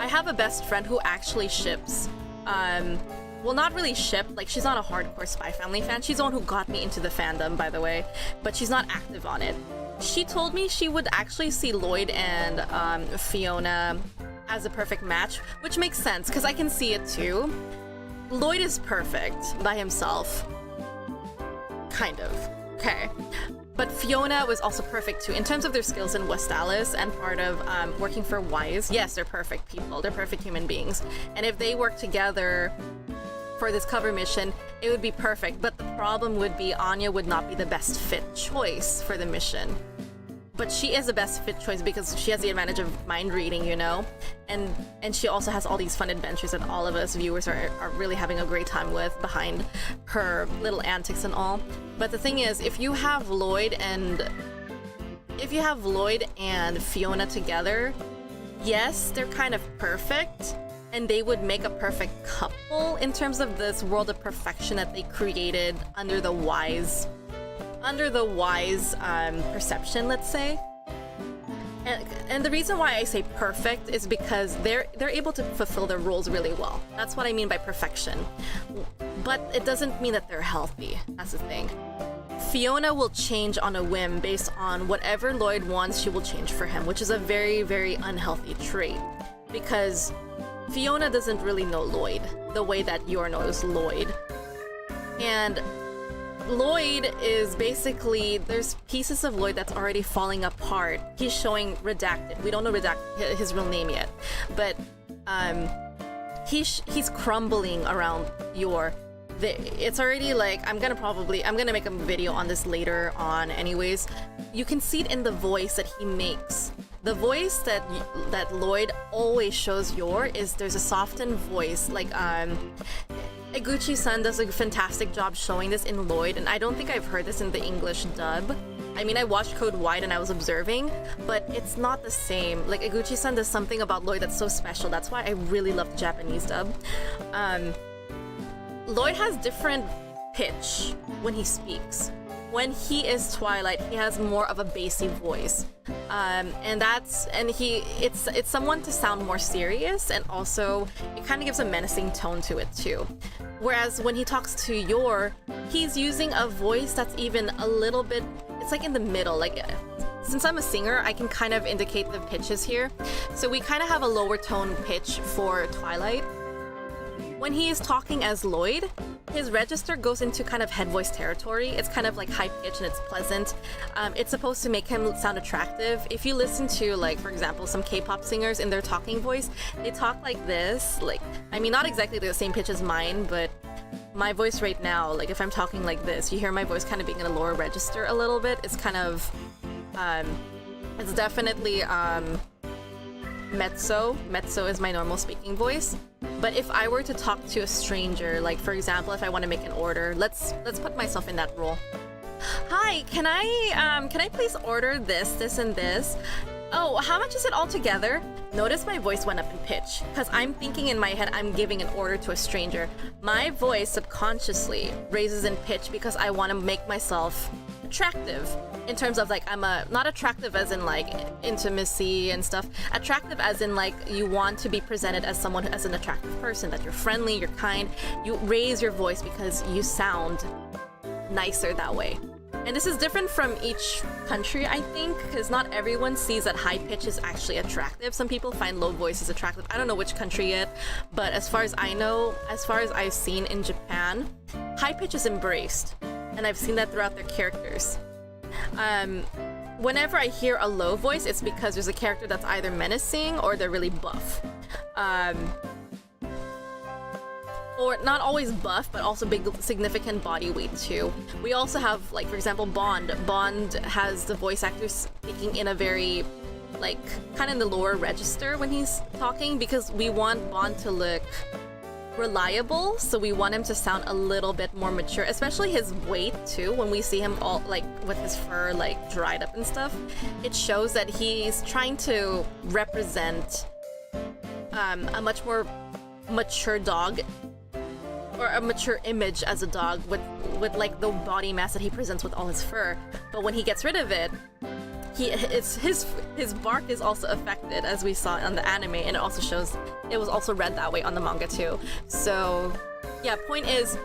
I have a best friend who actually ships. Well, not really ship, like, she's not a hardcore Spy Family fan. She's the one who got me into the fandom, by the way, but she's not active on it. She told me she would actually see Lloyd and Fiona as a perfect match, which makes sense, because I can see it too. Lloyd is perfect by himself. Kind of. Okay. But Fiona was also perfect too, in terms of their skills in Westalis and part of working for Wise. Yes, they're perfect people. They're perfect human beings. And if they work together for this cover mission, it would be perfect. But the problem would be Anya would not be the best fit choice for the mission. But she is the best fit choice because she has the advantage of mind reading, you know? And she also has all these fun adventures that all of us viewers are really having a great time with behind her little antics and all. But the thing is, if you have Lloyd and Fiona together, yes, they're kind of perfect, and they would make a perfect couple in terms of this world of perfection that they created under the Wise perception, let's say. And the reason why I say perfect is because they're able to fulfill their roles really well. That's what I mean by perfection. But it doesn't mean that they're healthy. That's the thing. Fiona will change on a whim based on whatever Lloyd wants, she will change for him, which is a very, very unhealthy trait. Because Fiona doesn't really know Lloyd the way that Yor knows Lloyd. And Lloyd is basically, there's pieces of Lloyd that's already falling apart. He's showing redacted. We don't know his real name yet. But he's crumbling around Yor. It's already like, I'm gonna make a video on this later on anyways. You can see it in the voice that he makes. The voice that Lloyd always shows Yor is there's a softened voice. Like Eguchi-san does a fantastic job showing this in Lloyd, and I don't think I've heard this in the English dub. I mean, I watched Code White and I was observing, but it's not the same. Like Eguchi-san does something about Lloyd that's so special. That's why I really love the Japanese dub. Lloyd has different pitch when he speaks. When he is Twilight, he has more of a bassy voice, it's someone to sound more serious, and also it kind of gives a menacing tone to it too. Whereas when he talks to Yor, he's using a voice that's even a little bit, it's like in the middle. Like, since I'm a singer, I can kind of indicate the pitches here. So we kind of have a lower tone pitch for Twilight. When he is talking as Lloyd, his register goes into kind of head voice territory. It's kind of like high pitch and it's pleasant. It's supposed to make him sound attractive. If you listen to, like, for example, some K-pop singers in their talking voice, they talk like this. Like, I mean, not exactly the same pitch as mine, but my voice right now, like if I'm talking like this, you hear my voice kind of being in a lower register a little bit. It's kind of, it's definitely mezzo. Mezzo is my normal speaking voice. But if I were to talk to a stranger, like for example, if I want to make an order, let's put myself in that role. Hi, can I please order this, and this? Oh, how much is it all together? Notice my voice went up in pitch, because I'm thinking in my head I'm giving an order to a stranger. My voice subconsciously raises in pitch because I want to make myself attractive. In terms of like, I'm not attractive as in like intimacy and stuff. Attractive as in like you want to be presented as someone, as an attractive person, that you're friendly, you're kind. You raise your voice because you sound nicer that way. And this is different from each country, I think, because not everyone sees that high pitch is actually attractive. Some people find low voices attractive. I don't know which country yet, but as far as I know, as far as I've seen in Japan, high pitch is embraced. And I've seen that throughout their characters. Whenever I hear a low voice, it's because there's a character that's either menacing or they're really buff. Or not always buff, but also big, significant body weight too. We also have, like, for example, Bond. Bond has the voice actor speaking in a very, like, kind of in the lower register when he's talking, because we want Bond to look reliable, so we want him to sound a little bit more mature, especially his weight too. When we see him all like with his fur like dried up and stuff, it shows that he's trying to represent a much more mature dog, or a mature image as a dog with like the body mass that he presents with all his fur. But when he gets rid of it, his bark is also affected, as we saw on the anime, and it also shows it was also read that way on the manga too. So yeah, point is,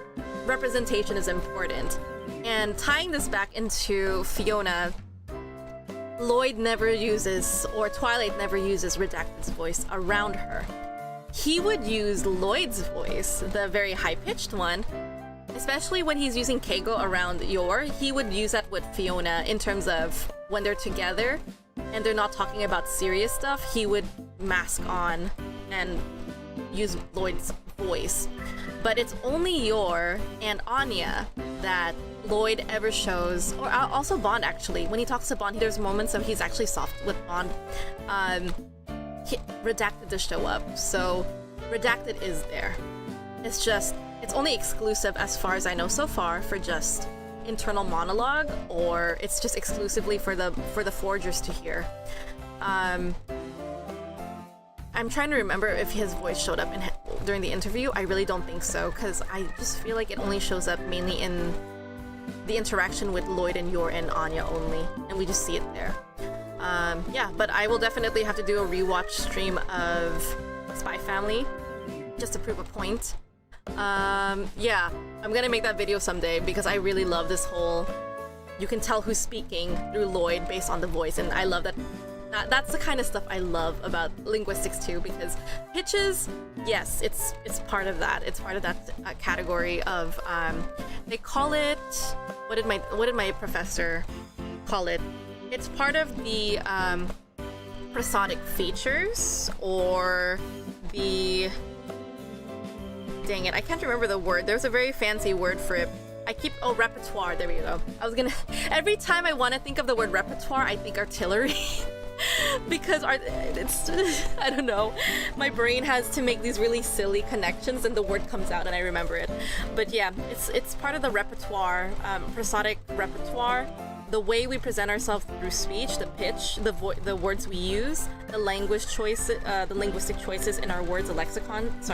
representation is important. And tying this back into Fiona, Lloyd never uses, or Twilight never uses Redacted's voice around her. He would use Lloyd's voice, the very high-pitched one, especially when he's using Keigo around Yor. He would use that with Fiona in terms of when they're together and they're not talking about serious stuff. He would mask on and use Lloyd's voice. But it's only Yor and Anya that Lloyd ever shows, or also Bond actually. When he talks to Bond, there's moments of he's actually soft with Bond. Redacted to show up, so Redacted is there. It's only exclusive, as far as I know so far, for just internal monologue, or it's just exclusively for the forgers to hear. I'm trying to remember if his voice showed up during the interview. I really don't think so, because I just feel like it only shows up mainly in the interaction with Lloyd and Yor and Anya only, and we just see it there. Yeah, but I will definitely have to do a rewatch stream of Spy Family just to prove a point. Yeah, I'm gonna make that video someday because I really love this whole you can tell who's speaking through Lloyd based on the voice, and I love that. That's the kind of stuff I love about linguistics too, because pitches, yes, it's part of that. It's part of that category of they call it, what did my professor call it? It's part of the prosodic features, or the, dang it, I can't remember the word. There's a very fancy word for it. Repertoire, there we go. Every time I want to think of the word repertoire, I think artillery. Because it's I don't know, my brain has to make these really silly connections and the word comes out and I remember it. But yeah, it's part of the repertoire, prosodic repertoire, the way we present ourselves through speech, the pitch, the words we use, the language choice, the linguistic choices in our words, the lexicons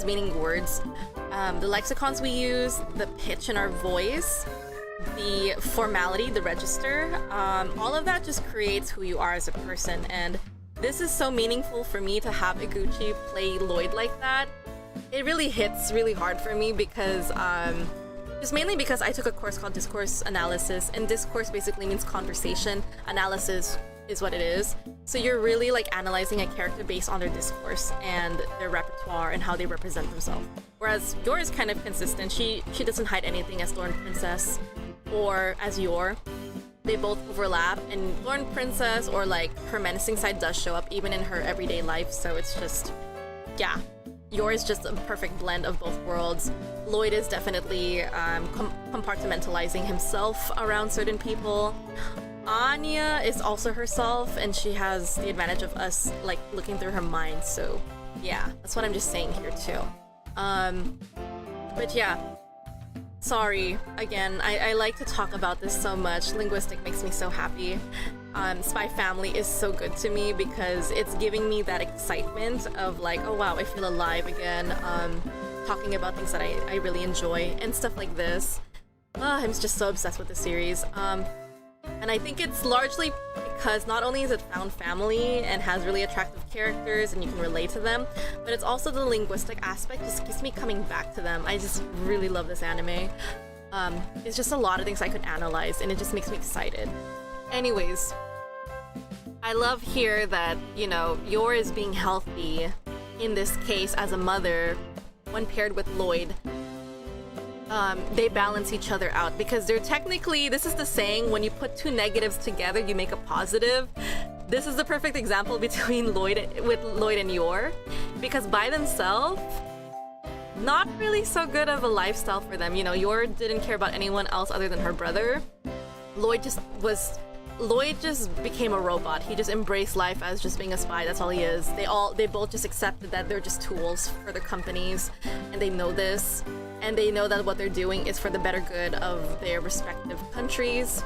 meaning words, the lexicons we use, the pitch in our voice, the formality, the register, all of that just creates who you are as a person. And this is so meaningful for me to have Iguchi play Lloyd like that. It really hits really hard for me because just mainly because I took a course called discourse analysis, and discourse basically means conversation, analysis is what it is. So you're really like analyzing a character based on their discourse and their repertoire and how they represent themselves. Whereas Yor is kind of consistent. She doesn't hide anything as Thorn Princess or as Yor. They both overlap, and Thorn Princess, or like her menacing side, does show up even in her everyday life. So it's just, yeah, Yor is just a perfect blend of both worlds. Lloyd is definitely compartmentalizing himself around certain people. Anya is also herself, and she has the advantage of us like looking through her mind. So yeah, that's what I'm just saying here too. But yeah, sorry again, I like to talk about this so much. Linguistic makes me so happy. Spy Family is so good to me because it's giving me that excitement of like, oh wow, I feel alive again, talking about things that I really enjoy and stuff like this. I'm just so obsessed with the series. And I think it's largely because not only is it found family and has really attractive characters and you can relate to them, but it's also the linguistic aspect just keeps me coming back to them. I just really love this anime. It's just a lot of things I could analyze, and it just makes me excited. Anyways, I love here that, you know, Yor is being healthy in this case as a mother when paired with Lloyd. They balance each other out because they're technically, this is the saying, when you put two negatives together you make a positive. This is the perfect example between Lloyd and Yor, because by themselves, not really so good of a lifestyle for them. You know, Yor didn't care about anyone else other than her brother. Lloyd just became a robot. He just embraced life as just being a spy. That's all he is. They both just accepted that they're just tools for their companies, and they know this. And they know that what they're doing is for the better good of their respective countries.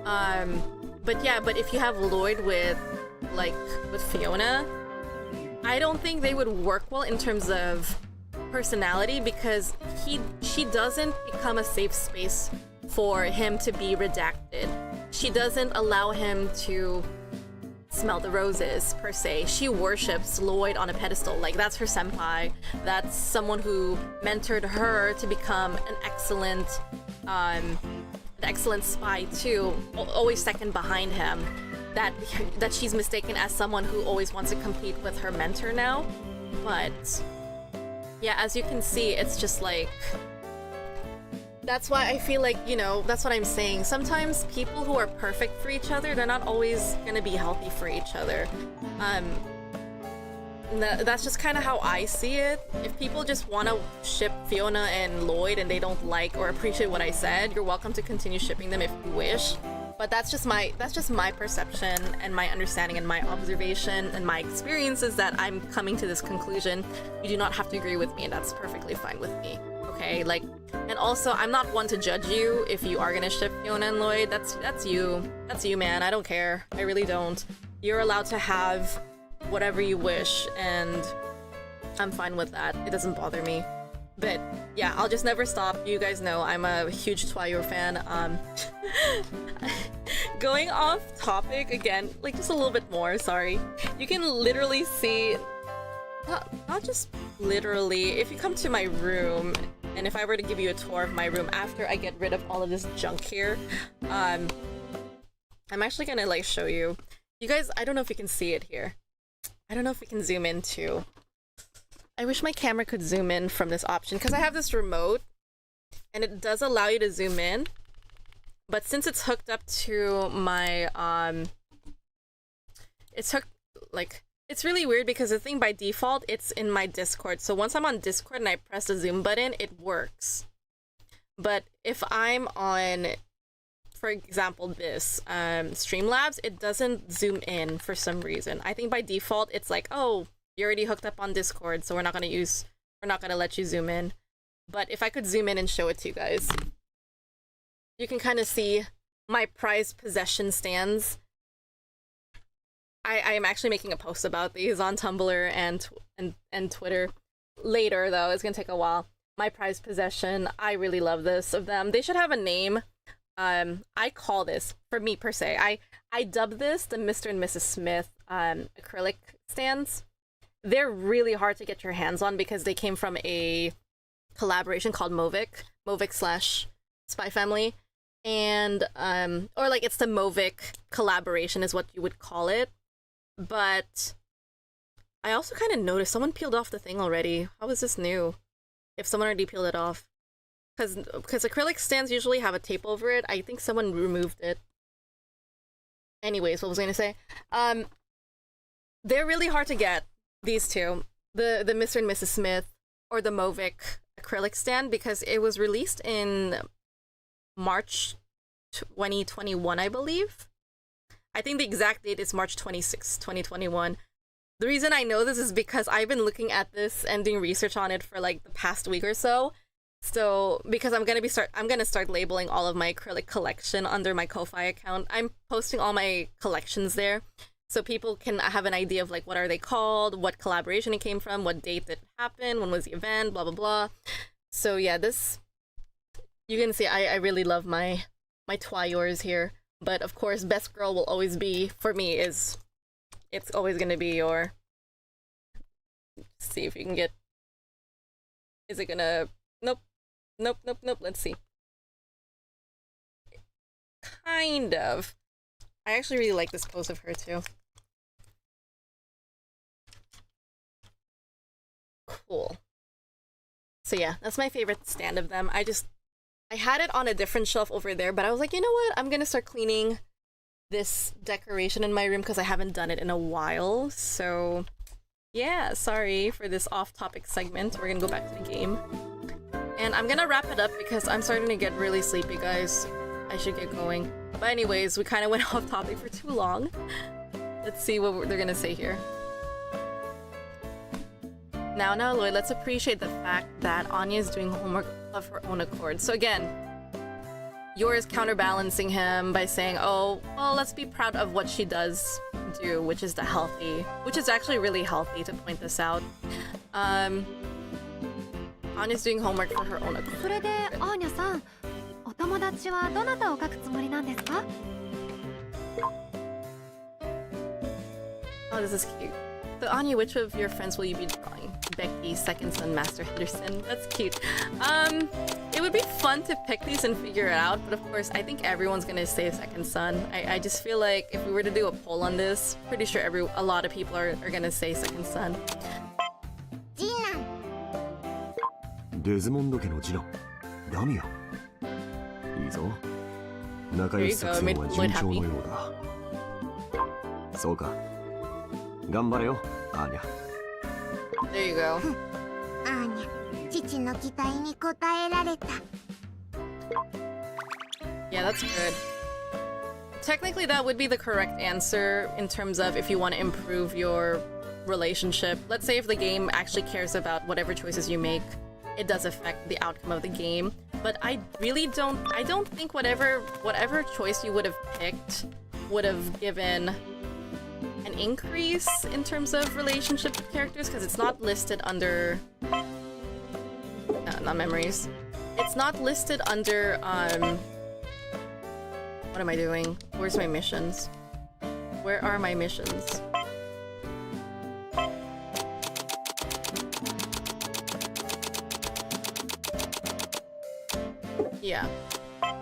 But if you have Lloyd with Fiona, I don't think they would work well in terms of personality, because she doesn't become a safe space for him to be redacted. She doesn't allow him to smell the roses, per se. She worships Lloyd on a pedestal. Like, that's her senpai. That's someone who mentored her to become an excellent spy too, always second behind him. That she's mistaken as someone who always wants to compete with her mentor now. But yeah, as you can see, it's just like, that's why I feel like, you know, that's what I'm saying. Sometimes people who are perfect for each other, they're not always gonna be healthy for each other. That's just kind of how I see it. If people just want to ship Fiona and Lloyd and they don't like or appreciate what I said, you're welcome to continue shipping them if you wish. But that's just my perception and my understanding and my observation and my experiences that I'm coming to this conclusion. You do not have to agree with me, and that's perfectly fine with me. Okay, like, and also I'm not one to judge you if you are gonna ship Fiona and Lloyd. That's you, man. I don't care. I really don't. You're allowed to have whatever you wish, and I'm fine with that. It doesn't bother me. But yeah, I'll just never stop. You guys know I'm a huge Twayo fan. Going off topic again, like just a little bit more, sorry. You can literally see, not just literally, if you come to my room, And if I were to give you a tour of my room after I get rid of all of this junk here, I'm actually gonna like show you. You guys, I don't know if you can see it here. I don't know if we can zoom in too. I wish my camera could zoom in from this option because I have this remote and it does allow you to zoom in. But since it's hooked up to my, it's hooked, like, it's really weird because the thing by default, it's in my Discord. So once I'm on Discord and I press the zoom button, it works. But if I'm on, for example, this, Streamlabs, it doesn't zoom in for some reason. I think by default, it's like, oh, you're already hooked up on Discord, so we're not gonna let you zoom in. But if I could zoom in and show it to you guys, you can kind of see my prized possession stands. I am actually making a post about these on Tumblr and Twitter later, though. It's gonna take a while. My prized possession. I really love this of them. They should have a name. I call this, for me per se, I dub this the Mr. and Mrs. Smith acrylic stands. They're really hard to get your hands on because they came from a collaboration called Movic/Spy Family. And, or like it's the Movic collaboration is what you would call it. But I also kind of noticed someone peeled off the thing already. How is this new? If someone already peeled it off. Because acrylic stands usually have a tape over it. I think someone removed it. Anyways, what was I going to say? They're really hard to get, these two. The Mr. and Mrs. Smith or the Movic acrylic stand, because it was released in March 2021, I believe. I think the exact date is March 26, 2021. The reason I know this is because I've been looking at this and doing research on it for like the past week or so. So, because I'm gonna start labeling all of my acrylic collection under my Ko-Fi account. I'm posting all my collections there, so people can have an idea of like what are they called, what collaboration it came from, what date did it happen, when was the event, blah blah blah. So yeah, this, you can see I really love my Twoyors here. But of course, best girl will always be, for me, it's always gonna be your, see if you can get, is it gonna, nope, let's see. Kind of. I actually really like this pose of her too. Cool. So yeah, that's my favorite stand of them. I had it on a different shelf over there, but I was like, you know what? I'm gonna start cleaning this decoration in my room because I haven't done it in a while. So yeah, sorry for this off-topic segment. We're gonna go back to the game. And I'm gonna wrap it up because I'm starting to get really sleepy, guys. I should get going. But anyways, we kind of went off topic for too long. Let's see what they're gonna say here. Now, Lloyd, let's appreciate the fact that Anya is doing homework of her own accord. So again, yours counterbalancing him by saying, oh, well, let's be proud of what she does do, which is which is actually really healthy to point this out. Anya's doing homework for her own accord. それでアーニャさん、お友達はどなたを描くつもりなんですか? Oh, this is cute. So Anya, which of your friends will you be drawing? Becky, second son, Master Henderson. That's cute. It would be fun to pick these and figure it out, but of course, I think everyone's gonna say second son. I just feel like if we were to do a poll on this, pretty sure a lot of people are gonna say second son. デズモンド家の次男ダミアンいいぞ仲良し作戦は順調のようだそうか頑張れよアーニャ There you go. アーニャ父の期待に応えられた Yeah, that's good. Technically, that would be the correct answer in terms of if you want to improve your relationship. Let's say if the game actually cares about whatever choices you make, it does affect the outcome of the game. But I don't think whatever choice you would have picked would have given an increase in terms of relationship with characters, because it's not listed under not memories. It's not listed under what am I doing? Where's my missions? Where are my missions? Yeah.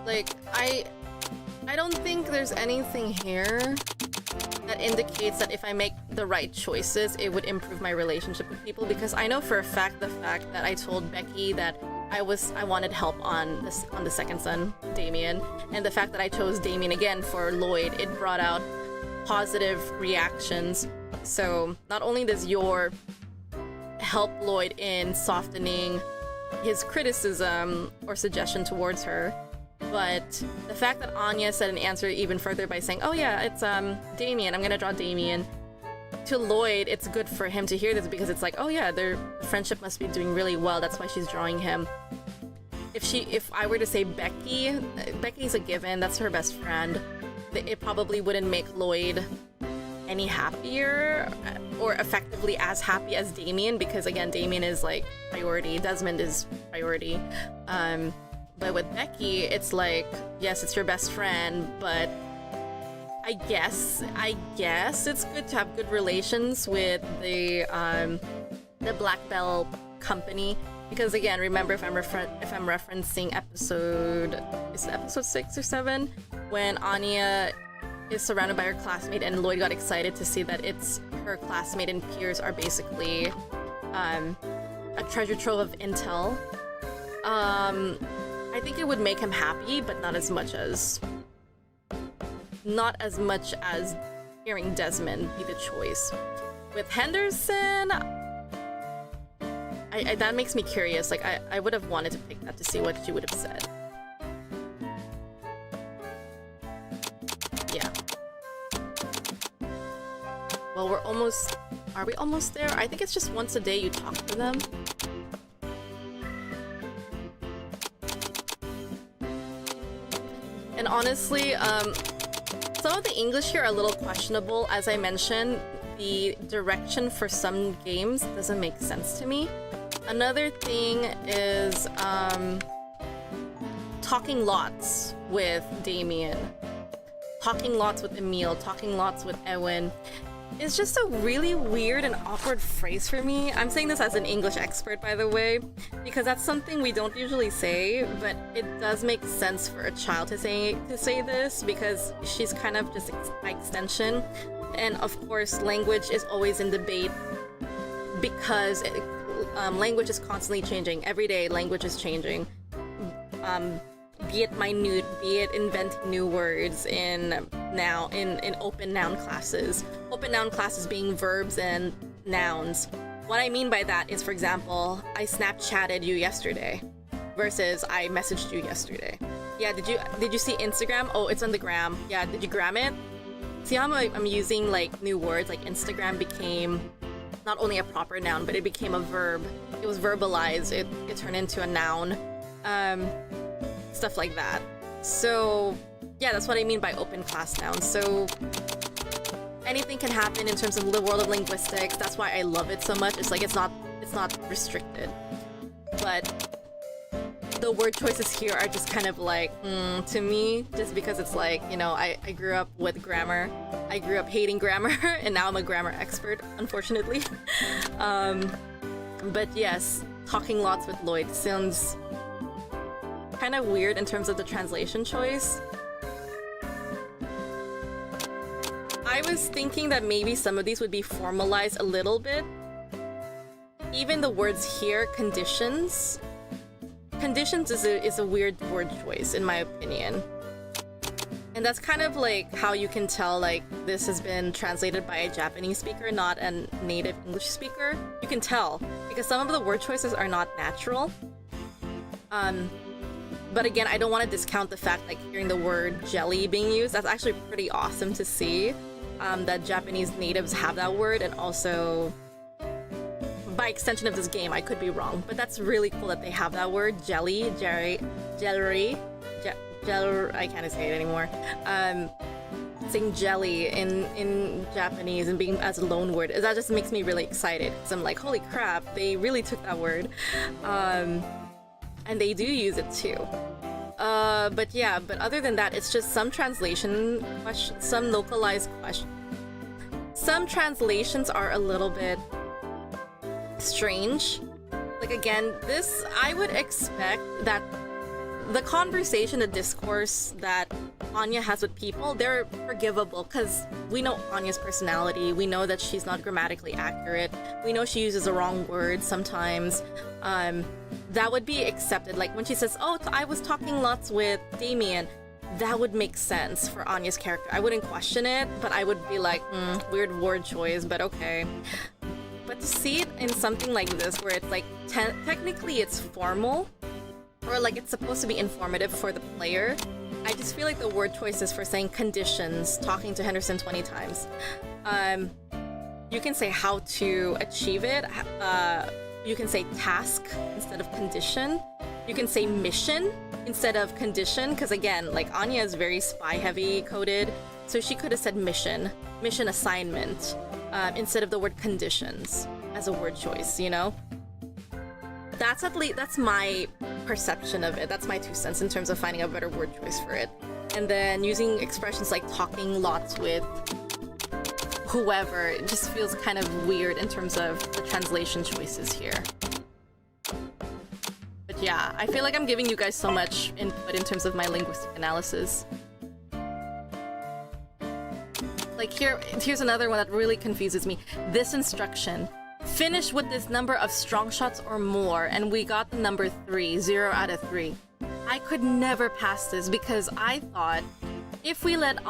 Like, I don't think there's anything here that indicates that if I make the right choices, it would improve my relationship with people, because I know for a fact that I told Becky that I wanted help on the second son, Damien, and the fact that I chose Damien again for Lloyd, it brought out positive reactions. So not only does your help Lloyd in softening his criticism or suggestion towards her, but the fact that Anya said an answer even further by saying, oh yeah, it's Damien, I'm gonna draw Damien, to Lloyd, it's good for him to hear this, because it's like, oh yeah, their friendship must be doing really well, that's why she's drawing him. If I were to say Becky's a given, that's her best friend, it probably wouldn't make Lloyd any happier or effectively as happy as Damien, because again, Damien is like priority, Desmond is priority. But with Becky, it's like, yes, it's your best friend, but I guess it's good to have good relations with the Black Bell company, because again, remember, if I'm referencing episode 6 or 7, when Anya is surrounded by her classmate and Lloyd got excited to see that it's her classmate and peers are basically a treasure trove of intel. I think it would make him happy, but not as much as hearing Desmond be the choice. With Henderson, that makes me curious. Like, I would have wanted to pick that to see what she would have said. Yeah. Well, are we almost there? I think it's just once a day you talk to them. And honestly, some of the English here are a little questionable. As I mentioned, the direction for some games doesn't make sense to me. Another thing is talking lots with Damien, talking lots with Emil, talking lots with Ewan. It's just a really weird and awkward phrase for me. I'm saying this as an English expert, by the way, because that's something we don't usually say, but it does make sense for a child to say this, because she's kind of just by extension. And of course, language is always in debate, because language is constantly changing. Every day, language is changing. Be it minute, be it inventing new words in open noun classes. Open noun classes being verbs and nouns. What I mean by that is, for example, I Snapchatted you yesterday versus I messaged you yesterday. Yeah, did you see Instagram? Oh, it's on the gram. Yeah, did you gram it? See how I'm using like new words, like Instagram became not only a proper noun, but it became a verb. It was verbalized. It turned into a noun. Stuff like that. So yeah, that's what I mean by open class nouns. So anything can happen in terms of the world of linguistics. That's why I love it so much. It's like it's not restricted. But the word choices here are just kind of like to me, just because it's like, you know, I grew up with grammar. I grew up hating grammar and now I'm a grammar expert, unfortunately. But yes, talking lots with Lloyd sounds kind of weird in terms of the translation choice. I was thinking that maybe some of these would be formalized a little bit. Even the words here, conditions. Conditions is a weird word choice, in my opinion. And that's kind of like how you can tell like this has been translated by a Japanese speaker, not a native English speaker. You can tell, because some of the word choices are not natural. But again, I don't want to discount the fact like hearing the word jelly being used. That's actually pretty awesome to see that Japanese natives have that word, and also by extension of this game, I could be wrong, but that's really cool that they have that word, jelly, I can't say it anymore. Saying jelly in Japanese and being as a loan word, that just makes me really excited, because I'm like, holy crap, they really took that word. And they do use it too. But yeah, but other than that, it's just some translation questions, some localized questions. Some translations are a little bit strange. Like again, this, I would expect that the conversation, the discourse that Anya has with people, they're forgivable because we know Anya's personality. We know that she's not grammatically accurate. We know she uses the wrong word sometimes. That would be accepted. Like when she says, "Oh, I was talking lots with Damien," that would make sense for Anya's character. I wouldn't question it, but I would be like, weird word choice, but okay. But to see it in something like this, where it's like technically it's formal, or like it's supposed to be informative for the player, I just feel like the word choices for saying conditions, talking to Henderson 20 times. You can say how to achieve it. You can say task instead of condition. You can say mission instead of condition, because again, like Anya is very spy-heavy coded, so she could have said mission assignment, instead of the word conditions as a word choice, you know? That's at least, that's my perception of it. That's my 2 cents in terms of finding a better word choice for it. And then using expressions like talking lots with whoever, it just feels kind of weird in terms of the translation choices here. But yeah, I feel like I'm giving you guys so much input in terms of my linguistic analysis. Like here's another one that really confuses me. This instruction. Finish with this number of strong shots or more, and we got the number 3, 0 out of 3. I could never pass this because I thought if we let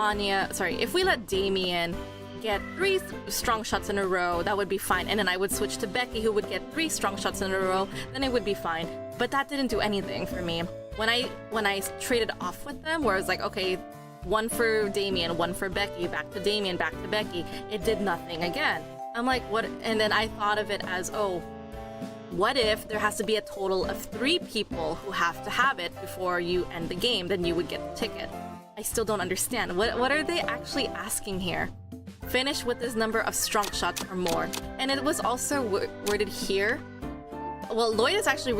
Damien get 3 strong shots in a row, that would be fine. And then I would switch to Becky, who would get 3 strong shots in a row, then it would be fine. But that didn't do anything for me. When I traded off with them, where I was like, okay, 1 for Damien, 1 for Becky, back to Damien, back to Becky, it did nothing again. I'm like, what? And then I thought of it as, oh, what if there has to be a total of 3 people who have to have it before you end the game, then you would get the ticket. I still don't understand. What are they actually asking here? Finish with this number of strong shots or more. And it was also worded here. Well, Lloyd is actually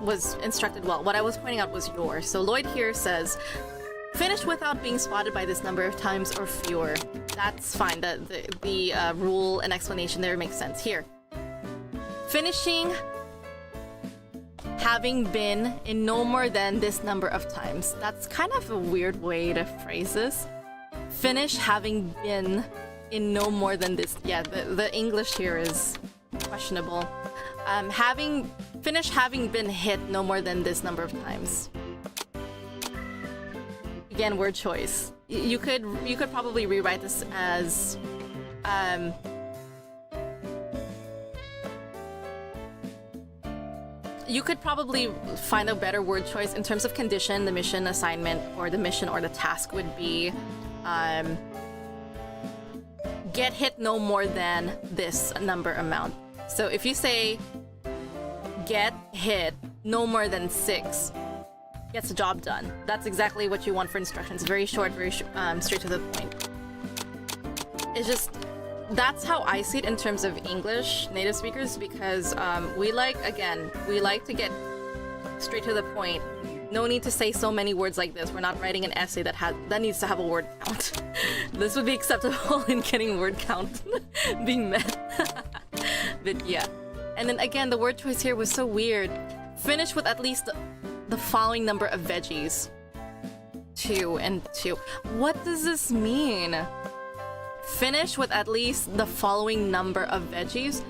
was instructed well. What I was pointing out was yours. So Lloyd here says, finish without being spotted by this number of times or fewer. That's fine. The rule and explanation there makes sense. Here, finishing having been in no more than this number of times. That's kind of a weird way to phrase this. Finish having been in no more than this. Yeah, the English here is questionable. Finish having been hit no more than this number of times. Again, word choice. You could probably rewrite this as you could probably find a better word choice in terms of condition. The mission assignment or the mission or the task would be get hit no more than this number amount. So if you say get hit no more than 6, gets the job done. That's exactly what you want for instructions. Very short, very straight to the point. It's just, that's how I see it in terms of English native speakers, because we like to get straight to the point. No need to say so many words like this. We're not writing an essay that needs to have a word count. This would be acceptable in getting word count being met. But yeah. And then again, the word choice here was so weird. Finish with at least the following number of veggies. 2 and 2. What does this mean? Finish with at least the following number of veggies?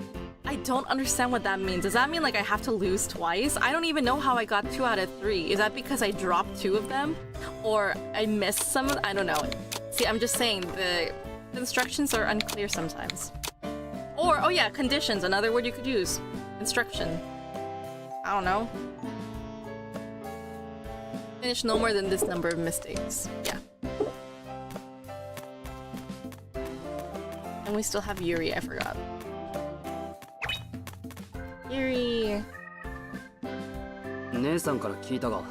I don't understand what that means. Does that mean like I have to lose twice? I don't even know how I got 2 out of 3. Is that because I dropped 2 of them? Or I missed some? I don't know. See, I'm just saying the instructions are unclear sometimes. Or, oh yeah, conditions, another word you could use. Instruction. I don't know. Finish no more than this number of mistakes. Yeah. And we still have Yuri, I forgot. Yuri! 姉さんから聞いたが、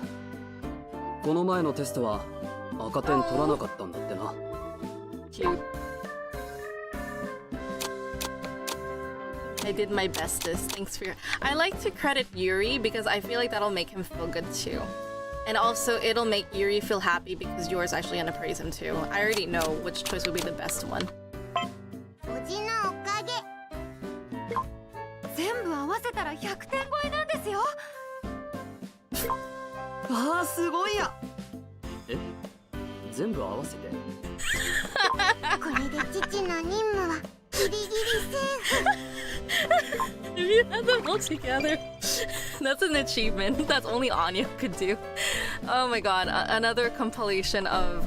この前のテストは赤点取らなかったんだってな。Cute. I did my bestest. Thanks for your... I like to credit Yuri because I feel like that'll make him feel good too. And also, it'll make Yuri feel happy because yours actually gonna praise him too. I already know which choice would be the best one. おじのおかげ。全部合わせたら100点超えなんですよ。ああ、すごいや。え、全部合わせて。これで父の任務はギリギリセーフ。 If you had them all together, that's an achievement. That's only Anya could do. Oh my god, another compilation of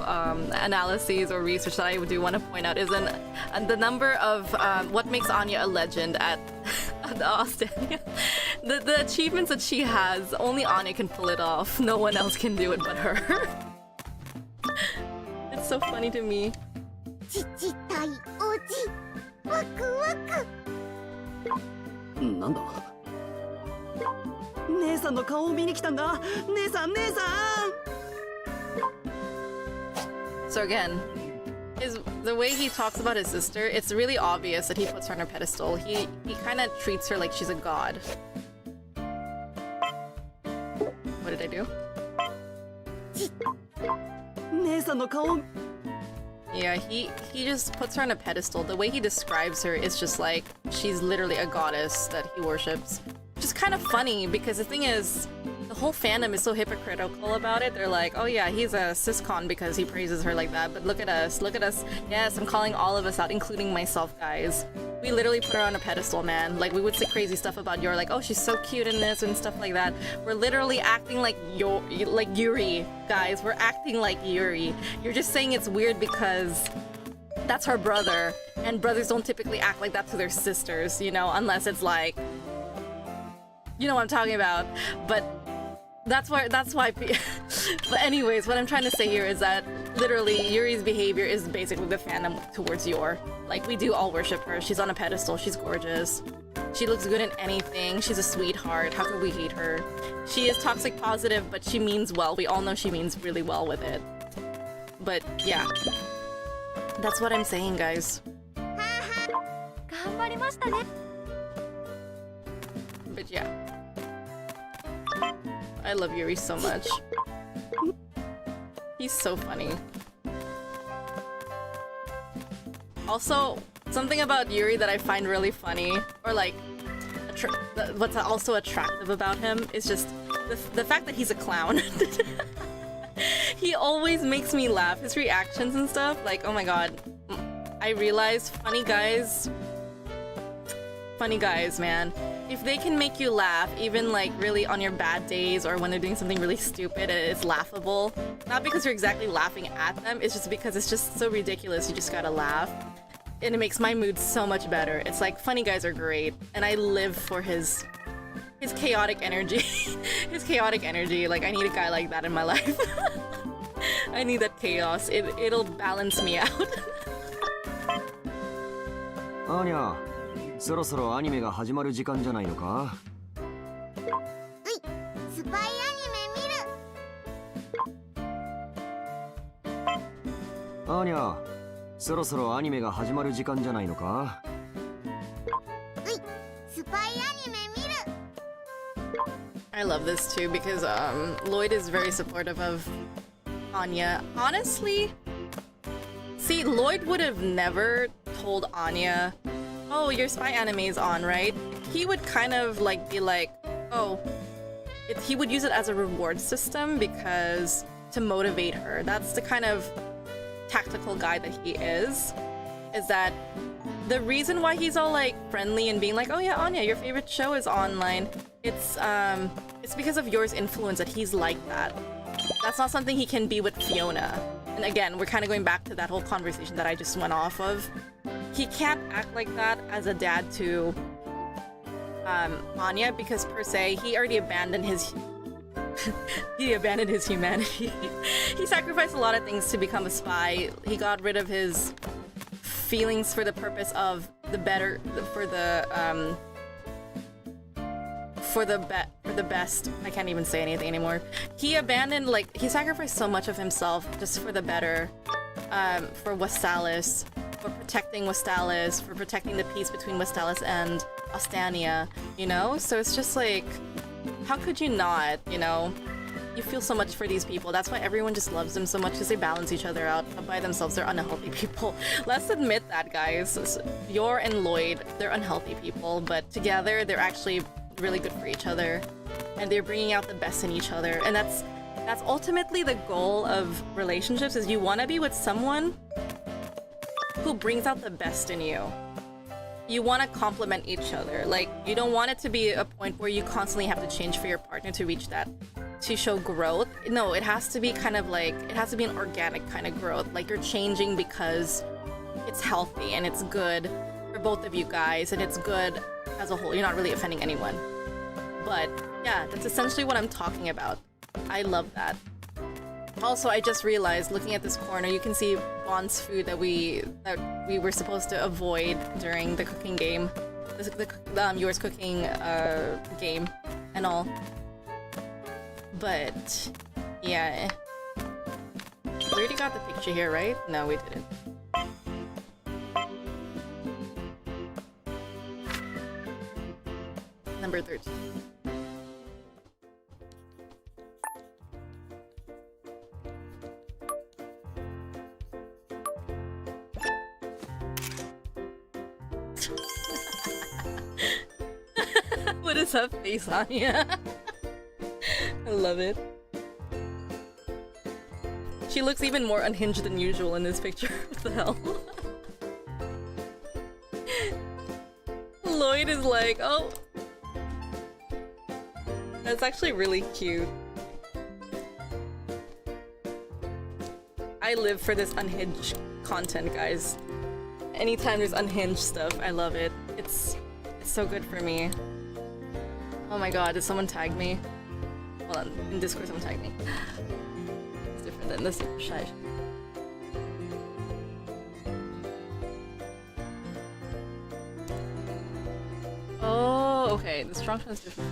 analyses or research that I do want to point out is the number of what makes Anya a legend at the Austin. The achievements that she has, only Anya can pull it off. No one else can do it but her. It's so funny to me. 父対おじ、ワクワク。なんだ。姉さんの顔を見に来たんだ。姉さん、姉さん。 So again, the way he talks about his sister, it's really obvious that he puts her on a pedestal. He kind of treats her like she's a god. What did I do? 姉さんの顔。 Yeah, he just puts her on a pedestal. The way he describes her is just like she's literally a goddess that he worships. Which is kind of funny because the thing is, the whole fandom is so hypocritical about it. They're like, oh yeah, he's a siscon because he praises her like that. But look at us, look at us. Yes, I'm calling all of us out, including myself, guys. We literally put her on a pedestal, man. Like, we would say crazy stuff about Yor, like, oh, she's so cute in this and stuff like that. We're literally acting like Yuri, guys. We're acting like Yuri. You're just saying it's weird because that's her brother, and brothers don't typically act like that to their sisters, you know, unless it's like, you know what I'm talking about. But that's why but anyways, what I'm trying to say here is that literally Yuri's behavior is basically the fandom towards Yor. Like, we do all worship her. She's on a pedestal. She's gorgeous. She looks good in anything. She's a sweetheart. How could we hate her? She is toxic positive, but she means well. We all know she means really well with it. But yeah, that's what I'm saying, guys. 頑張りましたね。 But yeah, I love Yuri so much. He's so funny. Also, something about Yuri that I find really funny, or like, what's also attractive about him is just the fact that he's a clown. He always makes me laugh. His reactions and stuff, like, oh my god. I realize funny guys, man. If they can make you laugh, even like really on your bad days or when they're doing something really stupid and it's laughable, not because you're exactly laughing at them, it's just because it's just so ridiculous, you just gotta laugh. And it makes my mood so much better. It's like, funny guys are great, and I live for his chaotic energy. His chaotic energy, like, I need a guy like that in my life. I need that chaos. It'll balance me out. Anya, そろそろアニメが始まる時間じゃないのか？スパイアニメ見る。アーニャ、そろそろアニメが始まる時間じゃないのか？スパイアニメ見る。 I love this too because Lloyd is very supportive of Anya. Honestly, see, Lloyd would have never told Anya, oh, your spy anime is on, right? He would kind of like be like, oh, he would use it as a reward system because to motivate her. That's the kind of tactical guy that he is that the reason why he's all like friendly and being like, oh yeah, Anya, your favorite show is online, it's because of Yor's influence that he's like that. That's not something he can be with Fiona. And again, we're kind of going back to that whole conversation that I just went off of. He can't act like that as a dad to Anya because per se he already abandoned his humanity. He sacrificed a lot of things to become a spy. He got rid of his feelings for the purpose of the better, for the best. I can't even say anything anymore. He abandoned, like, he sacrificed so much of himself just for the better, for Westalis, for protecting Westalis, for protecting the peace between Westalis and Ostania, you know? So it's just like, how could you not, you know? You feel so much for these people. That's why everyone just loves them so much, because they balance each other out. But by themselves, they're unhealthy people. Let's admit that, guys. Yor and Lloyd, they're unhealthy people, but together, they're actually really good for each other. And they're bringing out the best in each other. And that's That's ultimately the goal of relationships, is you want to be with someone who brings out the best in you. You want to complement each other. Like, you don't want it to be a point where you constantly have to change for your partner to reach that, to show growth. No, it has to be kind of like, it has to be an organic kind of growth. Like, you're changing because it's healthy and it's good for both of you guys, and it's good as a whole. You're not really offending anyone. But yeah, that's essentially what I'm talking about. I love that. Also, I just realized, looking at this corner, you can see Bond's food that we were supposed to avoid during the cooking game, the yours cooking game and all. But yeah, we already got the picture here, right? No, we didn't. Number 13. What is that face on? Yeah. I love it. She looks even more unhinged than usual in this picture. What the hell? Lloyd is like, oh. That's actually really cute. I live for this unhinged content, guys. Anytime there's unhinged stuff, I love it. It's so good for me. Oh my god, did someone tag me? Hold on, in Discord someone tagged me. It's different than the super shy. Oh, okay, the strong shot is different.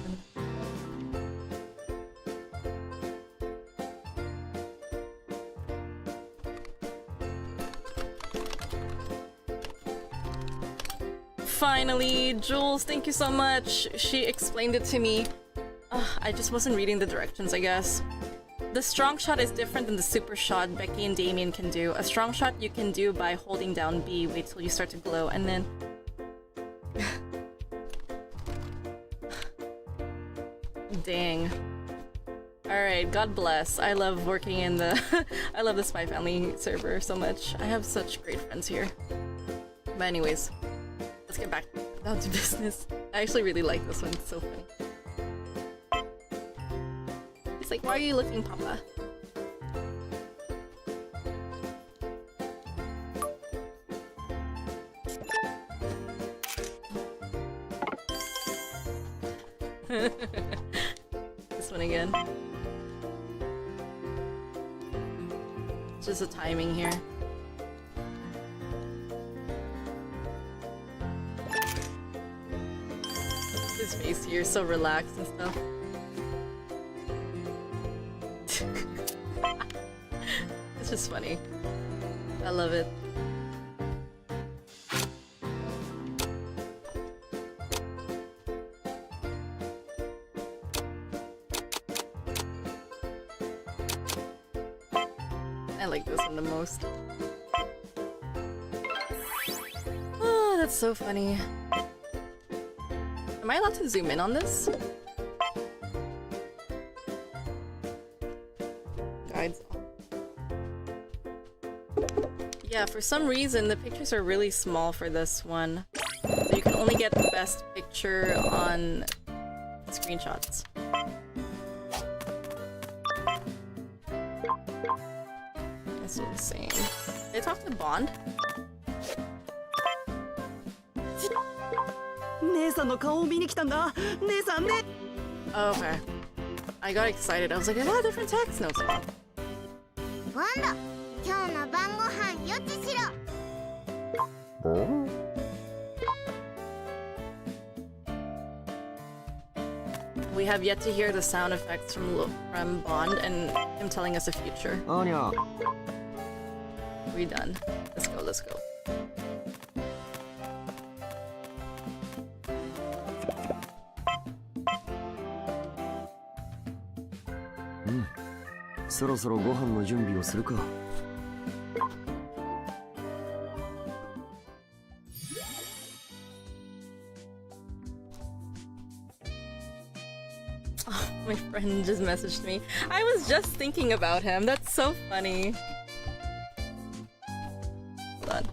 Finally, Jules, thank you so much. She explained it to me. I just wasn't reading the directions, I guess. The strong shot is different than the super shot Becky and Damien can do. A strong shot you can do by holding down B, wait till you start to glow, and then... Dang. Alright, God bless. I love working in the... I love the Spy Family server so much. I have such great friends here. But anyways, let's get back down to business. I actually really like this one. It's so funny. It's like, why are you looking, Papa? This one again. It's just the timing here. His face here, so relaxed and stuff. It's just funny. I love it. I like this one the most. Oh, that's so funny. Am I allowed to zoom in on this? Guides. Yeah, for some reason the pictures are really small for this one. So you can only get the best picture on screenshots. It's still the same. Did I talk to Bond? Oh, okay. I got excited. I was like, I got different text notes. ボンド、今日の晩ご飯予知しろ。We have yet to hear the sound effects from Bond and him telling us the future. Anya. We're done. Let's go, let's go. Hmm. そろそろご飯の準備をするか。Oh, my friend just messaged me. I was just thinking about him. That's so funny. Hold on.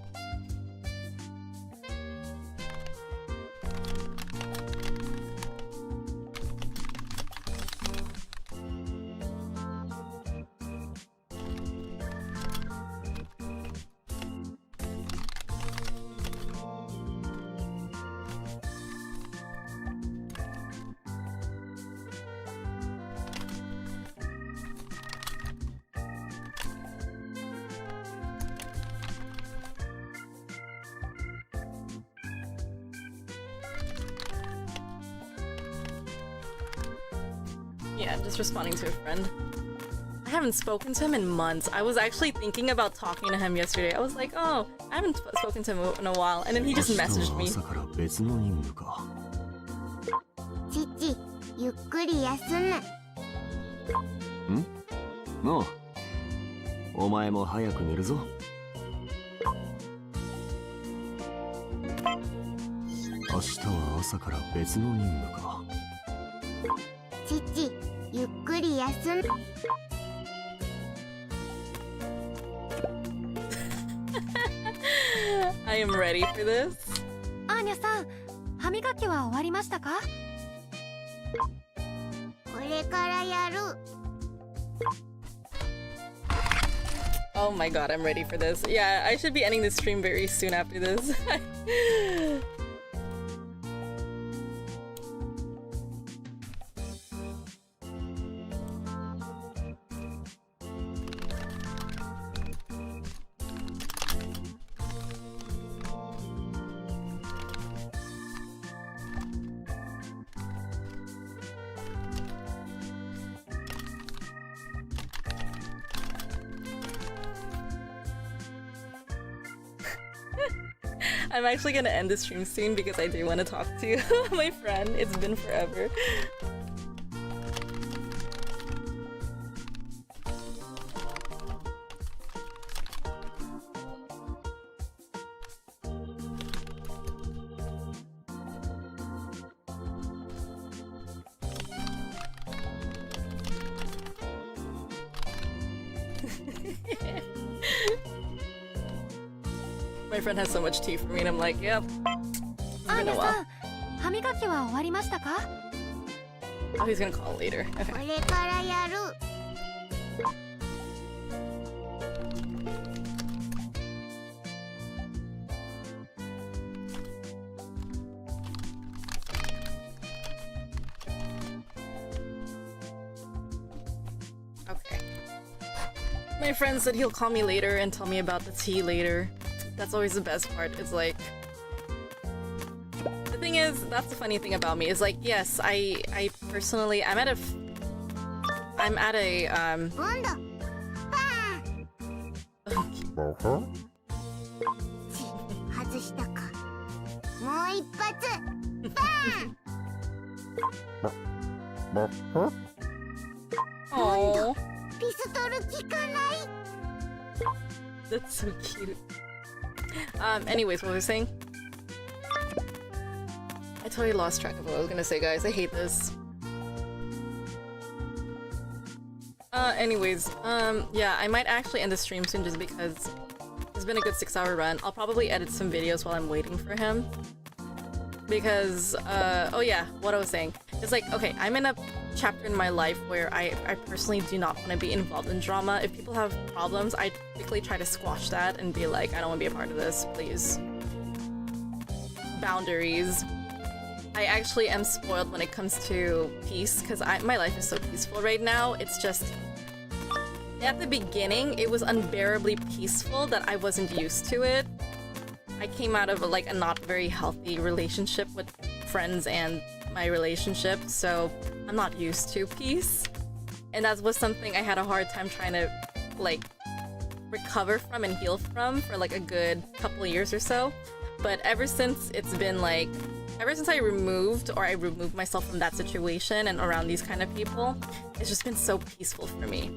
Yeah, just responding to a friend. I haven't spoken to him in months. I was actually thinking about talking to him yesterday. I was like, oh, I haven't spoken to him in a while. And then he just messaged me. 朝から別の任務か。父、ゆっくり休む。ん？おう。お前も早く寝るぞ。明日は朝から別の任務か。父、ゆっくり休む。I am ready for this. アーニャさん、歯磨きは終わりましたか？これからやる。Oh my god, I'm ready for this. Yeah, I should be ending the stream very soon after this. I'm actually gonna end the stream soon because I do want to talk to my friend. It's been forever. My friend has so much tea for me and I'm like, yep. It's アー been ニ a ャ while. さん、歯磨きは終わりましたか？ Oh, he's gonna call later. こ Okay. れからやる。Okay. My friend said he'll call me later and tell me about the tea later. That's always the best part. It's like... The thing is, that's the funny thing about me, is like, yes, I personally, I'm at a... 温度。パーン。外したか。もう一発。パーン。 Oh, ピストル効かない。 that's so cute. Anyways, what was I saying? I totally lost track of what I was gonna say, guys. I hate this. Anyways, yeah, I might actually end the stream soon just because it's been a good 6-hour run. I'll probably edit some videos while I'm waiting for him. Because, oh yeah, what I was saying. It's like, okay, I'm in a chapter in my life where I personally do not want to be involved in drama. If people have problems, I typically try to squash that and be like, I don't want to be a part of this, please. Boundaries. I actually am spoiled when it comes to peace, because my life is so peaceful right now. It's just... At the beginning, it was unbearably peaceful that I wasn't used to it. I came out of a not very healthy relationship with friends and my relationship, so I'm not used to peace. And that was something I had a hard time trying to, recover from and heal from for, a good couple of years or so. But ever since it's been, ever since I removed myself from that situation and around these kind of people, it's just been so peaceful for me.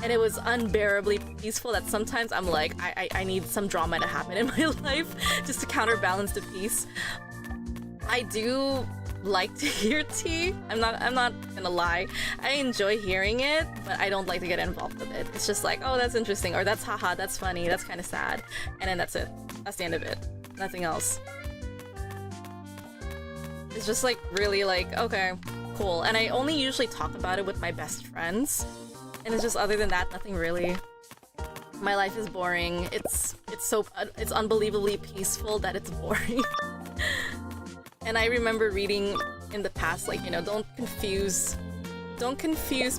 And it was unbearably peaceful that sometimes I'm like, I need some drama to happen in my life just to counterbalance the peace. I do like to hear tea. I'm not gonna lie. I enjoy hearing it, but I don't like to get involved with it. It's just like, oh, that's interesting, or that's haha, that's funny, that's kind of sad, and then that's it. That's the end of it. Nothing else. It's just like really like, okay, cool. And I only usually talk about it with my best friends, and it's just, other than that, nothing really. My life is boring. It's unbelievably peaceful that it's boring. And I remember reading in the past, like, you know, don't confuse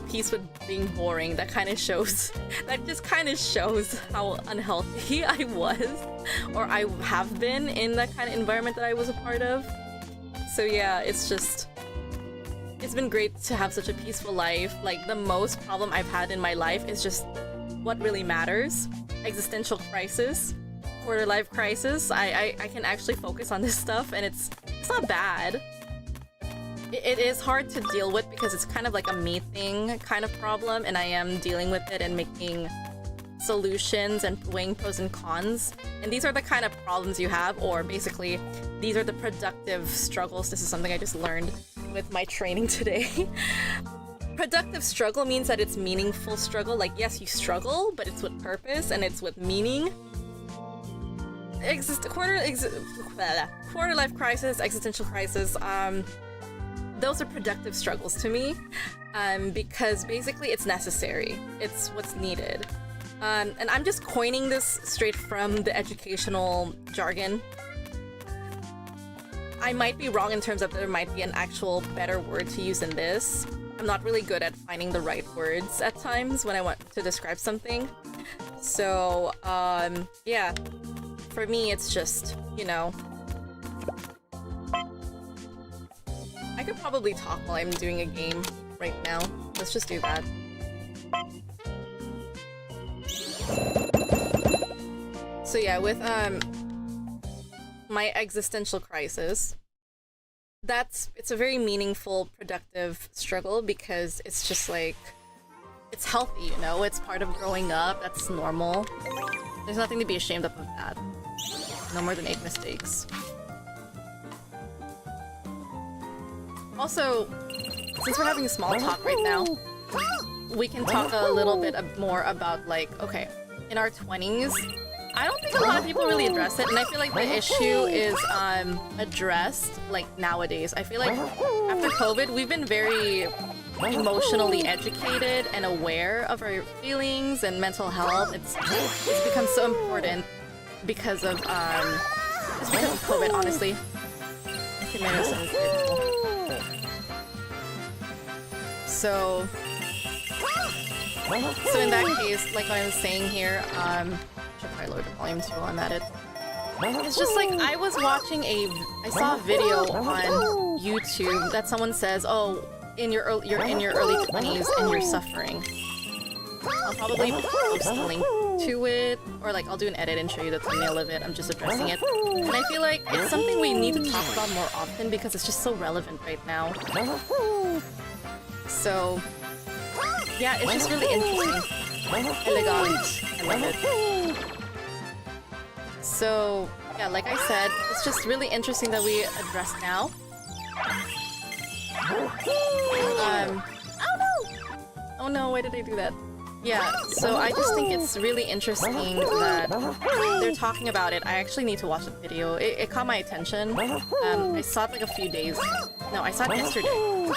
peace with being boring. That kind of shows, that just kind of shows how unhealthy I was, or I have been in that kind of environment that I was a part of. So yeah, it's been great to have such a peaceful life. Like, the most problem I've had in my life is just what really matters. Existential crisis, quarter life crisis. I can actually focus on this stuff, and it's not bad. It is hard to deal with because it's kind of like a me thing kind of problem, and I am dealing with it and making solutions and weighing pros and cons. And these are the kind of problems you have, or basically, these are the productive struggles. This is something I just learned with my training today. Productive struggle means that it's meaningful struggle. Like, yes, you struggle, but it's with purpose and it's with meaning. Quarter life crisis, existential crisis, those are productive struggles to me, because basically it's necessary. It's what's needed. And I'm just coining this straight from the educational jargon. I might be wrong in terms of there might be an actual better word to use than this. I'm not really good at finding the right words at times when I want to describe something. So, yeah. For me, it's just, you know... I could probably talk while I'm doing a game right now. Let's just do that. So yeah, with my existential crisis, it's a very meaningful, productive struggle because it's just like, it's healthy, you know? It's part of growing up, that's normal. There's nothing to be ashamed of that. No more than 8 mistakes. Also, since we're having a small talk right now, we can talk a little bit more about, like, okay, in our 20s, I don't think a lot of people really address it, and I feel like the issue is addressed, like, nowadays. I feel like after COVID, we've been very emotionally educated and aware of our feelings and mental health. It's become so important because of COVID, honestly. So in that case, like what I was saying here, should probably lower the volume too while I'm at it. It's just like, I saw a video on YouTube that someone says, oh, you're in your early 20s and you're suffering. I'll probably post a link to it, or like I'll do an edit and show you the thumbnail of it. I'm just addressing it. And I feel like it's something we need to talk about more often because it's just so relevant right now. So, yeah, it's just really interesting. Elegant. I love it. So, yeah, like I said, it's just really interesting that we address now. Oh no, why did I do that? Yeah, so I just think it's really interesting that they're talking about it. I actually need to watch the video. It caught my attention. I saw it like a few days. No, I saw it yesterday.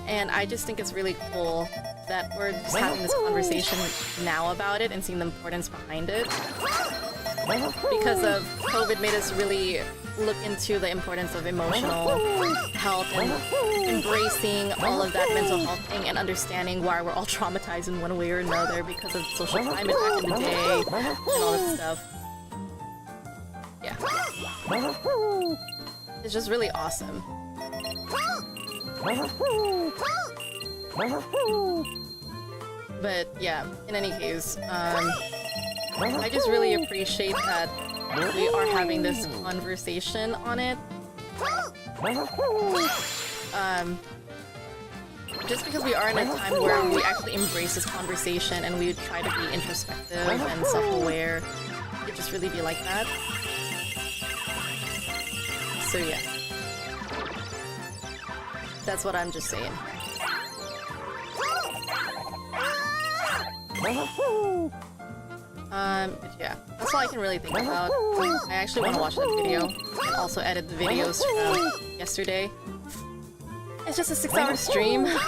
And I just think it's really cool that we're just having this conversation now about it and seeing the importance behind it. Because of COVID made us really look into the importance of emotional health and embracing all of that mental health thing and understanding why we're all traumatized in one way or another because of social climate back in the day and all this stuff. Yeah. It's just really awesome. But yeah, in any case, I just really appreciate that we are having this conversation on it. Just because we are in a time where we actually embrace this conversation and we try to be introspective and self-aware, it just really be like that. So yeah. That's what I'm just saying. But yeah, that's all I can really think about. I actually want to watch that video and also edit the videos from yesterday. It's just a 6-hour stream. It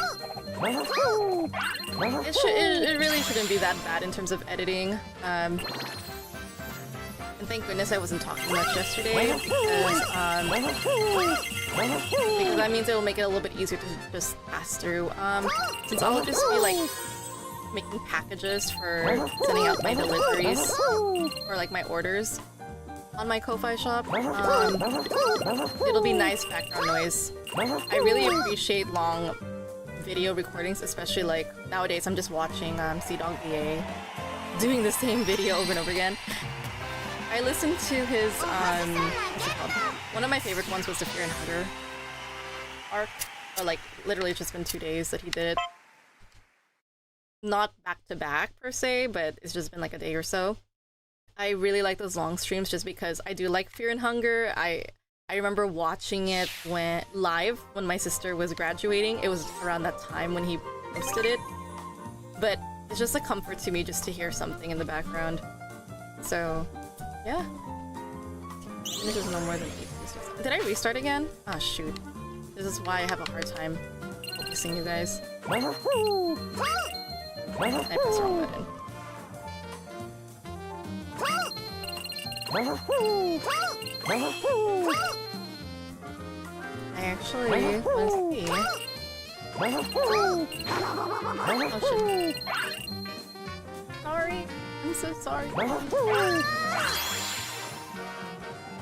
really shouldn't be that bad in terms of editing. And thank goodness I wasn't talking much yesterday because that means it will make it a little bit easier to just pass through. Since I'll just be like making packages for sending out my deliveries or like my orders on my Ko-Fi shop. It'll be nice background noise. I really appreciate long video recordings, especially like nowadays I'm just watching CDogVA doing the same video over and over again. I listened to his what's it called? One of my favorite ones was the Fear and Hunger arc. Or like literally it's just been 2 days that he did it. Not back to back per se, but it's just been like a day or so. I really like those long streams just because I do like Fear and Hunger. I remember watching it live when my sister was graduating. It was around that time when he posted it. But it's just a comfort to me just to hear something in the background. So, yeah. This is no more than 8 days. Did I restart again? Ah, shoot. This is why I have a hard time focusing, you guys. I pressed the wrong button. I actually want to see. Oh shit. Sorry. I'm so sorry.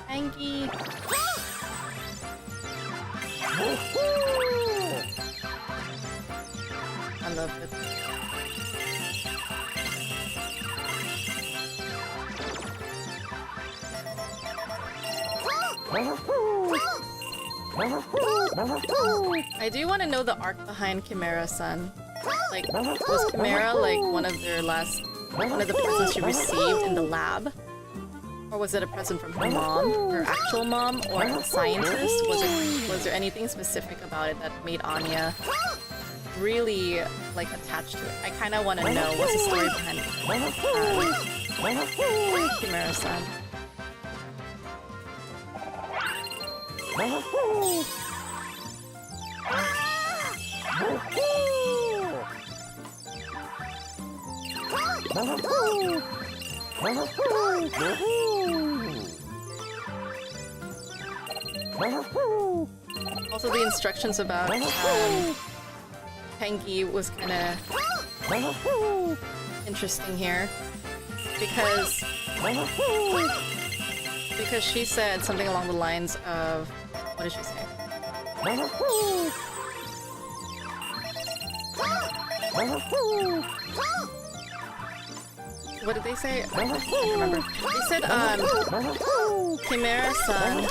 Angie. I love it. I do want to know the arc behind Chimera-san. Like, was Chimera like one of the presents she received in the lab? Or was it a present from her mom, her actual mom, or a scientist? Was there anything specific about it that made Anya really like attached to it? I kind of want to know what's the story behind Chimera-san. Also, the instructions about Pengi was kind of interesting here because she said something along the lines of, what did she say? What did they say? I can't remember. They said, Chimera-san.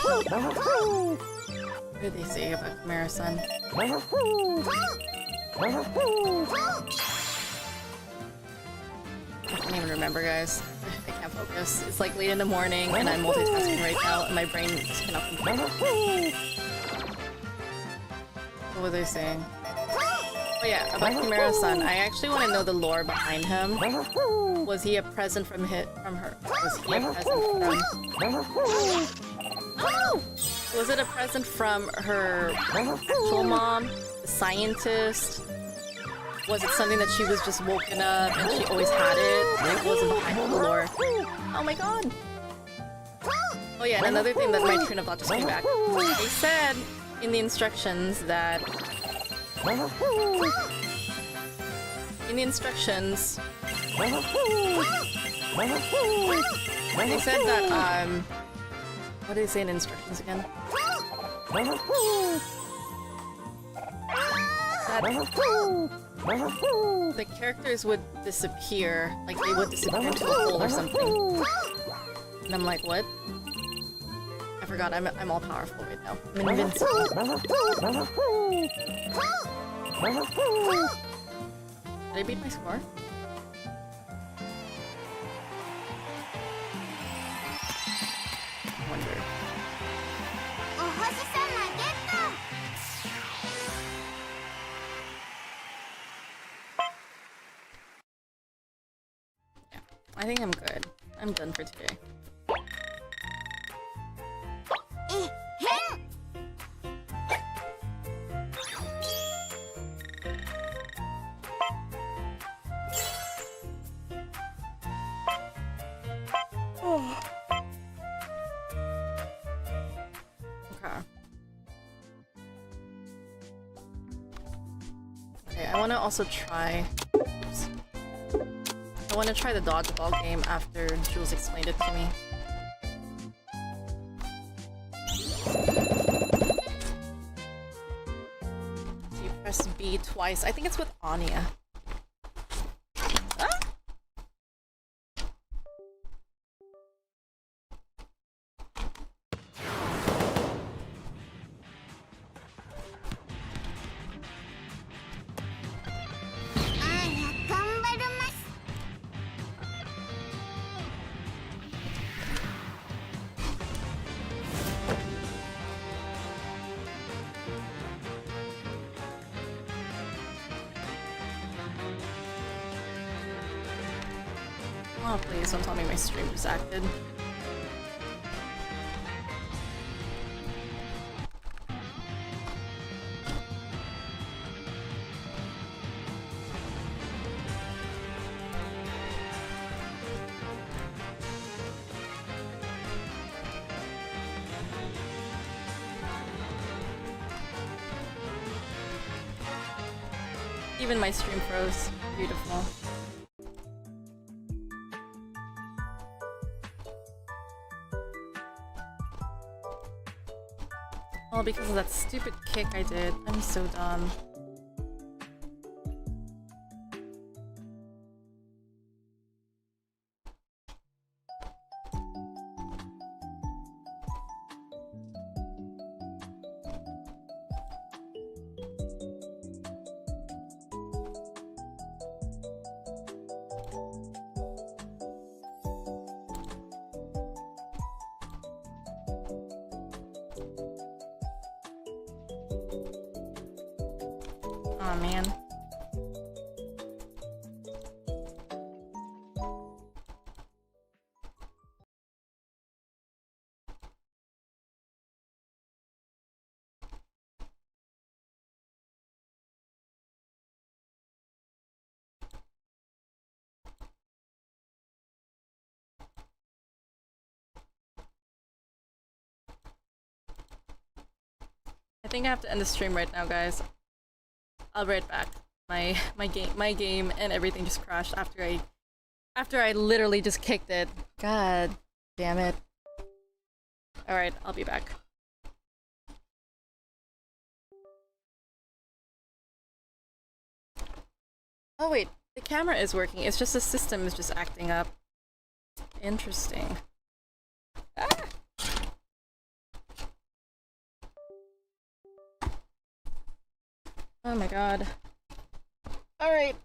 What did they say about Chimera-san? I can't even remember, guys. I can't focus. It's like late in the morning and I'm multitasking right now and my brain just cannot compute. What were they saying? Oh yeah, about Chimera-san. I actually want to know the lore behind him. Was he a present from her? Was he a present from... Oh! Was it a present from her actual mom? The scientist? Was it something that she was just woken up and she always had it? Like, wasn't behind the lore? Oh my god! Oh yeah, and another thing that my train of thought just came back. They said in the instructions that... In the instructions... They said that, what did they say in instructions again? That the characters would disappear, like they would disappear into a hole or something. And I'm like, what? I forgot, I'm all powerful right now. I'm invincible. Did I beat my score? I wonder. I think I'm good. I'm done for today. Okay, I want to also try... Oops. I want to try the dodgeball game after Jules explained it to me. You press B twice. I think it's with Anya. Ah! Oh, please don't tell me my stream just acted. Even my stream froze. Beautiful. All because of that stupid kick I did. I'm so dumb. Aw, man. I think I have to end the stream right now, guys. I'll be right back. My game and everything just crashed after I literally just kicked it. God damn it. Alright, I'll be back. Oh wait, the camera is working. It's just the system is just acting up. Interesting. Ah! Oh my god. Alright.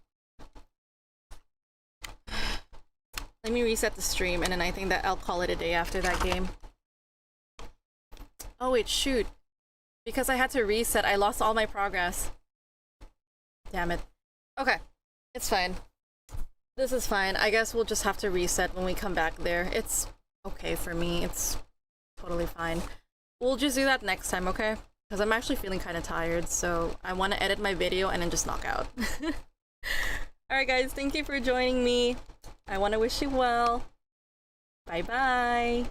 Let me reset the stream and then I think that I'll call it a day after that game. Oh wait, shoot. Because I had to reset, I lost all my progress. Damn it. Okay. It's fine. This is fine. I guess we'll just have to reset when we come back there. It's okay for me. It's totally fine. We'll just do that next time, okay? Because I'm actually feeling kind of tired, so I want to edit my video and then just knock out. Alright guys, thank you for joining me. I want to wish you well. Bye bye.